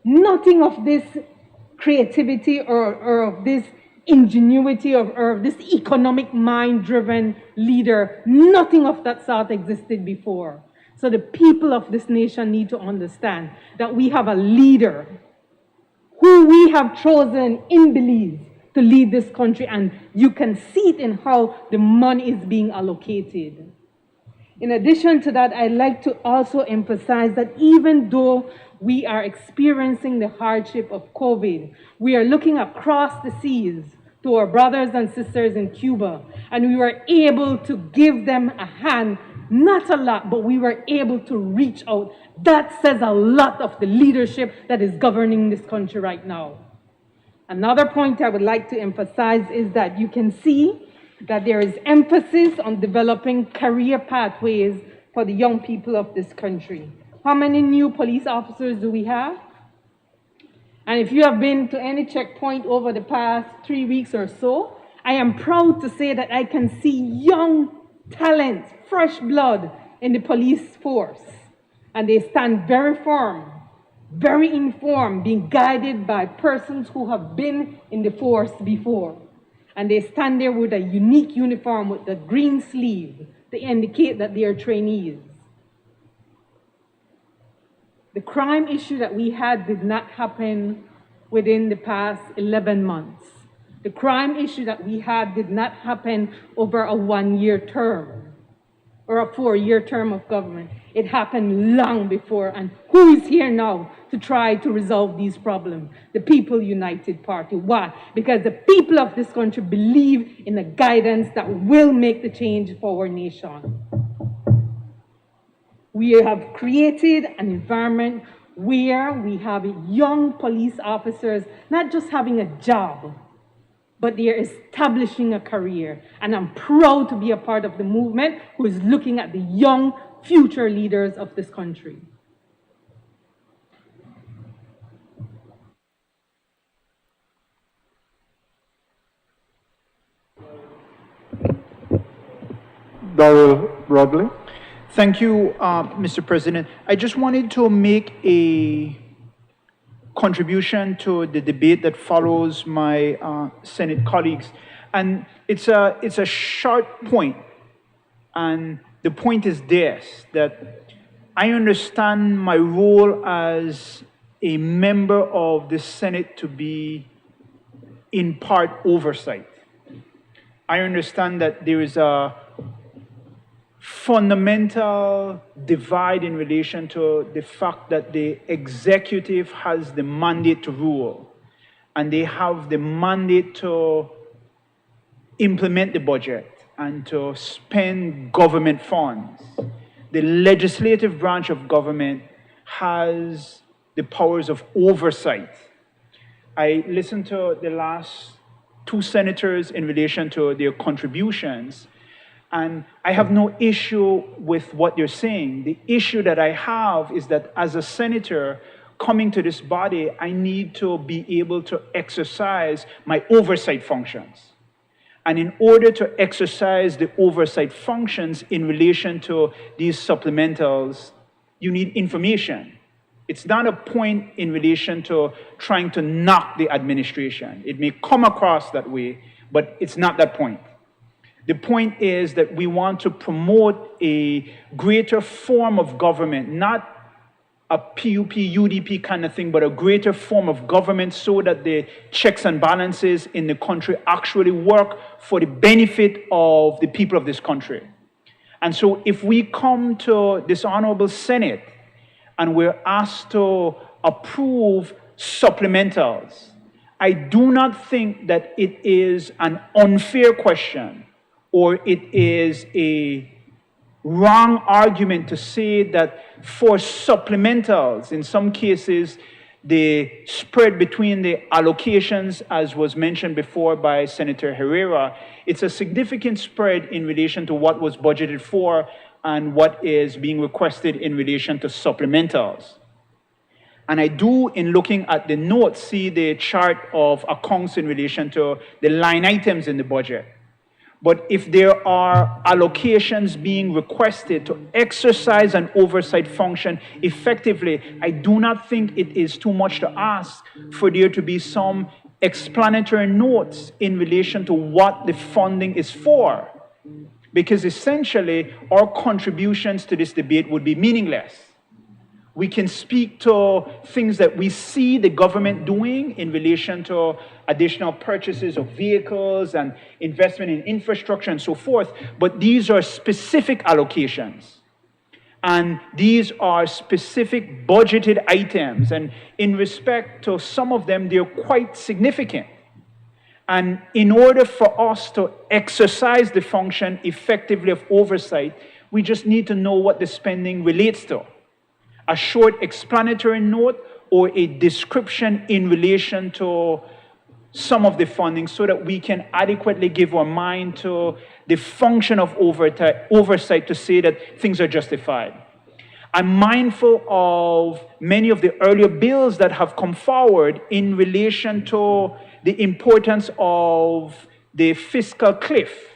Nothing of this creativity or of this ingenuity or of this economic mind-driven leader, nothing of that sort existed before. So the people of this nation need to understand that we have a leader who we have chosen in Belize to lead this country, and you can see it in how the money is being allocated. In addition to that, I'd like to also emphasize that even though we are experiencing the hardship of COVID, we are looking across the seas to our brothers and sisters in Cuba, and we were able to give them a hand, not a lot, but we were able to reach out. That says a lot of the leadership that is governing this country right now. Another point I would like to emphasize is that you can see that there is emphasis on developing career pathways for the young people of this country. How many new police officers do we have? And if you have been to any checkpoint over the past 3 weeks or so, I am proud to say that I can see young talent, fresh blood in the police force. And they stand very firm, very informed, being guided by persons who have been in the force before. And they stand there with a unique uniform with the green sleeve to indicate that they are trainees. The crime issue that we had did not happen within the past 11 months. The crime issue that we had did not happen over a 1-year term or a 4-year term of government. It happened long before. And who is here now to try to resolve these problems? The People United Party. Why? Because the people of this country believe in a guidance that will make the change for our nation. We have created an environment where we have young police officers not just having a job, but they are establishing a career. And I'm proud to be a part of the movement who is looking at the young future leaders of this country. Darrell Bradley. Thank you, Mr. President. I just wanted to make a contribution to the debate that follows my Senate colleagues. And it's a short point. And the point is this, that I understand my role as a member of the Senate to be, in part, oversight. I understand that there is a fundamental divide in relation to the fact that the executive has the mandate to rule, and they have the mandate to implement the budget and to spend government funds. The legislative branch of government has the powers of oversight. I listened to the last 2 senators in relation to their contributions, and I have no issue with what you're saying. The issue that I have is that as a senator coming to this body, I need to be able to exercise my oversight functions. And in order to exercise the oversight functions in relation to these supplementals, you need information. It's not a point in relation to trying to knock the administration. It may come across that way, but it's not that point. The point is that we want to promote a greater form of government, not a PUP, UDP kind of thing, but a greater form of government so that the checks and balances in the country actually work for the benefit of the people of this country. And so if we come to this honorable Senate and we're asked to approve supplementals, I do not think that it is an unfair question or it is a wrong argument to say that for supplementals, in some cases, the spread between the allocations, as was mentioned before by Senator Herrera, it's a significant spread in relation to what was budgeted for and what is being requested in relation to supplementals. And I do, in looking at the notes, see the chart of accounts in relation to the line items in the budget. But if there are allocations being requested to exercise an oversight function effectively, I do not think it is too much to ask for there to be some explanatory notes in relation to what the funding is for. Because essentially, our contributions to this debate would be meaningless. We can speak to things that we see the government doing in relation to additional purchases of vehicles and investment in infrastructure and so forth, but these are specific allocations. And these are specific budgeted items, and in respect to some of them, they're quite significant. And in order for us to exercise the function effectively of oversight, we just need to know what the spending relates to. A short explanatory note or a description in relation to some of the funding so that we can adequately give our mind to the function of oversight to say that things are justified. I'm mindful of many of the earlier bills that have come forward in relation to the importance of the fiscal cliff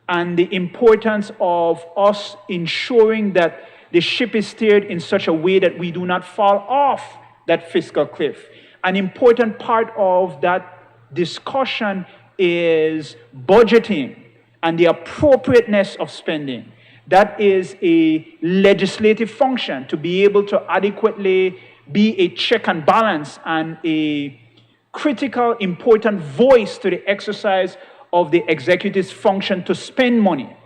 and the importance of us ensuring that the ship is steered in such a way that we do not fall off that fiscal cliff. An important part of that discussion is budgeting and the appropriateness of spending. That is a legislative function to be able to adequately be a check and balance and a critical, important voice to the exercise of the executive's function to spend money.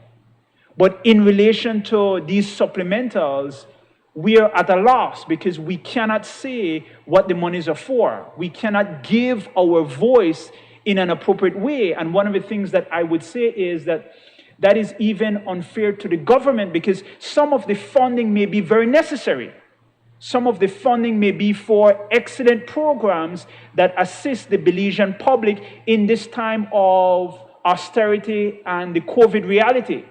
But in relation to these supplementals, we are at a loss because we cannot say what the monies are for. We cannot give our voice in an appropriate way. And one of the things that I would say is that that is even unfair to the government because some of the funding may be very necessary. Some of the funding may be for excellent programs that assist the Belizean public in this time of austerity and the COVID reality.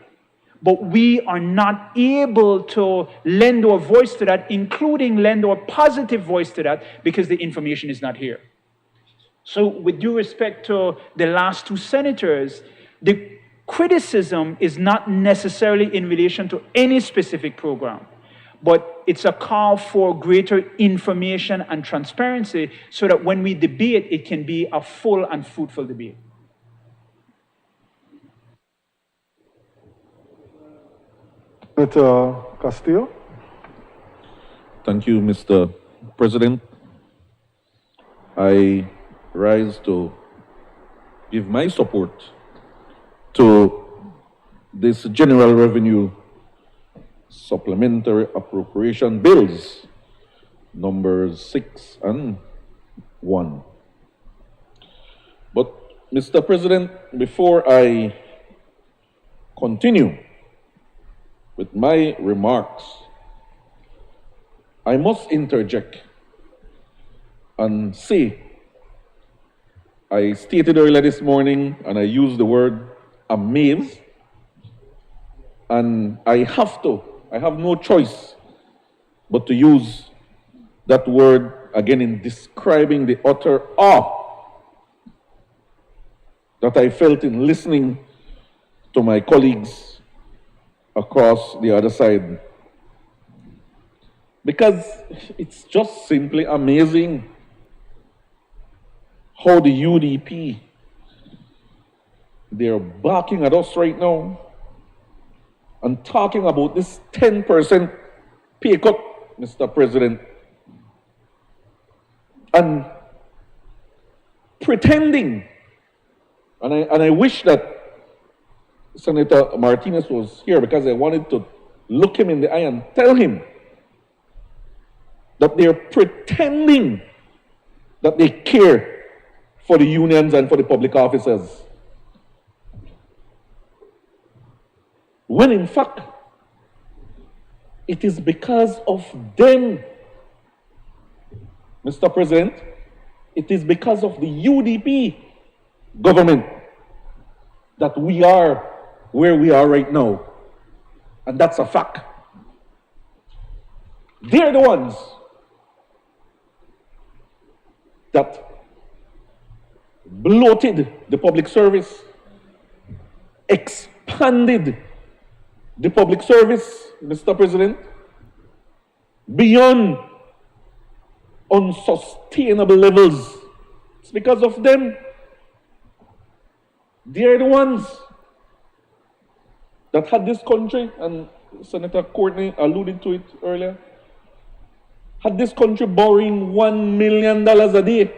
But we are not able to lend our voice to that, including lend our positive voice to that, because the information is not here. So with due respect to the last two senators, the criticism is not necessarily in relation to any specific program, but it's a call for greater information and transparency so that when we debate, it can be a full and fruitful debate. Senator Castillo. Thank you, Mr. President. I rise to give my support to this general revenue supplementary appropriation bills, numbers 6 and 1. But, Mr. President, before I continue with my remarks, I must interject and say, I stated earlier this morning, and I used the word amazed, and I have no choice but to use that word again in describing the utter awe that I felt in listening to my colleagues across the other side. Because it's just simply amazing how the UDP, they're barking at us right now and talking about this 10% pay cut, Mr. President, and pretending, and I wish that Senator Martinez was here because I wanted to look him in the eye and tell him that they're pretending that they care for the unions and for the public officers. When in fact, it is because of them, Mr. President, it is because of the UDP government that we are where we are right now. And that's a fact. They're the ones that bloated the public service, expanded the public service, Mr. President, beyond unsustainable levels. It's because of them. They're the ones that had this country, and Senator Courtney alluded to it earlier, had this country borrowing $1 million a day.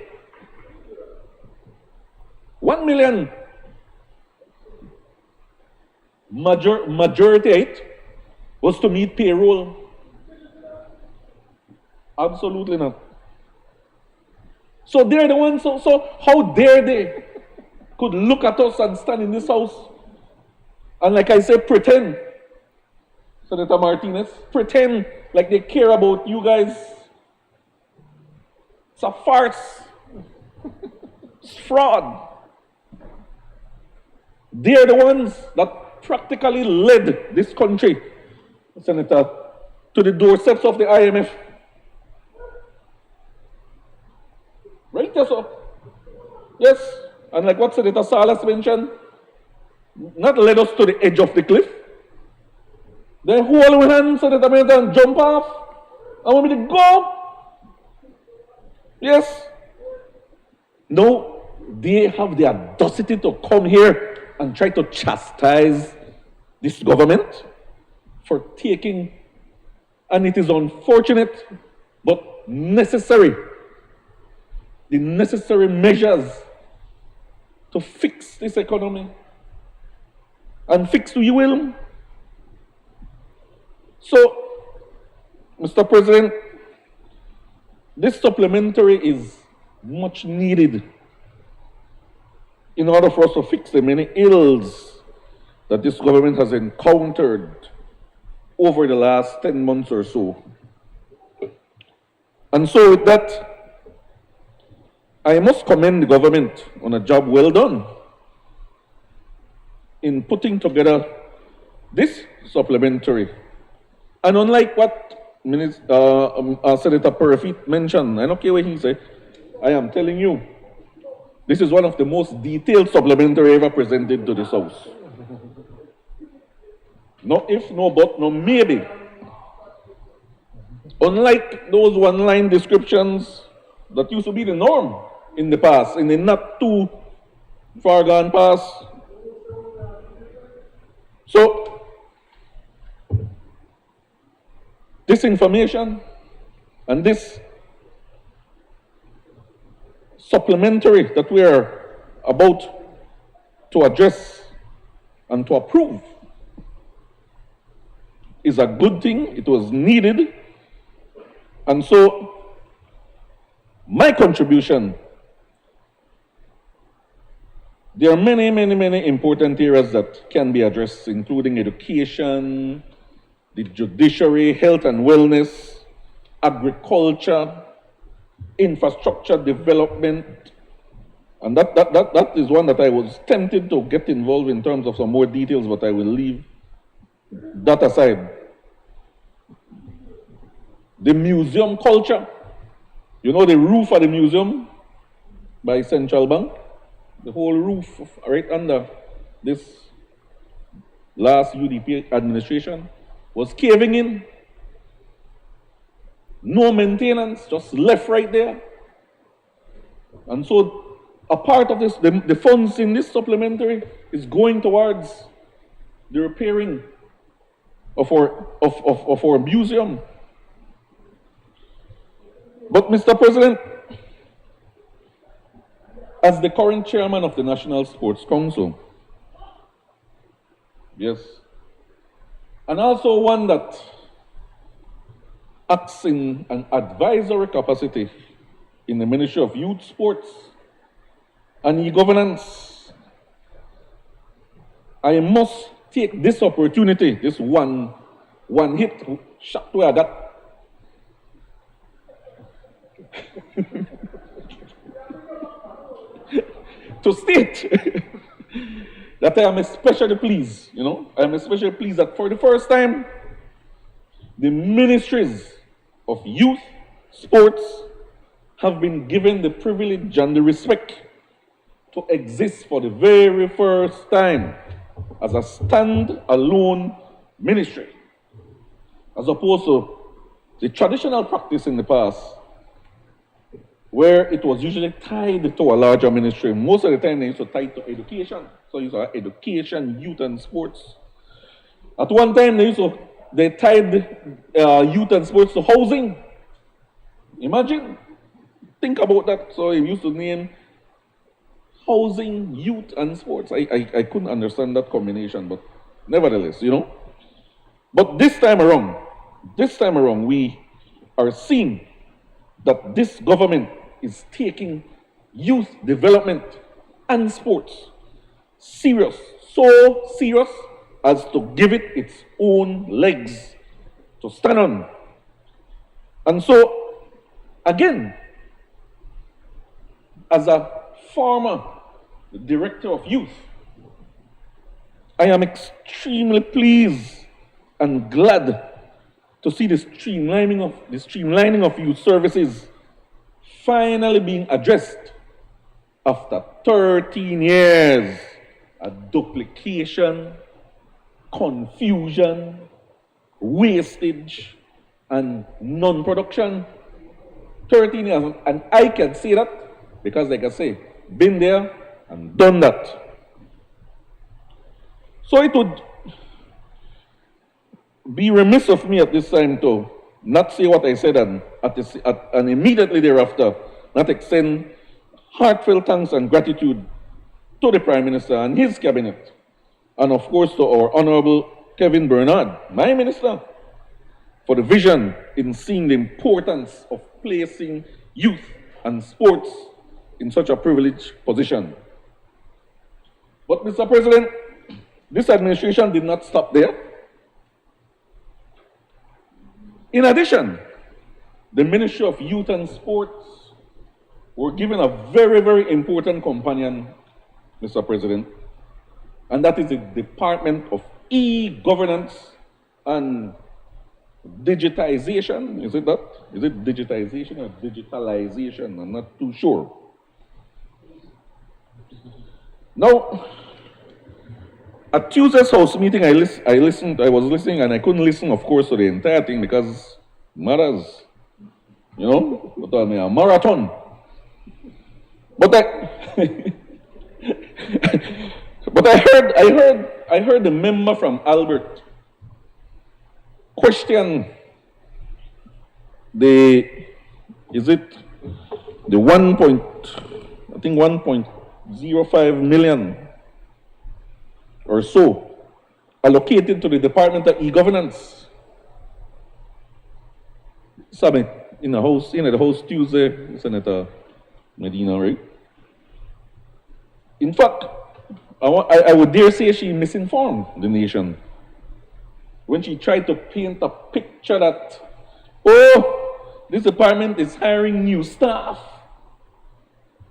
1 million. Majority of it was to meet payroll. Absolutely not. So they're the ones, so how dare they could look at us and stand in this house and, like I said, pretend, Senator Martinez, pretend like they care about you guys. It's a farce. It's fraud. They're the ones that practically led this country, Senator, to the doorsteps of the IMF. Right, yes, sir? Yes. And like what Senator Salas mentioned, not led us to the edge of the cliff. They hold our hands so that I can jump off. I want me to go. Yes. No, they have the audacity to come here and try to chastise this government for taking, and it is unfortunate, but necessary, the necessary measures to fix this economy. And fix we will. So, Mr. President, this supplementary is much needed in order for us to fix the many ills that this government has encountered over the last 10 months or so. And so with that, I must commend the government on a job well done in putting together this supplementary. And unlike what Senator Perfit mentioned, I don't care what he said, I am telling you, this is one of the most detailed supplementary ever presented to this House. No if, no but, no maybe. Unlike those one-line descriptions that used to be the norm in the past, in the not too far gone past. So, this information and this supplementary that we are about to address and to approve is a good thing. It was needed. And so, my contribution, there are many important areas that can be addressed, including education, the judiciary, health and wellness, agriculture, infrastructure development. And that is one that I was tempted to get involved in terms of some more details, but I will leave that aside. The museum culture. You know the roof of the museum by Central Bank? The whole roof right under this last UDP administration was caving in. No maintenance, just left right there. And so a part of this, the funds in this supplementary is going towards the repairing of our museum. But Mr. President, as the current chairman of the National Sports Council, yes, and also one that acts in an advisory capacity in the Ministry of Youth, Sports, and E-Governance, I must take this opportunity, this one hit shot where I got to state that I am especially pleased, I am especially pleased that for the first time, the ministries of youth, sports, have been given the privilege and the respect to exist for the very first time as a stand-alone ministry, as opposed to the traditional practice in the past, where it was usually tied to a larger ministry. Most of the time, they used to tie it to education. So you saw education, youth, and sports. At one time, they tied youth and sports to housing. Imagine, think about that. So it used to name housing, youth, and sports. I couldn't understand that combination, but nevertheless, you know. But this time around, we are seeing that this government is taking youth development and sports serious, so serious as to give it its own legs to stand on. And so, again, as a former director of youth, I am extremely pleased and glad to see the streamlining of youth services finally being addressed after 13 years of duplication, confusion, wastage, and non-production. 13 years, and I can say that because, like I say, been there and done that. So it would be remiss of me at this time to not say what I said and immediately thereafter not extend heartfelt thanks and gratitude to the Prime Minister and his cabinet, and of course to our Honorable Kevin Bernard, my minister, for the vision in seeing the importance of placing youth and sports in such a privileged position. But Mr. President, this administration did not stop there. In addition, the Ministry of Youth and Sports were given a very, very important companion, Mr. President, and that is the Department of E-Governance and Digitization. Is it that? Is it digitization or digitalization? I'm not too sure. Now, at Tuesday's House meeting, I was listening, and I couldn't listen, of course, to the entire thing because matters, you know, but I mean, a marathon. But I heard the member from Albert question the 1.05 million or so allocated to the Department of E-Governance. Summit in the House Tuesday, Senator Medina, right? In fact, I would dare say she misinformed the nation when she tried to paint a picture that, oh, this department is hiring new staff.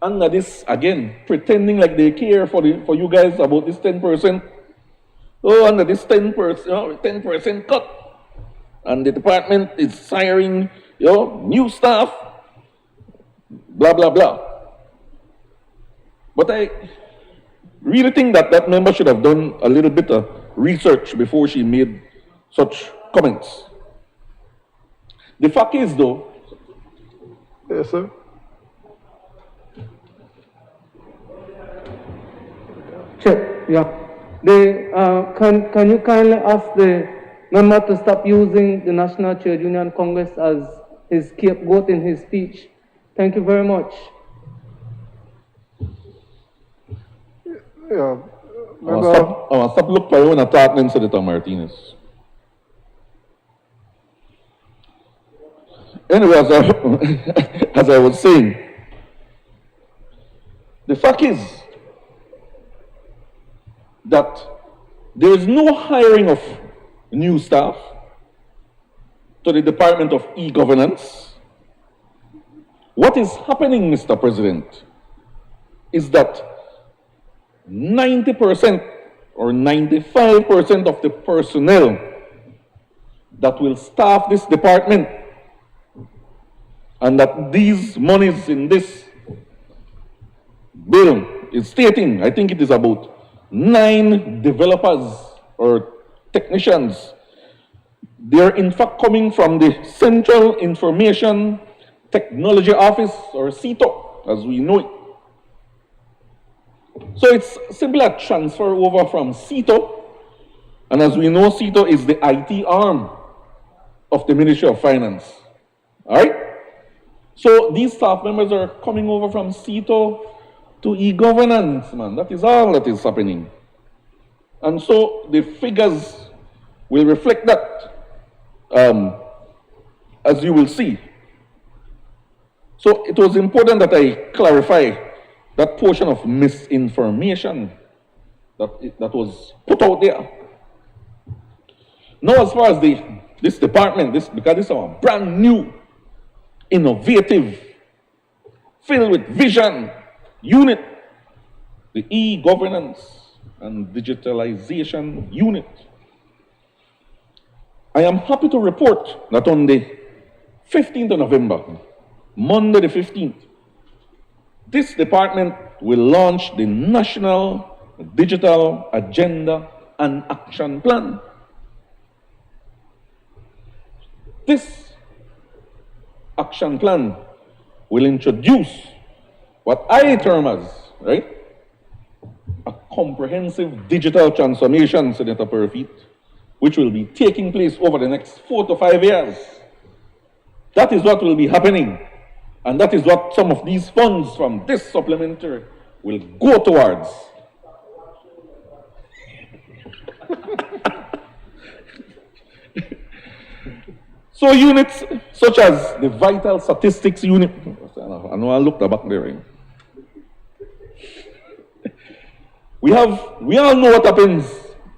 Under this, again, pretending like they care for you guys about this 10%. Oh, under this 10% cut. And the department is hiring, new staff. Blah, blah, blah. But I really think that member should have done a little bit of research before she made such comments. The fact is, though. Yes, sir. Check, yeah. Can you kindly ask the member to stop using the National Trade Union Congress as his scapegoat in his speech? Thank you very much. Yeah. I want to stop look for you in a apartment, Senator Martinez. Anyway, as I was saying, the fact is that there is no hiring of new staff to the Department of E-Governance. What is happening, Mr. President, is that 90% or 95% of the personnel that will staff this department and that these monies in this bill is stating, I think it is about 9 developers or technicians. They're in fact coming from the Central Information Technology Office, or CITO, as we know it. So it's simply a transfer over from CITO, and as we know, CITO is the IT arm of the Ministry of Finance. All right? So these staff members are coming over from CITO to e-governance, man. That is all that is happening. And so the figures will reflect that, as you will see. So it was important that I clarify that portion of misinformation that was put out there. Now, as far as this department, because this is a brand new, innovative, filled with vision unit, the e-governance and digitalization unit. I am happy to report that on the 15th of November, Monday the 15th, this department will launch the National Digital Agenda and Action Plan. This action plan will introduce what I term as, right, a comprehensive digital transformation, Senator Perfeet, which will be taking place over the next 4 to 5 years. That is what will be happening. And that is what some of these funds from this supplementary will go towards. So units such as the Vital Statistics Unit, I know I looked back there. We all know what happens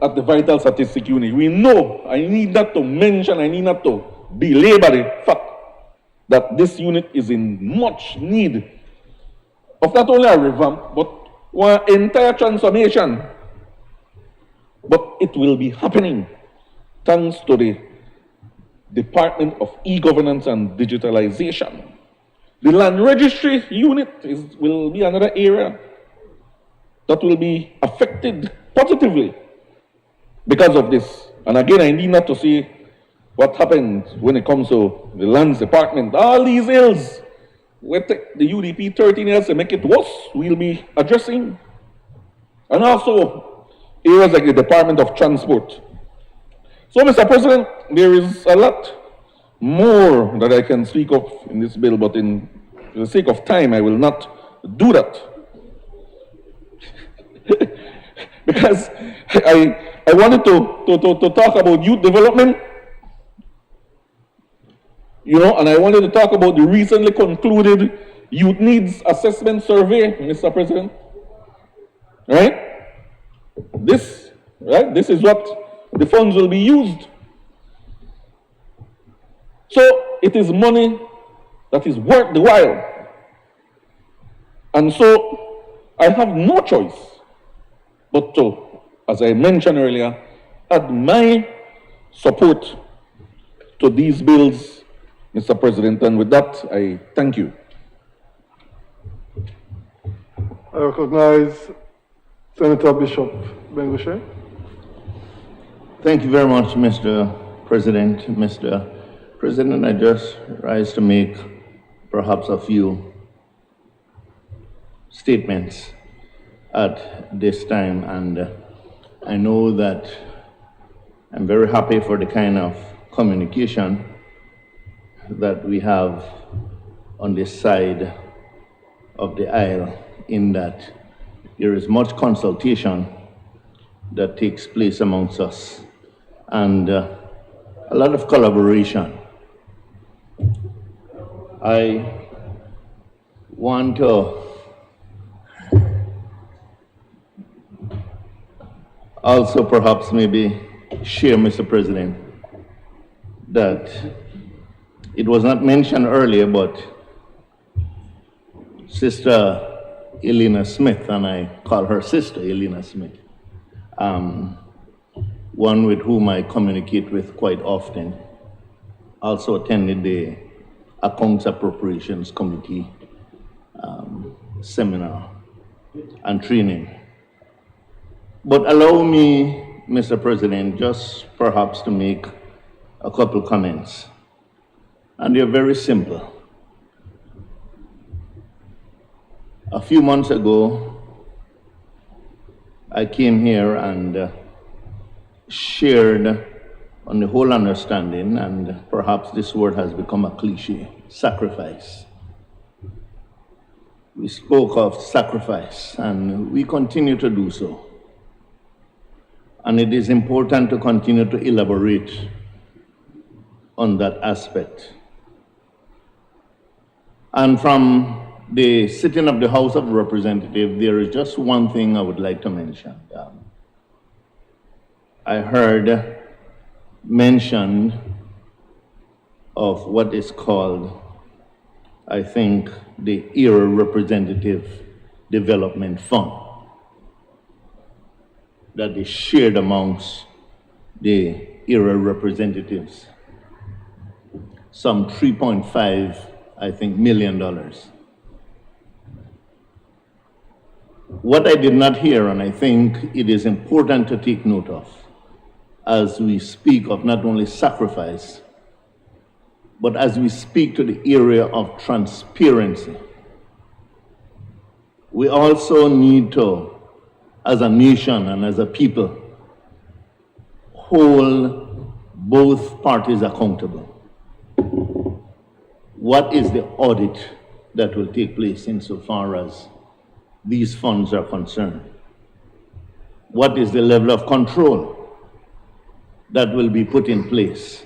at the Vital Statistics Unit. We know, I need not to mention, I need not to belabor the fact that this unit is in much need of not only a revamp, but one entire transformation. But it will be happening thanks to the Department of E-Governance and Digitalization. The Land Registry Unit will be another area that will be affected positively because of this. And again, I need not to say what happens when it comes to the Lands Department. All these ills, we take the UDP 13 years to make it worse, we'll be addressing. And also areas like the Department of Transport. So, Mr. President, there is a lot more that I can speak of in this bill, but in the sake of time, I will not do that. Because I wanted to talk about youth development, you know, and I wanted to talk about the recently concluded Youth Needs Assessment Survey, Mr. President. Right? This is what the funds will be used. So it is money that is worth the while. And so I have no choice but to, as I mentioned earlier, add my support to these bills, Mr. President. And with that, I thank you. I recognize Senator Bishop Benguche. Thank you very much, Mr. President. Mr. President, I just rise to make perhaps a few statements at this time, and I know that I'm very happy for the kind of communication that we have on this side of the aisle, in that there is much consultation that takes place amongst us, and a lot of collaboration. I want to also perhaps maybe share, Mr. President, that it was not mentioned earlier, but Sister Elena Smith, and I call her Sister Elena Smith, one with whom I communicate with quite often, also attended the Accounts Appropriations Committee seminar and training. But allow me, Mr. President, just perhaps to make a couple comments. And they're very simple. A few months ago, I came here and shared on the whole understanding, and perhaps this word has become a cliche, sacrifice. We spoke of sacrifice, and we continue to do so. And it is important to continue to elaborate on that aspect. And from the sitting of the House of Representatives, there is just one thing I would like to mention. I heard mentioned of what is called, I think, the Era Representative Development Fund that is shared amongst the Era representatives, some $3.5 million. What I did not hear, and I think it is important to take note of, as we speak of not only sacrifice, but as we speak to the area of transparency, we also need to, as a nation and as a people, hold both parties accountable. What is the audit that will take place insofar as these funds are concerned? What is the level of control that will be put in place?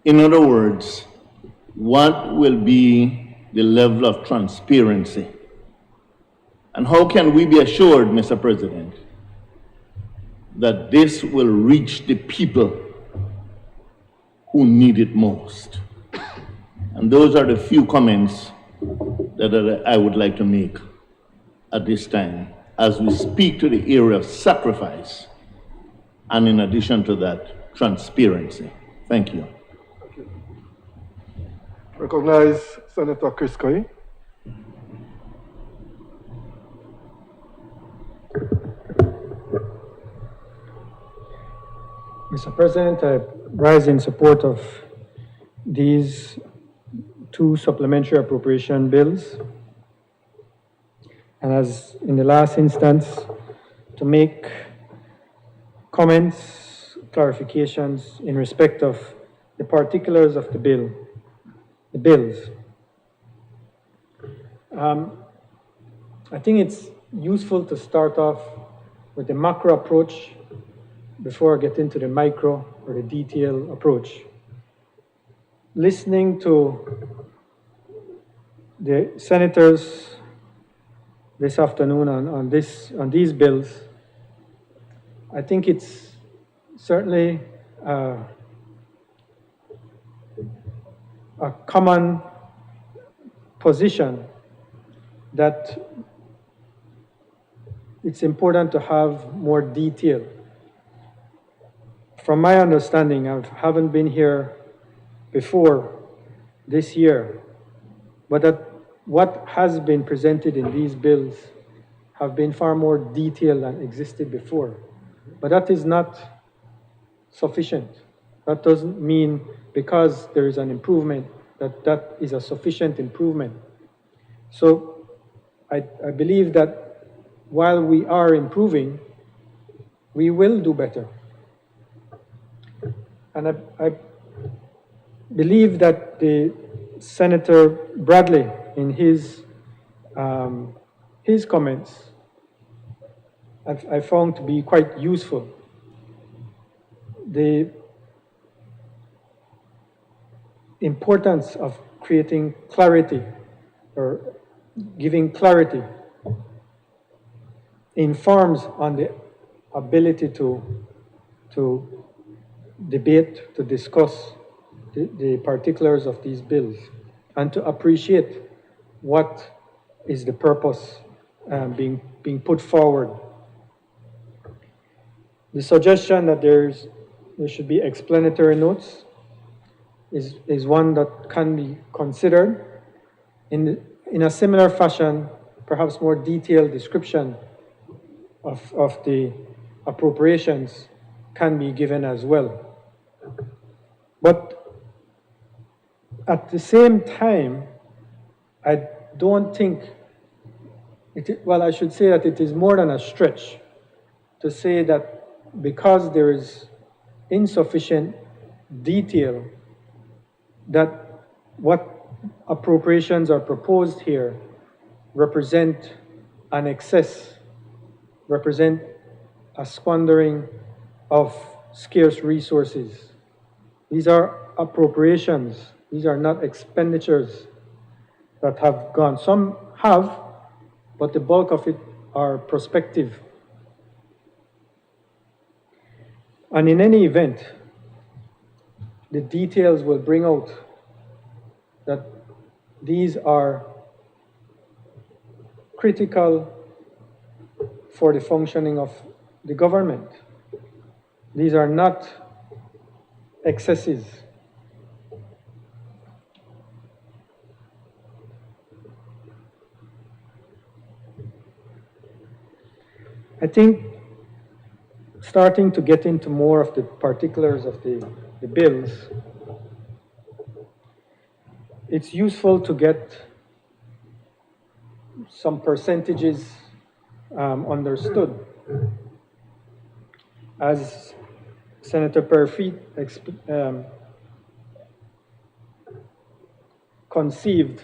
In other words, what will be the level of transparency? And how can we be assured, Mr. President, that this will reach the people who need it most? And those are the few comments that I would like to make at this time as we speak to the area of sacrifice, and in addition to that, transparency. Thank you. Recognize Senator Chris Coy. Mr. President, I rise in support of these two supplementary appropriation bills. And as in the last instance, to make comments, clarifications in respect of the particulars of the bills. I think it's useful to start off with the macro approach before I get into the micro or the detail approach. Listening to the senators this afternoon on these bills, I think it's certainly a common position that it's important to have more detail. From my understanding, I haven't been here before this year, but that what has been presented in these bills have been far more detailed than existed before. But that is not sufficient. That doesn't mean because there is an improvement that is a sufficient improvement. So I believe that while we are improving, we will do better. And I believe that the Senator Bradley, in his comments, I found to be quite useful. The importance of creating clarity or giving clarity informs on the ability to debate, to discuss the particulars of these bills, and to appreciate what is the purpose being put forward. The suggestion that there should be explanatory notes is one that can be considered. In a similar fashion, perhaps more detailed description of the appropriations can be given as well. But at the same time, I don't think, I should say that it is more than a stretch to say that because there is insufficient detail, that what appropriations are proposed here represent an excess, represent a squandering of scarce resources. These are appropriations. These are not expenditures that have gone. Some have, but the bulk of it are prospective. And in any event, the details will bring out that these are critical for the functioning of the government. These are not excesses. I think starting to get into more of the particulars of the bills, it's useful to get some percentages understood. As Senator Perfit conceived,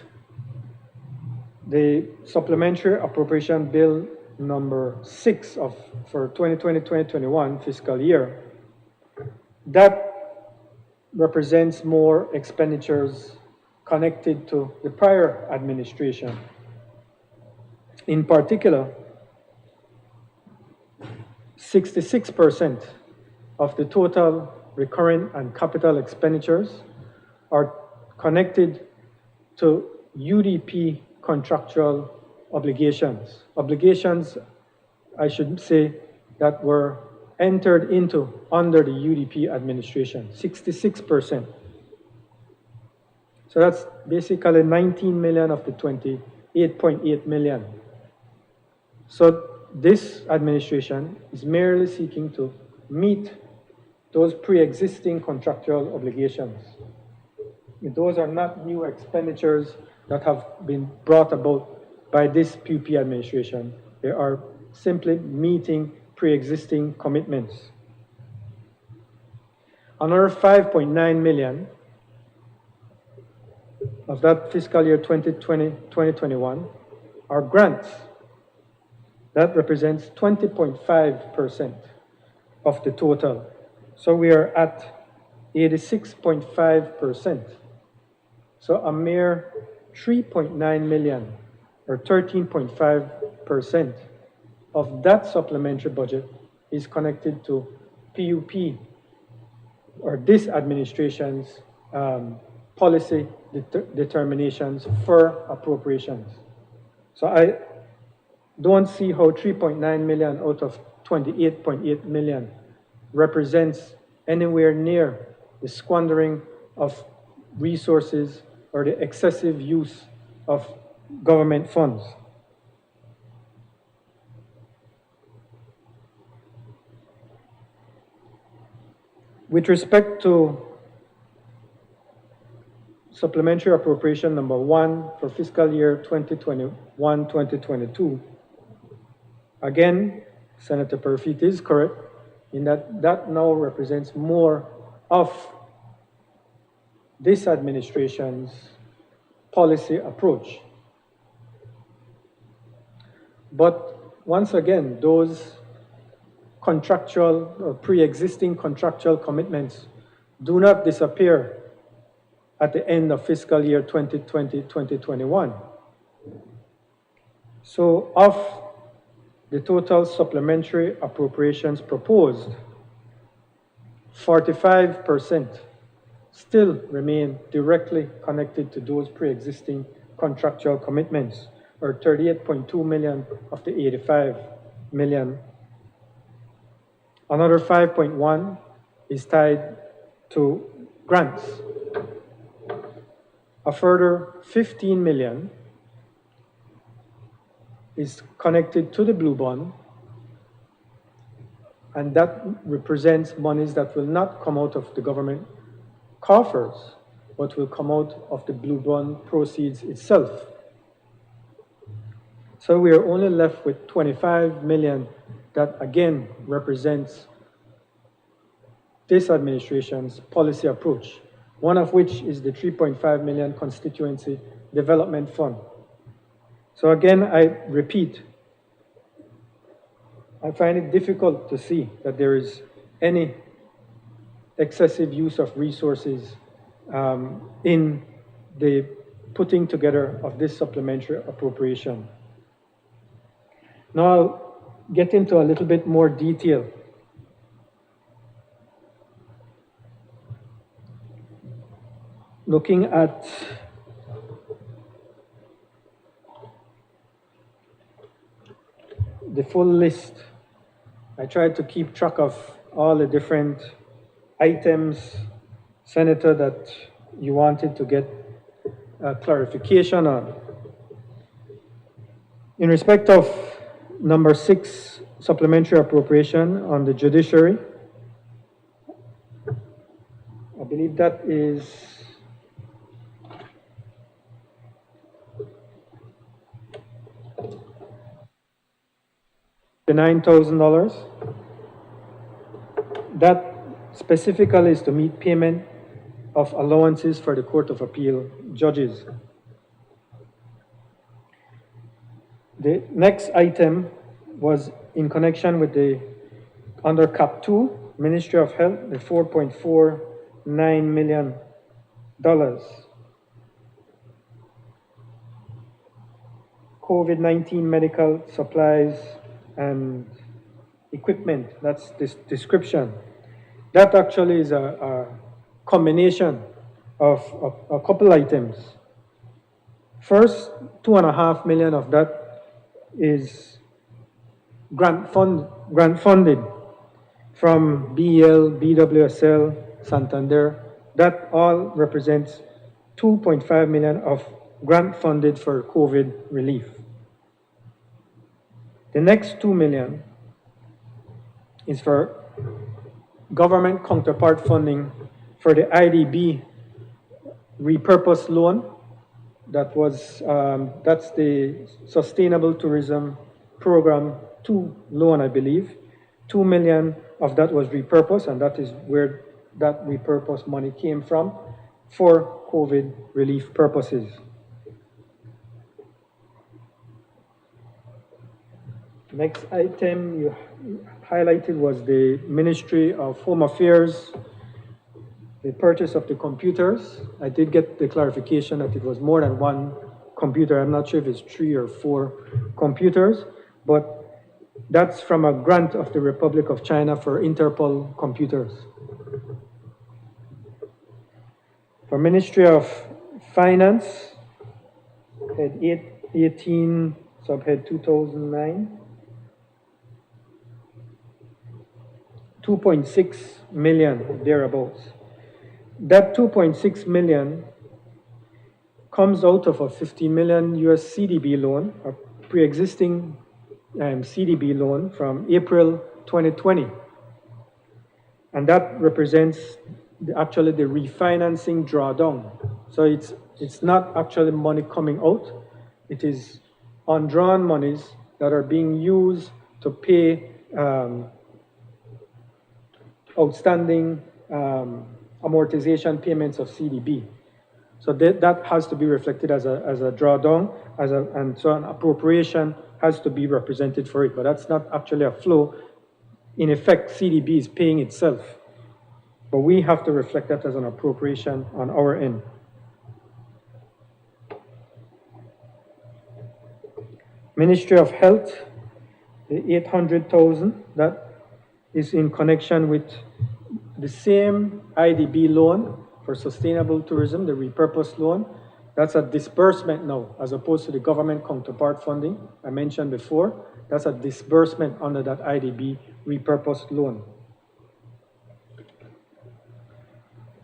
the supplementary appropriation bill number 6 for 2020-2021 fiscal year, that represents more expenditures connected to the prior administration. In particular, 66% of the total recurrent and capital expenditures are connected to UDP contractual obligations. Obligations, I should say, that were entered into under the UDP administration, 66%. So that's basically 19 million of the 28.8 million. So this administration is merely seeking to meet those pre-existing contractual obligations. Those are not new expenditures that have been brought about by this PUP administration. They are simply meeting pre-existing commitments. Another 5.9 million of that fiscal year 2020-2021 are grants. That represents 20.5% of the total. So we are at 86.5%. So a mere 3.9 million or 13.5% of that supplementary budget is connected to PUP or this administration's policy determinations for appropriations. So I don't see how 3.9 million out of 28.8 million represents anywhere near the squandering of resources or the excessive use of government funds. With respect to supplementary appropriation number 1 for fiscal year 2021-2022, again, Senator Perfit is correct in that that now represents more of this administration's policy approach. But once again, those contractual or pre-existing contractual commitments do not disappear at the end of fiscal year 2020-2021. So of the total supplementary appropriations proposed, 45% still remain directly connected to those pre-existing contractual commitments, or 38.2 million of the 85 million. Another 5.1 is tied to grants. A further 15 million is connected to the blue bond, and that represents monies that will not come out of the government coffers, but will come out of the blue bond proceeds itself. So we are only left with 25 million that again represents this administration's policy approach, one of which is the 3.5 million constituency development fund. So again, I repeat, I find it difficult to see that there is any excessive use of resources in the putting together of this supplementary appropriation. Now I'll get into a little bit more detail. Looking at the full list, I tried to keep track of all the different items, Senator, that you wanted to get clarification on. In respect of number 6, supplementary appropriation on the judiciary, I believe that is the $9,000. That specifically is to meet payment of allowances for the Court of Appeal judges. The next item was in connection with the, under Cap 2, Ministry of Health, the $4.49 million. COVID-19 medical supplies and equipment, that's this description. That actually is a combination of a couple items. First, $2.5 million of that is grant funded from BEL, BWSL, Santander. That all represents $2.5 million of grant funded for COVID relief. The next $2 million is for government counterpart funding for the IDB repurposed loan. That was, that's the Sustainable Tourism Program 2 loan, I believe. $2 million of that was repurposed, and that is where that repurposed money came from for COVID relief purposes. Next item you highlighted was the Ministry of Home Affairs, the purchase of the computers. I did get the clarification that it was more than one computer. I'm not sure if it's 3 or 4 computers, but that's from a grant of the Republic of China for Interpol computers. For Ministry of Finance, head 18, subhead 2009, $2.6 million thereabouts. That $2.6 million comes out of a $50 million US CDB loan, a pre-existing CDB loan from April 2020. And that represents actually the refinancing drawdown. So it's not actually money coming out. It is undrawn monies that are being used to pay outstanding amortization payments of CDB. So that has to be reflected as a drawdown, and so an appropriation has to be represented for it, but that's not actually a flow. In effect, CDB is paying itself, but we have to reflect that as an appropriation on our end. Ministry of Health, the $800,000, that is in connection with the same IDB loan for sustainable tourism, the repurposed loan. That's a disbursement now, as opposed to the government counterpart funding I mentioned before. That's a disbursement under that IDB repurposed loan.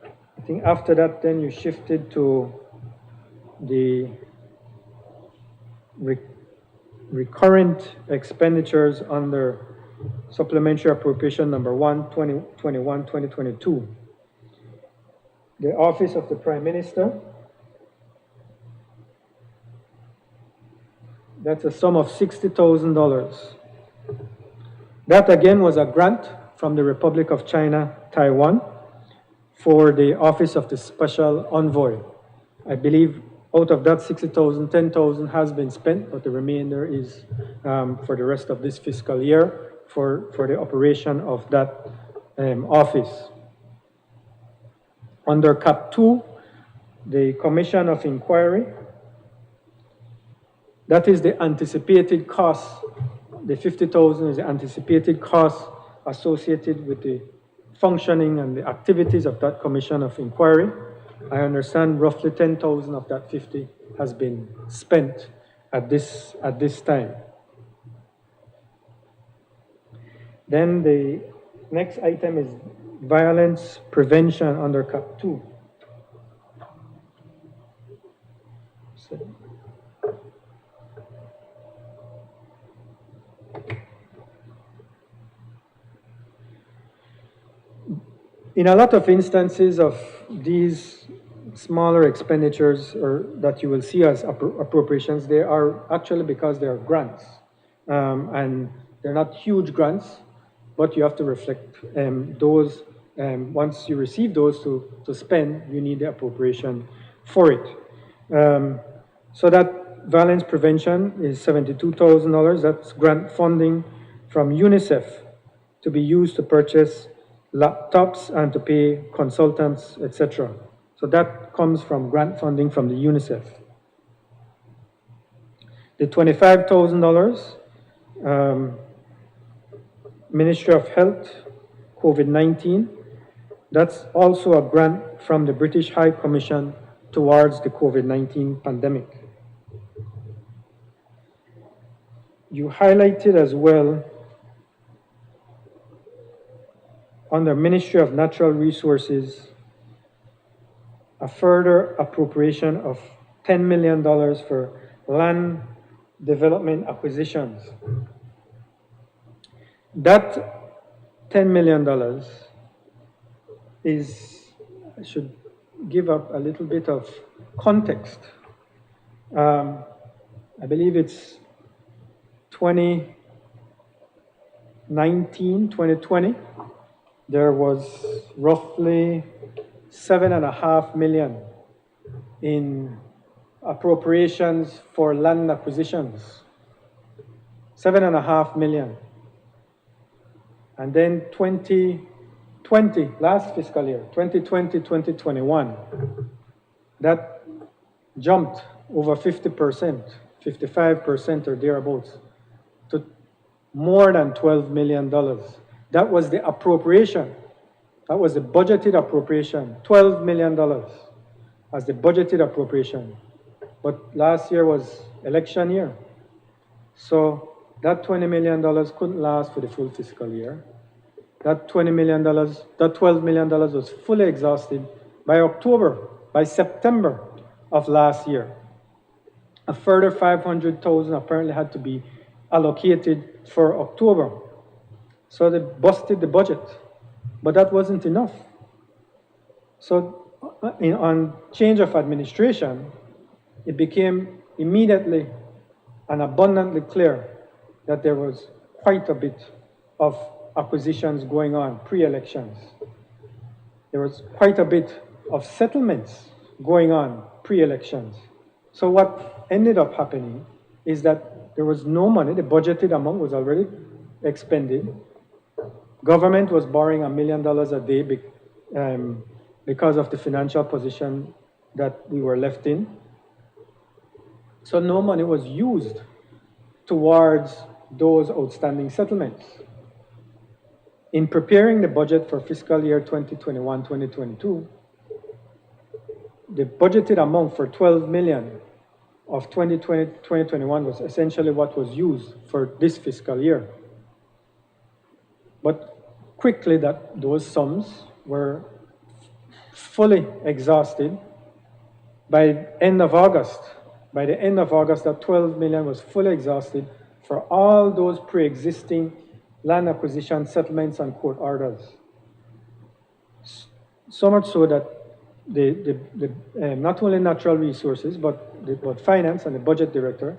I think after that, then you shifted to the recurrent expenditures under supplementary appropriation number 1, 2021-2022. The Office of the Prime Minister, that's a sum of $60,000. That again was a grant from the Republic of China, Taiwan, for the Office of the Special Envoy. I believe out of that 60,000, 10,000 has been spent, but the remainder is for the rest of this fiscal year for the operation of that office. Under Cap 2, the Commission of Inquiry, that is the anticipated cost. The 50,000 is the anticipated cost associated with the functioning and the activities of that Commission of Inquiry. I understand roughly 10,000 of that 50 has been spent at this time. Then the next item is violence prevention under Cap 2. In a lot of instances of these smaller expenditures or that you will see as appropriations, they are actually because they are grants. And they're not huge grants, but you have to reflect those. Once you receive those to spend, you need the appropriation for it. So that violence prevention is $72,000. That's grant funding from UNICEF to be used to purchase laptops and to pay consultants, etc. So that comes from grant funding from the UNICEF. The $25,000 Ministry of Health, COVID-19, that's also a grant from the British High Commission towards the COVID-19 pandemic. You highlighted as well under Ministry of Natural Resources, a further appropriation of $10 million for land development acquisitions. That $10 million is, I should give up a little bit of context. I believe it's 2020. There was roughly $7.5 million in appropriations for land acquisitions. $7.5 million. And then 2020, last fiscal year, 2020, 2021, that jumped over 50%, 55% or thereabouts, to more than $12 million. That was the appropriation. That was the budgeted appropriation, $12 million as the budgeted appropriation. But last year was election year. So that $20 million couldn't last for the full fiscal year. That $20 million, that $12 million was fully exhausted by September of last year. A further $500,000 apparently had to be allocated for October. So they busted the budget, but that wasn't enough. So on change of administration, it became immediately and abundantly clear that there was quite a bit of acquisitions going on pre-elections. There was quite a bit of settlements going on pre-elections. So what ended up happening is that there was no money. The budgeted amount was already expended. Government was borrowing $1 million a day because of the financial position that we were left in. So no money was used towards those outstanding settlements. In preparing the budget for fiscal year 2021-2022, the budgeted amount for $12 million of 2020-2021 was essentially what was used for this fiscal year. But quickly those sums were fully exhausted by end of August, that 12 million was fully exhausted for all those pre-existing land acquisition settlements and court orders. So much so that not only natural resources, but finance and the budget director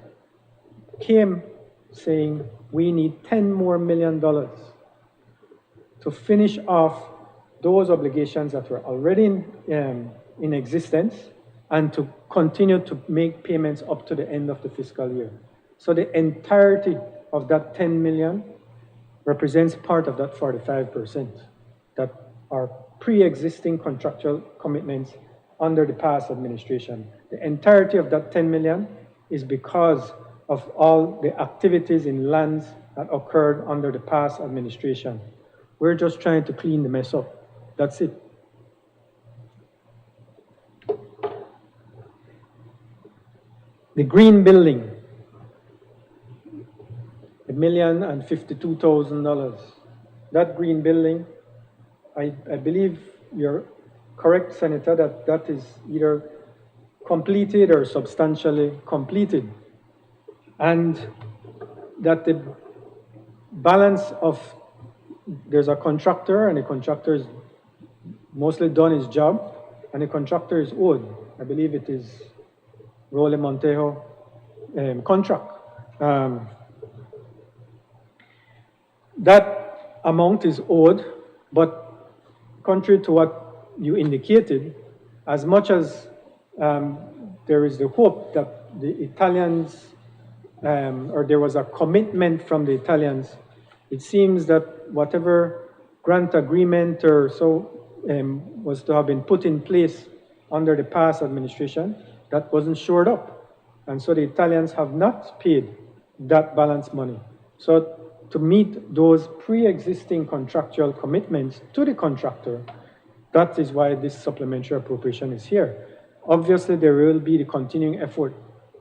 came saying we need $10 million more to finish off those obligations that were already in existence and to continue to make payments up to the end of the fiscal year. So the entirety of that 10 million represents part of that 45% that are pre-existing contractual commitments under the past administration. The entirety of that 10 million is because of all the activities in lands that occurred under the past administration. We're just trying to clean the mess up. That's it. The green building, $1,052,000. That green building, I believe you're correct, Senator, that is either completed or substantially completed. And that the balance of, there's a contractor, and the contractor is mostly done his job, and the contractor is owed. I believe it is Role Montejo contract. That amount is owed, but contrary to what you indicated, as much as there is the hope that the Italians, or there was a commitment from the Italians, it seems that whatever grant agreement or so was to have been put in place under the past administration, that wasn't shored up. And so the Italians have not paid that balance money. So to meet those pre-existing contractual commitments to the contractor, that is why this supplementary appropriation is here. Obviously, there will be the continuing effort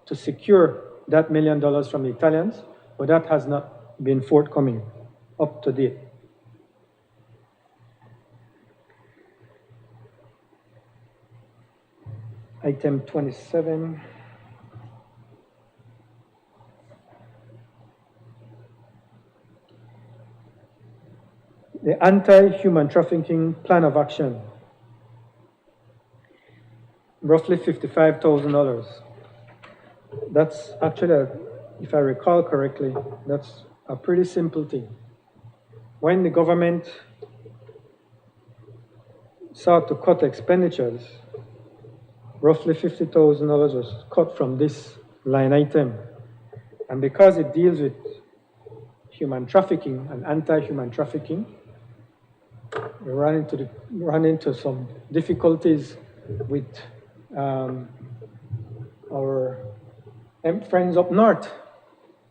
to secure that $1 million from the Italians, but that has not been forthcoming up to date. Item 27. The anti-human trafficking plan of action, roughly $55,000. That's actually, if I recall correctly, that's a pretty simple thing. When the government sought to cut expenditures, roughly $50,000 was cut from this line item. And because it deals with human trafficking and anti-human trafficking, we run into some difficulties with our friends up north.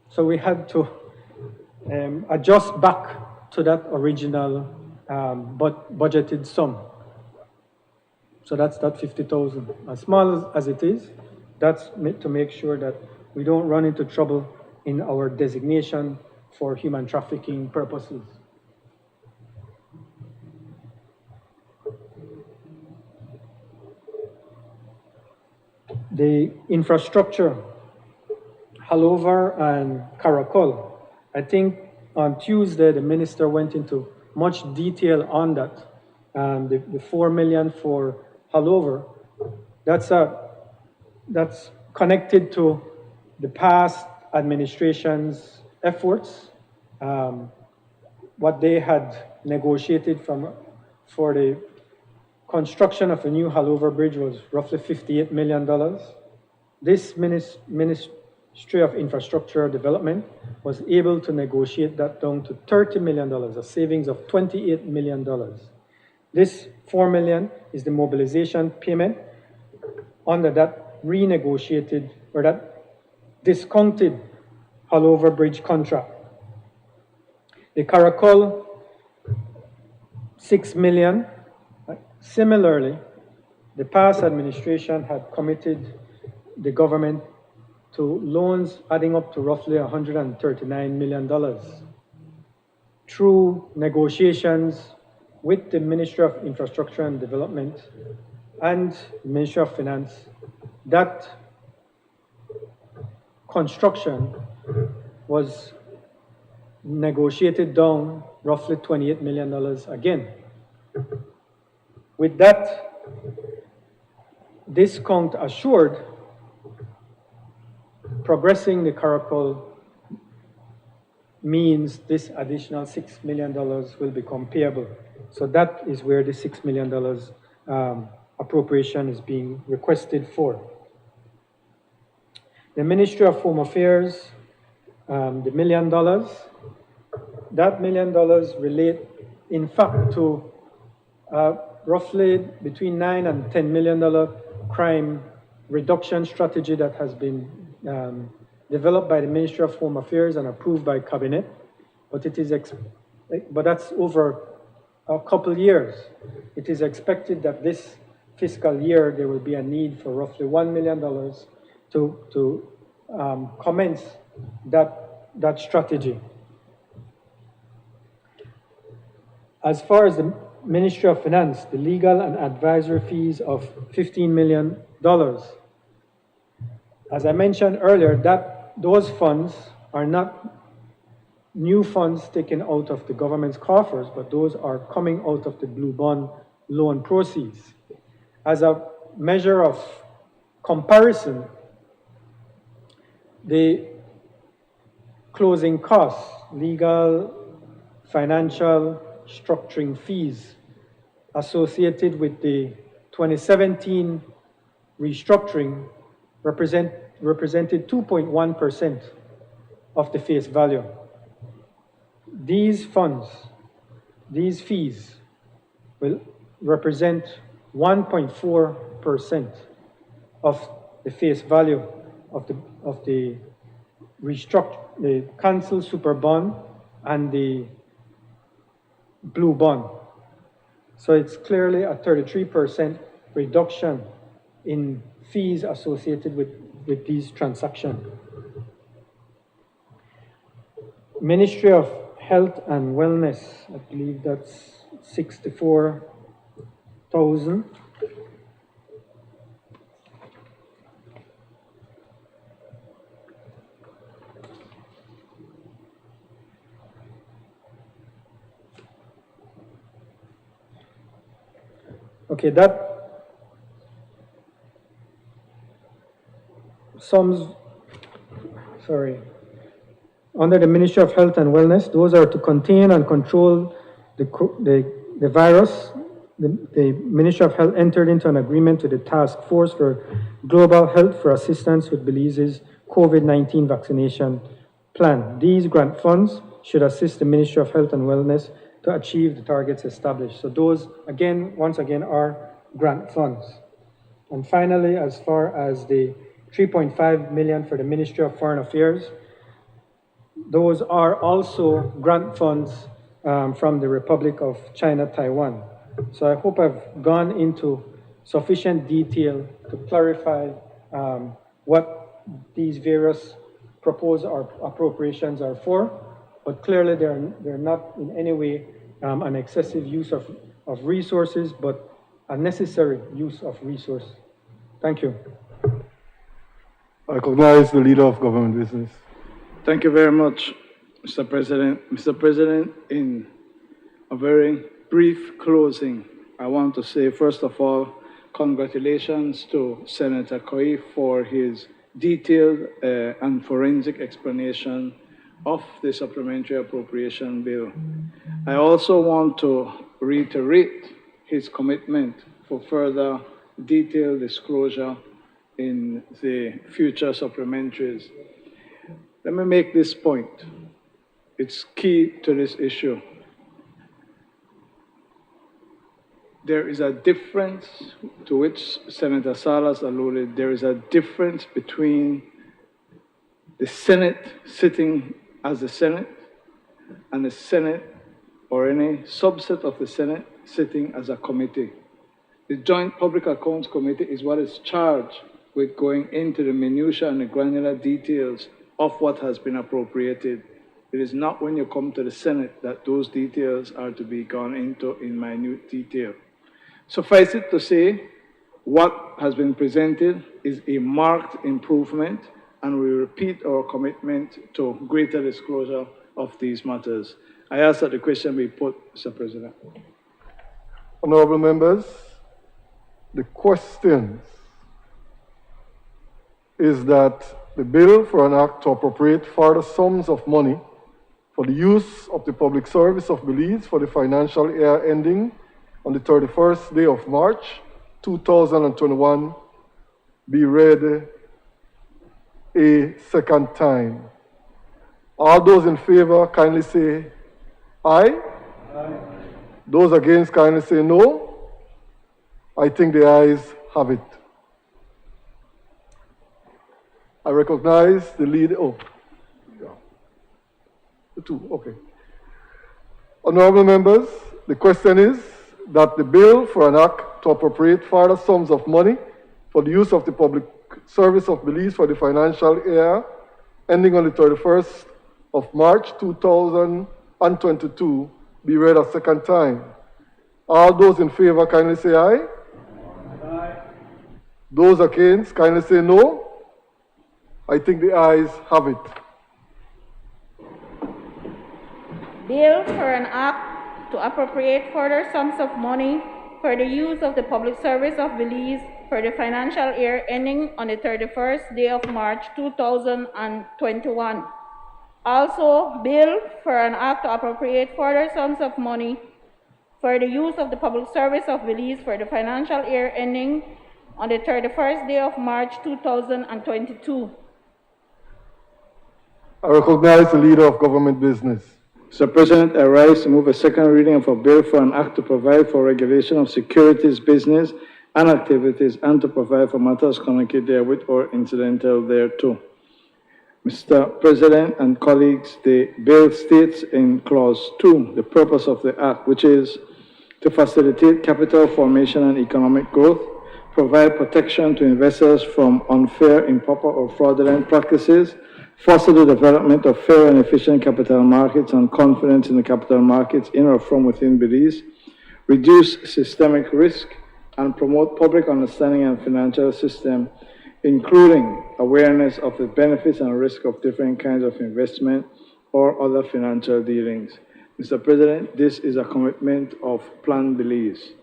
So we had to adjust back to that original budgeted sum. So that's that 50,000. As small as it is, that's to make sure that we don't run into trouble in our designation for human trafficking purposes. The infrastructure, Halover and Caracol. I think on Tuesday, the minister went into much detail on that. The $4 million for Halover, that's connected to the past administration's efforts, what they had negotiated for the construction of a new Halover bridge was roughly $58 million. This Ministry of Infrastructure Development was able to negotiate that down to $30 million, a savings of $28 million. This $4 million is the mobilization payment under that renegotiated or that discounted Halover Bridge contract. The Caracol, $6 million. Similarly, the past administration had committed the government to loans adding up to roughly $139 million. Through negotiations with the Ministry of Infrastructure and Development and the Ministry of Finance, that construction was negotiated down roughly $28 million again. With that discount assured, progressing the Caracol means this additional $6 million will become payable. So that is where the $6 million appropriation is being requested for. The Ministry of Home Affairs, the $1 million, that $1 million relate in fact to roughly between $9 and $10 million crime reduction strategy that has been developed by the Ministry of Home Affairs and approved by Cabinet, but that's over a couple years. It is expected that this fiscal year there will be a need for roughly $1 million to commence that strategy. As far as the Ministry of Finance, the legal and advisory fees of $15 million. As I mentioned earlier, those funds are not new funds taken out of the government's coffers, but those are coming out of the Blue Bond loan proceeds. As a measure of comparison, the closing costs, legal, financial, structuring fees associated with the 2017 restructuring represented 2.1% of the face value. These funds, these fees will represent 1.4% of the face value of the cancelled super bond and the blue bond. So it's clearly a 33% reduction in fees associated with these transactions. Ministry of Health and Wellness, I believe that's 64,000. Okay, that sums, under the Ministry of Health and Wellness, those are to contain and control the virus. The Ministry of Health entered into an agreement with the Task Force for Global Health for assistance with Belize's COVID-19 vaccination plan. These grant funds should assist the Ministry of Health and Wellness to achieve the targets established. So those, once again, are grant funds. And finally, as far as the $3.5 million for the Ministry of Foreign Affairs, those are also grant funds from the Republic of China, Taiwan. So I hope I've gone into sufficient detail to clarify what these various proposed appropriations are for, but clearly they're not in any way an excessive use of resources, but a necessary use of resources. Thank you. I recognize the Leader of Government Business. Thank you very much, Mr. President. Mr. President, in a very brief closing, I want to say, first of all, congratulations to Senator Koi for his detailed and forensic explanation of the supplementary appropriation bill. I also want to reiterate his commitment for further detailed disclosure in the future supplementaries. Let me make this point. It's key to this issue. There is a difference to which Senator Salas alluded. There is a difference between the Senate sitting as the Senate and the Senate or any subset of the Senate sitting as a committee. The Joint Public Accounts Committee is what is charged with going into the minutiae and the granular details of what has been appropriated. It is not when you come to the Senate that those details are to be gone into in minute detail. Suffice it to say what has been presented is a marked improvement, and we repeat our commitment to greater disclosure of these matters. I ask that the question be put, Mr. President. Honorable members, the question is that the bill for an act to appropriate further sums of money for the use of the public service of Belize for the financial year ending on the 31st day of March 2021 be read a second time. All those in favor kindly say aye. Aye. Those against kindly say no. I think the ayes have it. I recognize the lead. Oh, yeah. The two, okay. Honorable members, the question is that the bill for an act to appropriate further sums of money for the use of the public service of Belize for the financial year ending on the 31st of March 2022 be read a second time. All those in favor kindly say aye. Aye. Those against kindly say no. I think the ayes have it. Bill for an act to appropriate further sums of money for the use of the public service of Belize for the financial year ending on the 31st day of March 2021. Also, bill for an act to appropriate further sums of money for the use of the public service of Belize for the financial year ending on the 31st day of March 2022. I recognize the leader of government business. Mr. President, I rise to move a second reading of a bill for an act to provide for regulation of securities business and activities and to provide for matters connected therewith or incidental thereto. Mr. President and colleagues, the bill states in Clause 2 the purpose of the act, which is to facilitate capital formation and economic growth, provide protection to investors from unfair, improper, or fraudulent practices, foster the development of fair and efficient capital markets and confidence in the capital markets in or from within Belize, reduce systemic risk, and promote public understanding and financial system, including awareness of the benefits and risk of different kinds of investment or other financial dealings. Mr. President, this is a commitment of Plan Belize.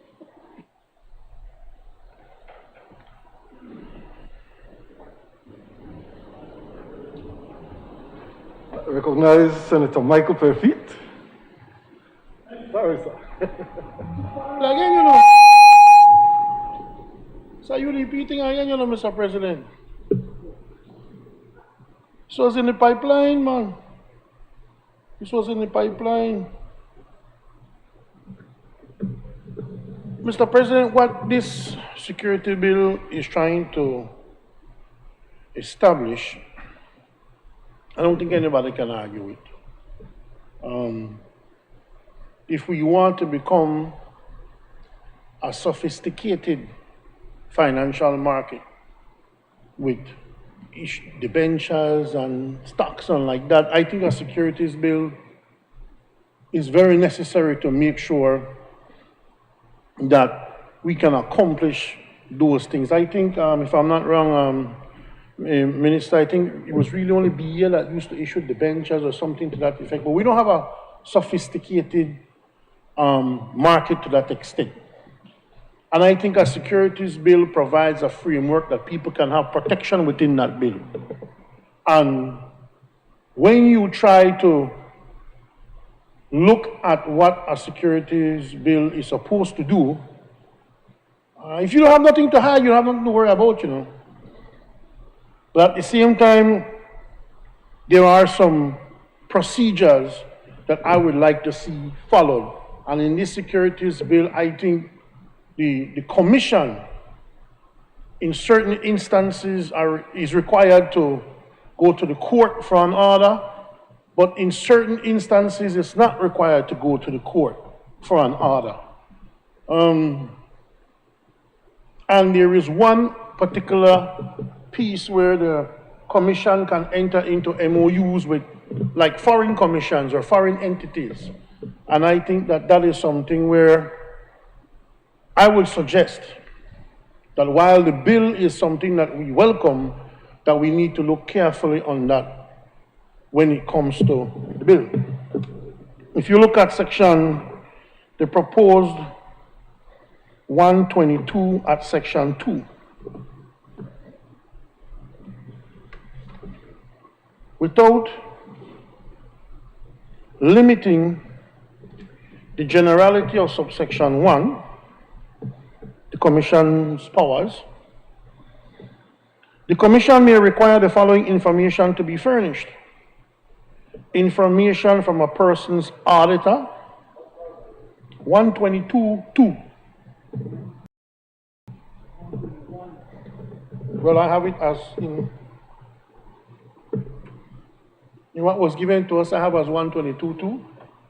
I recognize Senator Michael Perfit. Sorry, sir. Again, you know. So you're repeating again, you know, Mr. President. This was in the pipeline, man. This was in the pipeline. Mr. President, what this security bill is trying to establish, I don't think anybody can argue it. If we want to become a sophisticated financial market with debentures and stocks and like that, I think a securities bill is very necessary to make sure that we can accomplish those things. I think, if I'm not wrong, Minister, I think it was really only BL that used to issue debentures or something to that effect, but we don't have a sophisticated market to that extent. And I think a securities bill provides a framework that people can have protection within that bill. And when you try to look at what a securities bill is supposed to do, if you don't have nothing to hide, you have nothing to worry about, you know. But at the same time, there are some procedures that I would like to see followed. And in this securities bill, I think the commission, in certain instances, is required to go to the court for an order, but in certain instances, it's not required to go to the court for an order. And there is one particular piece where the commission can enter into MOUs with like foreign commissions or foreign entities. And I think that that is something where I would suggest that while the bill is something that we welcome, that we need to look carefully on that when it comes to the bill. If you look at the proposed 122 at section 2, without limiting the generality of subsection 1, the Commission's powers, the Commission may require the following information to be furnished. Information from a person's auditor, 122.2. Well, I have it as in what was given to us, I have as 122.2,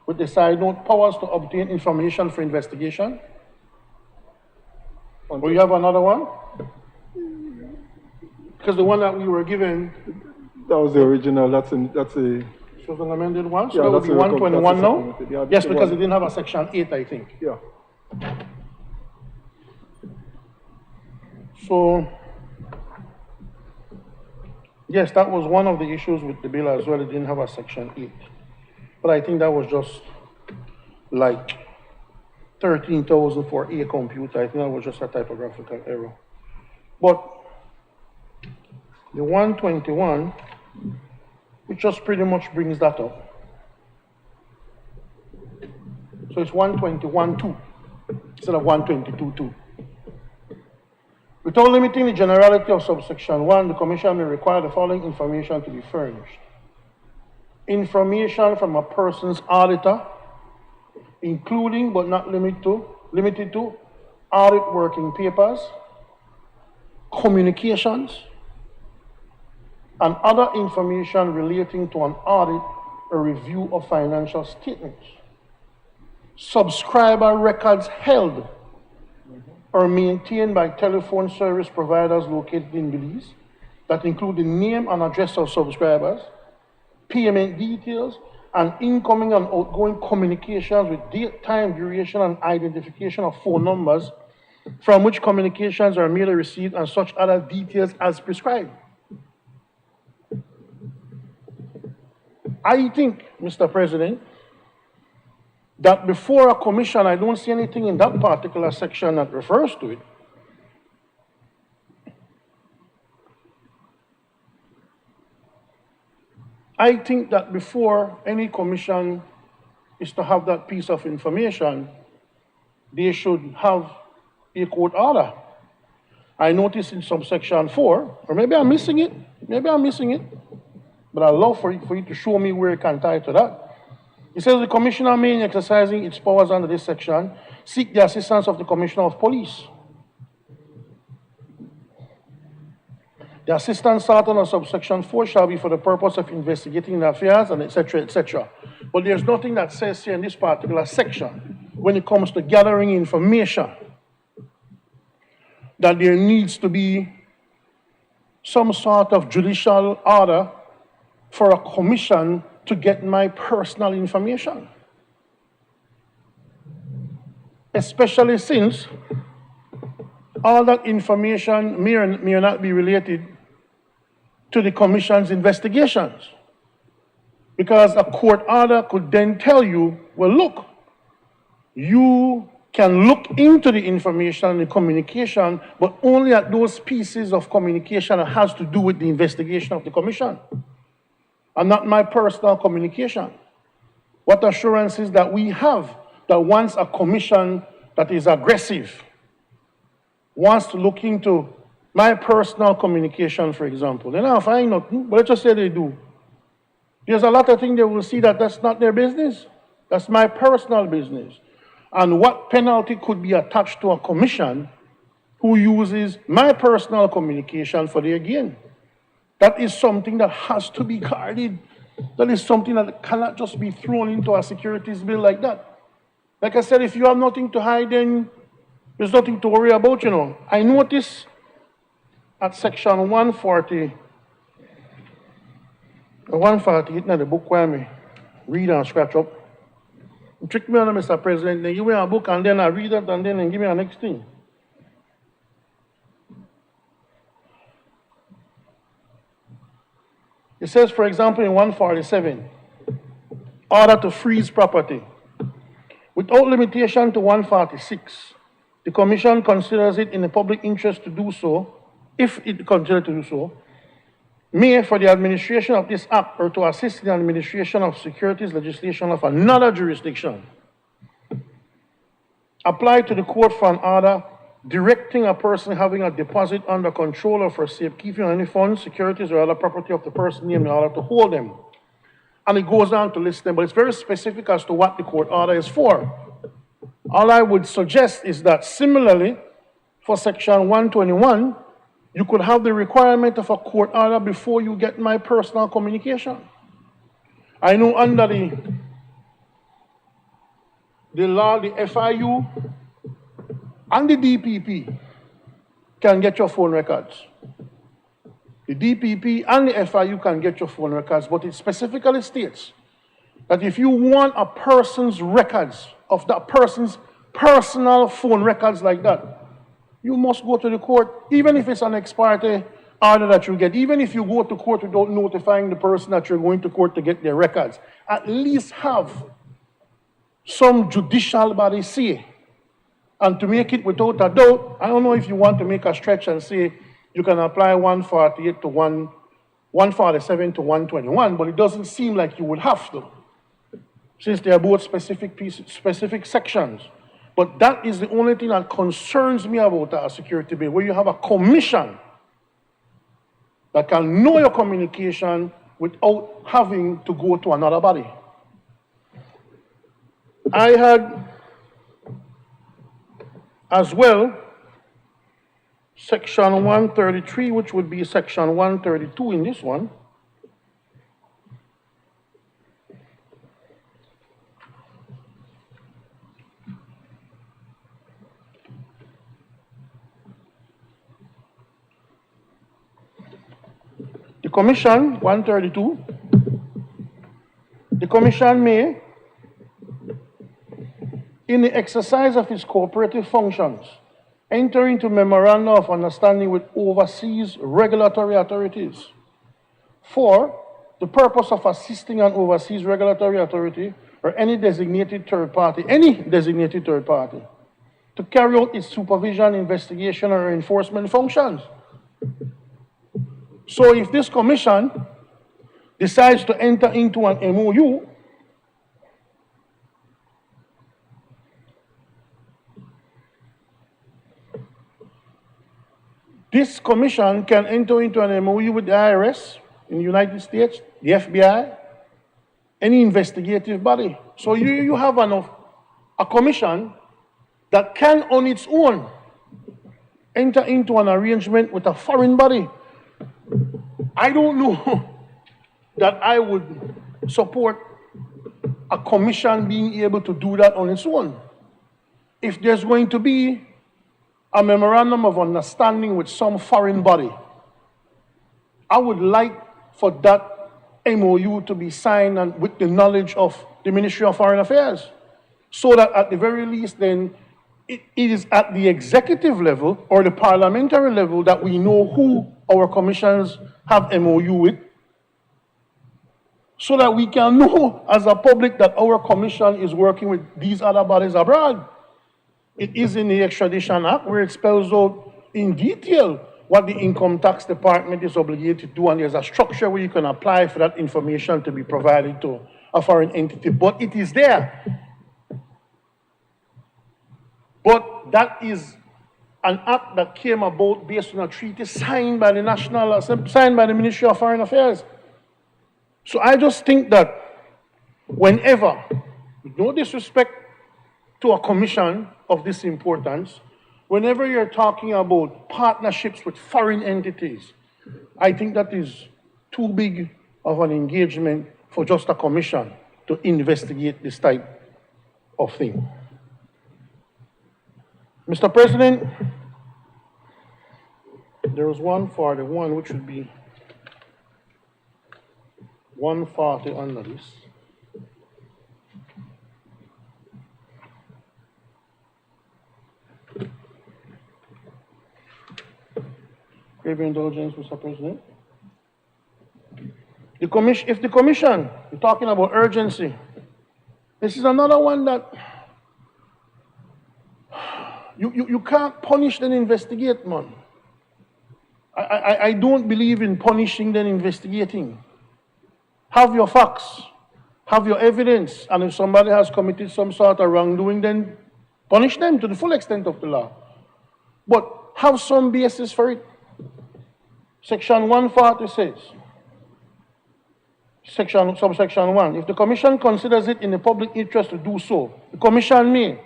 with the side note, powers to obtain information for investigation. Or you have another one? Because the one that we were given, that was the original. That's a. So an amended one. So Yeah, that would that's be a 121 now. Yeah, Yes, because it didn't have a section 8, I think. Yeah. So yes, that was one of the issues with the bill as well. It didn't have a section 8, but I think that was just like 13,000 for a computer. I think that was just a typographical error. But the 121, which just pretty much brings that up. So it's 121.2 instead of 122.2. Without limiting the generality of subsection 1, the Commission may require the following information to be furnished. Information from a person's auditor, including but not limited to audit working papers, communications, and other information relating to an audit or review of financial statements. Subscriber records held or maintained by telephone service providers located in Belize that include the name and address of subscribers, payment details, and incoming and outgoing communications with date, time, duration, and identification of phone numbers from which communications are made or received, and such other details as prescribed. I think, Mr. President, that before a commission, I don't see anything in that particular section that refers to it. I think that before any commission is to have that piece of information, they should have a court order. I noticed in subsection 4, or maybe I'm missing it, but I'd love for you to show me where it can tie to that. It says the commissioner may, in exercising its powers under this section, seek the assistance of the commissioner of police. The assistance sought under subsection 4 shall be for the purpose of investigating the affairs, and etc., etc. But there's nothing that says here in this particular section, when it comes to gathering information, that there needs to be some sort of judicial order for a commission to get my personal information. Especially since all that information may or may not be related to the commission's investigations. Because a court order could then tell you, well, look, you can look into the information and the communication, but only at those pieces of communication that has to do with the investigation of the commission, and not my personal communication. What assurances that we have that once a commission that is aggressive wants to look into my personal communication, for example, then I'll find nothing, but let's just say they do. There's a lot of things they will see that that's not their business. That's my personal business. And what penalty could be attached to a commission who uses my personal communication for their gain? That is something that has to be guarded. That is something that cannot just be thrown into a securities bill like that. Like I said, if you have nothing to hide, then there's nothing to worry about, you know. I notice at section 140, 148 in the book where I read and scratch up. You trick me on, Mr. President, then give me a book and then I read it and then give me the next thing. It says, for example, in 147, order to freeze property. Without limitation to 146, the Commission considers it in the public interest to do so, if it considers to do so, may, for the administration of this act or to assist in the administration of securities legislation of another jurisdiction, apply to the court for an order directing a person having a deposit under control or for safekeeping of any funds, securities, or other property of the person named in order to hold them. And it goes on to list them, but it's very specific as to what the court order is for. All I would suggest is that similarly, for Section 121, you could have the requirement of a court order before you get my personal communication. I know under the law, the FIU and the DPP can get your phone records. The DPP and the FIU can get your phone records, but it specifically states that if you want a person's records of that person's personal phone records like that, you must go to the court, even if it's an ex parte order that you get, even if you go to court without notifying the person that you're going to court to get their records, at least have some judicial body say. And to make it without a doubt, I don't know if you want to make a stretch and say you can apply 148 to 147 to 121, but it doesn't seem like you would have to, since they are both specific sections. But that is the only thing that concerns me about a security bill, where you have a commission that can know your communication without having to go to another body. I had as well Section 133, which would be Section 132 in this one. The Commission, 132, the Commission may, in the exercise of its cooperative functions, enter into memoranda of understanding with overseas regulatory authorities for the purpose of assisting an overseas regulatory authority or any designated third party, to carry out its supervision, investigation, or enforcement functions. So if this commission decides to enter into an MOU, this commission can enter into an MOU with the IRS in the United States, the FBI, any investigative body. So you have a commission that can on its own enter into an arrangement with a foreign body. I don't know that I would support a commission being able to do that on its own. If there's going to be a memorandum of understanding with some foreign body, I would like for that MOU to be signed and with the knowledge of the Ministry of Foreign Affairs, so that at the very least then it is at the executive level or the parliamentary level that we know who our commissions have MOU with, so that we can know as a public that our commission is working with these other bodies abroad. It is in the Extradition Act where it spells out in detail what the Income Tax Department is obligated to do, and there's a structure where you can apply for that information to be provided to a foreign entity, but it is there. But that is an act that came about based on a treaty signed by the National Assembly, signed by the Ministry of Foreign Affairs. So I just think that whenever, with no disrespect to a commission of this importance, whenever you're talking about partnerships with foreign entities, I think that is too big of an engagement for just a commission to investigate this type of thing. Mr. President, there was 141, which would be 140 under this. Grave indulgence, Mr. President. If the commission, you're talking about urgency, this is another one that you can't punish then investigate, man. I don't believe in punishing then investigating. Have your facts, have your evidence, and if somebody has committed some sort of wrongdoing, then punish them to the full extent of the law. But have some basis for it. Section 140 says, subsection 1, if the commission considers it in the public interest to do so, the commission may,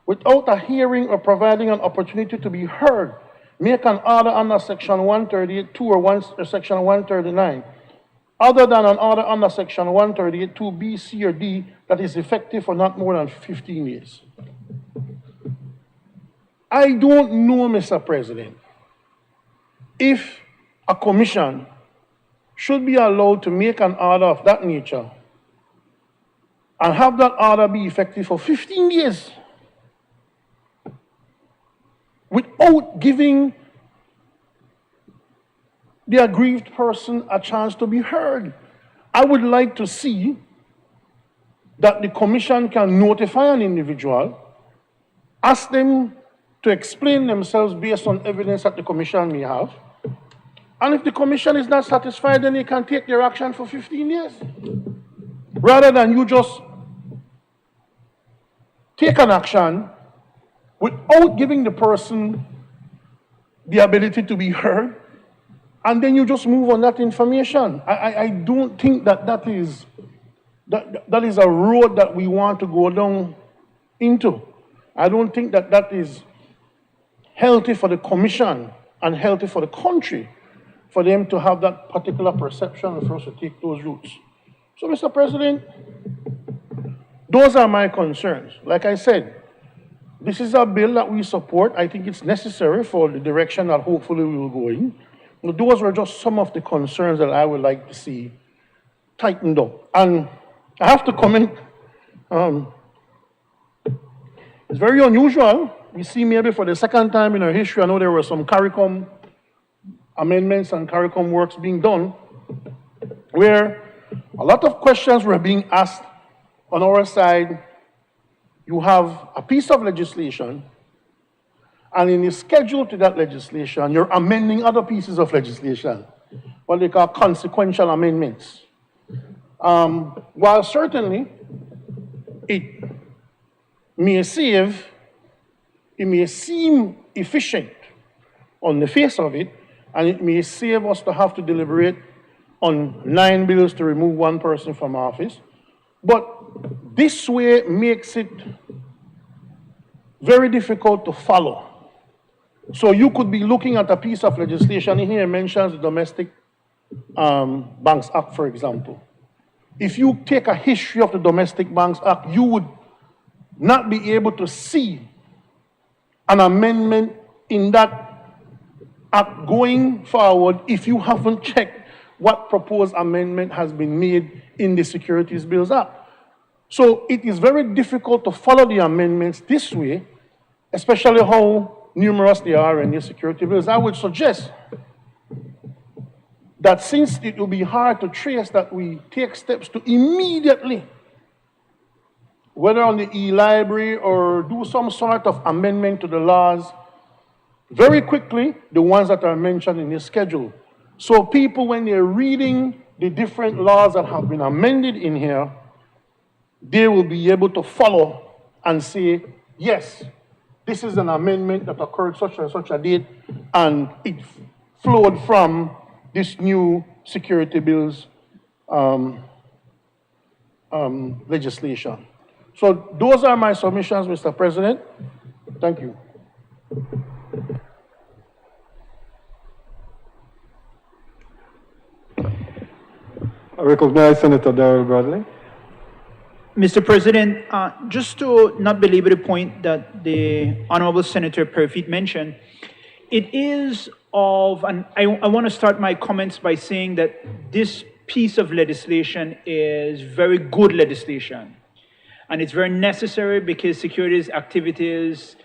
without a hearing or providing an opportunity to be heard, make an order under section 138(2) or section 139, other than an order under section 138(2)(b), C, or D that is effective for not more than 15 years. I don't know, Mr. President, if a commission should be allowed to make an order of that nature and have that order be effective for 15 years without giving the aggrieved person a chance to be heard. I would like to see that the commission can notify an individual, ask them to explain themselves based on evidence that the commission may have, and if the commission is not satisfied, then they can take their action for 15 years. Rather than you just take an action without giving the person the ability to be heard, and then you just move on that information. I don't think that is a road that we want to go down into. I don't think that is healthy for the commission and healthy for the country, for them to have that particular perception and for us to take those routes. So, Mr. President, those are my concerns. Like I said, this is a bill that we support. I think it's necessary for the direction that hopefully we will go in. But those were just some of the concerns that I would like to see tightened up. And I have to comment, it's very unusual. We see maybe for the second time in our history, I know there were some CARICOM amendments and CARICOM works being done, where a lot of questions were being asked on our side. You have a piece of legislation, and in the schedule to that legislation, you're amending other pieces of legislation, what they call consequential amendments. While certainly it may seem efficient on the face of it, and it may save us to have to deliberate on 9 bills to remove one person from office, but this way makes it very difficult to follow. So you could be looking at a piece of legislation in here, it mentions the Domestic Banks Act, for example. If you take a history of the Domestic Banks Act, you would not be able to see an amendment in that act going forward if you haven't checked what proposed amendment has been made in the Securities Bills Act. So it is very difficult to follow the amendments this way, especially how numerous they are in the security bills. I would suggest that since it will be hard to trace, that we take steps to immediately, whether on the e-library or do some sort of amendment to the laws, very quickly, the ones that are mentioned in this schedule. So people, when they're reading the different laws that have been amended in here, they will be able to follow and say, yes, this is an amendment that occurred such and such a date, and it flowed from this new security bills legislation. So those are my submissions, Mr. President. Thank you. I recognize Senator Darrell Bradley. Mr. President, just to not belabor the point that the Honorable Senator Perfit mentioned, it is of, and I want to start my comments by saying that this piece of legislation is very good legislation. And it's very necessary because securities activities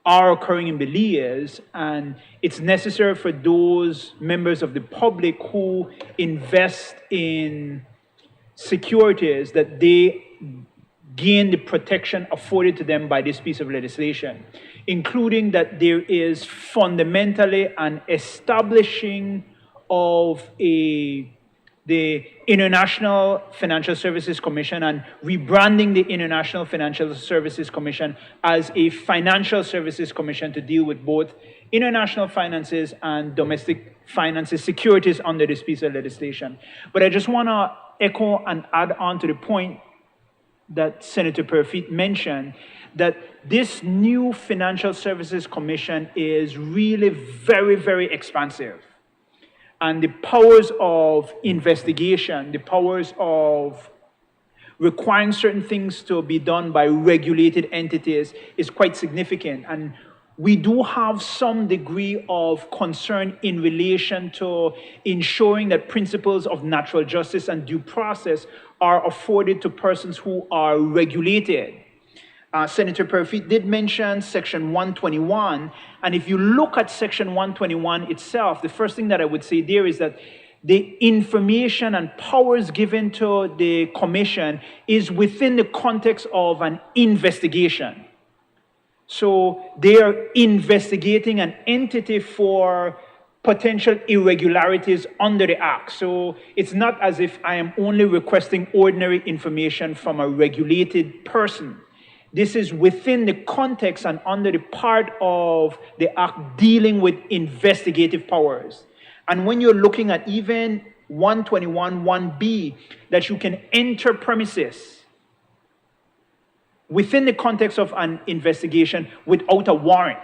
are occurring in Belize, and it's necessary for those members of the public who invest in securities that they gain the protection afforded to them by this piece of legislation, including that there is fundamentally an establishing of the International Financial Services Commission and rebranding the International Financial Services Commission as a financial services commission to deal with both international finances and domestic finances, securities under this piece of legislation. But I just want to echo and add on to the point that Senator Perfit mentioned, that this new Financial Services Commission is really very, very expansive. And the powers of investigation, the powers of requiring certain things to be done by regulated entities is quite significant. And we do have some degree of concern in relation to ensuring that principles of natural justice and due process are afforded to persons who are regulated. Senator Perfit did mention Section 121, and if you look at Section 121 itself, the first thing that I would say there is that the information and powers given to the Commission is within the context of an investigation. So they are investigating an entity for potential irregularities under the Act. So it's not as if I am only requesting ordinary information from a regulated person. This is within the context and under the part of the Act dealing with investigative powers. And when you're looking at even 121, 1B, that you can enter premises within the context of an investigation without a warrant,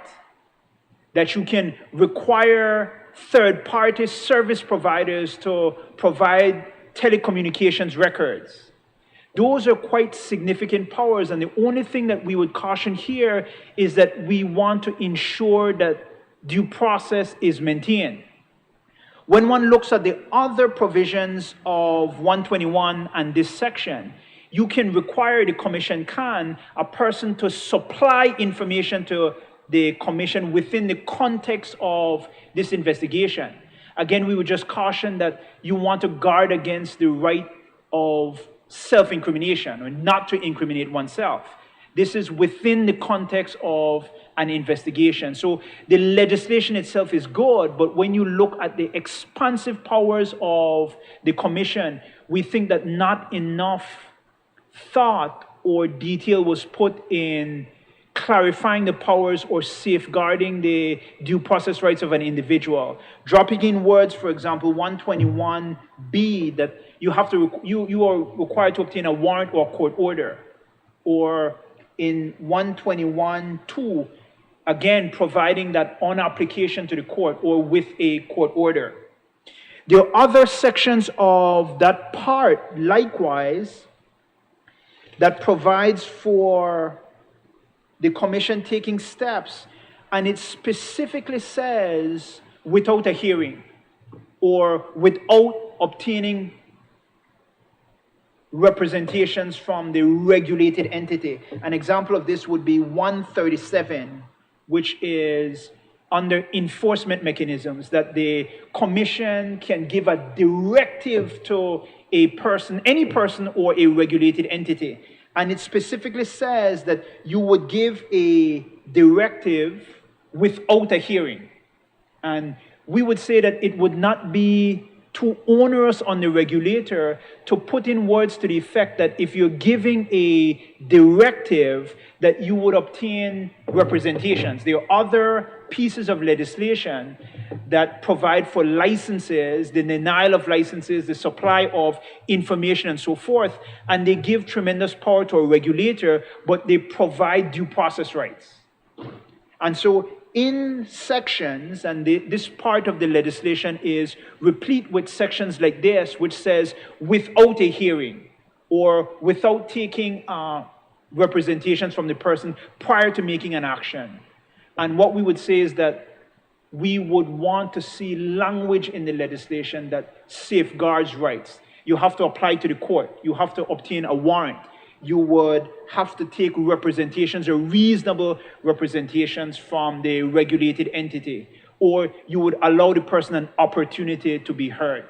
that you can require third-party service providers to provide telecommunications records. Those are quite significant powers, and the only thing that we would caution here is that we want to ensure that due process is maintained. When one looks at the other provisions of 121 and this section, you can require, the Commission can, a person to supply information to the Commission within the context of this investigation. Again, we would just caution that you want to guard against the right of self-incrimination, or not to incriminate oneself. This is within the context of an investigation. So the legislation itself is good, but when you look at the expansive powers of the Commission, we think that not enough thought or detail was put in clarifying the powers or safeguarding the due process rights of an individual. Dropping in words, for example, 121B, that you are required to obtain a warrant or a court order. Or in 121.2, again, providing that on application to the court or with a court order. There are other sections of that part, likewise, that provides for the Commission taking steps, and it specifically says without a hearing or without obtaining representations from the regulated entity. An example of this would be 137, which is under enforcement mechanisms, that the Commission can give a directive to a person, any person or a regulated entity. And it specifically says that you would give a directive without a hearing. And we would say that it would not be too onerous on the regulator to put in words to the effect that if you're giving a directive, that you would obtain representations. There are other pieces of legislation that provide for licenses, the denial of licenses, the supply of information, and so forth, and they give tremendous power to a regulator, but they provide due process rights. And so in sections, and this part of the legislation is replete with sections like this, which says without a hearing or without taking representations from the person prior to making an action. And what we would say is that we would want to see language in the legislation that safeguards rights. You have to apply to the court. You have to obtain a warrant. you would have to take representations or reasonable representations from the regulated entity, or you would allow the person an opportunity to be heard.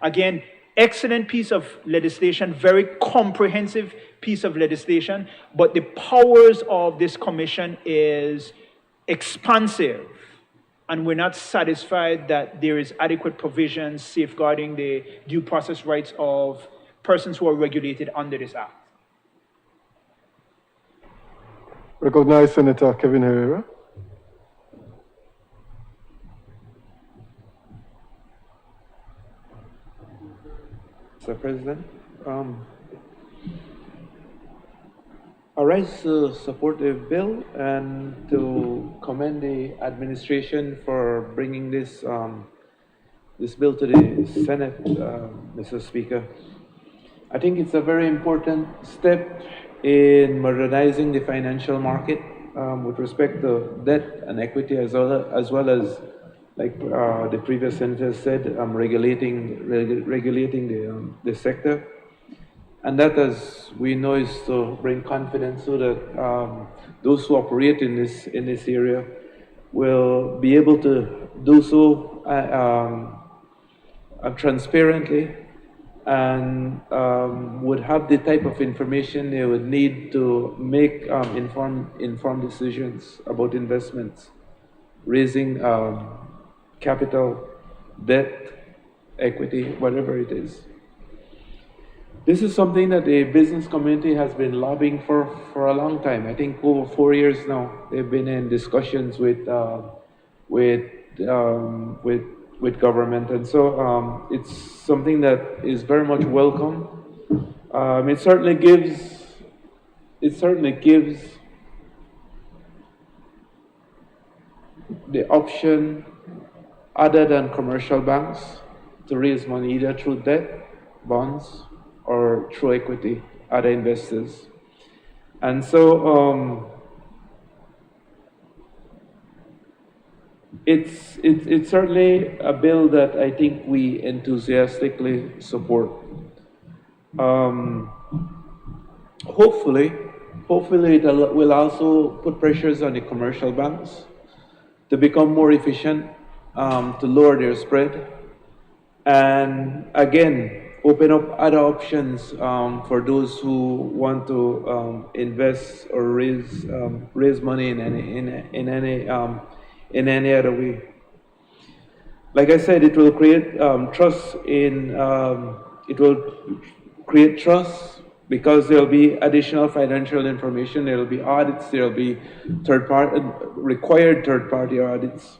Again, excellent piece of legislation, very comprehensive piece of legislation, but the powers of this commission is expansive, and we're not satisfied that there is adequate provisions safeguarding the due process rights of persons who are regulated under this act. Recognize Senator Kevin Herrera. Mr. President, I rise to support the bill and to commend the administration for bringing this this bill to the Senate, Mr. Speaker. I think it's a very important step in modernizing the financial market with respect to debt and equity, as well as, like the previous senator said, regulating the sector. And that, as we know, is to bring confidence so that those who operate in this area will be able to do so transparently, and would have the type of information they would need to make informed decisions about investments, raising capital, debt, equity, whatever it is. This is something that the business community has been lobbying for a long time. I think over 4 years now, they've been in discussions with government, and so it's something that is very much welcome. It certainly gives the option, other than commercial banks, to raise money either through debt, bonds, or through equity, other investors. And so it's certainly a bill that I think we enthusiastically support. Hopefully it will also put pressures on the commercial banks to become more efficient, to lower their spread, and again, open up other options for those who want to invest or raise money in any other way. Like I said, it will create trust because there'll be additional financial information, there'll be audits, there'll be required third-party audits.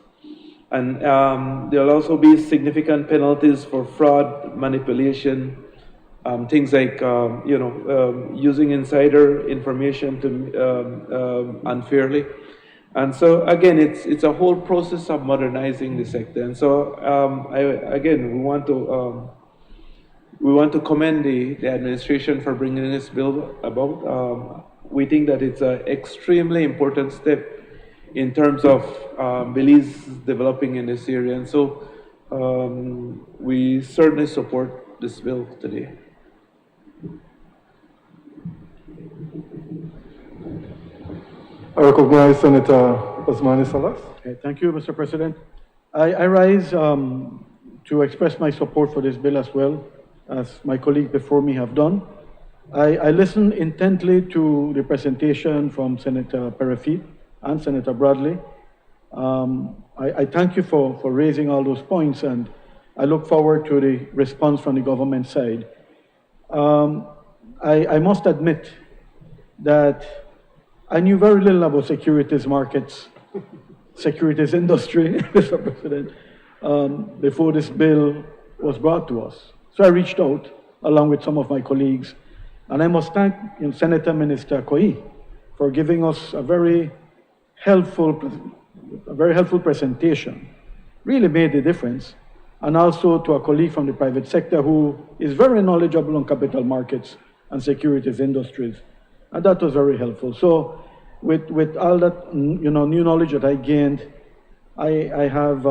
And there'll also be significant penalties for fraud, manipulation, things like using insider information to unfairly. And so again, it's a whole process of modernizing the sector. And so we want to commend the administration for bringing this bill about. We think that it's an extremely important step in terms of Belize developing in this area. And so we certainly support this bill today. I recognize Senator Osmani Salas. Okay, thank you, Mr. President. I rise to express my support for this bill as well, as my colleagues before me have done. I listened intently to the presentation from Senator Perifit and Senator Bradley. I thank you for raising all those points, and I look forward to the response from the government side. I must admit that I knew very little about securities markets, securities industry, Mr. President, before this bill was brought to us. So I reached out along with some of my colleagues, and I must thank Senator Minister Koi for giving us a very helpful presentation. Really made a difference. And also to a colleague from the private sector who is very knowledgeable on capital markets and securities industries. And that was very helpful. So with all that new knowledge that I gained, I have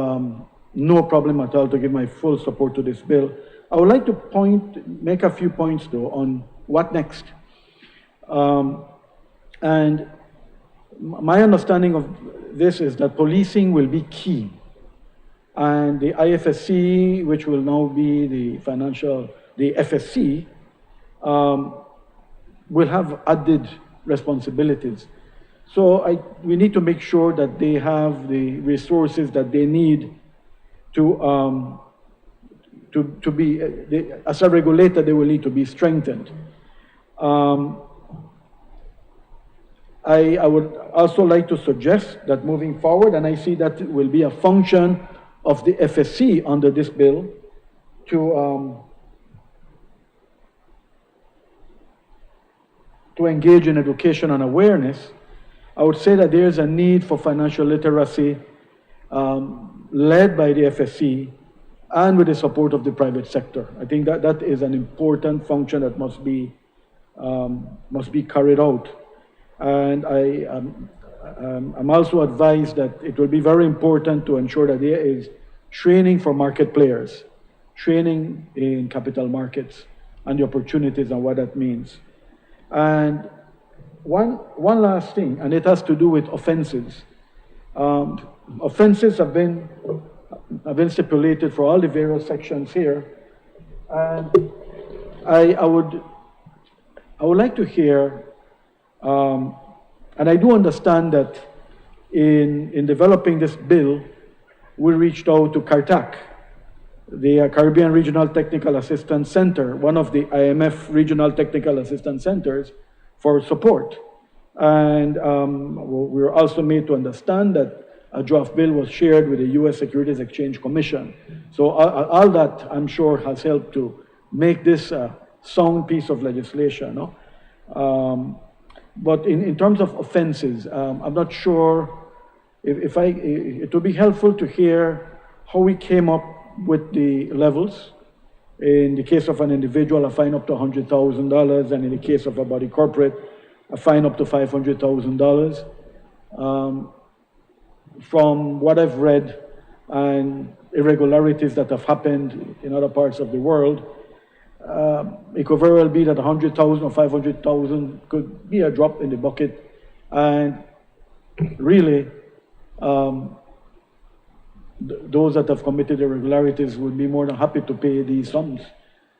no problem at all to give my full support to this bill. I would like to make a few points though on what next. And my understanding of this is that policing will be key. And the IFSC, which will now be the FSC, will have added responsibilities. So we need to make sure that they have the resources that they need to be, as a regulator, they will need to be strengthened. I would also like to suggest that moving forward, and I see that it will be a function of the FSC under this bill, to engage in education and awareness. I would say that there is a need for financial literacy led by the FSC and with the support of the private sector. I think that is an important function that must be carried out. And I'm also advised that it will be very important to ensure that there is training for market players, training in capital markets and the opportunities and what that means. And one last thing, and it has to do with offenses. Offenses have been stipulated for all the various sections here, and I would like to hear, and I do understand that in developing this bill, we reached out to CARTAC, the Caribbean Regional Technical Assistance Center, one of the IMF Regional Technical Assistance Centers, for support. And we were also made to understand that a draft bill was shared with the U.S. Securities Exchange Commission. So all that, I'm sure, has helped to make this a sound piece of legislation. No? But in terms of offenses, I'm not sure it would be helpful to hear how we came up with the levels. In the case of an individual, a fine up to $100,000, and in the case of a body corporate, a fine up to $500,000. From what I've read and irregularities that have happened in other parts of the world, it could very well be that 100,000 or 500,000 could be a drop in the bucket, and really, those that have committed irregularities would be more than happy to pay these sums.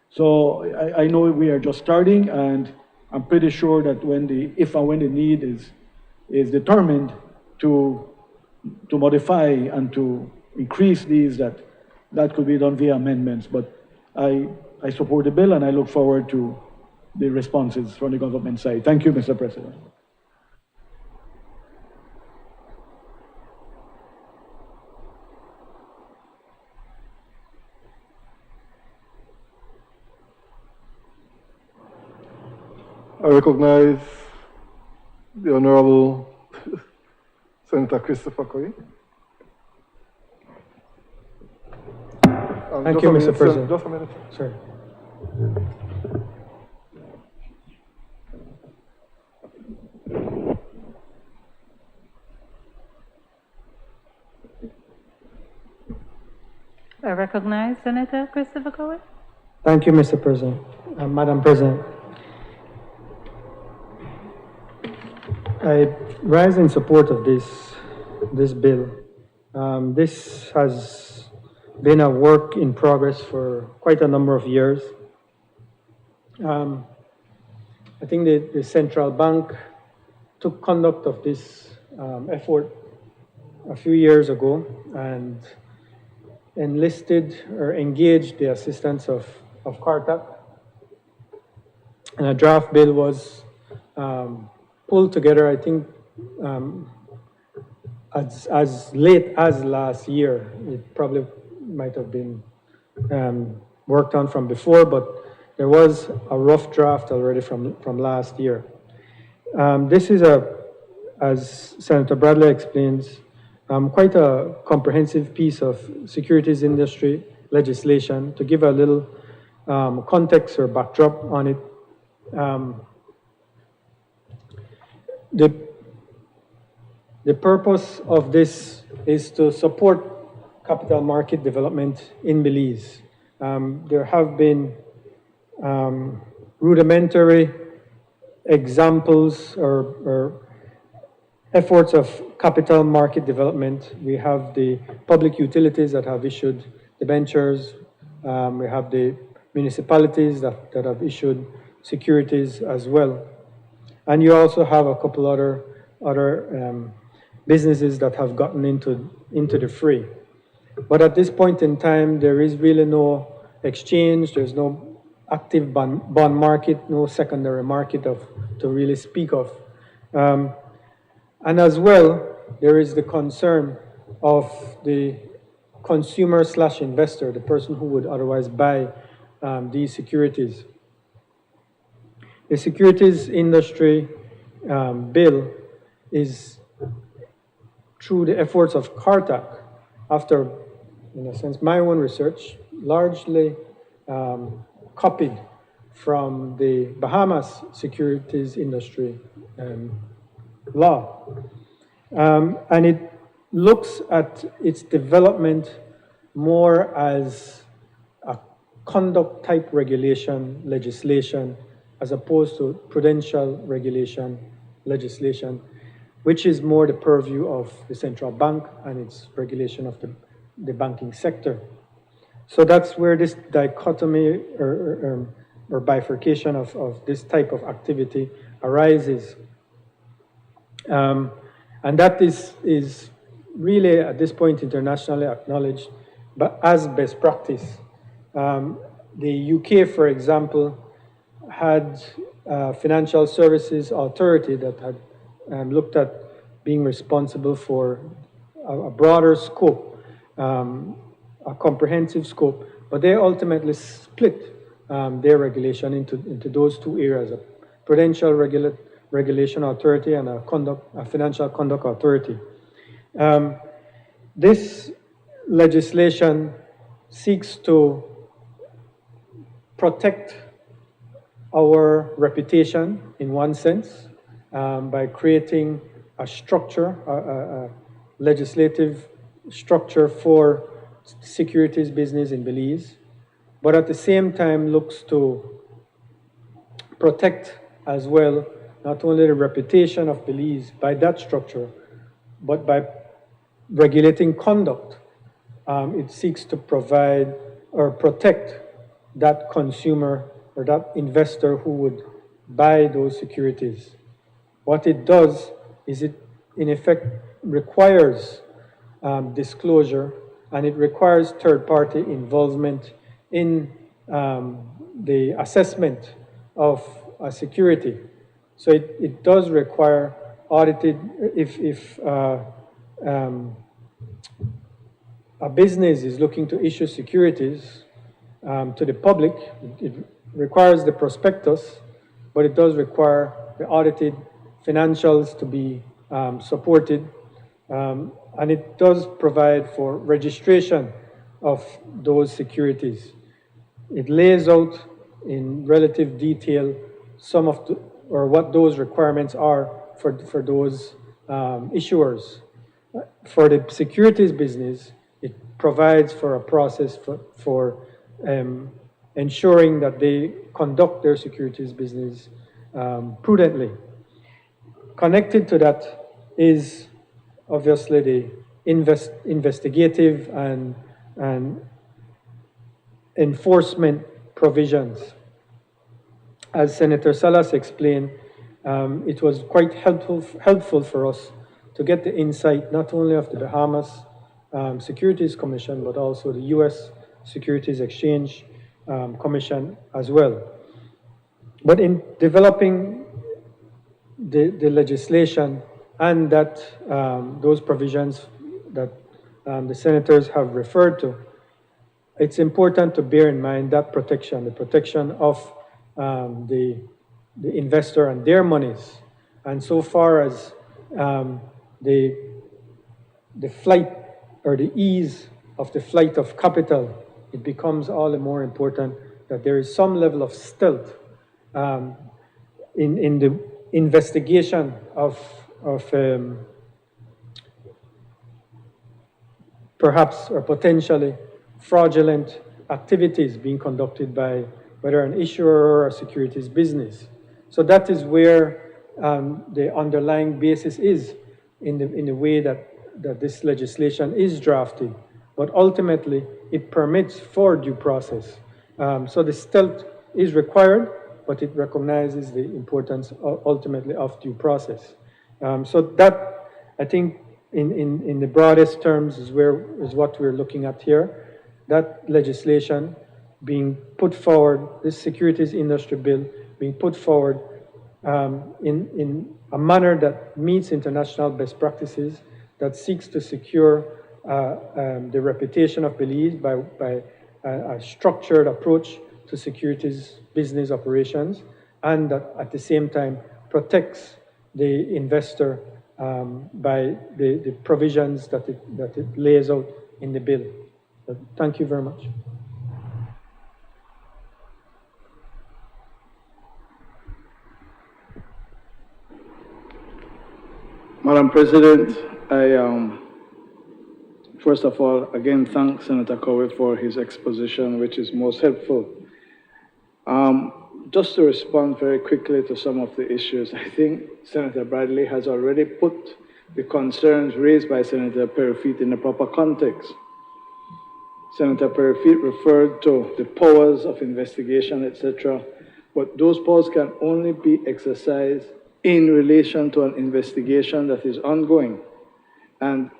So I know we are just starting, and I'm pretty sure that if and when the need is determined to modify and to increase these, that could be done via amendments. But I support the bill, and I look forward to the responses from the government side. Thank you, Mr. President. I recognize the Honorable Senator Christopher Coy. Thank you, Mr. President. Just a minute. Sorry. I recognize Senator Christopher Coy. Thank you, Mr. President. Madam President, I rise in support of this bill. This has been a work in progress for quite a number of years. I think the central bank took conduct of this effort a few years ago and enlisted or engaged the assistance of CARTAC. And a draft bill was pulled together, I think, as late as last year. It probably might have been worked on from before, but there was a rough draft already from last year. This is as Senator Bradley explains, quite a comprehensive piece of securities industry legislation. To give a little context or backdrop on it, the purpose of this is to support capital market development in Belize. There have been rudimentary examples or efforts of capital market development. We have the public utilities that have issued debentures. We have the municipalities that have issued securities as well. And you also have a couple other businesses that have gotten into the fray. But at this point in time, there is really no exchange. There's no active bond market, no secondary market to really speak of. And as well, there is the concern of the consumer/investor, the person who would otherwise buy these securities. The securities industry bill is, through the efforts of CARTAC, after, in a sense, my own research, largely copied from the Bahamas securities industry law. And it looks at its development more as a conduct type regulation legislation as opposed to prudential regulation legislation, which is more the purview of the central bank and its regulation of the banking sector. So that's where this dichotomy or bifurcation of this type of activity arises. And that is really at this point internationally acknowledged, but as best practice. The UK, for example, had a financial services authority that had looked at being responsible for a broader scope, a comprehensive scope, but they ultimately split their regulation into those two areas, a prudential regulation authority and a financial conduct authority. This legislation seeks to protect our reputation in one sense by creating a structure, a legislative structure for securities business in Belize, but at the same time looks to protect as well not only the reputation of Belize by that structure, but by regulating conduct. It seeks to provide or protect that consumer or that investor who would buy those securities. What it does is it, in effect, requires disclosure, and it requires third-party involvement in the assessment of a security. So it does require audited, if a business is looking to issue securities to the public, it requires the prospectus, but it does require the audited financials to be supported, and it does provide for registration of those securities. It lays out in relative detail some of the, or what those requirements are for those issuers. For the securities business, it provides for a process for ensuring that they conduct their securities business prudently. Connected to that is obviously the investigative and enforcement provisions. As Senator Salas explained, it was quite helpful for us to get the insight not only of the Bahamas Securities Commission, but also the U.S. Securities Exchange Commission as well. But in developing the legislation and that those provisions that the senators have referred to, it's important to bear in mind that protection, the protection of the investor and their monies. And so far as the flight or the ease of the flight of capital, it becomes all the more important that there is some level of stealth in the investigation of perhaps or potentially fraudulent activities being conducted by whether an issuer or a securities business. So that is where the underlying basis is in the way that this legislation is drafted. But ultimately, it permits for due process. So the stealth is required, but it recognizes the importance ultimately of due process. So that, I think, in the broadest terms is what we're looking at here. That legislation being put forward, this securities industry bill being put forward in a manner that meets international best practices, that seeks to secure the reputation of Belize by a structured approach to securities business operations, and that at the same time protects the investor by the provisions that it lays out in the bill. So thank you very much. Madam President, I first of all, again, thank Senator Cowie for his exposition, which is most helpful. Just to respond very quickly to some of the issues, I think Senator Bradley has already put the concerns raised by Senator Perifit in the proper context. Senator Perifit referred to the powers of investigation, etc., but those powers can only be exercised in relation to an investigation that is ongoing. And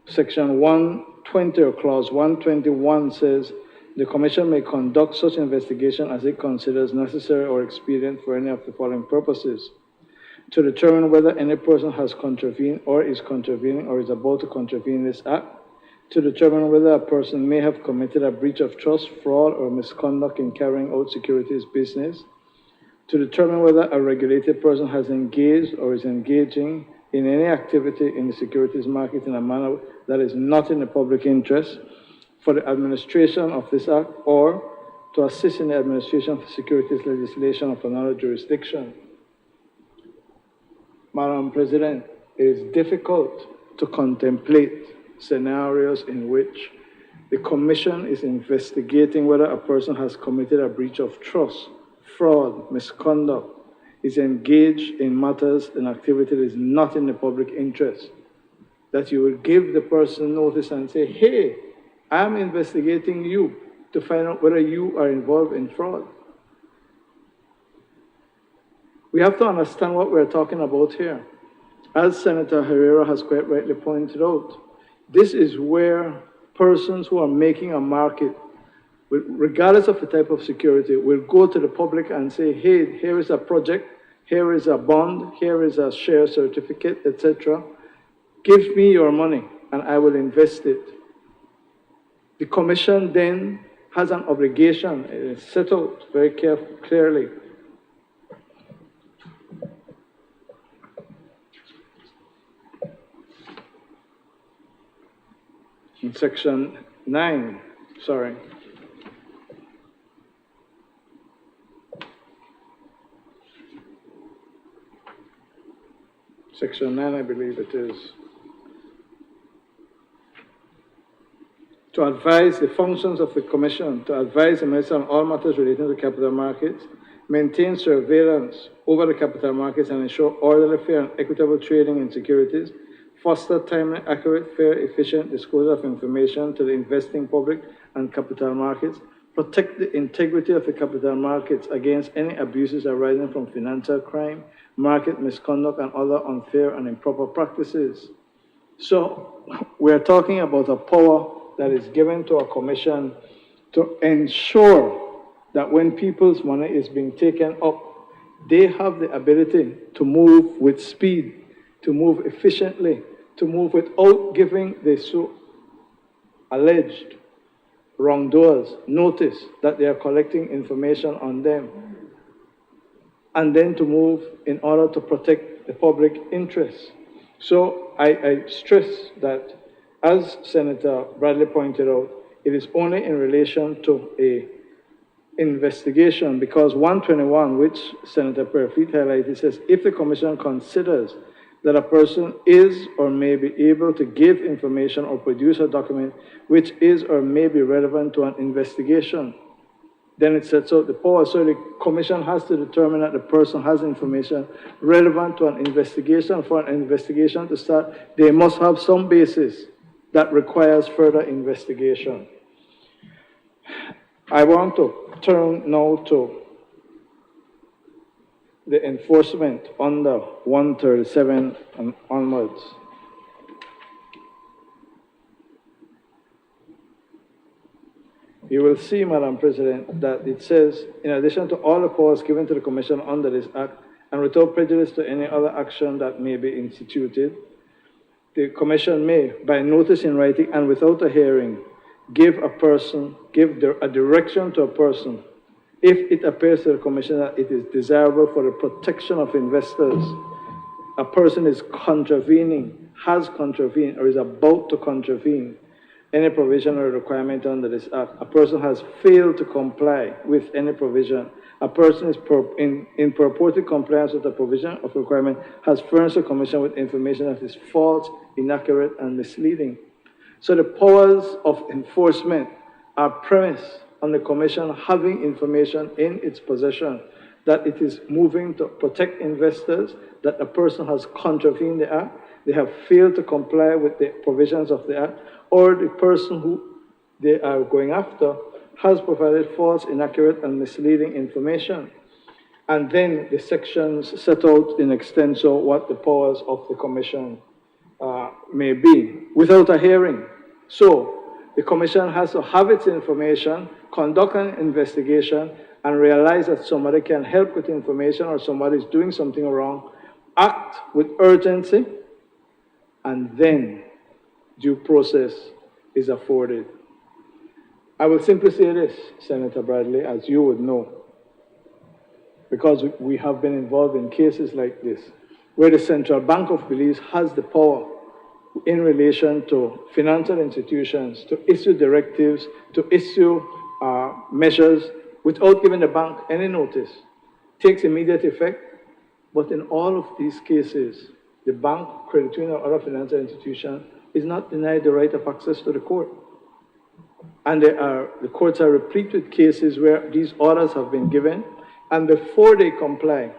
Section 120 or Clause 121 says, the Commission may conduct such investigation as it considers necessary or expedient for any of the following purposes: to determine whether any person has contravened or is contravening or is about to contravene this act, to determine whether a person may have committed a breach of trust, fraud, or misconduct in carrying out securities business, to determine whether a regulated person has engaged or is engaging in any activity in the securities market in a manner that is not in the public interest, for the administration of this act, or to assist in the administration of the securities legislation of another jurisdiction. Madam President, it is difficult to contemplate scenarios in which the Commission is investigating whether a person has committed a breach of trust, fraud, misconduct, is engaged in matters and activity that is not in the public interest, that you will give the person notice and say, hey, I'm investigating you to find out whether you are involved in fraud. We have to understand what we're talking about here. As Senator Herrera has quite rightly pointed out, this is where persons who are making a market, regardless of the type of security, will go to the public and say, hey, here is a project, here is a bond, here is a share certificate, etc. Give me your money and I will invest it. The Commission then has an obligation, it is set out very clearly. In Section 9, sorry. Section 9, I believe it is. To advise the functions of the Commission, to advise the Minister on all matters relating to capital markets, maintain surveillance over the capital markets and ensure orderly, fair, and equitable trading in securities, foster timely, accurate, fair, efficient disclosure of information to the investing public and capital markets, protect the integrity of the capital markets against any abuses arising from financial crime, market misconduct, and other unfair and improper practices. So we're talking about a power that is given to a Commission to ensure that when people's money is being taken up, they have the ability to move with speed, to move efficiently, to move without giving the so alleged wrongdoers notice that they are collecting information on them, and then to move in order to protect the public interest. So I stress that, as Senator Bradley pointed out, it is only in relation to a investigation, because 121, which Senator Perifit highlighted, says if the Commission considers that a person is or may be able to give information or produce a document which is or may be relevant to an investigation. Then it sets out the power. So the commission has to determine that the person has information relevant to an investigation. For an investigation to start, they must have some basis that requires further investigation. I want to turn now to the enforcement under 137 and onwards. You will see, Madam President, that it says, in addition to all the powers given to the Commission under this Act, and without prejudice to any other action that may be instituted, the Commission may, by notice in writing and without a hearing, give a direction to a person if it appears to the Commission that it is desirable for the protection of investors. A person is contravening, has contravened, or is about to contravene any provision or requirement under this Act. A person has failed to comply with any provision. A person is in purported compliance with a provision of requirement has furnished the Commission with information that is false, inaccurate, and misleading. So the powers of enforcement are premised on the Commission having information in its possession that it is moving to protect investors, that a person has contravened the Act, they have failed to comply with the provisions of the Act, or the person who they are going after has provided false, inaccurate, and misleading information. And then the sections set out in extenso what the powers of the Commission may be, without a hearing. So the Commission has to have its information, conduct an investigation, and realize that somebody can help with information or somebody is doing something wrong, act with urgency, and then due process is afforded. I will simply say this, Senator Bradley, as you would know, because we have been involved in cases like this, where the Central Bank of Belize has the power in relation to financial institutions to issue directives, to issue measures without giving the bank any notice, takes immediate effect. But in all of these cases, the bank, credit union, or other financial institution is not denied the right of access to the court. And the courts are replete with cases where these orders have been given, and before they comply,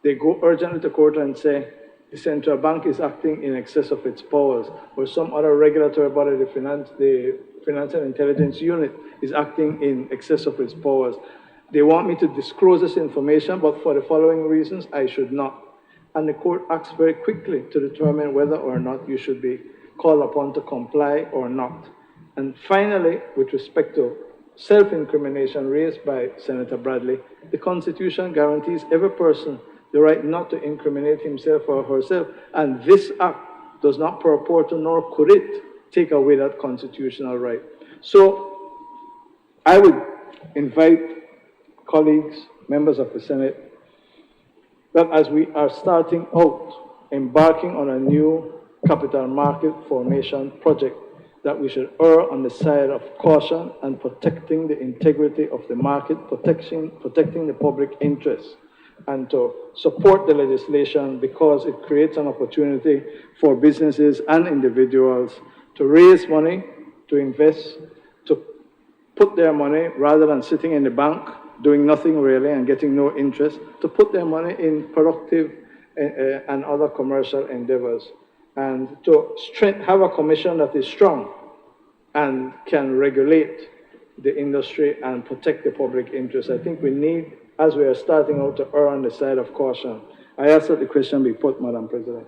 they go urgently to court and say, the central bank is acting in excess of its powers, or some other regulatory body, the Financial Intelligence Unit, is acting in excess of its powers. They want me to disclose this information, but for the following reasons, I should not. And the court acts very quickly to determine whether or not you should be called upon to comply or not. And finally, with respect to self-incrimination raised by Senator Bradley, the Constitution guarantees every person the right not to incriminate himself or herself, and this Act does not purport to, nor could it take away that constitutional right. So I would invite colleagues, members of the Senate, that as we are starting out, embarking on a new capital market formation project, that we should err on the side of caution and protecting the integrity of the market, protecting the public interest, and to support the legislation because it creates an opportunity for businesses and individuals to raise money, to invest, to put their money, rather than sitting in the bank doing nothing really and getting no interest, to put their money in productive and other commercial endeavors, and to have a commission that is strong and can regulate the industry and protect the public interest. I think we need, as we are starting out, to err on the side of caution. I ask that the question be put, Madam President.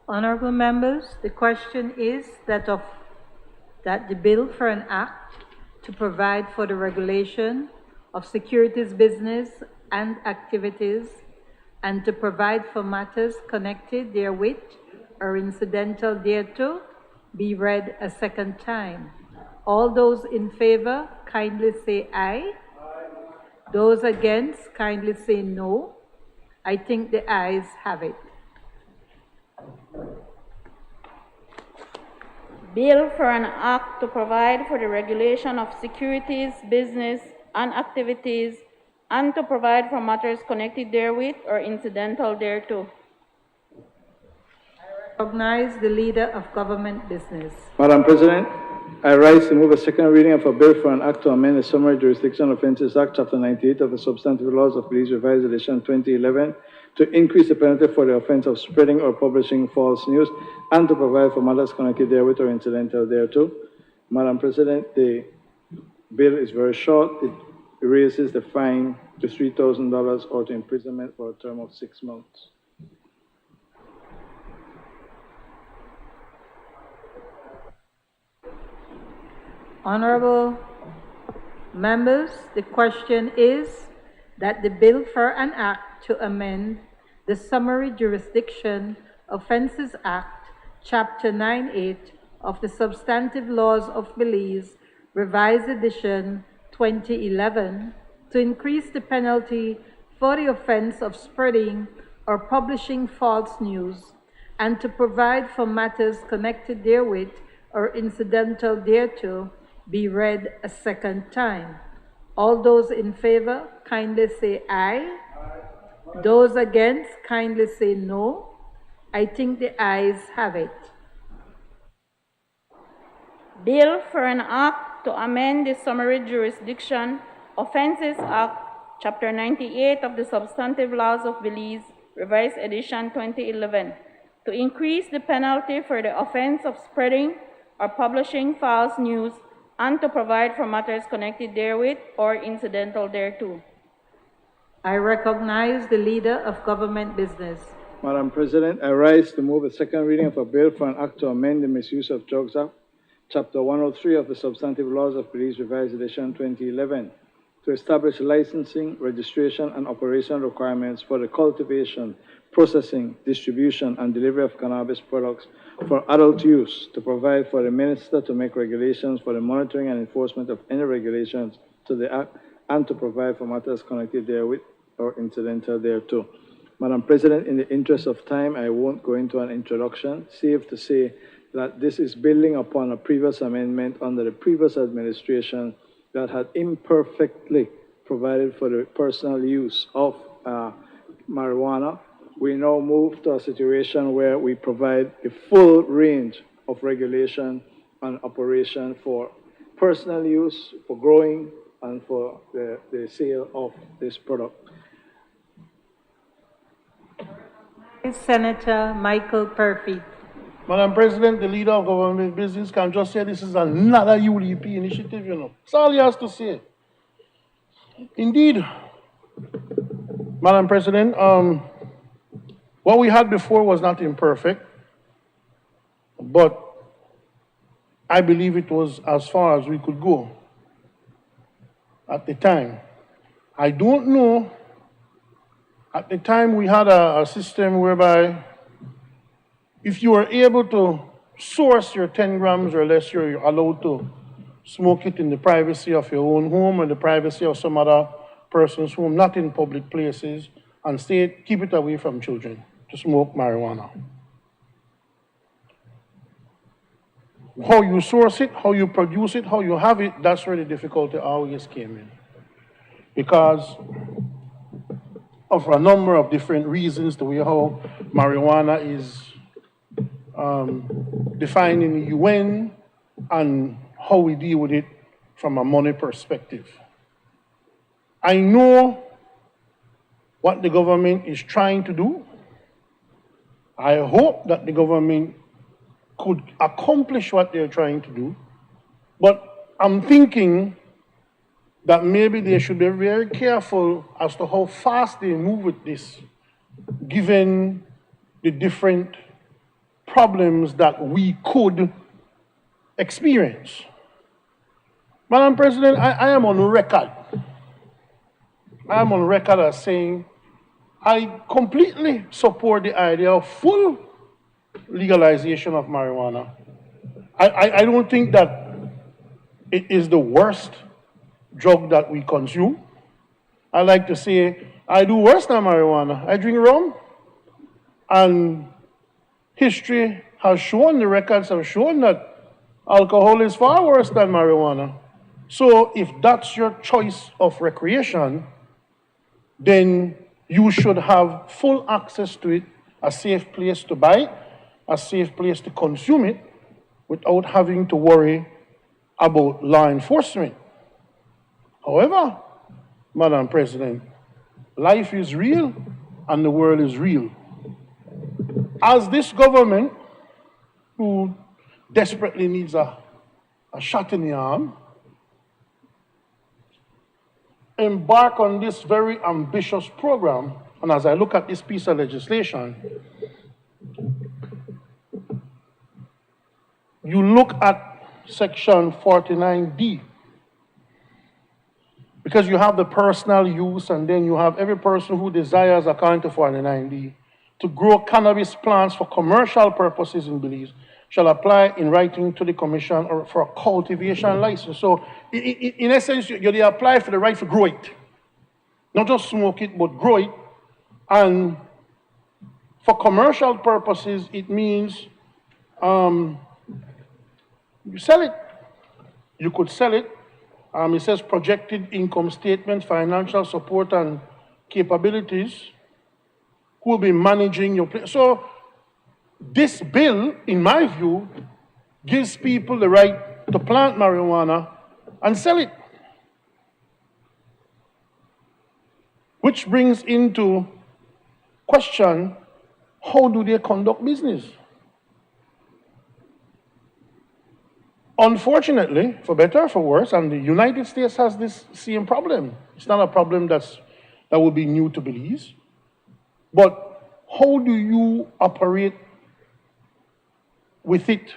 Honorable members, the question is that the bill for an act to provide for the regulation of securities business and activities and to provide for matters connected therewith or incidental thereto be read a second time. All those in favor, kindly say aye. Those against, kindly say no. I think the ayes have it. Bill for an act to provide for the regulation of securities, business, and activities, and to provide for matters connected therewith or incidental thereto. I recognize the Leader of Government Business. Madam President, I rise to move a second reading of a bill for an act to amend the Summary Jurisdiction Offences Act, Chapter 98 of the Substantive Laws of Belize, Revised Edition 2011, to increase the penalty for the offense of spreading or publishing false news and to provide for matters connected therewith or incidental thereto. Madam President, the bill is very short. It raises the fine to $3,000 or to imprisonment for a term of 6 months. Honorable members, the question is that the bill for an act to amend the Summary Jurisdiction Offences Act, Chapter 98 of the Substantive Laws of Belize, Revised Edition 2011, to increase the penalty for the offense of spreading or publishing false news and to provide for matters connected therewith or incidental thereto be read a second time. All those in favor, kindly say aye. Aye. Those against, kindly say no. I think the ayes have it. Bill for an act to amend the Summary Jurisdiction Offences Act, Chapter 98 of the Substantive Laws of Belize, Revised Edition 2011, to increase the penalty for the offense of spreading or publishing false news and to provide for matters connected therewith or incidental thereto. I recognize the Leader of Government Business. Madam President, I rise to move a second reading of a bill for an act to amend the Misuse of Drugs Act, Chapter 103 of the Substantive Laws of Belize, Revised Edition 2011, to establish licensing, registration, and operation requirements for the cultivation, processing, distribution, and delivery of cannabis products for adult use, to provide for the Minister to make regulations for the monitoring and enforcement of any regulations to the Act, and to provide for matters connected therewith or incidental thereto. Madam President, in the interest of time, I won't go into an introduction, save to say that this is building upon a previous amendment under the previous administration that had imperfectly provided for the personal use of marijuana. We now move to a situation where we provide a full range of regulation and operation for personal use, for growing, and for the sale of this product. Senator Michael Purfy. Madam President, the Leader of Government Business can just say this is another UDP initiative, you know. That's all he has to say. Indeed, Madam President, what we had before was not imperfect, but I believe it was as far as we could go at the time. I don't know, at the time we had a system whereby if you were able to source your 10 grams or less, you're allowed to smoke it in the privacy of your own home or the privacy of some other person's home, not in public places, and keep it away from children to smoke marijuana. How you source it, how you produce it, how you have it, that's where the difficulty always came in. Because of a number of different reasons, the way how marijuana is defined in the UN and how we deal with it from a money perspective. I know what the government is trying to do. I hope that the government could accomplish what they're trying to do, but I'm thinking that maybe they should be very careful as to how fast they move with this, given the different problems that we could experience. Madam President, I am on record. I am on record as saying I completely support the idea of full legalization of marijuana. I don't think that it is the worst drug that we consume. I like to say I do worse than marijuana. I drink rum, and history has shown, the records have shown that alcohol is far worse than marijuana. So if that's your choice of recreation, then you should have full access to it, a safe place to buy it, a safe place to consume it, without having to worry about law enforcement. However, Madam President, life is real and the world is real. As this government, who desperately needs a shot in the arm, embark on this very ambitious program, and as I look at this piece of legislation, you look at Section 49D, because you have the personal use, and then you have every person who desires, according to 49D, to grow cannabis plants for commercial purposes in Belize, shall apply in writing to the commission or for a cultivation license. So, in essence, you apply for the right to grow it. Not just smoke it, but grow it. And for commercial purposes, it means you sell it. You could sell it. It says projected income statement, financial support, and capabilities. Who will be managing your place? So, this bill, in my view, gives people the right to plant marijuana and sell it. Which brings into question, how do they conduct business? Unfortunately, for better or for worse, and the United States has this same problem. It's not a problem that would be new to Belize. But how do you operate with it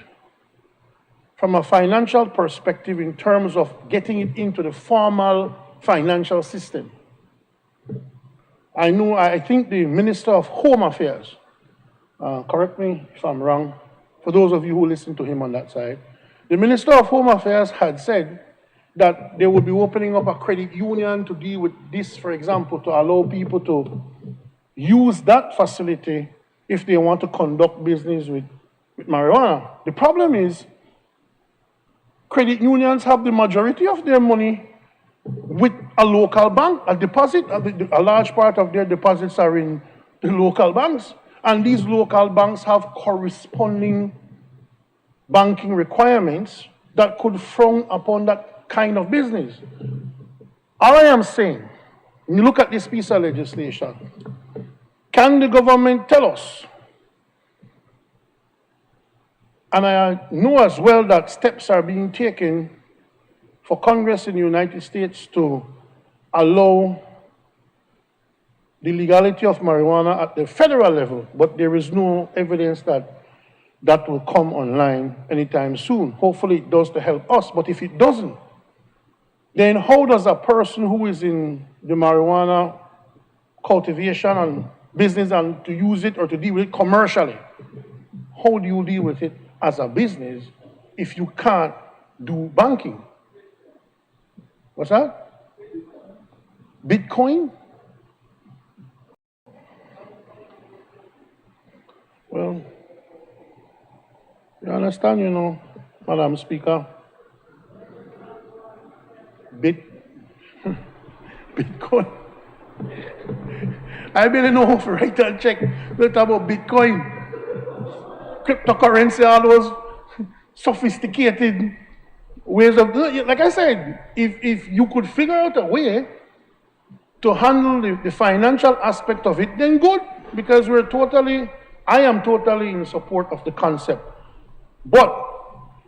from a financial perspective in terms of getting it into the formal financial system? I think the Minister of Home Affairs, correct me if I'm wrong, for those of you who listen to him on that side, the Minister of Home Affairs had said that they would be opening up a credit union to deal with this, for example, to allow people to use that facility if they want to conduct business with marijuana. The problem is, credit unions have the majority of their money with a local bank, a deposit. A large part of their deposits are in the local banks, and these local banks have corresponding banking requirements that could frown upon that kind of business. All I am saying, when you look at this piece of legislation, can the government tell us? And I know as well that steps are being taken for Congress in the United States to allow the legality of marijuana at the federal level, but there is no evidence that that will come online anytime soon. Hopefully it does to help us, but if it doesn't, then how does a person who is in the marijuana cultivation and business and to use it or to deal with it commercially, how do you deal with it as a business if you can't do banking? What's that? Bitcoin? Well, you understand, Madam Speaker, Bitcoin. I barely know how to write that check. We'll talk about Bitcoin, cryptocurrency, all those sophisticated ways of doing it. Like I said, if you could figure out a way to handle the financial aspect of it, then good, because I am totally in support of the concept. But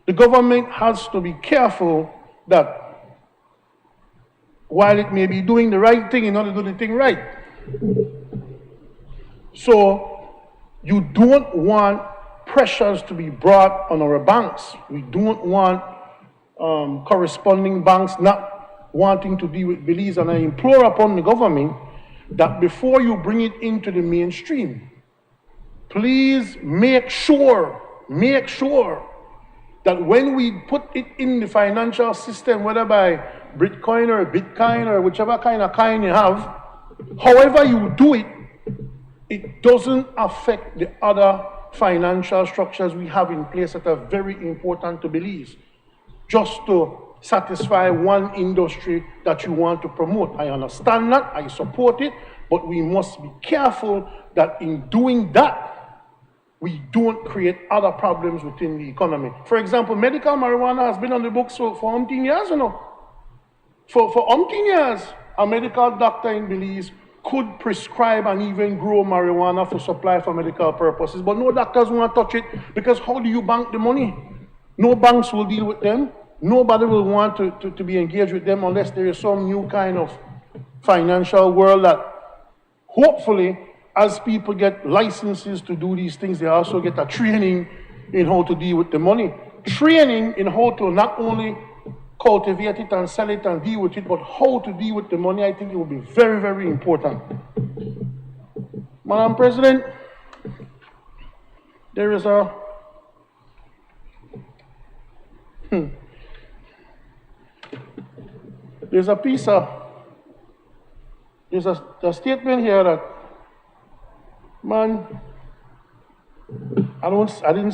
the government has to be careful that while it may be doing the right thing in order to do the thing right. So you don't want pressures to be brought on our banks. We don't want corresponding banks not wanting to deal with Belize. And I implore upon the government that before you bring it into the mainstream, please make sure that when we put it in the financial system, whether by Bitcoin or Bitcoin or whichever kind of coin you have, however you do it, it doesn't affect the other financial structures we have in place that are very important to Belize, just to satisfy one industry that you want to promote. I understand that, I support it, but we must be careful that in doing that, we don't create other problems within the economy. For example, medical marijuana has been on the books for umpteen years, you know. For umpteen years, a medical doctor in Belize could prescribe and even grow marijuana for supply for medical purposes, but no doctors want to touch it because how do you bank the money? No banks will deal with them. Nobody will want to be engaged with them unless there is some new kind of financial world that hopefully, as people get licenses to do these things, they also get a training in how to deal with the money. Training in how to not only cultivate it and sell it and deal with it, but how to deal with the money, I think it will be very, very important. Madam President, there's a statement here that, man, I didn't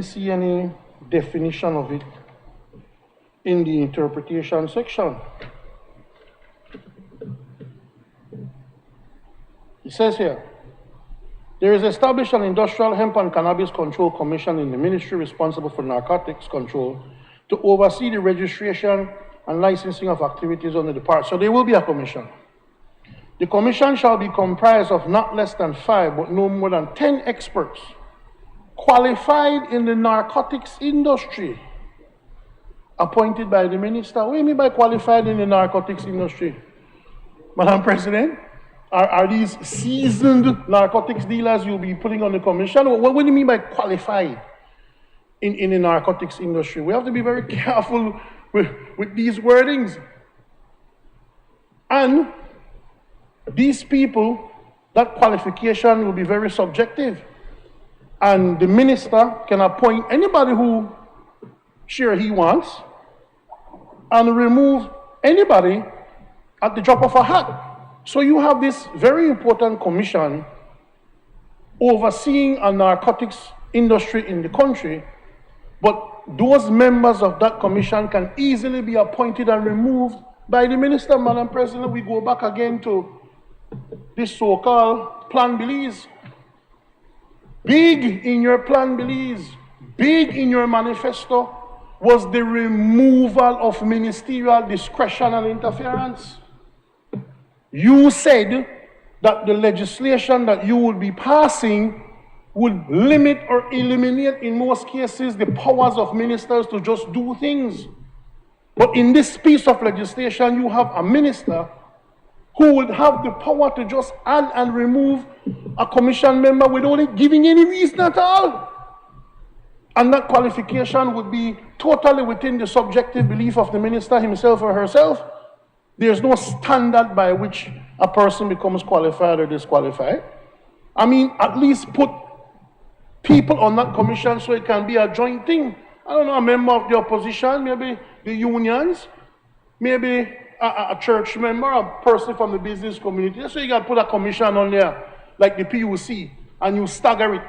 see any definition of it in the interpretation section. It says here, there is established an Industrial Hemp and Cannabis Control Commission in the ministry responsible for narcotics control to oversee the registration and licensing of activities under the part. So there will be a commission. The commission shall be comprised of not less than 5, but no more than 10 experts qualified in the narcotics industry, appointed by the minister. What do you mean by qualified in the narcotics industry? Madam President, are these seasoned narcotics dealers you'll be putting on the commission? What do you mean by qualified in the narcotics industry? We have to be very careful with these wordings. And these people, that qualification will be very subjective. And the minister can appoint anybody who she or he wants and remove anybody at the drop of a hat. So you have this very important commission overseeing a narcotics industry in the country, but those members of that commission can easily be appointed and removed by the minister. Madam President, we go back again to this so-called Plan Belize. Big in your Plan Belize, big in your manifesto was the removal of ministerial discretion and interference. You said that the legislation that you would be passing would limit or eliminate, in most cases, the powers of ministers to just do things. But in this piece of legislation, you have a minister who would have the power to just add and remove a commission member without giving any reason at all. And that qualification would be totally within the subjective belief of the minister himself or herself. There's no standard by which a person becomes qualified or disqualified. I mean, at least put people on that commission so it can be a joint thing. I don't know, a member of the opposition, maybe the unions, maybe a church member, a person from the business community. So you got to put a commission on there, like the PUC, and you stagger it.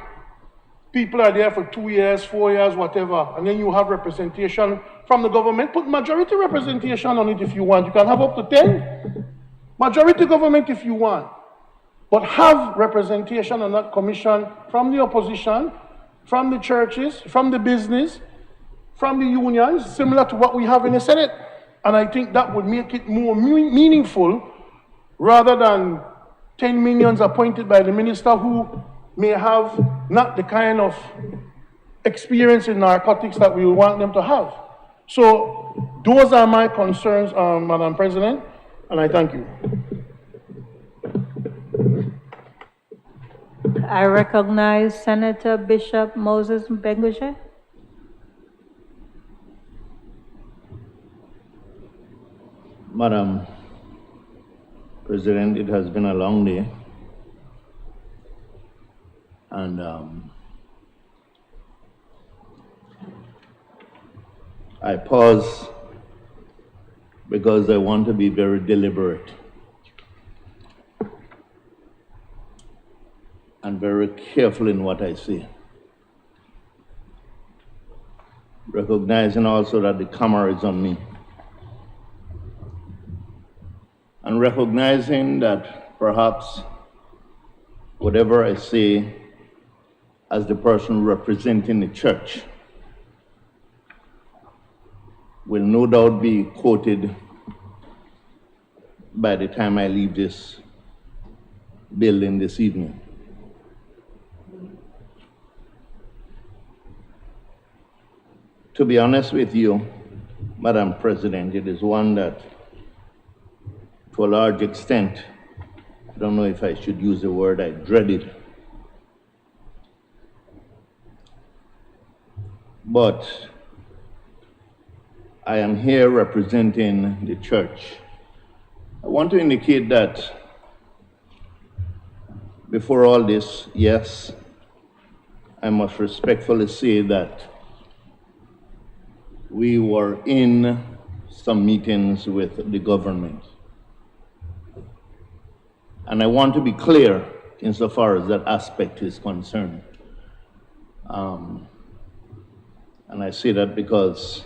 People are there for 2 years, 4 years, whatever, and then you have representation from the government. Put majority representation on it if you want. You can have up to 10. Majority government if you want. But have representation on that commission from the opposition, from the churches, from the business, from the unions, similar to what we have in the Senate. And I think that would make it more meaningful rather than 10 minions appointed by the minister who may have not the kind of experience in narcotics that we want them to have. So those are my concerns, Madam President, and I thank you. I recognize Senator Bishop Moses Mbengushe. Madam President, it has been a long day. And I pause because I want to be very deliberate and very careful in what I say. Recognizing also that the camera is on me. And recognizing that perhaps whatever I say as the person representing the church will no doubt be quoted by the time I leave this building this evening. To be honest with you, Madam President, it is one that, to a large extent, I don't know if I should use the word I dreaded. But I am here representing the church. I want to indicate that before all this, yes, I must respectfully say that we were in some meetings with the government. And I want to be clear insofar as that aspect is concerned. And I say that because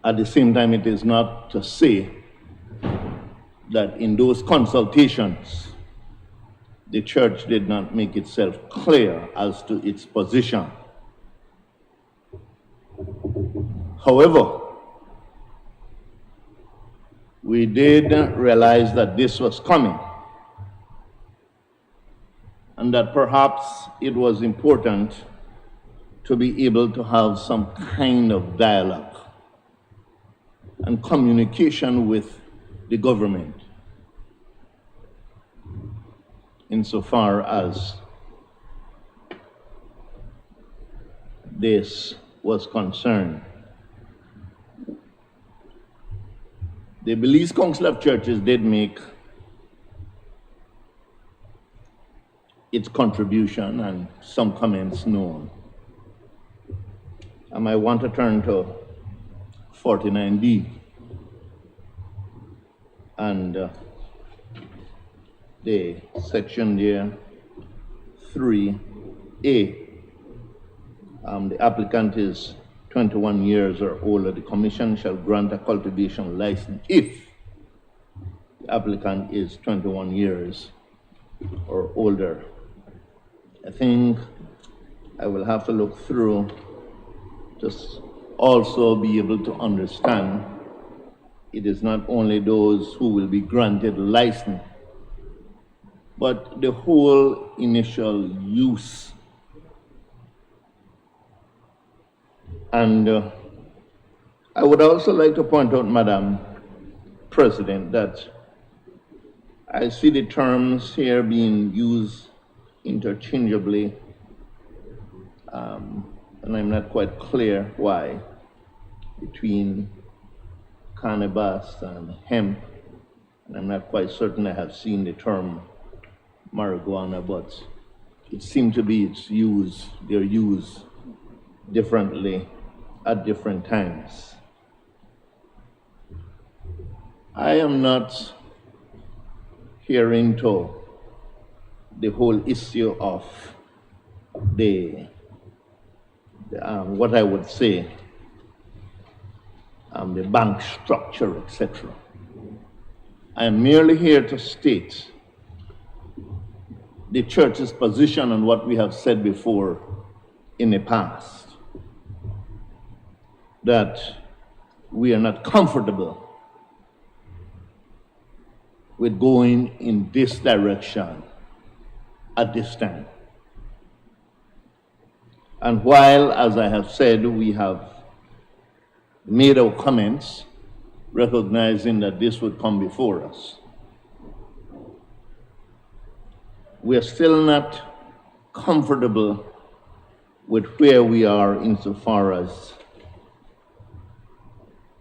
at the same time, it is not to say that in those consultations, the church did not make itself clear as to its position. However, we did realize that this was coming and that perhaps it was important to be able to have some kind of dialogue and communication with the government insofar as this was concerned. The Belize Council of Churches did make its contribution and some comments known. And I want to turn to 49D and the section there, 3A. The applicant is 21 years or older. The commission shall grant a cultivation license if the applicant is 21 years or older. I think I will have to look through to also be able to understand it is not only those who will be granted license, but the whole initial use. And I would also like to point out, Madam President, that I see the terms here being used interchangeably, and I'm not quite clear why, between cannabis and hemp, and I'm not quite certain I have seen the term marijuana, but it seems to be they're used differently at different times. I am not here into the whole issue of what I would say, the bank structure, etc. I am merely here to state the church's position on what we have said before in the past, that we are not comfortable with going in this direction at this time. And while, as I have said, we have made our comments, recognizing that this would come before us, we are still not comfortable with where we are insofar as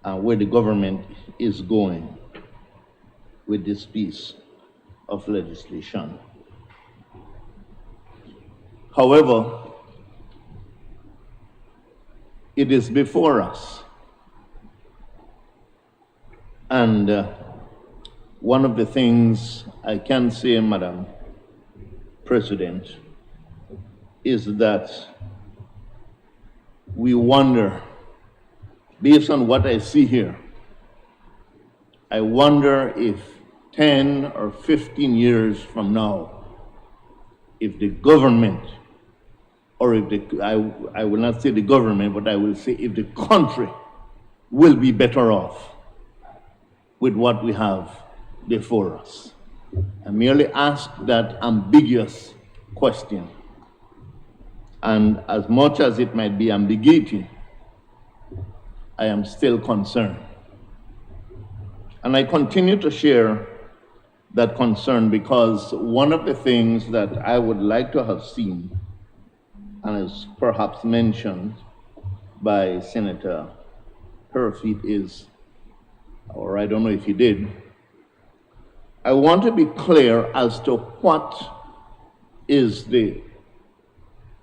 where the government is going with this piece of legislation. However, it is before us. And one of the things I can say, Madam President, is that we wonder, based on what I see here, I wonder if 10 or 15 years from now, if the government, or if the, I will not say the government, but I will say if the country will be better off with what we have before us. I merely ask that ambiguous question. And as much as it might be ambiguity, I am still concerned. And I continue to share that concern because one of the things that I would like to have seen, and is perhaps mentioned by Senator Herford, is, or I don't know if he did, I want to be clear as to what is the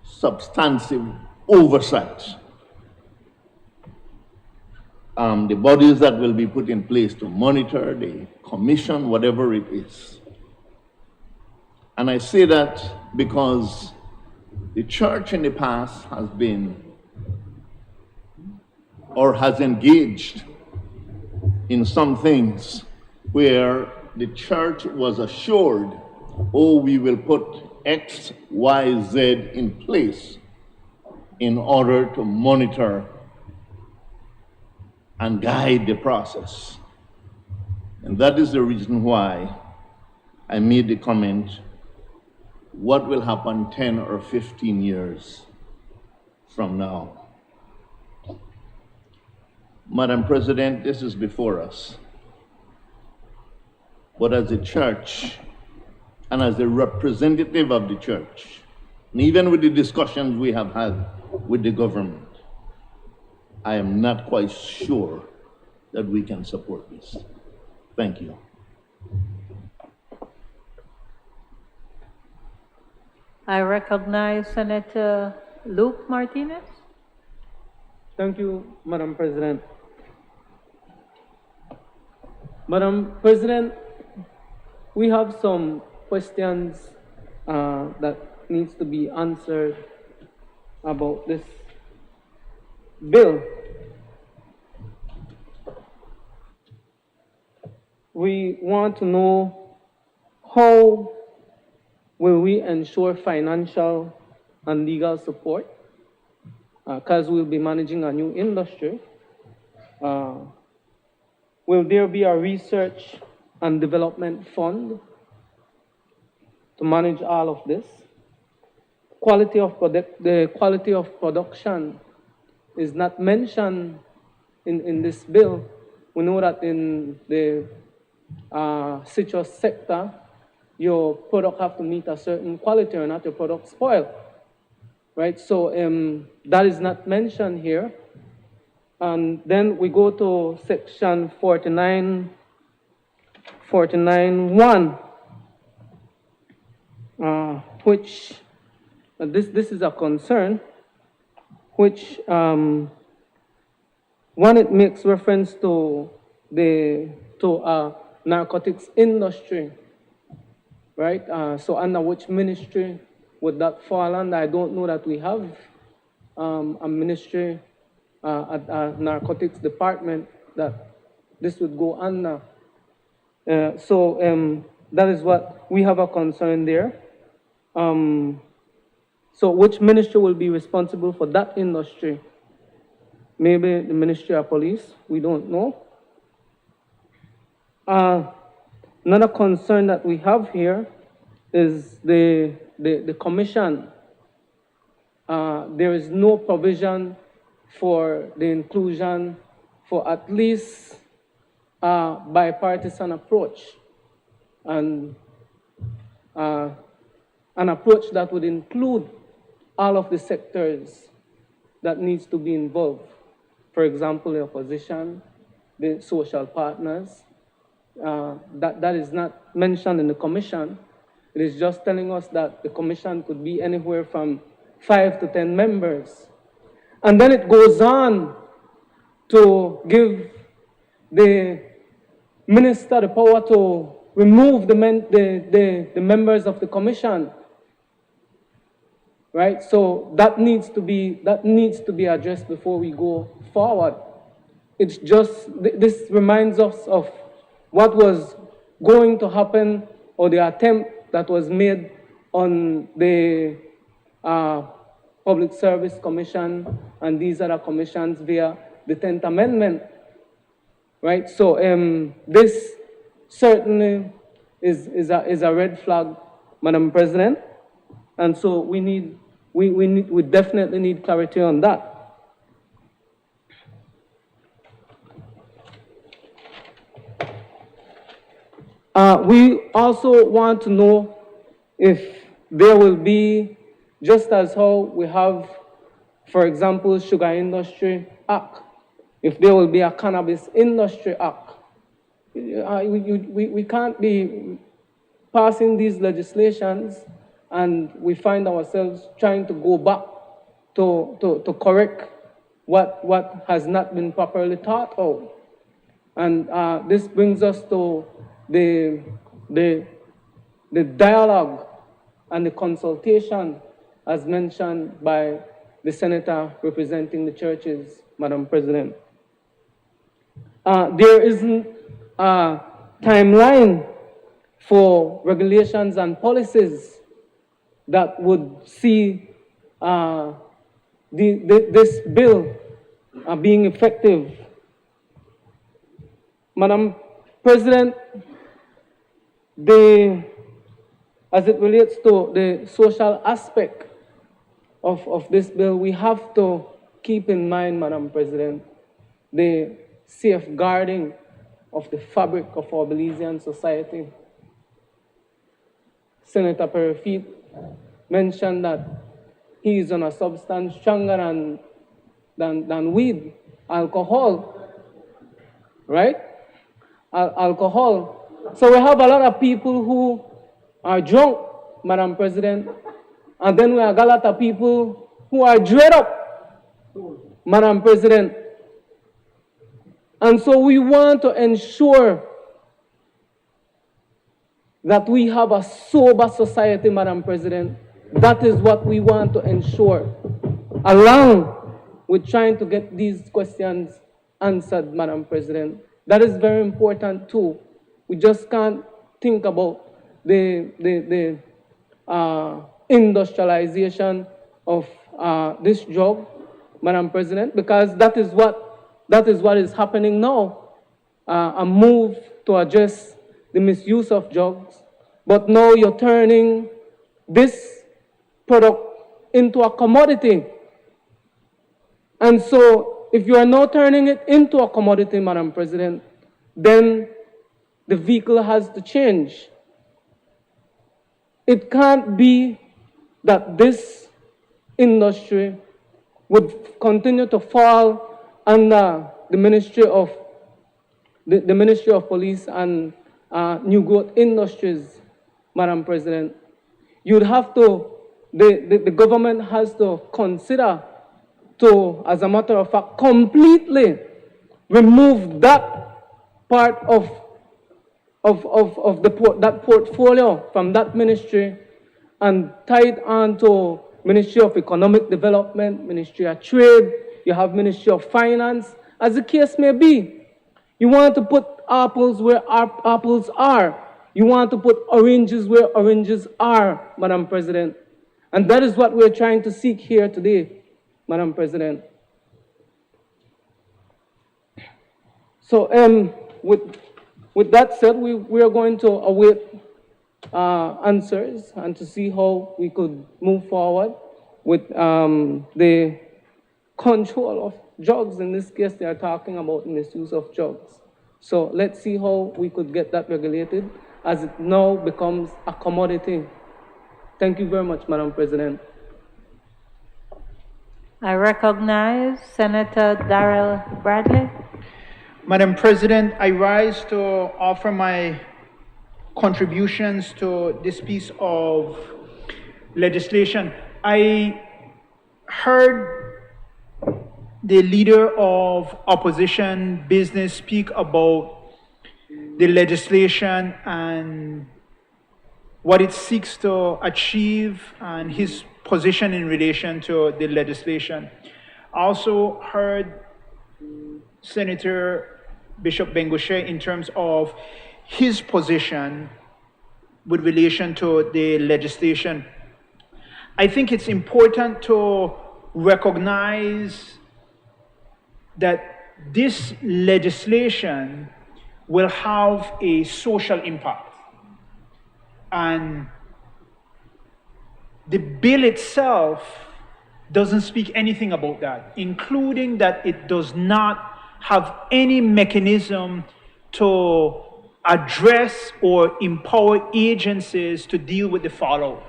substantive oversight. The bodies that will be put in place to monitor, the commission, whatever it is. And I say that because the church in the past has been, or has engaged in some things where the church was assured, oh, we will put X, Y, Z in place in order to monitor and guide the process. And that is the reason why I made the comment, what will happen 10 or 15 years from now? Madam President, this is before us. But as a church, and as a representative of the church, and even with the discussions we have had with the government, I am not quite sure that we can support this. Thank you. I recognize Senator Luke Martinez. Thank you, Madam President. Madam President, we have some questions that needs to be answered about this bill. We want to know how will we ensure financial and legal support, because we'll be managing a new industry. Will there be a research and development fund to manage all of this? The quality of production is not mentioned in this bill. We know that in the citrus sector, your product have to meet a certain quality or not your product spoil, right? So that is not mentioned here. And then we go to section 49.1, which this is a concern, which one, it makes reference to the narcotics industry, right? So under which ministry would that fall under? I don't know that we have a ministry at our narcotics department that this would go under. So that is what we have a concern there. So which ministry will be responsible for that industry? Maybe the Ministry of Police, we don't know. Another concern that we have here is the commission. There is no provision for the inclusion for at least a bipartisan approach, and an approach that would include all of the sectors that needs to be involved. For example, the opposition, the social partners. That is not mentioned in the commission. It is just telling us that the commission could be anywhere from 5 to 10 members. And then it goes on to give the minister the power to remove the members of the commission. Right? So that needs to be addressed before we go forward. It's just, this reminds us of what was going to happen, or the attempt that was made on the Public Service Commission and these other commissions via the 10th Amendment, right? So this certainly is a red flag, Madam President, and so we definitely need clarity on that. We also want to know if there will be, just as how we have, for example, Sugar Industry Act, if there will be a Cannabis Industry Act. We can't be passing these legislations and we find ourselves trying to go back to correct what has not been properly thought out. And this brings us to the dialogue and the consultation as mentioned by the senator representing the churches, Madam President. There isn't a timeline for regulations and policies that would see this bill being effective. Madam President, as it relates to the social aspect of this bill, we have to keep in mind, Madam President, the safeguarding of the fabric of our Belizean society. Senator Perifit mentioned that he is on a substance stronger than weed, alcohol, right? Alcohol. So we have a lot of people who are drunk, Madam President, and then we have a lot of people who are dread up, Madam President. And so we want to ensure that we have a sober society, Madam President. That is what we want to ensure, along with trying to get these questions answered, Madam President. That is very important too. We just can't think about the industrialization of this drug, Madam President, because that is what is happening now. A move to address the misuse of drugs, but now you're turning this product into a commodity. And so if you are now turning it into a commodity, Madam President, then the vehicle has to change. It can't be that this industry would continue to fall under the Ministry of Police and New Growth Industries, Madam President. You'd have to, the government has to consider to, as a matter of fact, completely remove that part of that portfolio from that ministry and tie it on to Ministry of Economic Development, Ministry of Trade, you have Ministry of Finance, as the case may be. You want to put apples where apples are. You want to put oranges where oranges are, Madam President. And that is what we're trying to seek here today, Madam President. So with that said, we are going to await answers and to see how we could move forward with the control of drugs. In this case, they are talking about misuse of drugs. So let's see how we could get that regulated as it now becomes a commodity. Thank you very much, Madam President. I recognize Senator Darrell Bradley. Madam President, I rise to offer my contributions to this piece of legislation. I heard the leader of opposition business speak about the legislation and what it seeks to achieve and his position in relation to the legislation. I also heard Senator Bishop Bengoshe in terms of his position with relation to the legislation. I think it's important to recognize that this legislation will have a social impact. And the bill itself doesn't speak anything about that, including that it does not have any mechanism to address or empower agencies to deal with the fallout.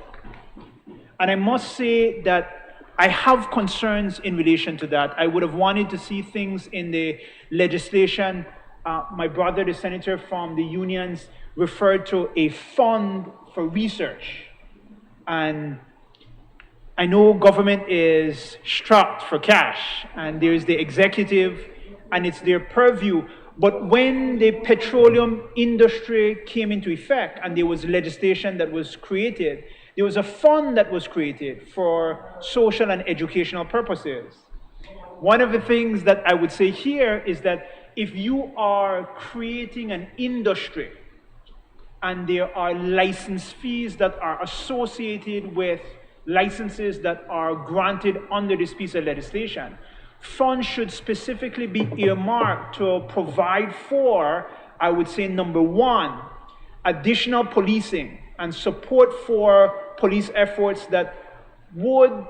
And I must say that I have concerns in relation to that. I would have wanted to see things in the legislation. My brother, the senator from the unions, referred to a fund for research. And I know government is strapped for cash, and there's the executive, and it's their purview. But when the petroleum industry came into effect and there was legislation that was created, there was a fund that was created for social and educational purposes. One of the things that I would say here is that if you are creating an industry and there are license fees that are associated with licenses that are granted under this piece of legislation, funds should specifically be earmarked to provide for, I would say, number one, additional policing and support for police efforts that would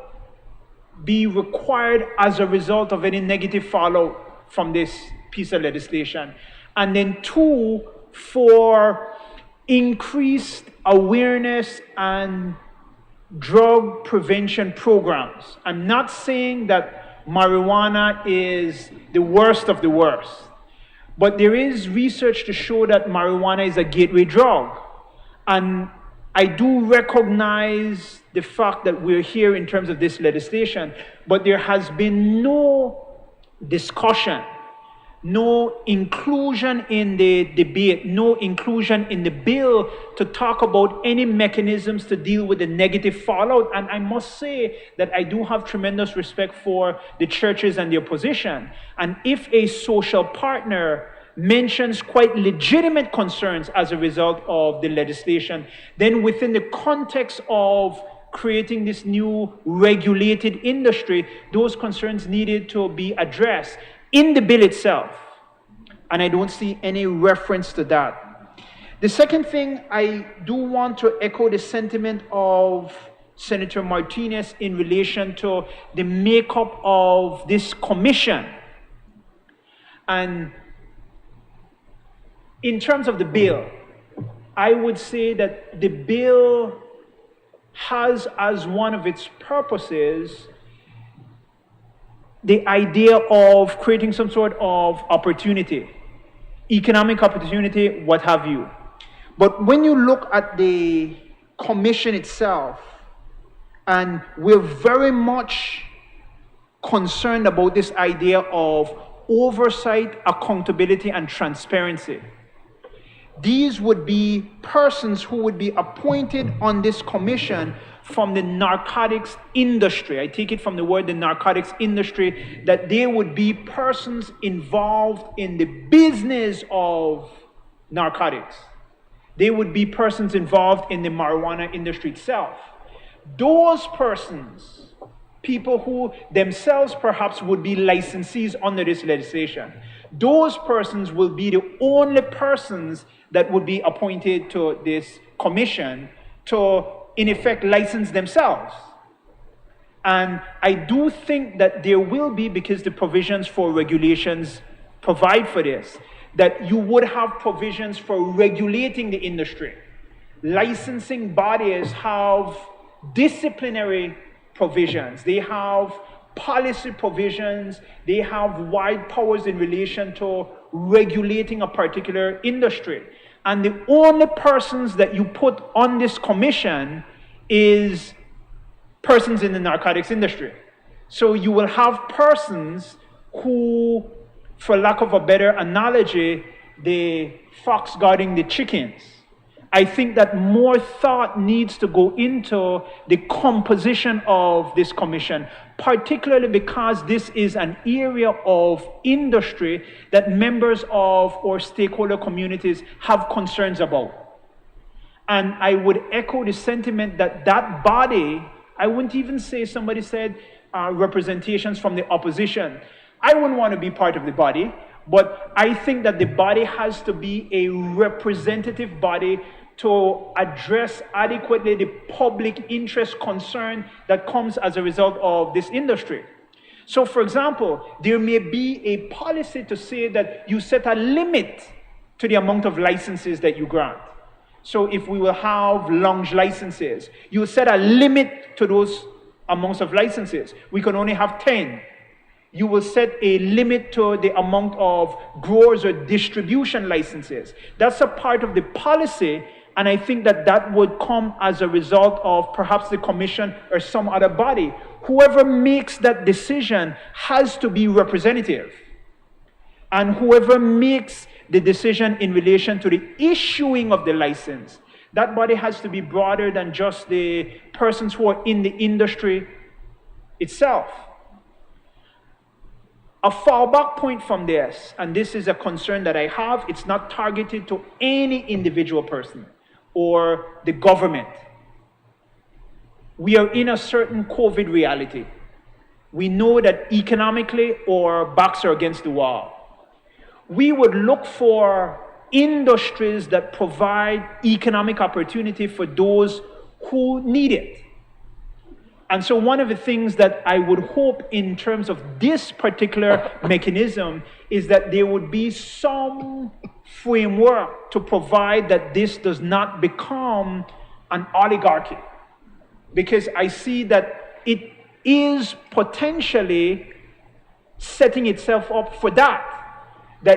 be required as a result of any negative fallout from this piece of legislation. And then two, for increased awareness and drug prevention programs. I'm not saying that marijuana is the worst of the worst, but there is research to show that marijuana is a gateway drug. And I do recognize the fact that we're here in terms of this legislation, but there has been no discussion, no inclusion in the debate, no inclusion in the bill to talk about any mechanisms to deal with the negative fallout. And I must say that I do have tremendous respect for the churches and their position. And if a social partner mentions quite legitimate concerns as a result of the legislation, then within the context of creating this new regulated industry, those concerns needed to be addressed in the bill itself. And I don't see any reference to that. The second thing, I do want to echo the sentiment of Senator Martinez in relation to the makeup of this commission. And in terms of the bill, I would say that the bill has as one of its purposes the idea of creating some sort of opportunity, economic opportunity, what have you. But when you look at the commission itself, and we're very much concerned about this idea of oversight, accountability, and transparency. These would be persons who would be appointed on this commission from the narcotics industry. I take it from the word the narcotics industry, that they would be persons involved in the business of narcotics. They would be persons involved in the marijuana industry itself. Those persons, people who themselves perhaps would be licensees under this legislation, those persons will be the only persons that would be appointed to this commission to, in effect, license themselves. And I do think that there will be, because the provisions for regulations provide for this, that you would have provisions for regulating the industry. Licensing bodies have disciplinary provisions. They have policy provisions. They have wide powers in relation to regulating a particular industry. And the only persons that you put on this commission is persons in the narcotics industry. So you will have persons who, for lack of a better analogy, the fox guarding the chickens. I think that more thought needs to go into the composition of this commission. particularly because this is an area of industry that members of our stakeholder communities have concerns about. And I would echo the sentiment that that body, I wouldn't even say, somebody said representations from the opposition. I wouldn't want to be part of the body, but I think that the body has to be a representative body to address adequately the public interest concern that comes as a result of this industry. So for example, there may be a policy to say that you set a limit to the amount of licenses that you grant. So if we will have lounge licenses, you set a limit to those amounts of licenses. We can only have 10. You will set a limit to the amount of growers or distribution licenses. That's a part of the policy, and I think that that would come as a result of perhaps the commission or some other body. Whoever makes that decision has to be representative. And whoever makes the decision in relation to the issuing of the license, that body has to be broader than just the persons who are in the industry itself. A fallback point from this, and this is a concern that I have, it's not targeted to any individual person or the government. We are in a certain COVID reality. We know that economically our backs are against the wall. We would look for industries that provide economic opportunity for those who need it. And so one of the things that I would hope in terms of this particular mechanism is that there would be some framework to provide that this does not become an oligarchy. Because I see that it is potentially setting itself up for that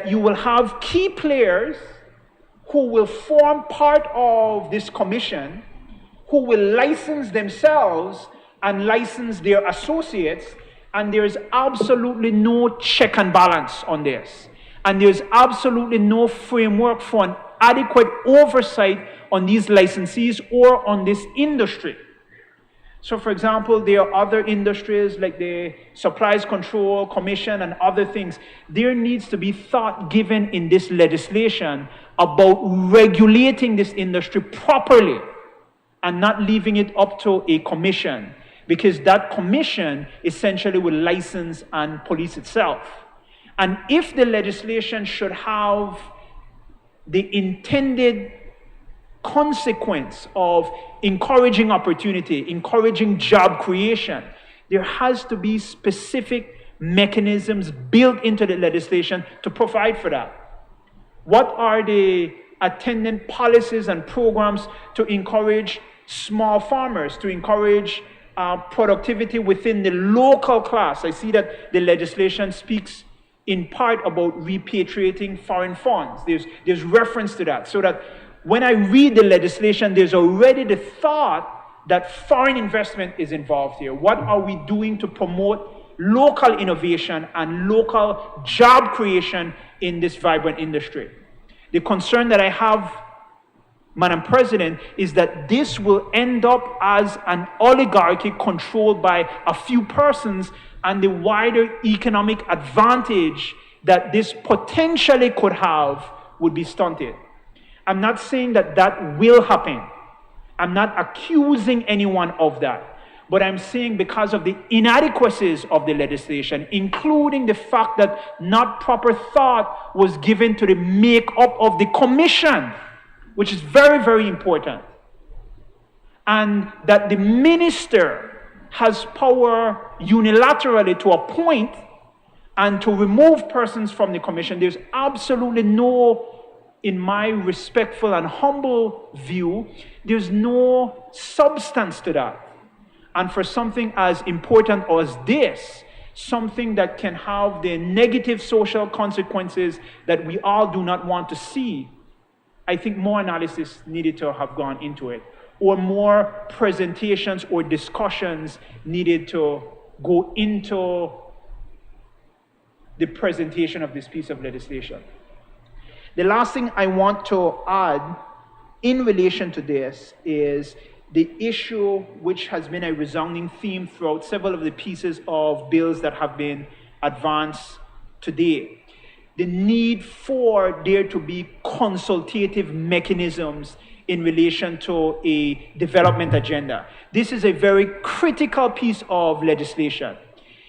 you will have key players who will form part of this commission, who will license themselves and license their associates, and there's absolutely no check and balance on this. And there's absolutely no framework for an adequate oversight on these licensees or on this industry. So for example, there are other industries like the Supplies Control Commission and other things. There needs to be thought given in this legislation about regulating this industry properly and not leaving it up to a commission, because that commission essentially will license and police itself. And if the legislation should have the intended consequence of encouraging opportunity, encouraging job creation, there has to be specific mechanisms built into the legislation to provide for that. What are the attendant policies and programs to encourage small farmers, to encourage productivity within the local class? I see that the legislation speaks in part about repatriating foreign funds. There's reference to that, so that when I read the legislation, there's already the thought that foreign investment is involved here. What are we doing to promote local innovation and local job creation in this vibrant industry? The concern that I have, Madam President, is that this will end up as an oligarchy controlled by a few persons, and the wider economic advantage that this potentially could have would be stunted. I'm not saying that that will happen. I'm not accusing anyone of that. But I'm saying because of the inadequacies of the legislation, including the fact that not proper thought was given to the makeup of the commission, which is very, very important, and that the minister has power unilaterally to appoint and to remove persons from the commission, there's absolutely no, in my respectful and humble view, there's no substance to that. And for something as important as this, something that can have the negative social consequences that we all do not want to see, I think more analysis needed to have gone into it, or more presentations or discussions needed to go into the presentation of this piece of legislation. The last thing I want to add in relation to this is the issue which has been a resounding theme throughout several of the pieces of bills that have been advanced today. The need for there to be consultative mechanisms in relation to a development agenda. This is a very critical piece of legislation.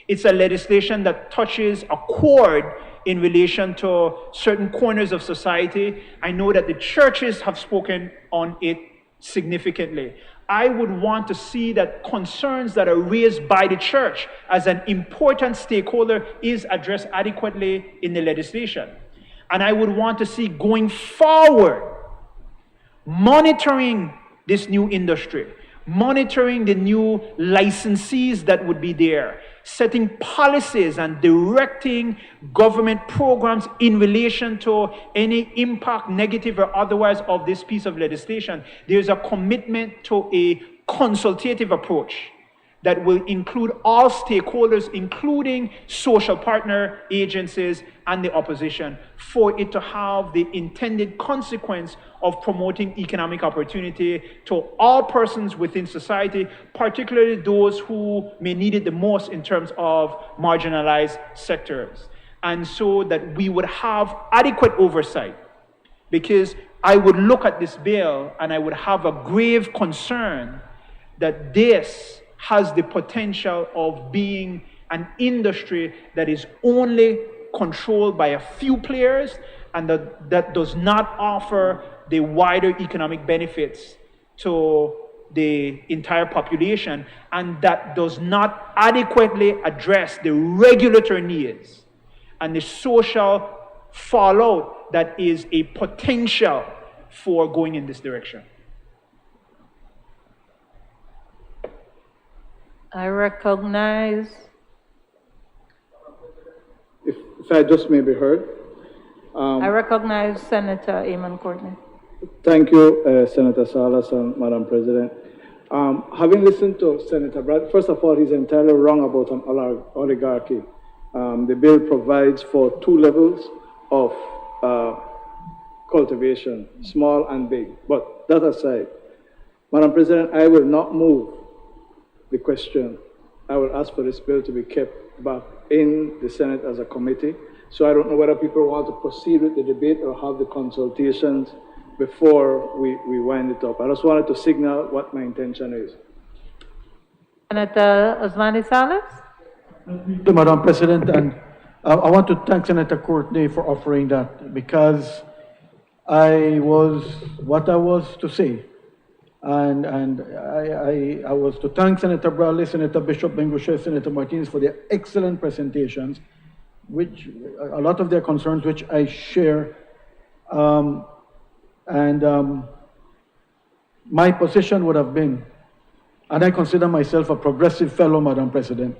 It's a legislation that touches a chord in relation to certain corners of society. I know that the churches have spoken on it significantly. I would want to see that concerns that are raised by the church as an important stakeholder is addressed adequately in the legislation. And I would want to see going forward, monitoring this new industry, monitoring the new licensees that would be there, setting policies and directing government programs in relation to any impact, negative or otherwise, of this piece of legislation. There's a commitment to a consultative approach that will include all stakeholders, including social partner agencies and the opposition, for it to have the intended consequence of promoting economic opportunity to all persons within society, particularly those who may need it the most in terms of marginalized sectors. And so that we would have adequate oversight, because I would look at this bill and I would have a grave concern that this has the potential of being an industry that is only controlled by a few players and that does not offer the wider economic benefits to the entire population, and that does not adequately address the regulatory needs and the social fallout that is a potential for going in this direction. I recognize. If I just may be heard. I recognize Senator Amon Courtney. Thank you, Senator Salas and Madam President. Having listened to Senator Brad, first of all, he's entirely wrong about an oligarchy. The bill provides for 2 levels of cultivation, small and big. But that aside, Madam President, I will not move the question. I will ask for this bill to be kept back in the Senate as a committee. So I don't know whether people want to proceed with the debate or have the consultations before we wind it up. I just wanted to signal what my intention is. Senator Osmani Salas? Thank you, Madam President, and I want to thank Senator Courtney for offering that, because I was what I was to say. And I was to thank Senator Bradley, Senator Bishop Bengushe, Senator Martinez for their excellent presentations, which a lot of their concerns, which I share. My position would have been, and I consider myself a progressive fellow, Madam President,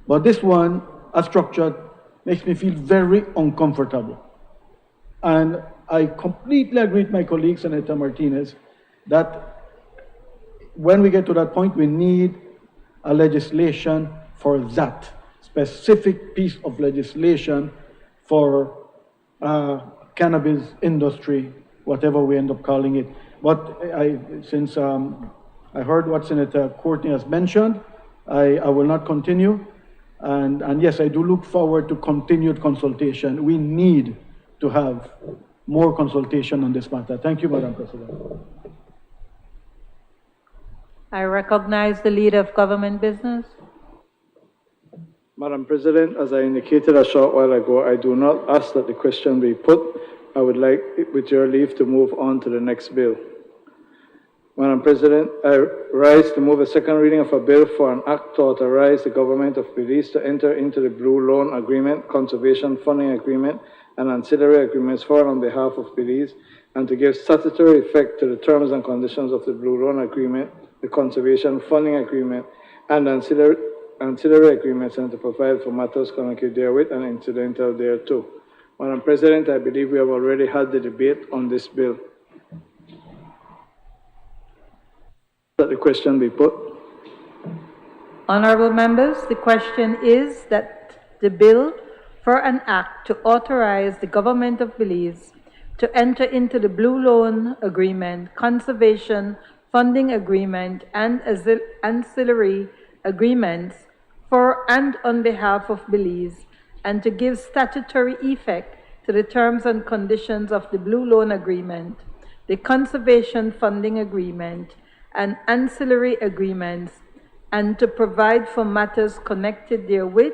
but this one, as structured, makes me feel very uncomfortable. And I completely agree with my colleague, Senator Martinez, that when we get to that point, we need a legislation for that specific piece of legislation for cannabis industry, whatever we end up calling it. But since I heard what Senator Courtney has mentioned, I will not continue. And yes, I do look forward to continued consultation. We need to have more consultation on this matter. Thank you, Madam President. I recognize the leader of government business. Madam President, as I indicated a short while ago, I do not ask that the question be put. I would like, with your leave, to move on to the next bill. Madam President, I rise to move a second reading of a bill for an act to authorize the government of Belize to enter into the Blue Loan Agreement, Conservation Funding Agreement, and ancillary agreements for and on behalf of Belize, and to give statutory effect to the terms and conditions of the Blue Loan Agreement, the Conservation Funding Agreement, and ancillary agreements, and to provide for matters connected therewith and incidental thereto. Madam President, I believe we have already had the debate on this bill. That the question be put. Honorable members, the question is that the bill for an act to authorize the government of Belize to enter into the Blue Loan Agreement, Conservation funding agreement and ancillary agreements for and on behalf of Belize, and to give statutory effect to the terms and conditions of the Blue Loan Agreement, the Conservation Funding Agreement, and ancillary agreements, and to provide for matters connected therewith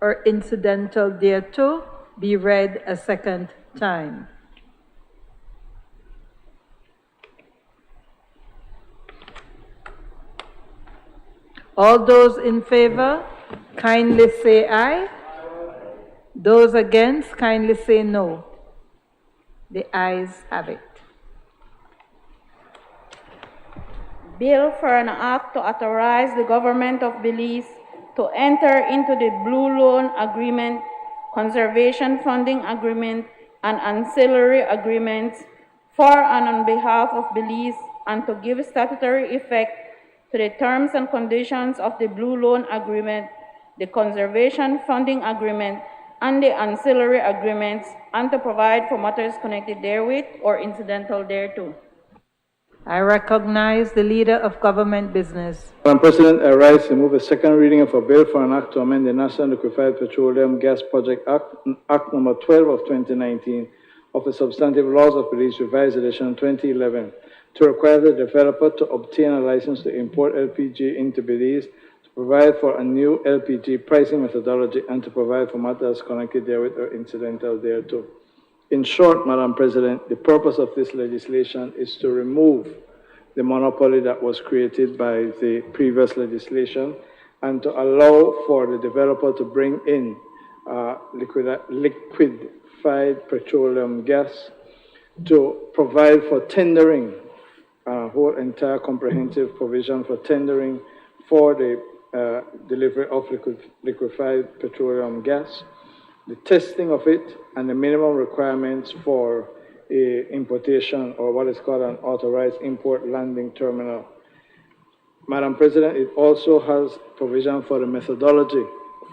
or incidental thereto, be read a second time. All those in favor, kindly say aye. Those against, kindly say no. The ayes have it. Bill for an act to authorize the government of Belize to enter into the Blue Loan Agreement, Conservation Funding Agreement, and ancillary agreements for and on behalf of Belize, and to give statutory effect to the terms and conditions of the Blue Loan Agreement, the Conservation Funding Agreement, and the ancillary agreements, and to provide for matters connected therewith or incidental thereto. I recognize the Leader of Government Business. Madam President, I rise to move a second reading of a bill for an act to amend the National Liquefied Petroleum Gas Project Act number 12 of 2019 of the Substantive Laws of Belize, revised edition 2011, to require the developer to obtain a license to import LPG into Belize, to provide for a new LPG pricing methodology, and to provide for matters connected therewith or incidental thereto. In short, Madam President, the purpose of this legislation is to remove the monopoly that was created by the previous legislation and to allow for the developer to bring in liquefied petroleum gas, to provide for tendering, whole entire comprehensive provision for tendering for the delivery of liquefied petroleum gas, the testing of it, and the minimum requirements for importation, or what is called an authorized import landing terminal. Madam President, it also has provision for the methodology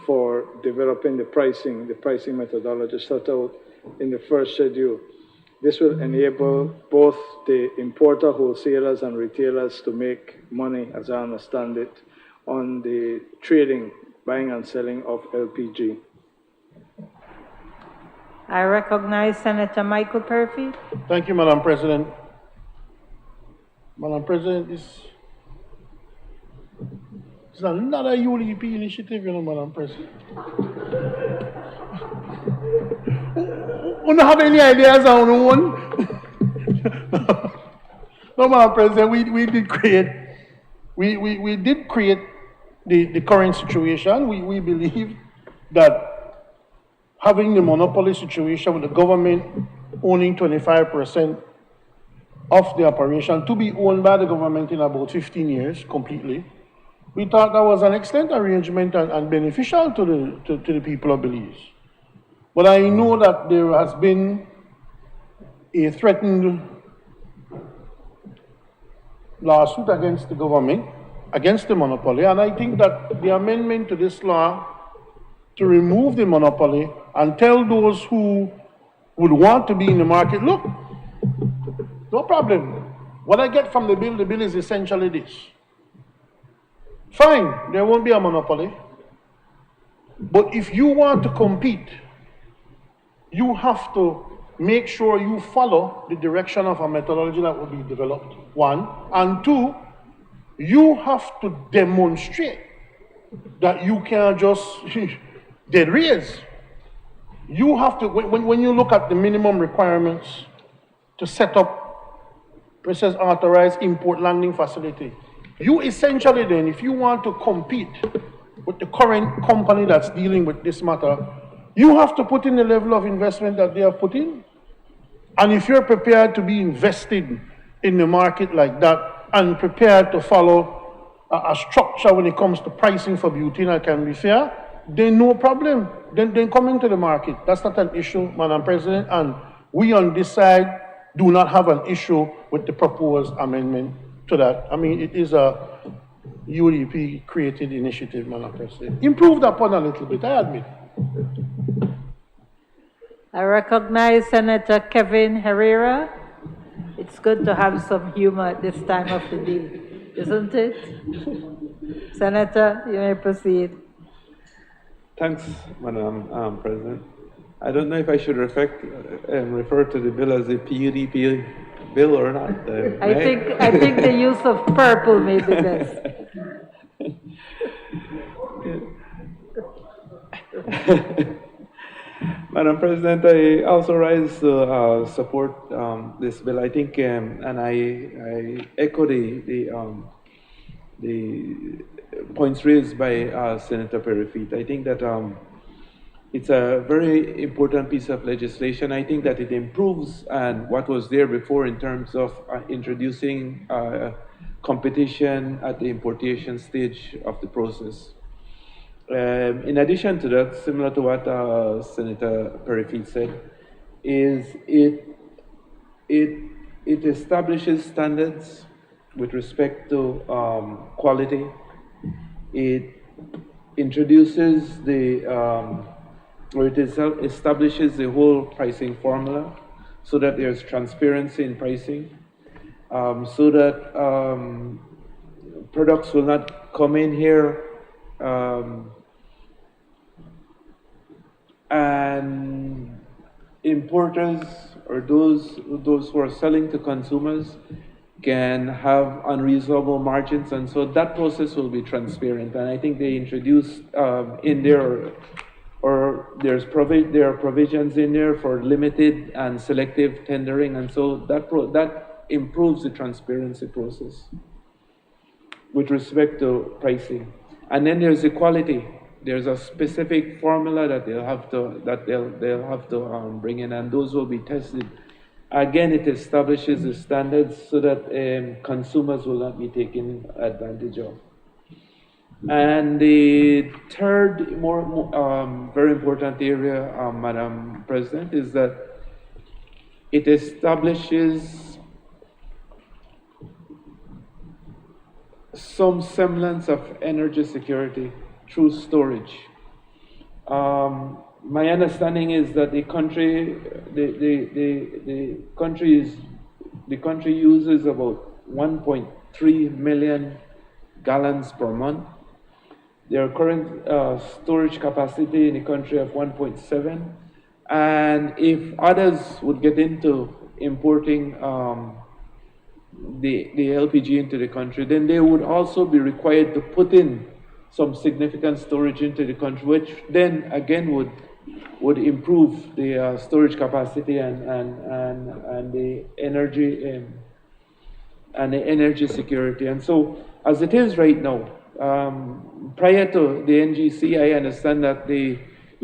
for developing the pricing methodology set out in the first schedule. This will enable both the importer, wholesalers, and retailers to make money, as I understand it, on the trading, buying and selling of LPG. I recognize Senator Michael Perfy. Thank you, Madam President. Madam President, this is another UDP initiative, you know, Madam President. You don't have any ideas on one? No, Madam President, we did create the current situation. We believe that having the monopoly situation with the government owning 25% of the operation to be owned by the government in about 15 years completely, we thought that was an excellent arrangement and beneficial to the people of Belize. But I know that there has been a threatened lawsuit against the government, against the monopoly, and I think that the amendment to this law to remove the monopoly and tell those who would want to be in the market, look, no problem. What I get from the bill is essentially this. Fine, there won't be a monopoly. But if you want to compete, you have to make sure you follow the direction of a methodology that will be developed, one. And two, you have to demonstrate that you can't just dead raise. You have to, when you look at the minimum requirements to set up process authorized import landing facility, you essentially then, if you want to compete with the current company that's dealing with this matter, you have to put in the level of investment that they have put in. And if you're prepared to be invested in the market like that and prepared to follow a structure when it comes to pricing for butane that can be fair, then no problem. Then come into the market. That's not an issue, Madam President. And we on this side do not have an issue with the proposed amendment to that. I mean, it is a UDP created initiative, Madam President. Improved upon a little bit, I admit. I recognize Senator Kevin Herrera. It It's good to have some humor at this time of the day, isn't it? Senator, you may proceed. Thanks, Madam President. I don't know if I should refer to the bill as a PUDP bill or not. I think the use of purple may be best. Madam President, I also rise to support this bill. I think, and I echo the points raised by Senator Perifit. I think that it's a very important piece of legislation. I think that it improves and what was there before in terms of introducing competition at the importation stage of the process. In addition to that, similar to what Senator Perifit said, is it establishes standards with respect to quality. It introduces it establishes the whole pricing formula so that there's transparency in pricing, so that products will not come in here and importers or those who are selling to consumers can have unreasonable margins, and so that process will be transparent. And I think they introduced in there, or there are provisions in there for limited and selective tendering, and so that improves the transparency process with respect to pricing. And then there's equality. There's a specific formula that they'll have to bring in, and those will be tested. Again, it establishes the standards so that consumers will not be taken advantage of. And the third, very important area, Madam President, is that it establishes some semblance of energy security through storage. My understanding is that the country uses about 1.3 million gallons per month. Their current storage capacity in the country of 1.7, and if others would get into importing the LPG into the country, then they would also be required to put in some significant storage into the country, which then again would improve the storage capacity and the energy security. And so, as it is right now, prior to the NGC, I understand that the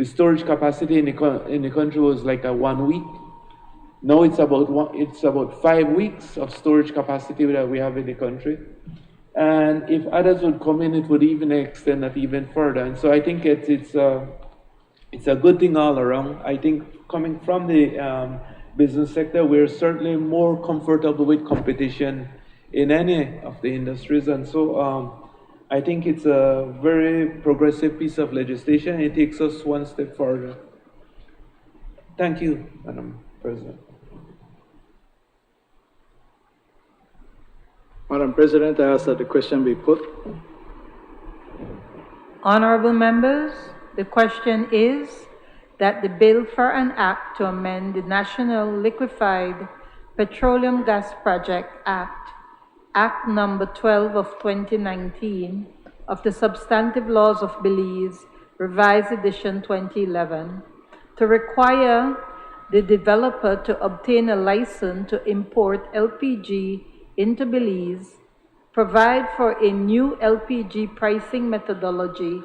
storage capacity in the country was like a 1 week. Now it's about 5 weeks of storage capacity that we have in the country. And if others would come in, it would even extend that even further. And so I think it's a good thing all around. I think coming from the business sector, we're certainly more comfortable with competition in any of the industries. And so I think it's a very progressive piece of legislation. It takes us one step further. Thank you, Madam President. Madam President, I ask that the question be put. Honorable members, the question is that the bill for an act to amend the National Liquefied Petroleum Gas Project Act, Act number 12 of 2019 of the Substantive Laws of Belize, Revised Edition 2011, to require the developer to obtain a license to import LPG into Belize, provide for a new LPG pricing methodology,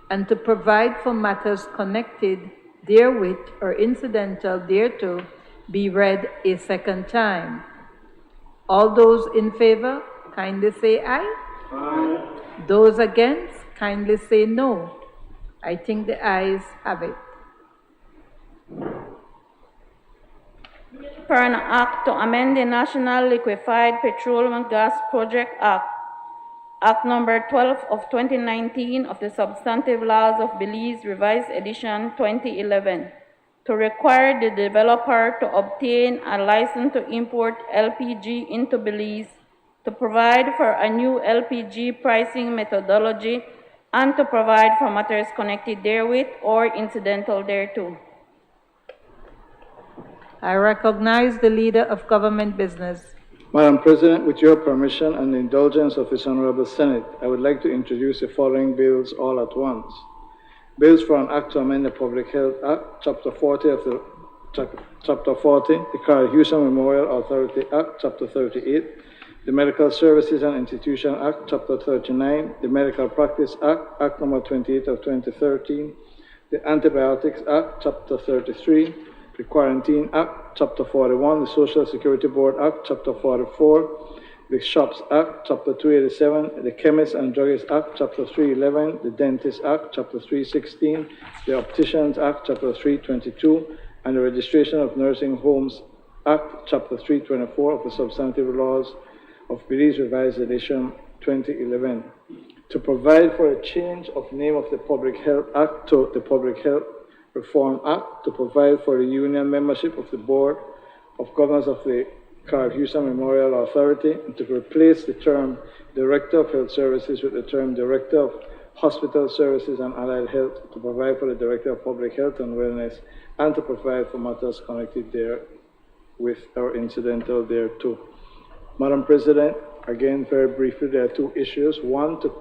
and to provide for matters connected therewith or incidental thereto be read a second time. All those in favor, kindly say aye. Aye. Those against, kindly say no. I think the ayes have it. For an act to amend the National Liquefied Petroleum and Gas Project Act, Act number 12 of 2019 of the Substantive Laws of Belize, Revised Edition 2011, to require the developer to obtain a license to import LPG into Belize, to provide for a new LPG pricing methodology, and to provide for matters connected therewith or incidental thereto. I recognize the Leader of Government Business. Madam President, with your permission and the indulgence of this Honorable Senate, I would like to introduce the following bills all at once. Bills for an act to amend the Public Health Act, Chapter 40 the Carl Hewson Memorial Authority Act, Chapter 38, the Medical Services and Institution Act, Chapter 39, the Medical Practice Act, Act Number 28 of 2013, the Antibiotics Act, Chapter 33, the Quarantine Act, Chapter 41, the Social Security Board Act, Chapter 44, the Shops Act, Chapter 287, the Chemists and Druggists Act, Chapter 311, the Dentists Act, Chapter 316, the Opticians Act, Chapter 322, and the Registration of Nursing Homes Act, Chapter 324 of the Substantive Laws of Belize Revised Edition 2011, to provide for a change of name of the Public Health Act to the Public Health Reform Act, to provide for the union membership of the Board of Governors of the Carl Hewson Memorial Authority, and to replace the term Director of Health Services with the term Director of Hospital Services and Allied Health, to provide for the Director of Public Health and Wellness, and to provide for matters connected there with or incidental thereto. Madam President, again, very briefly, there are two issues. One, to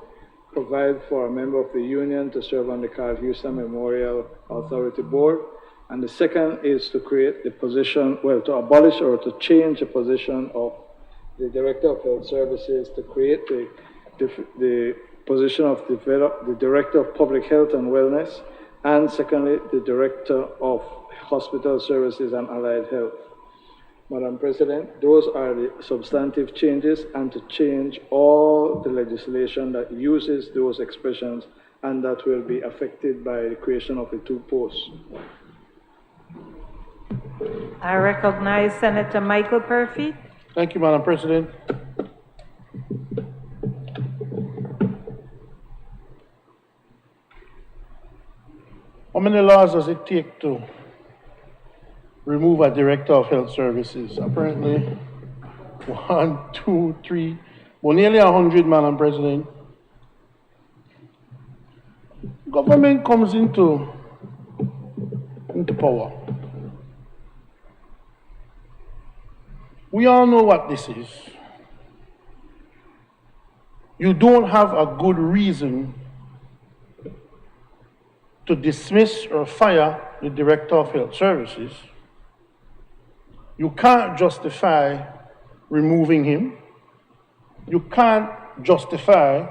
provide for a member of the union to serve on the Carl Hewson Memorial Authority Board. And the second is to create the position, well, to abolish or to change the position of the Director of Health Services, to create the position of the Director of Public Health and Wellness, and secondly, the Director of Hospital Services and Allied Health. Madam President, those are the substantive changes, and to change all the legislation that uses those expressions and that will be affected by the creation of the two posts. I recognize Senator Michael Perfy. Thank you, Madam President. How many laws does it take to remove a Director of Health Services? Apparently, 1, 2, 3, well, nearly 100, Madam President. Government comes into power. We all know what this is. You don't have a good reason to dismiss or fire the Director of Health Services. You can't justify removing him. You can't justify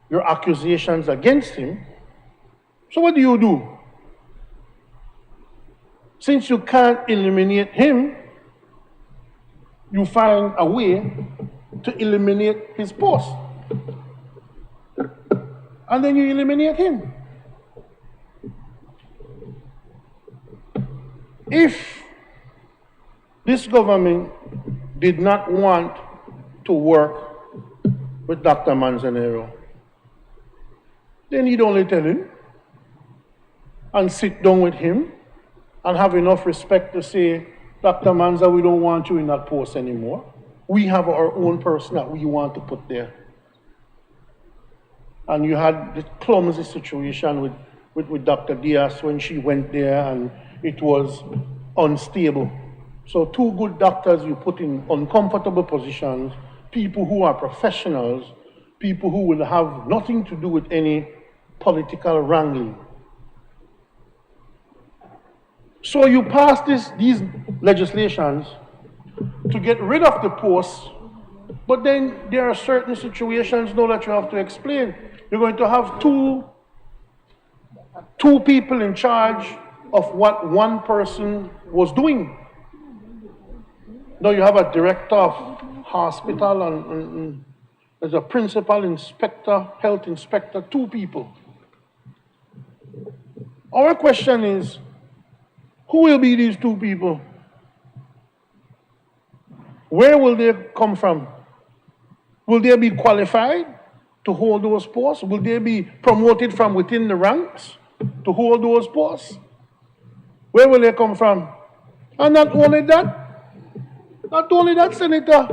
your accusations against him. So what do? Since you can't eliminate him, you find a way to eliminate his post. And then you eliminate him. If this government did not want to work with Dr. Manzanero, then he'd only tell him and sit down with him and have enough respect to say, Dr. Manza, we don't want you in that post anymore. We have our own person that we want to put there. And you had the clumsy situation with Dr. Diaz when she went there and it was unstable. So two good doctors you put in uncomfortable positions, people who are professionals, people who will have nothing to do with any political wrangling. So you pass these legislations to get rid of the posts, but then there are certain situations now that you have to explain. You're going to have two people in charge of what one person was doing. Now you have a director of hospital and there's a principal inspector, health inspector, two people. Our question is, who will be these two people? Where will they come from? Will they be qualified to hold those posts? Will they be promoted from within the ranks to hold those posts? Where will they come from? And not only that, Senator,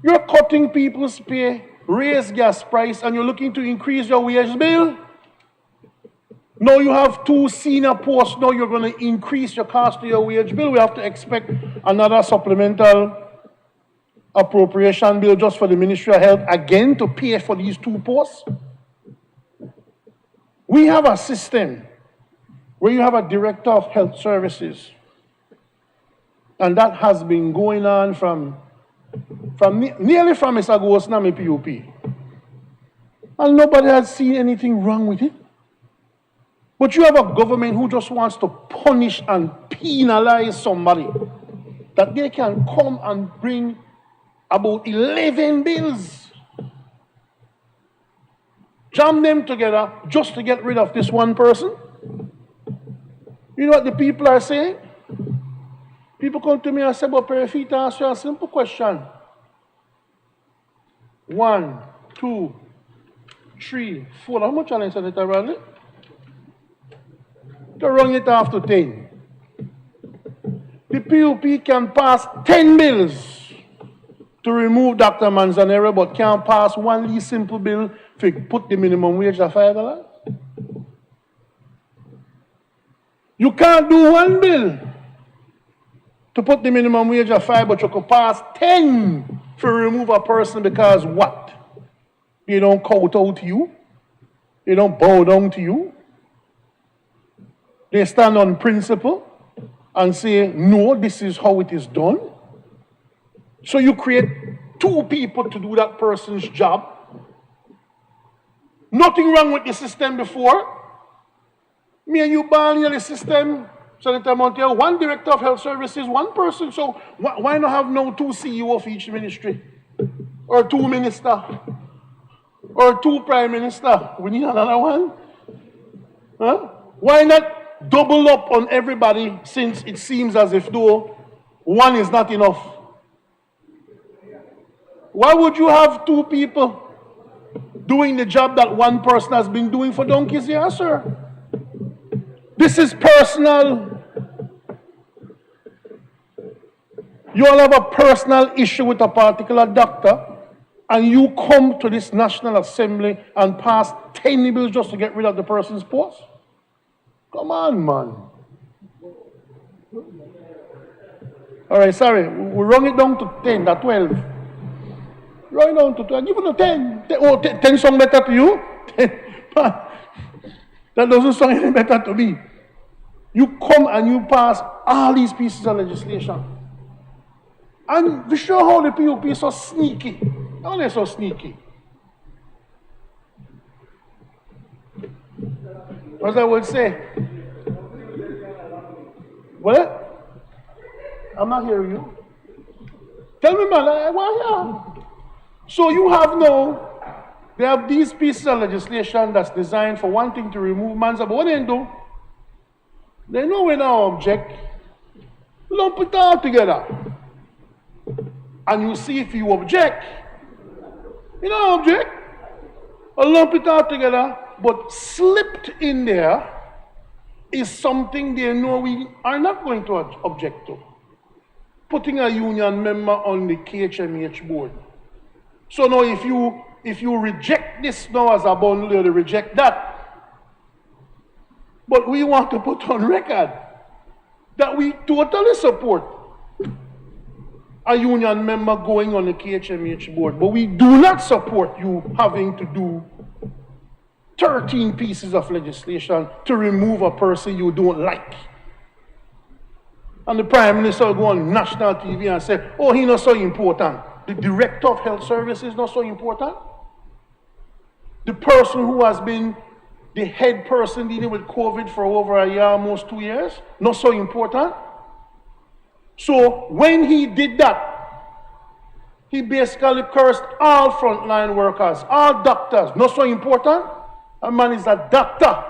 you're cutting people's pay, raise gas price, and you're looking to increase your wage bill. Now you have 2 senior posts, now you're going to increase your cost to your wage bill. We have to expect another supplemental appropriation bill just for the Ministry of Health again to pay for these 2 posts. We have a system where you have a Director of Health Services, and that has been going on nearly from Mr. Gosnami PUP. And nobody has seen anything wrong with it. But you have a government who just wants to punish and penalize somebody, that they can come and bring about 11 bills, jam them together just to get rid of this one person. You know what the people are saying? People come to me and say, but Perifita, ask you a simple question. 1, 2, 3, 4. How much challenge is it around it? To run it off to 10. The PUP can pass 10 bills to remove Dr. Manzanero, but can't pass one least simple bill to put the minimum wage at $5. You can't do one bill to put the minimum wage at 5, but you could pass 10 to remove a person because what? They don't kowtow to you. They don't bow down to you. They stand on principle and say, no, this is how it is done. So you create 2 people to do that person's job. Nothing wrong with the system before. Me and you born in the system, Senator Montiel, 1 Director of Health Services, 1 person. So why not have now 2 CEO of each ministry? Or 2 ministers? Or 2 prime minister? We need another one? Huh? Why not double up on everybody, since it seems as if though 1 is not enough? Why would you have 2 people doing the job that 1 person has been doing for donkeys years, sir? This is personal. You all have a personal issue with a particular doctor, and you come to this National Assembly and pass 10 bills just to get rid of the person's post? Come on, man. All right, sorry. We run it down to 10, not 12. Run it down to 12. Give it a 10. Oh, 10 sound better to you? That doesn't sound any better to me. You come and you pass all these pieces of legislation. And we show how the PUP is so sneaky. How they're so sneaky. As I would say, what? I'm not hearing you. Tell me, man, why here? So you have now, they have these pieces of legislation that's designed for one thing to remove Manza, but what they do? They know we now object. Lump it all together. And you see if you object. You don't object. Or lump it all together. But slipped in there is something they know we are not going to object to. Putting a union member on the KHMH board. So now if you reject this now as a bundle, you reject that. But we want to put on record that we totally support a union member going on the KHMH board. But we do not support you having to do 13 pieces of legislation to remove a person you don't like. And the Prime Minister will go on national TV and say, oh, he's not so important. The Director of Health Services is not so important. The person who has been the head person dealing with COVID for over a year, almost 2 years, not so important. So when he did that, he basically cursed all frontline workers, all doctors, not so important. A man is a doctor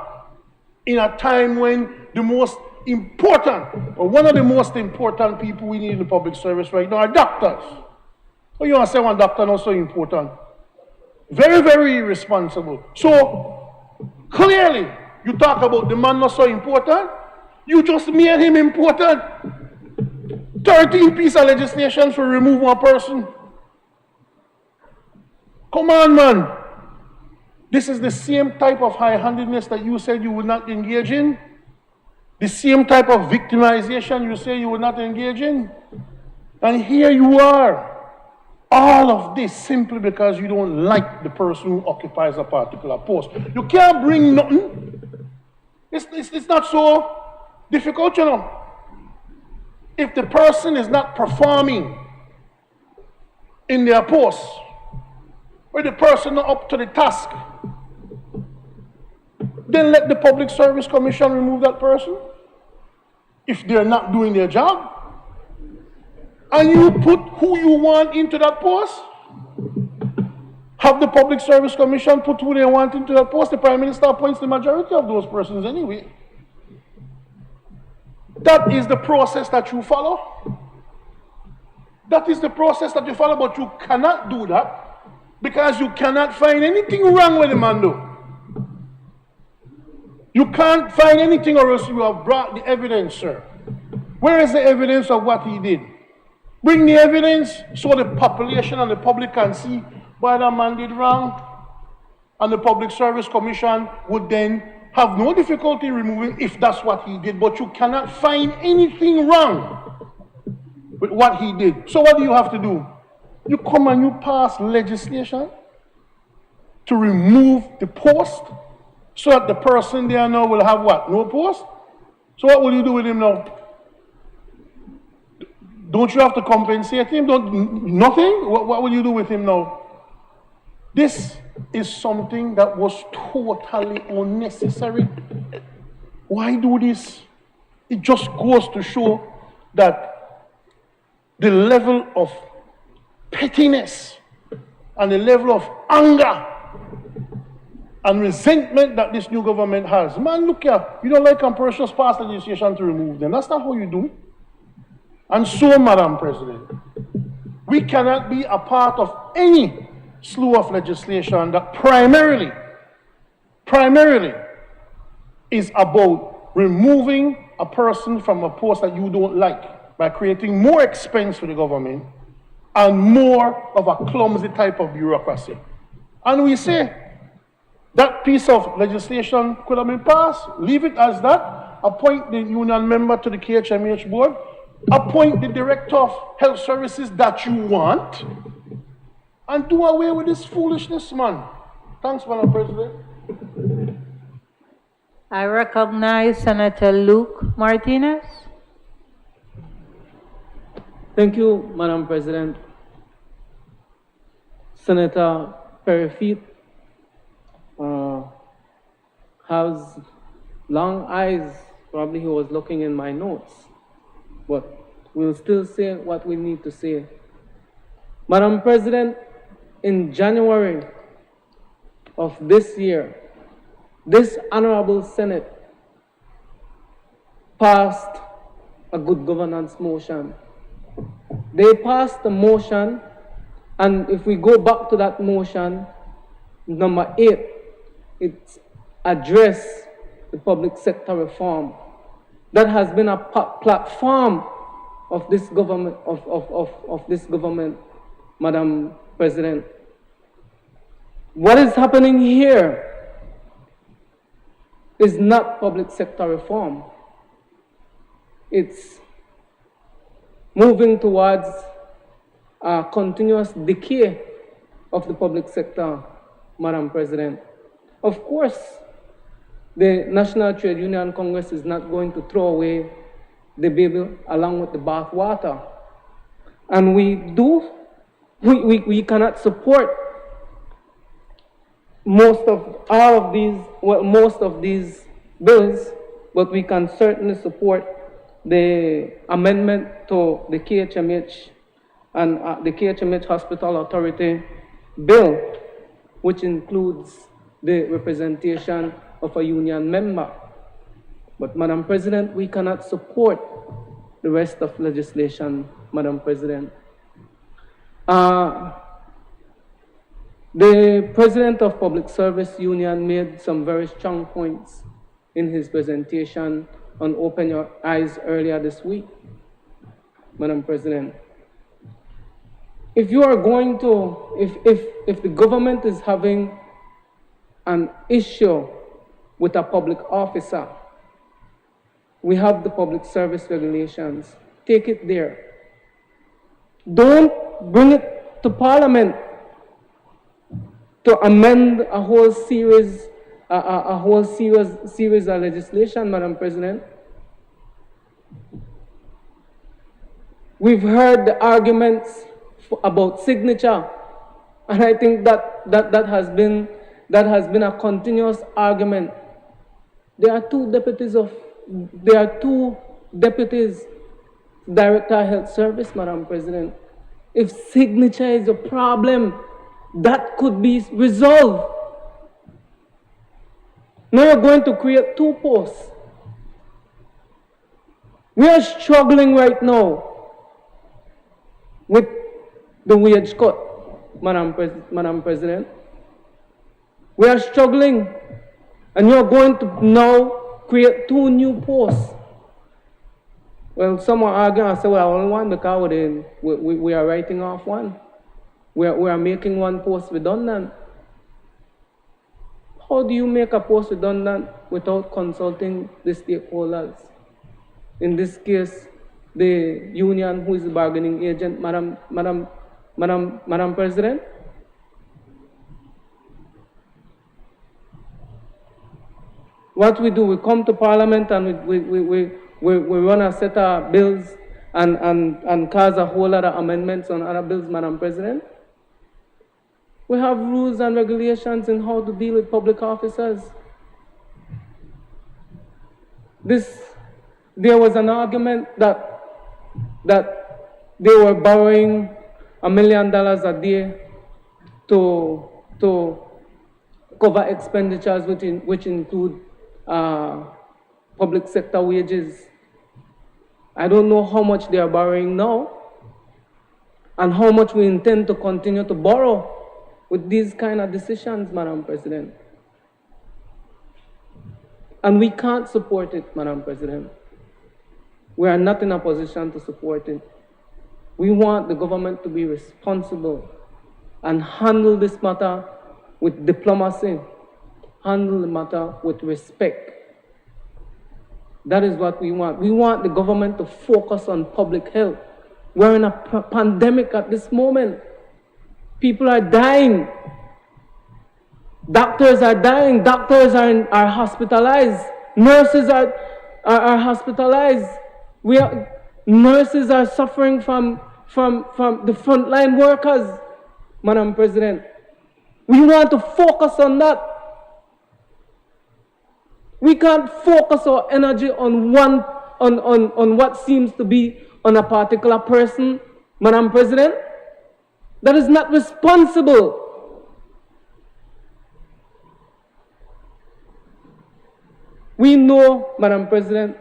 in a time when the most important, or one of the most important people we need in the public service right now are doctors. Oh, you want to say one doctor not so important? Very, very irresponsible. So, clearly, you talk about the man not so important, You just made him important. 13 pieces of legislation for remove one person. Come on, man. This is the same type of high-handedness that you said you would not engage in. The same type of victimization you say you would not engage in. And here you are. All of this simply because you don't like the person who occupies a particular post. You can't bring nothing. It's not so difficult, you know. If the person is not performing in their post, or the person not up to the task, then let the Public Service Commission remove that person if they're not doing their job. And you put who you want into that post. Have the Public Service Commission put who they want into that post. The Prime Minister appoints the majority of those persons anyway. That is the process that you follow. That is the process that you follow, but you cannot do that because you cannot find anything wrong with the man though. You can't find anything or else you have brought the evidence, sir. Where is the evidence of what he did? Bring the evidence so the population and the public can see why that man did wrong. And the Public Service Commission would then have no difficulty removing if that's what he did. But you cannot find anything wrong with what he did. So what do you have to do? You come and you pass legislation to remove the post so that the person there now will have what? No post? So what will you do with him now? Don't you have to compensate him? Nothing? What will you do with him now? This is something that was totally unnecessary. Why do this? It just goes to show that the level of pettiness and the level of anger and resentment that this new government has. Man, look here, you don't like Precious pass legislation to remove them. That's not how you do. And so, Madam President, we cannot be a part of any slew of legislation that primarily is about removing a person from a post that you don't like by creating more expense for the government and more of a clumsy type of bureaucracy. And we say that piece of legislation could have been passed, leave it as that, appoint the union member to the KHMH board, appoint the director of health services that you want, and do away with this foolishness, man. Thanks, Madam President. I recognize Senator Luke Martinez. Thank you, Madam President. Senator Perry has long eyes. Probably he was looking in my notes. But we'll still say what we need to say. Madam President, in January of this year, this Honorable Senate passed a good governance motion. They passed the motion, and if we go back to that motion, number 8, it addressed the public sector reform. That has been a platform of this government, of this government, Madam President. What is happening here is not public sector reform. It's moving towards a continuous decay of the public sector, Madam President. Of course, the National Trade Union Congress is not going to throw away the baby along with the bath water. And we cannot support most of these bills, but we can certainly support the amendment to the KHMH and the KHMH Hospital Authority bill, which includes the representation of a union member. But, Madam President, we cannot support the rest of legislation, Madam President. The President of Public Service Union made some very strong points in his presentation on Open Your Eyes earlier this week, Madam President. If you are going to, if the government is having an issue with a public officer, we have the public service regulations. Take it there. Don't bring it to Parliament to amend a whole series of legislation, Madam President. We've heard the arguments about signature, and I think that has been a continuous argument. There are two deputies Director of Health Service, Madam President. If signature is a problem, that could be resolved. Now you're going to create two posts. We are struggling right now with the wage cut, Madam President. We are struggling, and you're going to now create two new posts. Well, some are arguing and say, well, only one because we are writing off one. We are making one post redundant. How do you make a post redundant without consulting the stakeholders? In this case, the union who is the bargaining agent, Madam President. What we do, we come to Parliament and we run a set of bills and cause a whole lot of amendments on other bills, Madam President. We have rules and regulations in how to deal with public officers. There was an argument that they were borrowing $1 million a day to cover expenditures which include public sector wages. I don't know how much they are borrowing now and how much we intend to continue to borrow with these kind of decisions, Madam President. And we can't support it, Madam President. We are not in a position to support it. We want the government to be responsible and handle this matter with diplomacy, handle the matter with respect. That is what we want. We want the government to focus on public health. We're in a pandemic at this moment. People are dying. Doctors are dying. Doctors are hospitalized. Nurses are hospitalized. Nurses are suffering from the frontline workers, Madam President. We want to focus on that. We can't focus our energy on what seems to be on a particular person, Madam President. That is not responsible. We know, Madam President,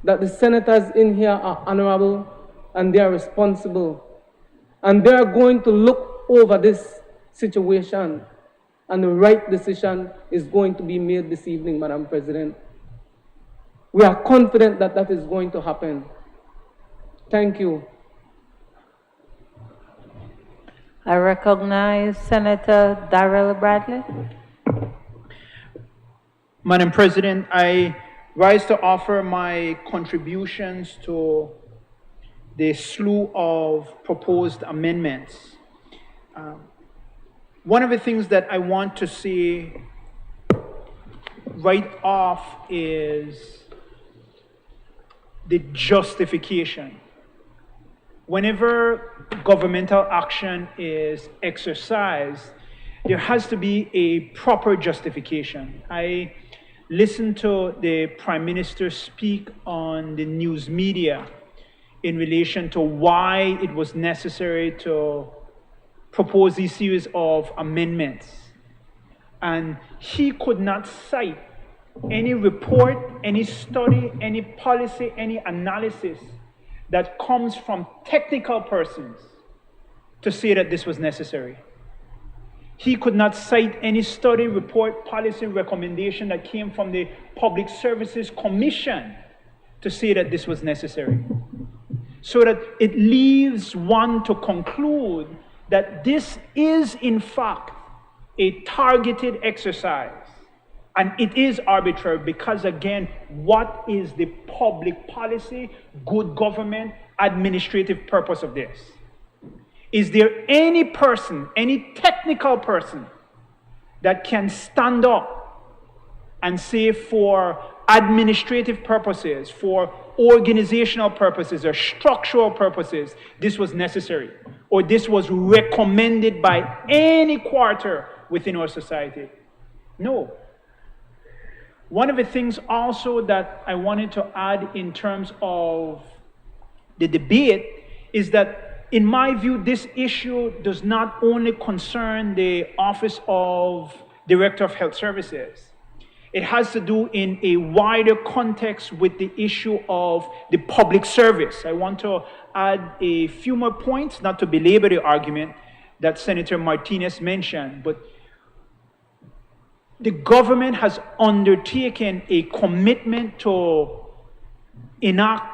that the senators in here are honorable and they are responsible. And they are going to look over this situation, and the right decision is going to be made this evening, Madam President. We are confident that that is going to happen. Thank you. I recognize Senator Darrell Bradley. Madam President, I rise to offer my contributions to the slew of proposed amendments. One of the things that I want to say right off is the justification. Whenever governmental action is exercised, there has to be a proper justification. I listened to the Prime Minister speak on the news media in relation to why it was necessary to propose these series of amendments. And he could not cite any report, any study, any policy, any analysis that comes from technical persons to say that this was necessary. He could not cite any study, report, policy, recommendation that came from the Public Services Commission to say that this was necessary. So that it leaves one to conclude that this is, in fact, a targeted exercise. And it is arbitrary because, again, what is the public policy, good government, administrative purpose of this? Is there any person, any technical person, that can stand up and say for administrative purposes, for organizational purposes or structural purposes, this was necessary, or this was recommended by any quarter within our society? No. One of the things also that I wanted to add in terms of the debate is that, in my view, this issue does not only concern the Office of Director of Health Services. It has to do in a wider context with the issue of the public service. I want to add a few more points, not to belabor the argument that Senator Martinez mentioned, but the government has undertaken a commitment to enact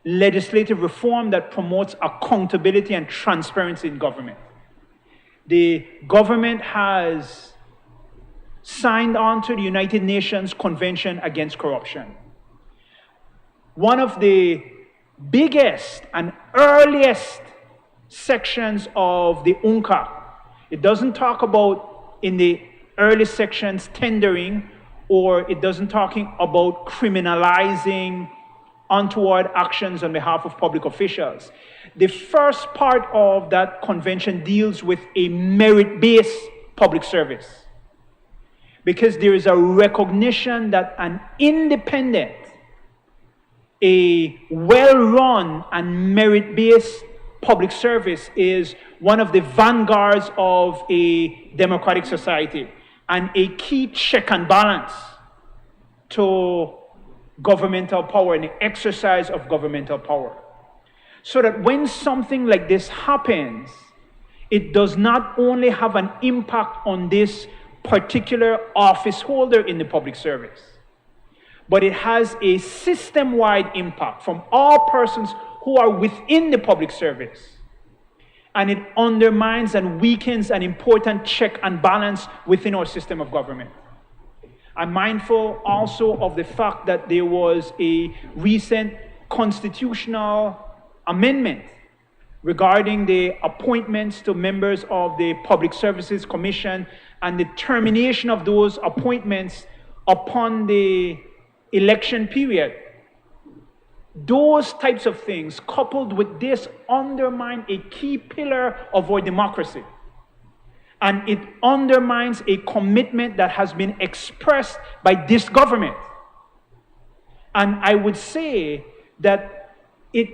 legislative reform that promotes accountability and transparency in government. The government has signed on to the United Nations Convention Against Corruption. One of the biggest and earliest sections of the UNCAC, it doesn't talk about in the early sections tendering, or it doesn't talking about criminalizing untoward actions on behalf of public officials. The first part of that convention deals with a merit-based public service, because there is a recognition that an independent, a well-run and merit-based public service is one of the vanguards of a democratic society and a key check and balance to governmental power and the exercise of governmental power. So that when something like this happens, it does not only have an impact on this particular office holder in the public service, but it has a system-wide impact from all persons who are within the public service. And it undermines and weakens an important check and balance within our system of government. I'm mindful also of the fact that there was a recent constitutional amendment regarding the appointments to members of the Public Services Commission and the termination of those appointments upon the election period. Those types of things, coupled with this, undermine a key pillar of our democracy. And it undermines a commitment that has been expressed by this government. And I would say that it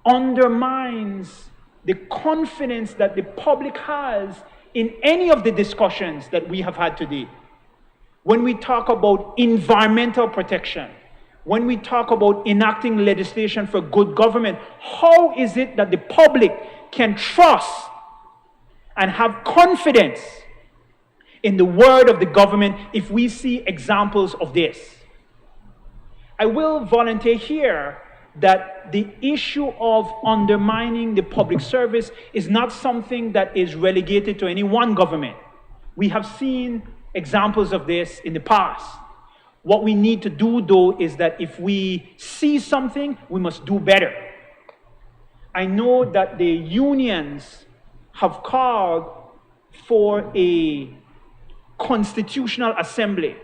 undermines the confidence that the public has in any of the discussions that we have had today. When we talk about environmental protection, when we talk about enacting legislation for good government, how is it that the public can trust and have confidence in the word of the government if we see examples of this? I will volunteer here that the issue of undermining the public service is not something that is relegated to any one government. We have seen examples of this in the past. What we need to do, though, is that if we see something, we must do better. I know that the unions have called for a constitutional assembly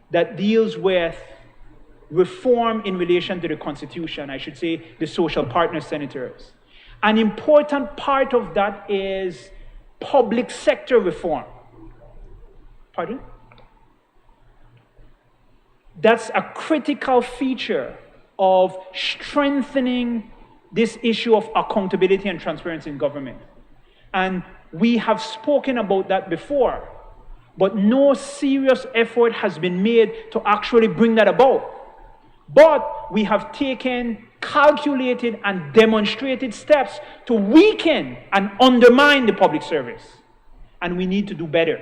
that deals with reform in relation to the Constitution, I should say the social partner senators. An important part of that is public sector reform. Pardon? That's a critical feature of strengthening this issue of accountability and transparency in government. And we have spoken about that before, but no serious effort has been made to actually bring that about. But we have taken calculated and demonstrated steps to weaken and undermine the public service. And we need to do better.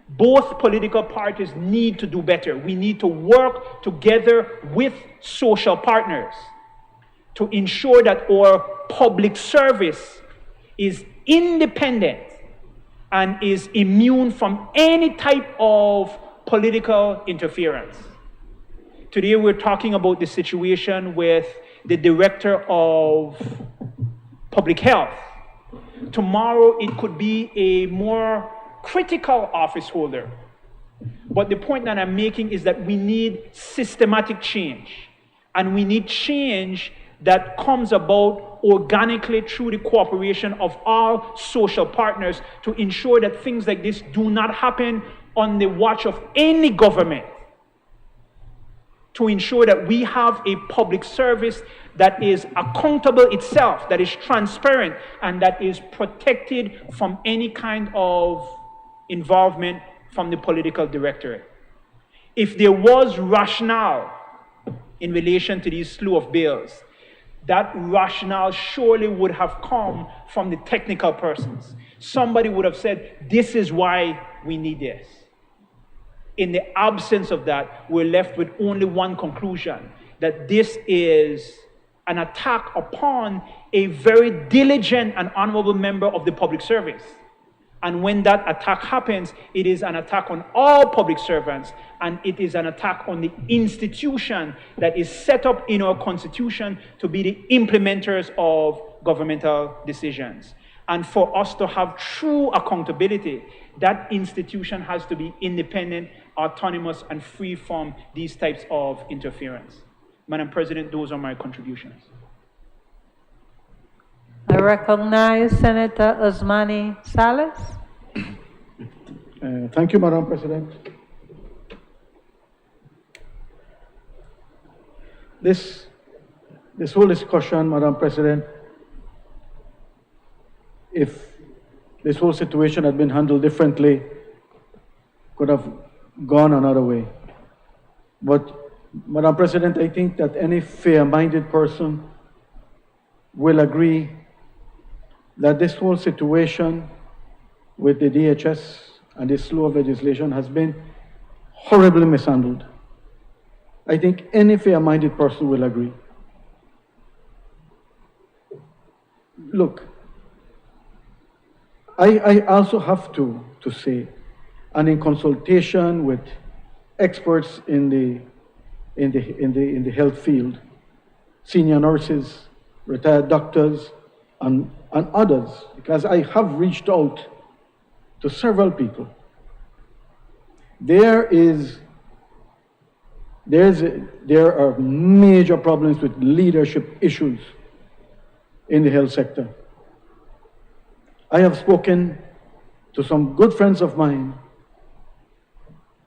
Both political parties need to do better. We need to work together with social partners to ensure that our public service is independent and is immune from any type of political interference. Today we're talking about the situation with the Director of Public Health. Tomorrow it could be a more critical office holder. But the point that I'm making is that we need systematic change. And we need change that comes about organically through the cooperation of all social partners to ensure that things like this do not happen on the watch of any government. To ensure that we have a public service that is accountable itself, that is transparent, and that is protected from any kind of involvement from the political directorate. If there was rationale in relation to these slew of bills, that rationale surely would have come from the technical persons. Somebody would have said, this is why we need this. In the absence of that, we're left with only one conclusion, that this is an attack upon a very diligent and honorable member of the public service. And when that attack happens, it is an attack on all public servants, and it is an attack on the institution that is set up in our Constitution to be the implementers of governmental decisions. And for us to have true accountability, that institution has to be independent, autonomous, and free from these types of interference. Madam President, those are my contributions. I recognize Senator Osmani Salas. Thank you, Madam President. This whole discussion, Madam President, if this whole situation had been handled differently, could have gone another way. But, Madam President, I think that any fair-minded person will agree that this whole situation with the DHS and this slew of legislation has been horribly mishandled. I think any fair-minded person will agree. Look, I also have to say, and in consultation with experts in the health field, senior nurses, retired doctors, and others, because I have reached out to several people. There are major problems with leadership issues in the health sector. I have spoken to some good friends of mine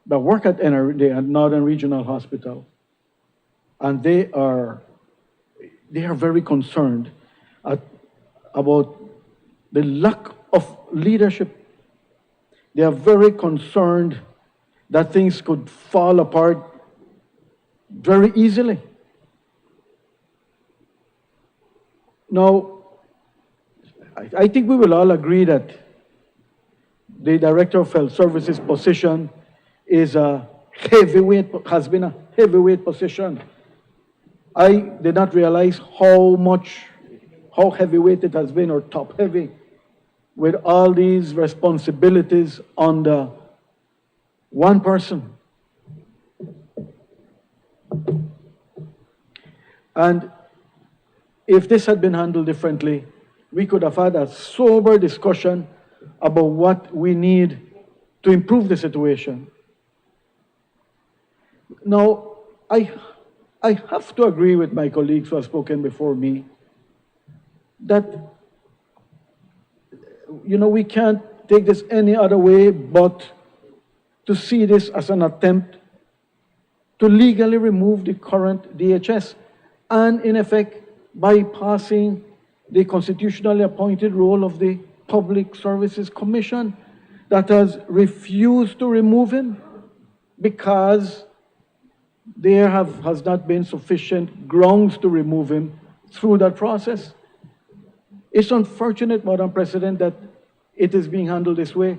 that work at NRD, at Northern Regional Hospital, and they are very concerned about the lack of leadership. They are very concerned that things could fall apart very easily. Now, I think we will all agree that the Director of Health Services position is has been a heavyweight position. I did not realize how heavyweight it has been, or top heavy, with all these responsibilities under one person. And if this had been handled differently, we could have had a sober discussion about what we need to improve the situation. Now, I have to agree with my colleagues who have spoken before me that, we can't take this any other way but to see this as an attempt to legally remove the current DHS and, in effect, bypassing the constitutionally appointed role of the Public Services Commission that has refused to remove him because there has not been sufficient grounds to remove him through that process. It's unfortunate, Madam President, that it is being handled this way.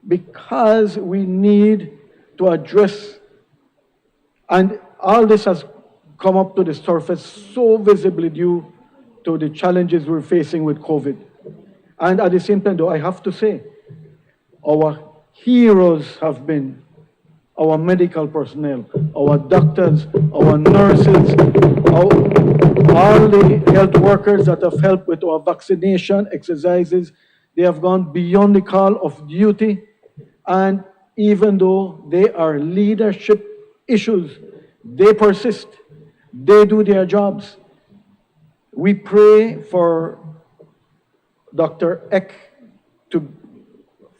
because we need to address, and all this has come up to the surface so visibly due to the challenges we're facing with COVID. And at the same time, though, I have to say, our heroes have been our medical personnel, our doctors, our nurses, all the health workers that have helped with our vaccination exercises. They have gone beyond the call of duty. And even though they are leadership issues, they persist. They do their jobs. We pray for Dr. Eck to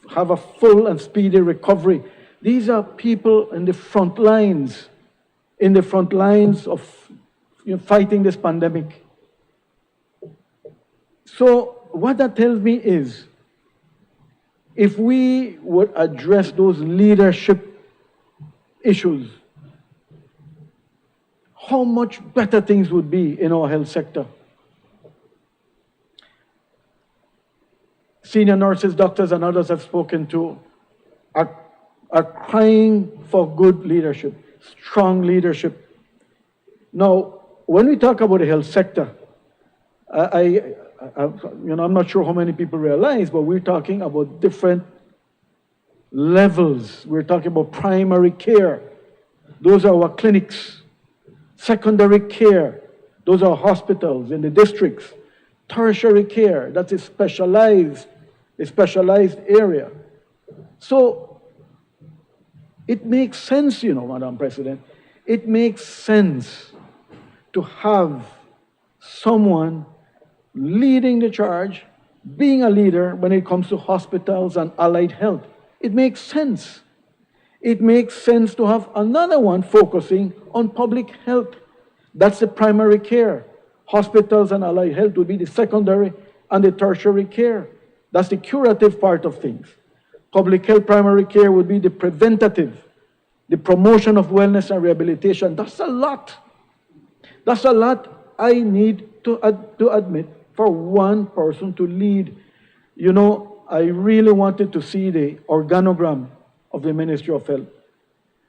have a full and speedy recovery. These are people in the front lines, of fighting this pandemic. So what that tells me is, if we would address those leadership issues, how much better things would be in our health sector. Senior nurses, doctors, and others I've spoken to are crying for good leadership, strong leadership. Now, when we talk about the health sector, I'm not sure how many people realize, but we're talking about different levels. We're talking about primary care. Those are our clinics. Secondary care. Those are hospitals in the districts. Tertiary care, that's a specialized area. So it makes sense, Madam President, it makes sense to have someone leading the charge, being a leader when it comes to hospitals and allied health. It makes sense. It makes sense to have another one focusing on public health. That's the primary care. Hospitals and allied health would be the secondary and the tertiary care. That's the curative part of things. Public health primary care would be the preventative, the promotion of wellness and rehabilitation. That's a lot. That's a lot I need to admit for one person to lead. I really wanted to see the organogram of the Ministry of Health.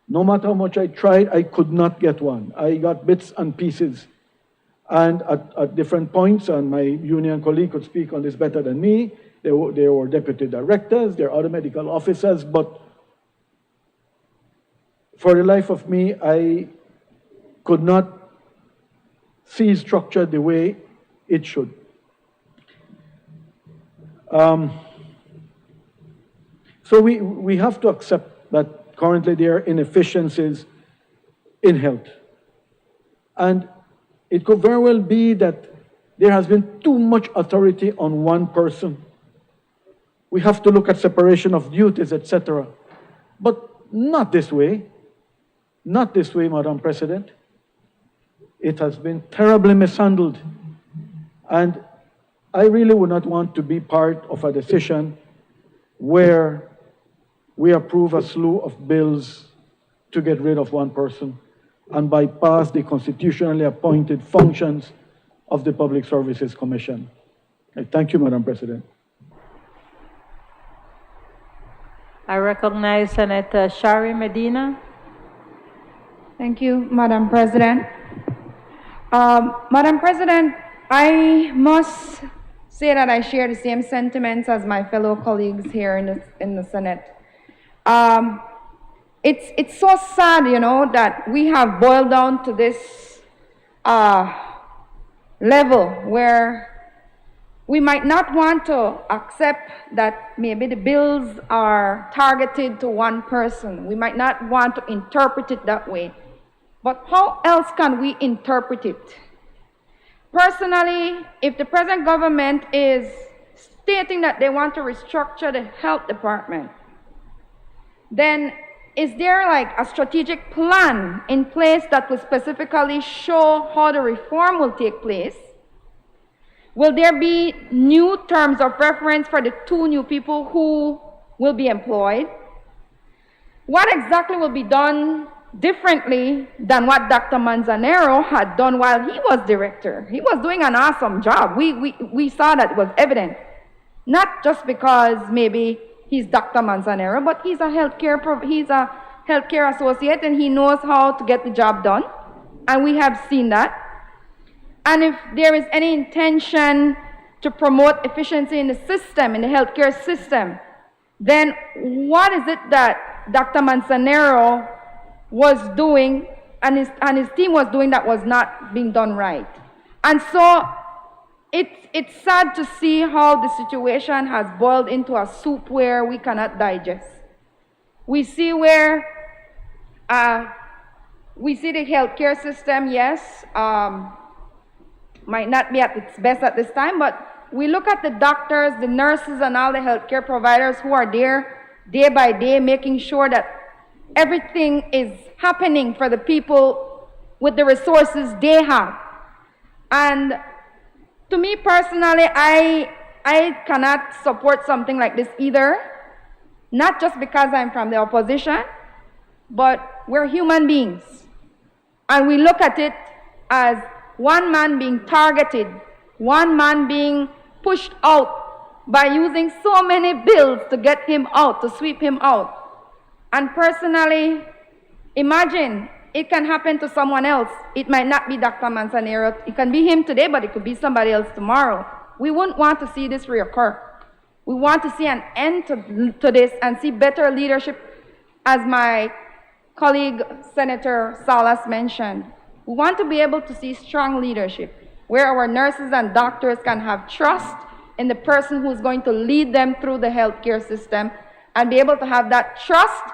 No matter how much I tried, I could not get one. I got bits and pieces. And at different points, and my union colleague could speak on this better than me, they were deputy directors, there are other medical officers, but for the life of me, I could not see structure the way it should. So we have to accept that currently there are inefficiencies in health. And it could very well be that there has been too much authority on one person. We have to look at separation of duties, etc. But not this way. Not this way, Madam President. It has been terribly mishandled. And I really would not want to be part of a decision where we approve a slew of bills to get rid of one person and bypass the constitutionally appointed functions of the Public Services Commission. I thank you, Madam President. I recognize Senator Shari Medina. Thank you, Madam President. Madam President, I must say that I share the same sentiments as my fellow colleagues here in the Senate. It's so sad, that we have boiled down to this level where we might not want to accept that maybe the bills are targeted to one person. We might not want to interpret it that way. But how else can we interpret it? Personally, if the present government is stating that they want to restructure the health department, then is there like a strategic plan in place that will specifically show how the reform will take place? Will there be new terms of reference for the 2 new people who will be employed? What exactly will be done differently than what Dr. Manzanero had done while he was director? He was doing an awesome job. We saw that it was evident. Not just because maybe he's Dr. Manzanero, but he's a healthcare associate, and he knows how to get the job done. And we have seen that. And if there is any intention to promote efficiency in the system, in the healthcare system, then what is it that Dr. Manzanero was doing and his team was doing that was not being done right? And so it's sad to see how the situation has boiled into a soup where we cannot digest. We see where we see the healthcare system, yes, might not be at its best at this time, but we look at the doctors, the nurses, and all the healthcare providers who are there day by day, making sure that everything is happening for the people with the resources they have. And to me personally, I cannot support something like this either, not just because I'm from the opposition, but we're human beings. And we look at it as one man being targeted, one man being pushed out by using so many bills to get him out, to sweep him out. And personally, imagine it can happen to someone else. It might not be Dr. Manzanero. It can be him today, but it could be somebody else tomorrow. We wouldn't want to see this reoccur. We want to see an end to this and see better leadership, as my colleague Senator Salas mentioned. We want to be able to see strong leadership where our nurses and doctors can have trust in the person who's going to lead them through the healthcare system and be able to have that trust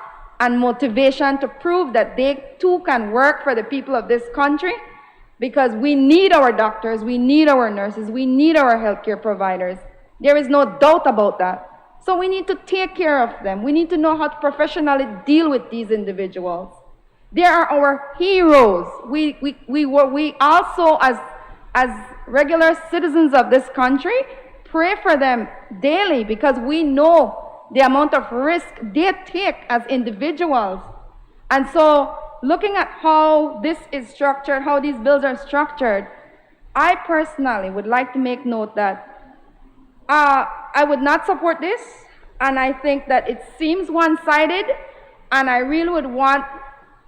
and motivation to prove that they too can work for the people of this country, because we need our doctors, we need our nurses, we need our healthcare providers. There is no doubt about that. So we need to take care of them. We need to know how to professionally deal with these individuals. They are our heroes. We also, as regular citizens of this country, pray for them daily, because we know the amount of risk they take as individuals. And so, looking at how this is structured, how these bills are structured, I personally would like to make note that I would not support this, and I think that it seems one-sided, and I really would want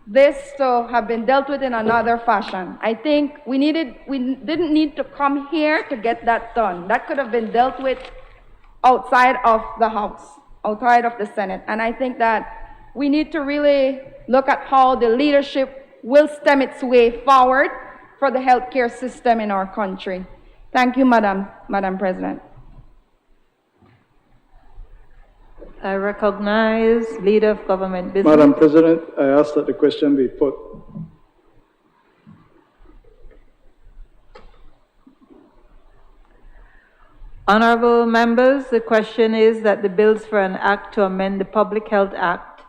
this to have been dealt with in another fashion. I think we didn't need to come here to get that done. That could have been dealt with outside of the House, outside of the Senate. And I think that we need to really look at how the leadership will stem its way forward for the healthcare system in our country. Thank you, Madam President. I recognize Leader of Government Business. Madam President, I ask that the question be put. Honorable members, the question is that the bills for an act to amend the Public Health Act,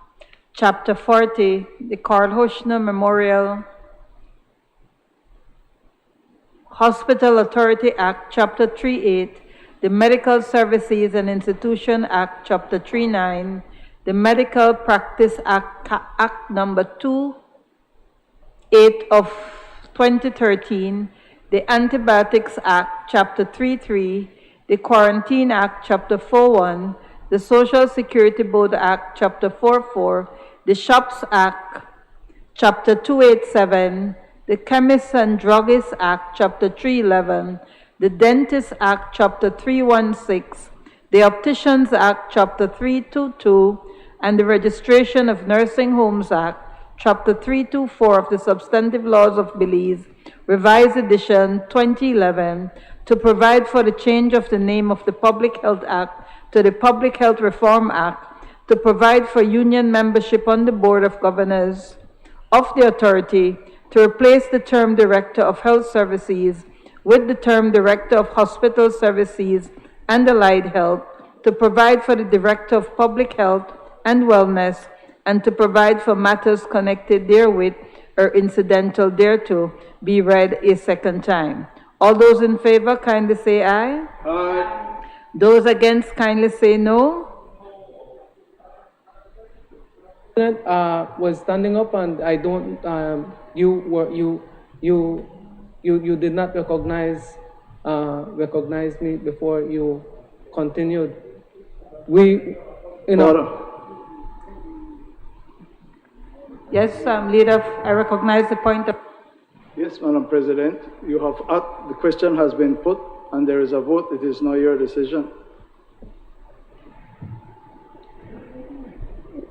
Chapter 40, the Carl Hushner Memorial Hospital Authority Act, Chapter 38, the Medical Services and Institution Act, Chapter 39, the Medical Practice Act Number 28 of 2013, the Antibiotics Act, Chapter 33, the Quarantine Act, Chapter 41, the Social Security Board Act, Chapter 44, the Shops Act, Chapter 287, the Chemists and Druggists Act, Chapter 311, the Dentists Act, Chapter 316, the Opticians Act, Chapter 322, and the Registration of Nursing Homes Act, Chapter 324 of the Substantive Laws of Belize, Revised Edition 2011, to provide for the change of the name of the Public Health Act to the Public Health Reform Act, to provide for union membership on the Board of Governors of the authority, to replace the term Director of Health Services with the term Director of Hospital Services and Allied Health, to provide for the Director of Public Health and Wellness, and to provide for matters connected therewith or incidental thereto, be read a second time. All those in favor, kindly say aye. Aye. Those against, kindly say no. Was standing up, and I don't. You did not recognize me before you continued. Order. Yes, Leader, I recognize the point of... Yes, Madam President, you have the question has been put and there is a vote. It is now your decision.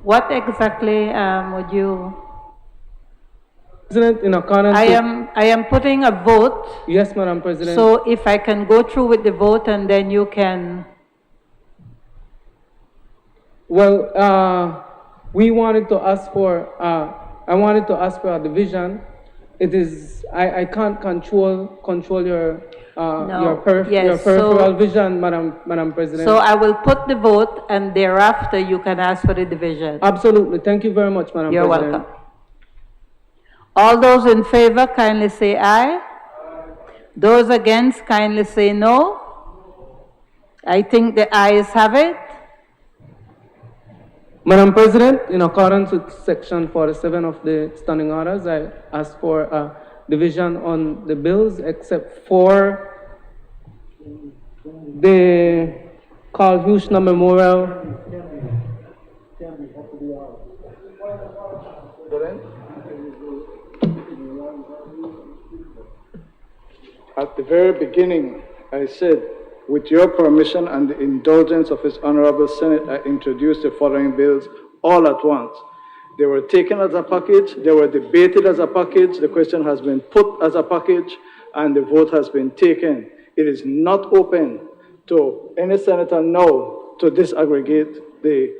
What exactly would you... President, in accordance I am putting a vote. Yes, Madam President. So if I can go through with the vote and then you can... Well, we wanted to ask for, I wanted to ask for a division. It is, I can't control your, your peripheral vision, Madam President. So I will put the vote and thereafter you can ask for the division. Absolutely. Thank you very much, Madam You're President. welcome. All those in favor, kindly say aye. Those against, kindly say no. I think the ayes have it. Madam President, in accordance with Section 47 of the Standing Orders, I ask for a division on the bills except for the Carl Huchner Memorial. At the very beginning, I said, with your permission and the indulgence of His Honorable Senate, I introduced the following bills all at once. They were taken as a package, they were debated as a package, the question has been put as a package, and the vote has been taken. It is not open to any senator now to disaggregate the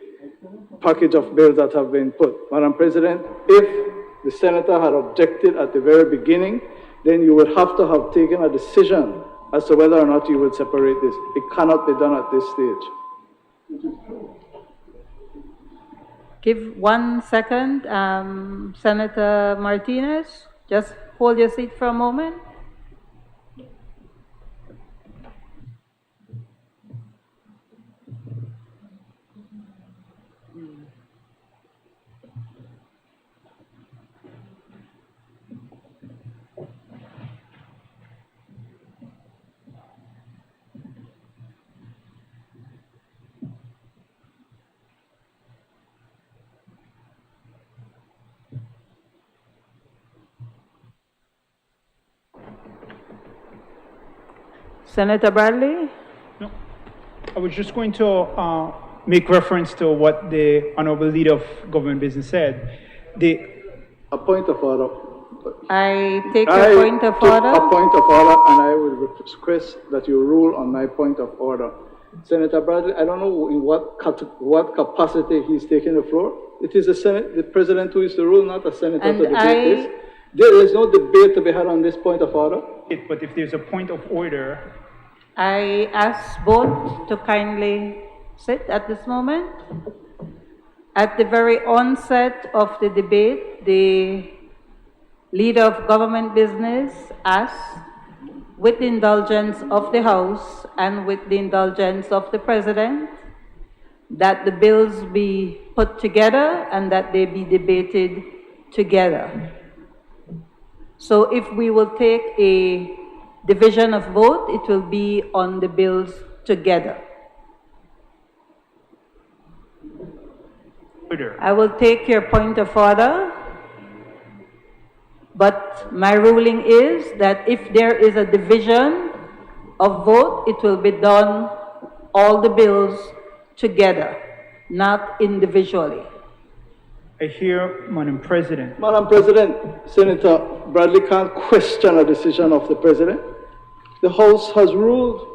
package of bills that have been put. Madam President, if the senator had objected at the very beginning, then you would have to have taken a decision as to whether or not you would separate this. It cannot be done at this stage. Give 1 second. Senator Martinez, just hold your seat for a moment. Senator Bradley? No, I was just going to make reference to what the Honorable Leader of Government Business said. A point of order. I take your point of order. A point of order, and I would request that you rule on my point of order. Senator Bradley, I don't know in what capacity he's taking the floor. It is the President who is to rule, not a senator to debate this. There is no debate to be had on this point of order. But if there's a point of order, I ask both to kindly sit at this moment. At the very onset of the debate, the Leader of Government Business asked, with the indulgence of the House and with the indulgence of the President, that the bills be put together and that they be debated together. So if we will take a division of vote, it will be on the bills together. I will take your point of order, but my ruling is that if there is a division of vote, it will be done all the bills together, not individually. I hear, Madam President. Madam President, Senator Bradley can't question a decision of the President. The House has ruled.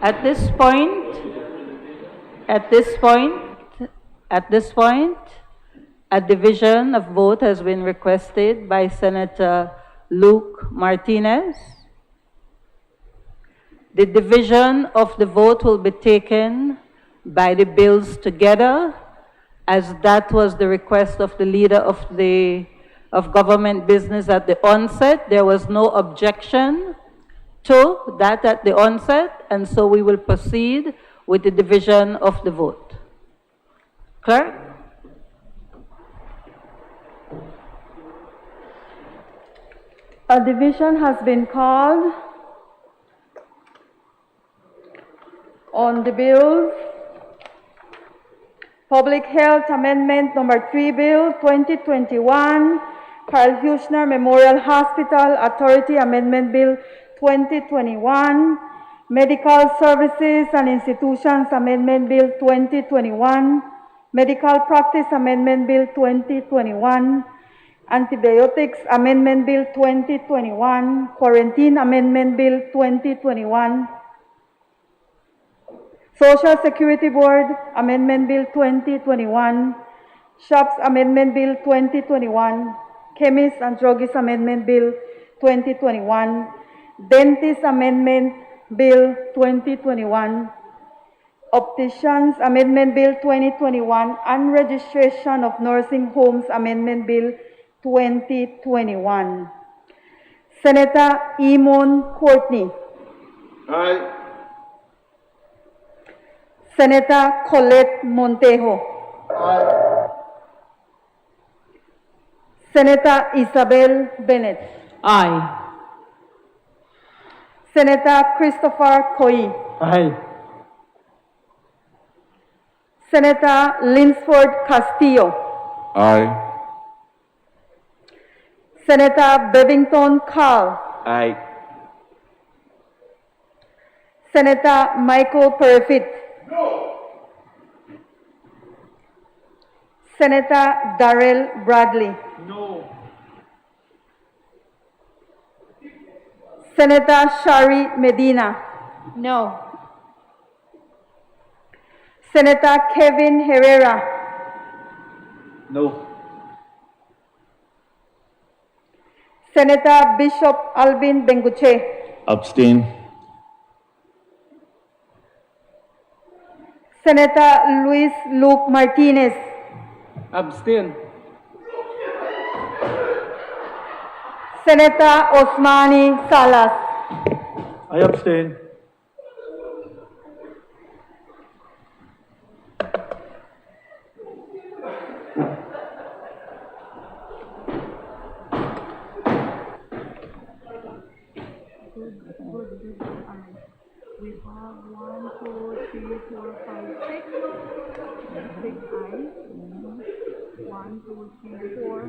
At this point, a division of vote has been requested by Senator Luke Martinez. The division of the vote will be taken by the bills together, as that was the request of the Leader of Government Business at the onset. There was no objection to that at the onset, and so we will proceed with the division of the vote. Clerk? A division has been called on the bills. Public Health Amendment Number 3 Bill 2021, Carl Huschner Memorial Hospital Authority Amendment Bill 2021, Medical Services and Institutions Amendment Bill 2021, Medical Practice Amendment Bill 2021, Antibiotics Amendment Bill 2021, Quarantine Amendment Bill 2021, Social Security Board Amendment Bill 2021, Shops Amendment Bill 2021, Chemists and Druggists Amendment Bill 2021, Dentist Amendment Bill 2021, Opticians Amendment Bill 2021, and Registration of Nursing Homes Amendment Bill 2021. Senator Eamon Courtney. Aye. Senator Colette Montejo. Aye. Senator Isabel Bennett. Aye. Senator Christopher Coy. Aye. Senator Linsford Castillo. Aye. Senator Bevington Carl. Aye. Senator Michael Perfit. No. Senator Darrell Bradley. No. Senator Shari Medina. No. Senator Kevin Herrera. No. Senator Bishop Alvin Benguche. Abstain. Senator Luis Luke Martinez. Abstain. Senator Osmani Salas. I abstain. We have 1, 2, 3, 4, 5, 6. 6 eyes. 1, 2, 3, 4.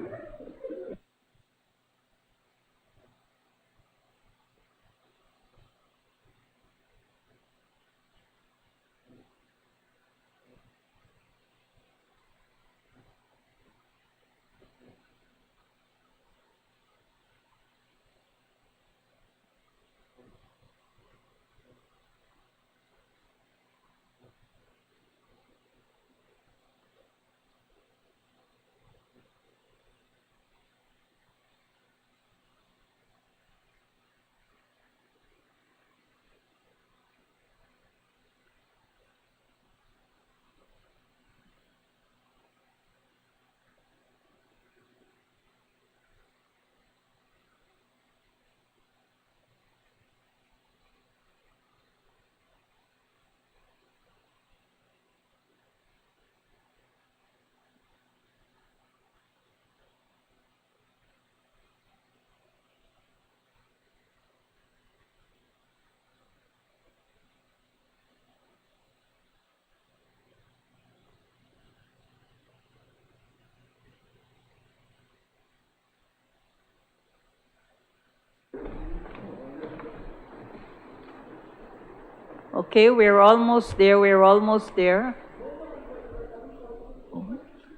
Okay, we're almost there. We're almost there.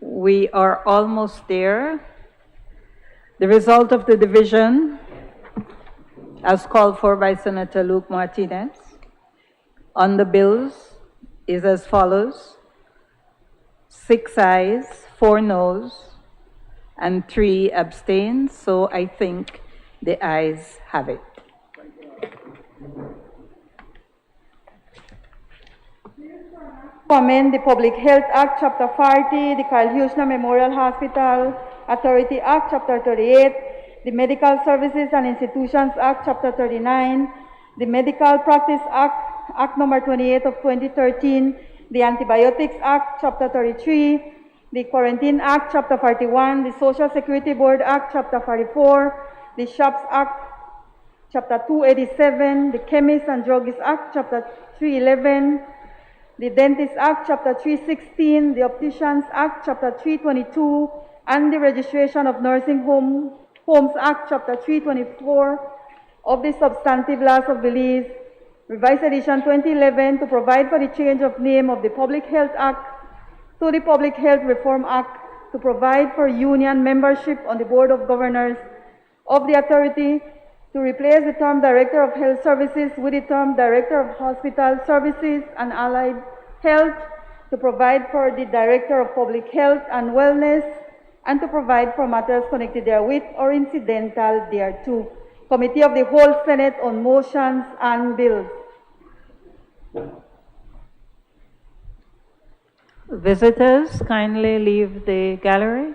We are almost there. The result of the division, as called for by Senator Luke Martinez, on the bills is as follows: 6 ayes, 4 noes, and 3 abstain. So I think the ayes have it. To amend the Public Health Act, Chapter 40, the Carl Huschner Memorial Hospital Authority Act, Chapter 38, the Medical Services and Institutions Act, Chapter 39, the Medical Practice Act, Act Number 28 of 2013, the Antibiotics Act, Chapter 33, the Quarantine Act, Chapter 41, the Social Security Board Act, Chapter 44, the Shops Act, Chapter 287, the Chemist and Druggist Act, Chapter 311, the Dentist Act, Chapter 316, the Opticians Act, Chapter 322, and the Registration of Nursing Homes Act, Chapter 324 of the Substantive Laws of Belize, Revised Edition 2011, to provide for the change of name of the Public Health Act to the Public Health Reform Act, to provide for union membership on the Board of Governors of the authority, to replace the term Director of Health Services with the term Director of Hospital Services and Allied Health, to provide for the Director of Public Health and Wellness, and to provide for matters connected therewith or incidental thereto. Committee of the Whole Senate on Motions and Bills. Visitors, kindly leave the gallery.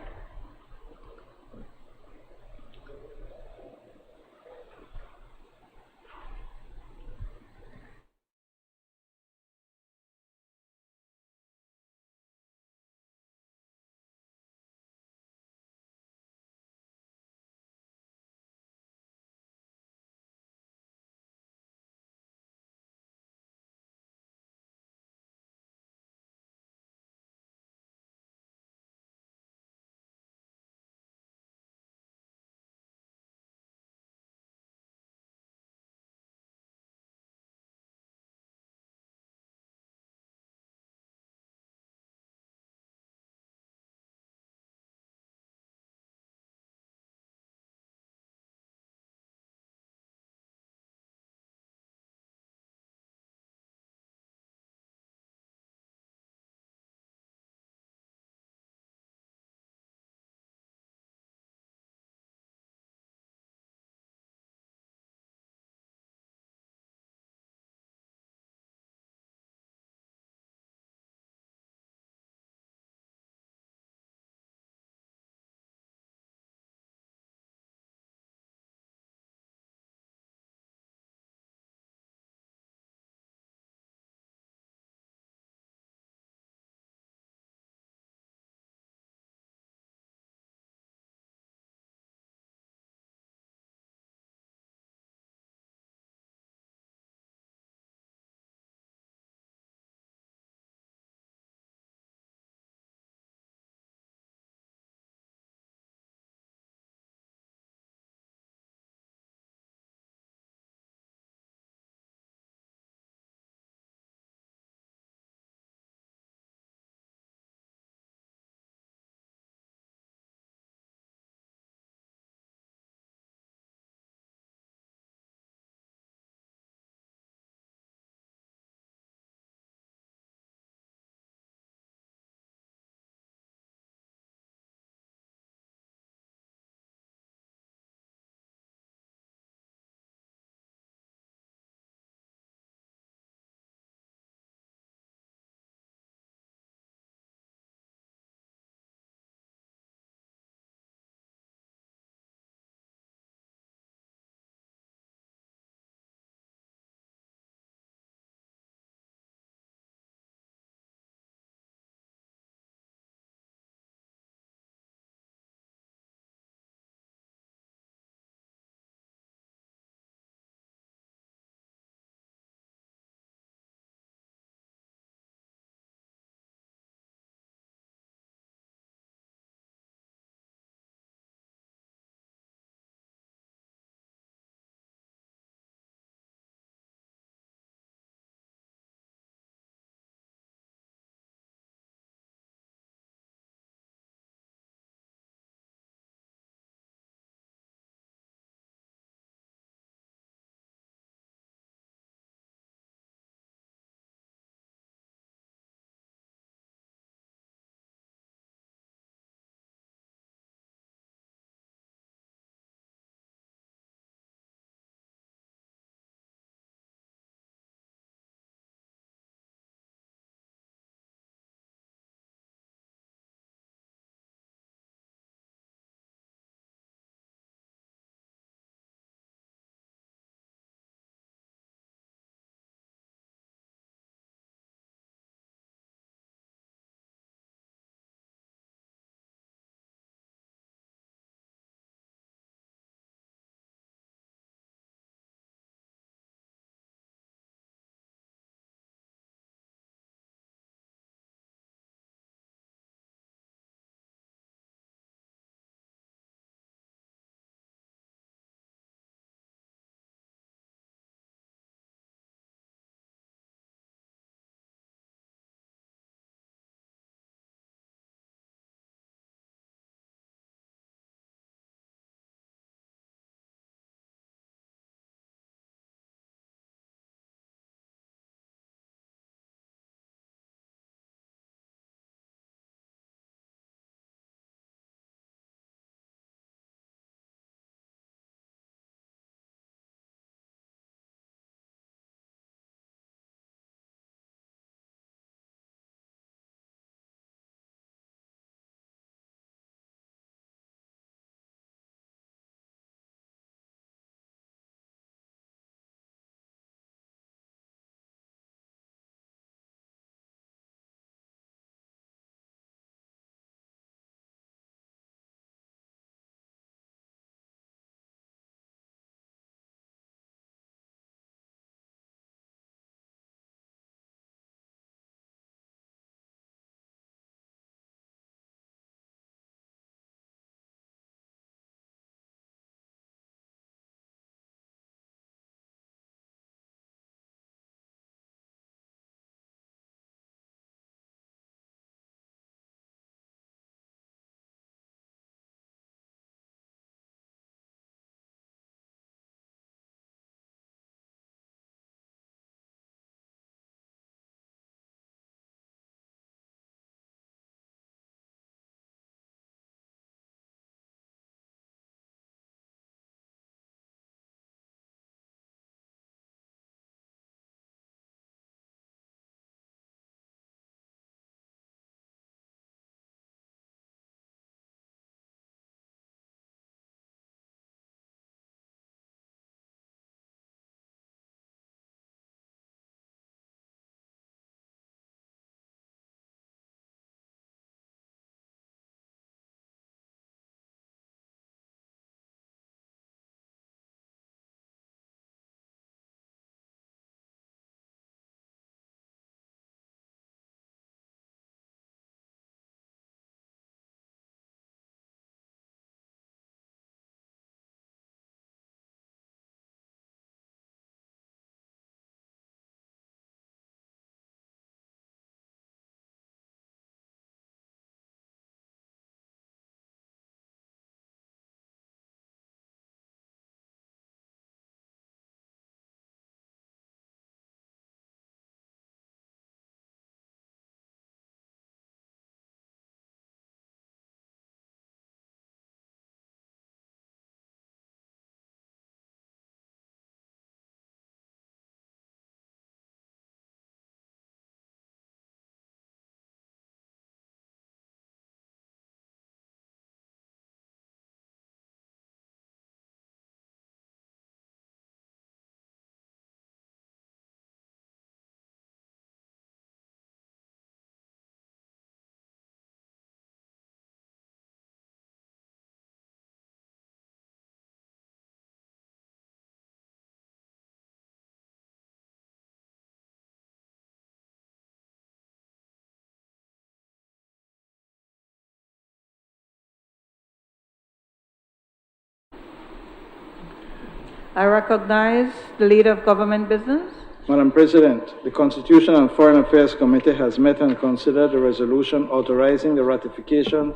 I recognize the Leader of Government Business. Madam President, the Constitution and Foreign Affairs Committee has met and considered a resolution authorizing the ratification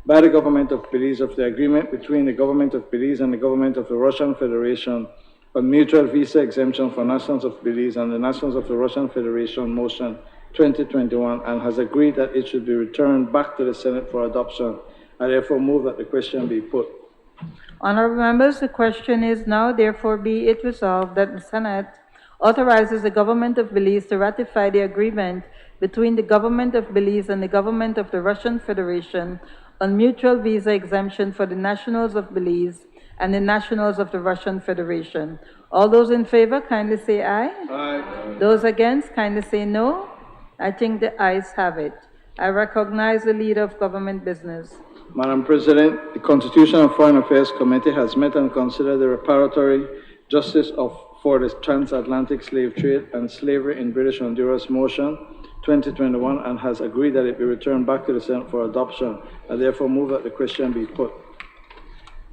by the Government of Belize of the agreement between the Government of Belize and the Government of the Russian Federation on mutual visa exemption for nationals of Belize and the nationals of the Russian Federation, motion 2021, and has agreed that it should be returned back to the Senate for adoption. I therefore move that the question be put. Honorable members, the question is now therefore be it resolved that the Senate authorizes the Government of Belize to ratify the agreement between the Government of Belize and the Government of the Russian Federation on mutual visa exemption for the nationals of Belize and the nationals of the Russian Federation. All those in favor, kindly say aye. Aye. Those against, kindly say no. I think the ayes have it. I recognize the Leader of Government Business. Madam President, the Constitution and Foreign Affairs Committee has met and considered the reparatory justice for the transatlantic slave trade and slavery in British Honduras motion 2021 and has agreed that it be returned back to the Senate for adoption. I therefore move that the question be put.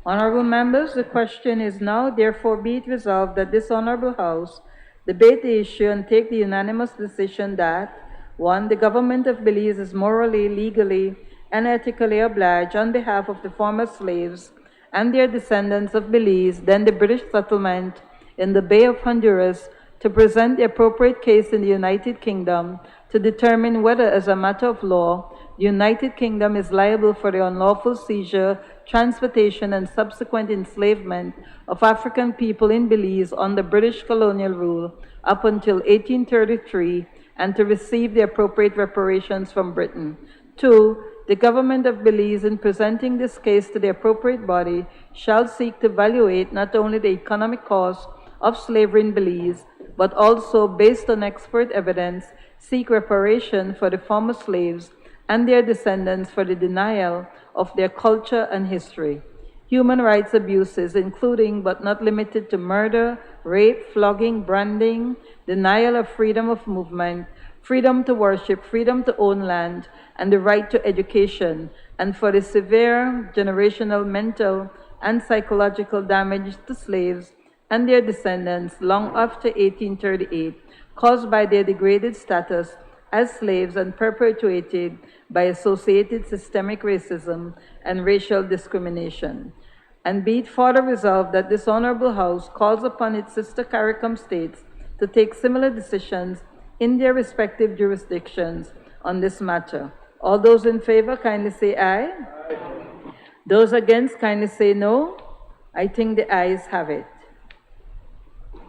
Honorable members, the question is now therefore be it resolved that this Honorable House debate the issue and take the unanimous decision that 1. The Government of Belize is morally, legally, and ethically obliged on behalf of the former slaves and their descendants of Belize, then the British settlement in the Bay of Honduras, to present the appropriate case in the United Kingdom to determine whether, as a matter of law, the United Kingdom is liable for the unlawful seizure, transportation, and subsequent enslavement of African people in Belize under British colonial rule up until 1833, and to receive the appropriate reparations from Britain. 2. The Government of Belize, in presenting this case to the appropriate body, shall seek to evaluate not only the economic cost of slavery in Belize, but also, based on expert evidence, seek reparation for the former slaves and their descendants for the denial of their culture and history. Human rights abuses, including but not limited to murder, rape, flogging, branding, denial of freedom of movement, freedom to worship, freedom to own land, and the right to education, and for the severe generational mental and psychological damage to slaves and their descendants long after 1838, caused by their degraded status as slaves and perpetuated by associated systemic racism and racial discrimination. And be it further resolved that this Honorable House calls upon its sister CARICOM states to take similar decisions in their respective jurisdictions on this matter. All those in favor, kindly say aye. Aye. Those against, kindly say no. I think the ayes have it.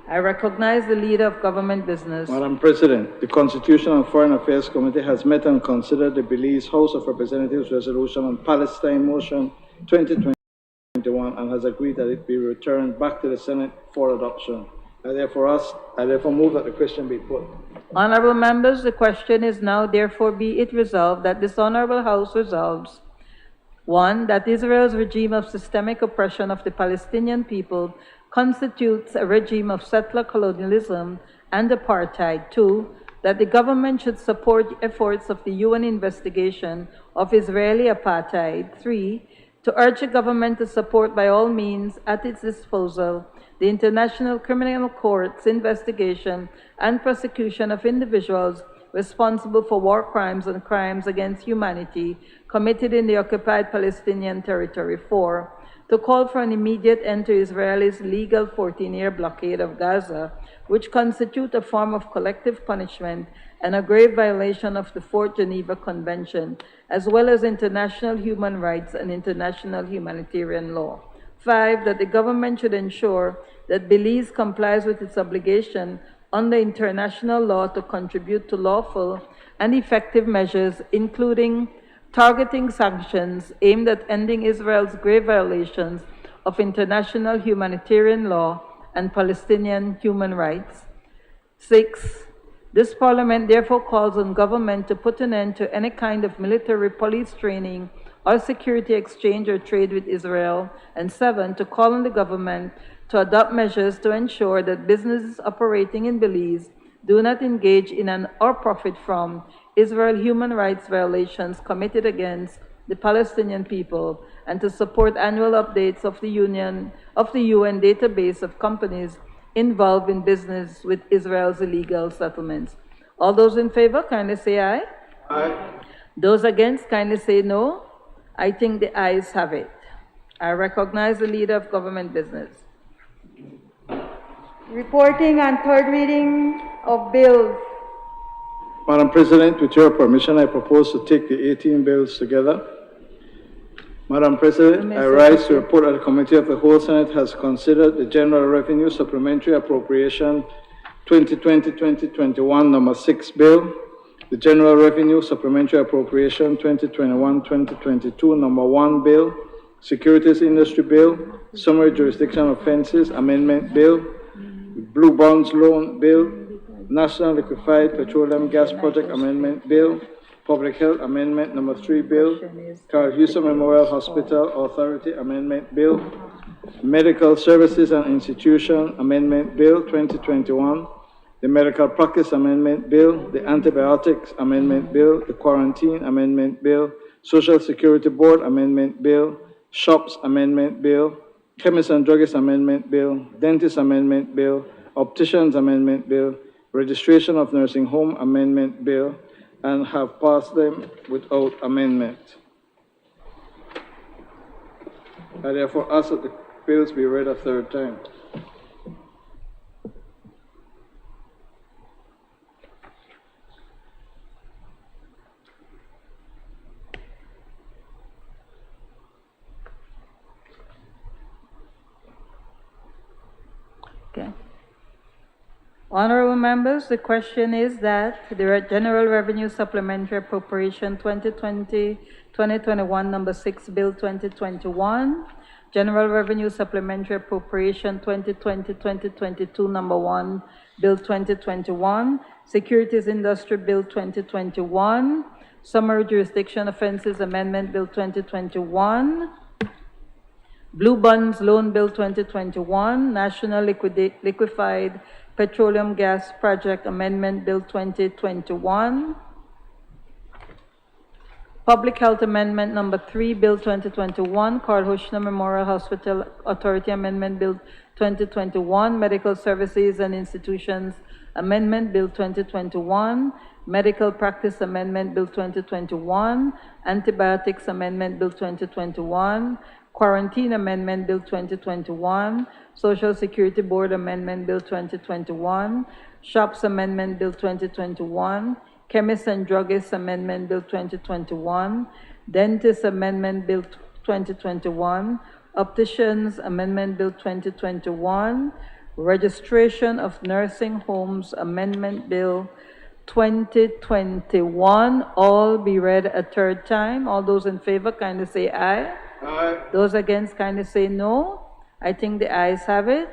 I recognize the Leader of Government Business. Madam President, the Constitution and Foreign Affairs Committee has met and considered the Belize House of Representatives resolution on Palestine motion 2021 and has agreed that it be returned back to the Senate for adoption. I therefore move that the question be put. Honorable members, the question is now therefore be it resolved that this Honorable House resolves 1. That Israel's regime of systemic oppression of the Palestinian people constitutes a regime of settler colonialism and apartheid. 2. That the government should support efforts of the UN investigation of Israeli apartheid. 3. To urge the government to support by all means at its disposal the International Criminal Court's investigation and prosecution of individuals responsible for war crimes and crimes against humanity committed in the occupied Palestinian territory. 4. To call for an immediate end to Israel's legal 14-year blockade of Gaza, which constitute a form of collective punishment and a grave violation of the Fourth Geneva Convention, as well as international human rights and international humanitarian law. 5. That the government should ensure that Belize complies with its obligation under international law to contribute to lawful and effective measures, including targeting sanctions aimed at ending Israel's grave violations of international humanitarian law and Palestinian human rights. 6. This Parliament therefore calls on government to put an end to any kind of military police training or security exchange or trade with Israel. And 7. To call on the government to adopt measures to ensure that businesses operating in Belize do not engage in or profit from Israel human rights violations committed against the Palestinian people, and to support annual updates of the UN database of companies involved in business with Israel's illegal settlements. All those in favor, kindly say aye. Aye. Those against, kindly say no. I think the ayes have it. I recognize the leader of government business. Reporting and third reading of bills. Madam President, with your permission, I propose to take the 18 bills together. Madam President, I rise to report that the Committee of the Whole Senate has considered the General Revenue Supplementary Appropriation 2020-2021 number 6 bill, the General Revenue Supplementary Appropriation 2021-2022 number 1 bill, Securities Industry Bill, Summary Jurisdiction Offenses Amendment Bill, Blue Bonds Loan Bill, National Liquefied Petroleum Gas Project Amendment Bill, Public Health Amendment Number 3 Bill, Carl Houston Memorial Hospital Authority Amendment Bill, Medical Services and Institution Amendment Bill 2021, the Medical Practice Amendment Bill, the Antibiotics Amendment Bill, the Quarantine Amendment Bill, Social Security Board Amendment Bill, Shops Amendment Bill, Chemists and Druggists Amendment Bill, Dentist Amendment Bill, Opticians Amendment Bill, Registration of Nursing Home Amendment Bill, and have passed them without amendment. I therefore ask that the bills be read a third time. Okay. Honorable members, the question is that the General Revenue Supplementary Appropriation 2020-2021 number 6 Bill 2021, General Revenue Supplementary Appropriation 2020-2022 number 1 Bill 2021, Securities Industry Bill 2021, Summary Jurisdiction Offenses Amendment Bill 2021, Blue Bonds Loan Bill 2021, National Liquefied Petroleum Gas Project Amendment Bill 2021, Public Health Amendment Number 3 Bill 2021, Carl Houston Memorial Hospital Authority Amendment Bill 2021, Medical Services and Institutions Amendment Bill 2021, Medical Practice Amendment Bill 2021, Antibiotics Amendment Bill 2021, Quarantine Amendment Bill 2021, Social Security Board Amendment Bill 2021, Shops Amendment Bill 2021, Chemists and Druggists Amendment Bill 2021, Dentist Amendment Bill 2021, Opticians Amendment Bill 2021, Registration of Nursing Homes Amendment Bill 2021, all be read a third time. All those in favor kindly say aye. Aye. Those against kindly say no. I think the ayes have it.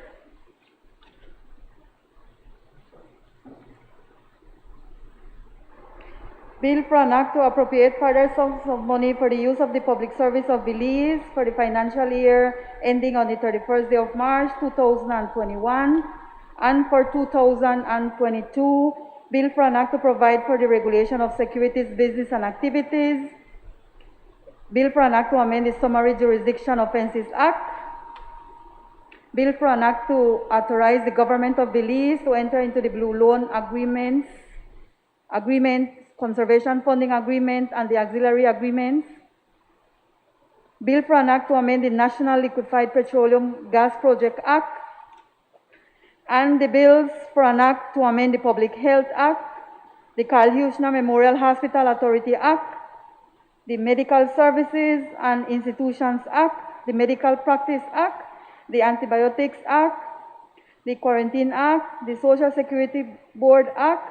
Bill for an act to appropriate further sums of money for the use of the public service of Belize for the financial year ending on the 31st day of March 2021 and for 2022. Bill for an act to provide for the regulation of securities business and activities. Bill for an act to amend the Summary Jurisdiction Offenses Act. Bill for an act to authorize the government of Belize to enter into the Blue Loan Agreement, Conservation Funding Agreement, and the Auxiliary Agreements. Bill for an act to amend the National Liquefied Petroleum Gas Project Act. And the bills for an act to amend the Public Health Act, the Carl Houston Memorial Hospital Authority Act, the Medical Services and Institutions Act, the Medical Practice Act, the Antibiotics Act, the Quarantine Act, the Social Security Board Act,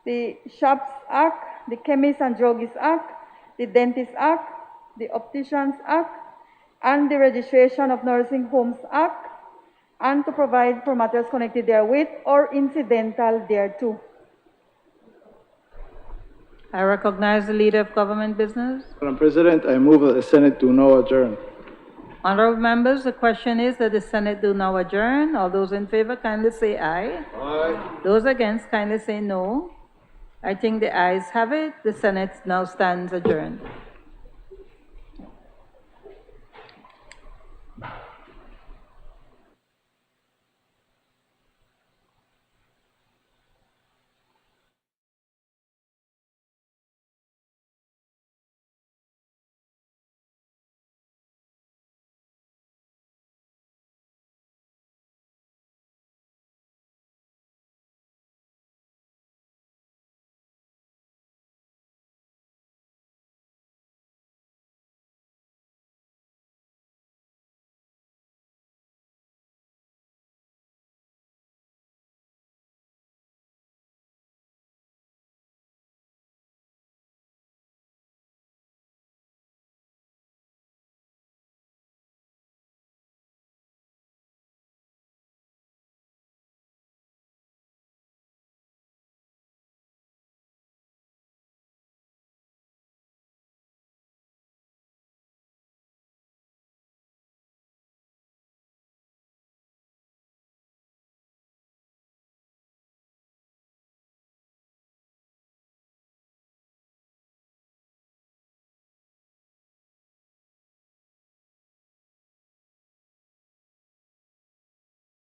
the Shops Act, the Chemists and Druggists Act, the Dentist Act, the Opticians Act, and the Registration of Nursing Homes Act, and to provide for matters connected therewith or incidental thereto. I recognize the leader of government business. Madam President, I move that the Senate do now adjourn. Honorable members, the question is that the Senate do now adjourn. All those in favor kindly say aye. Aye. Those against kindly say no. I think the ayes have it. The Senate now stands adjourned.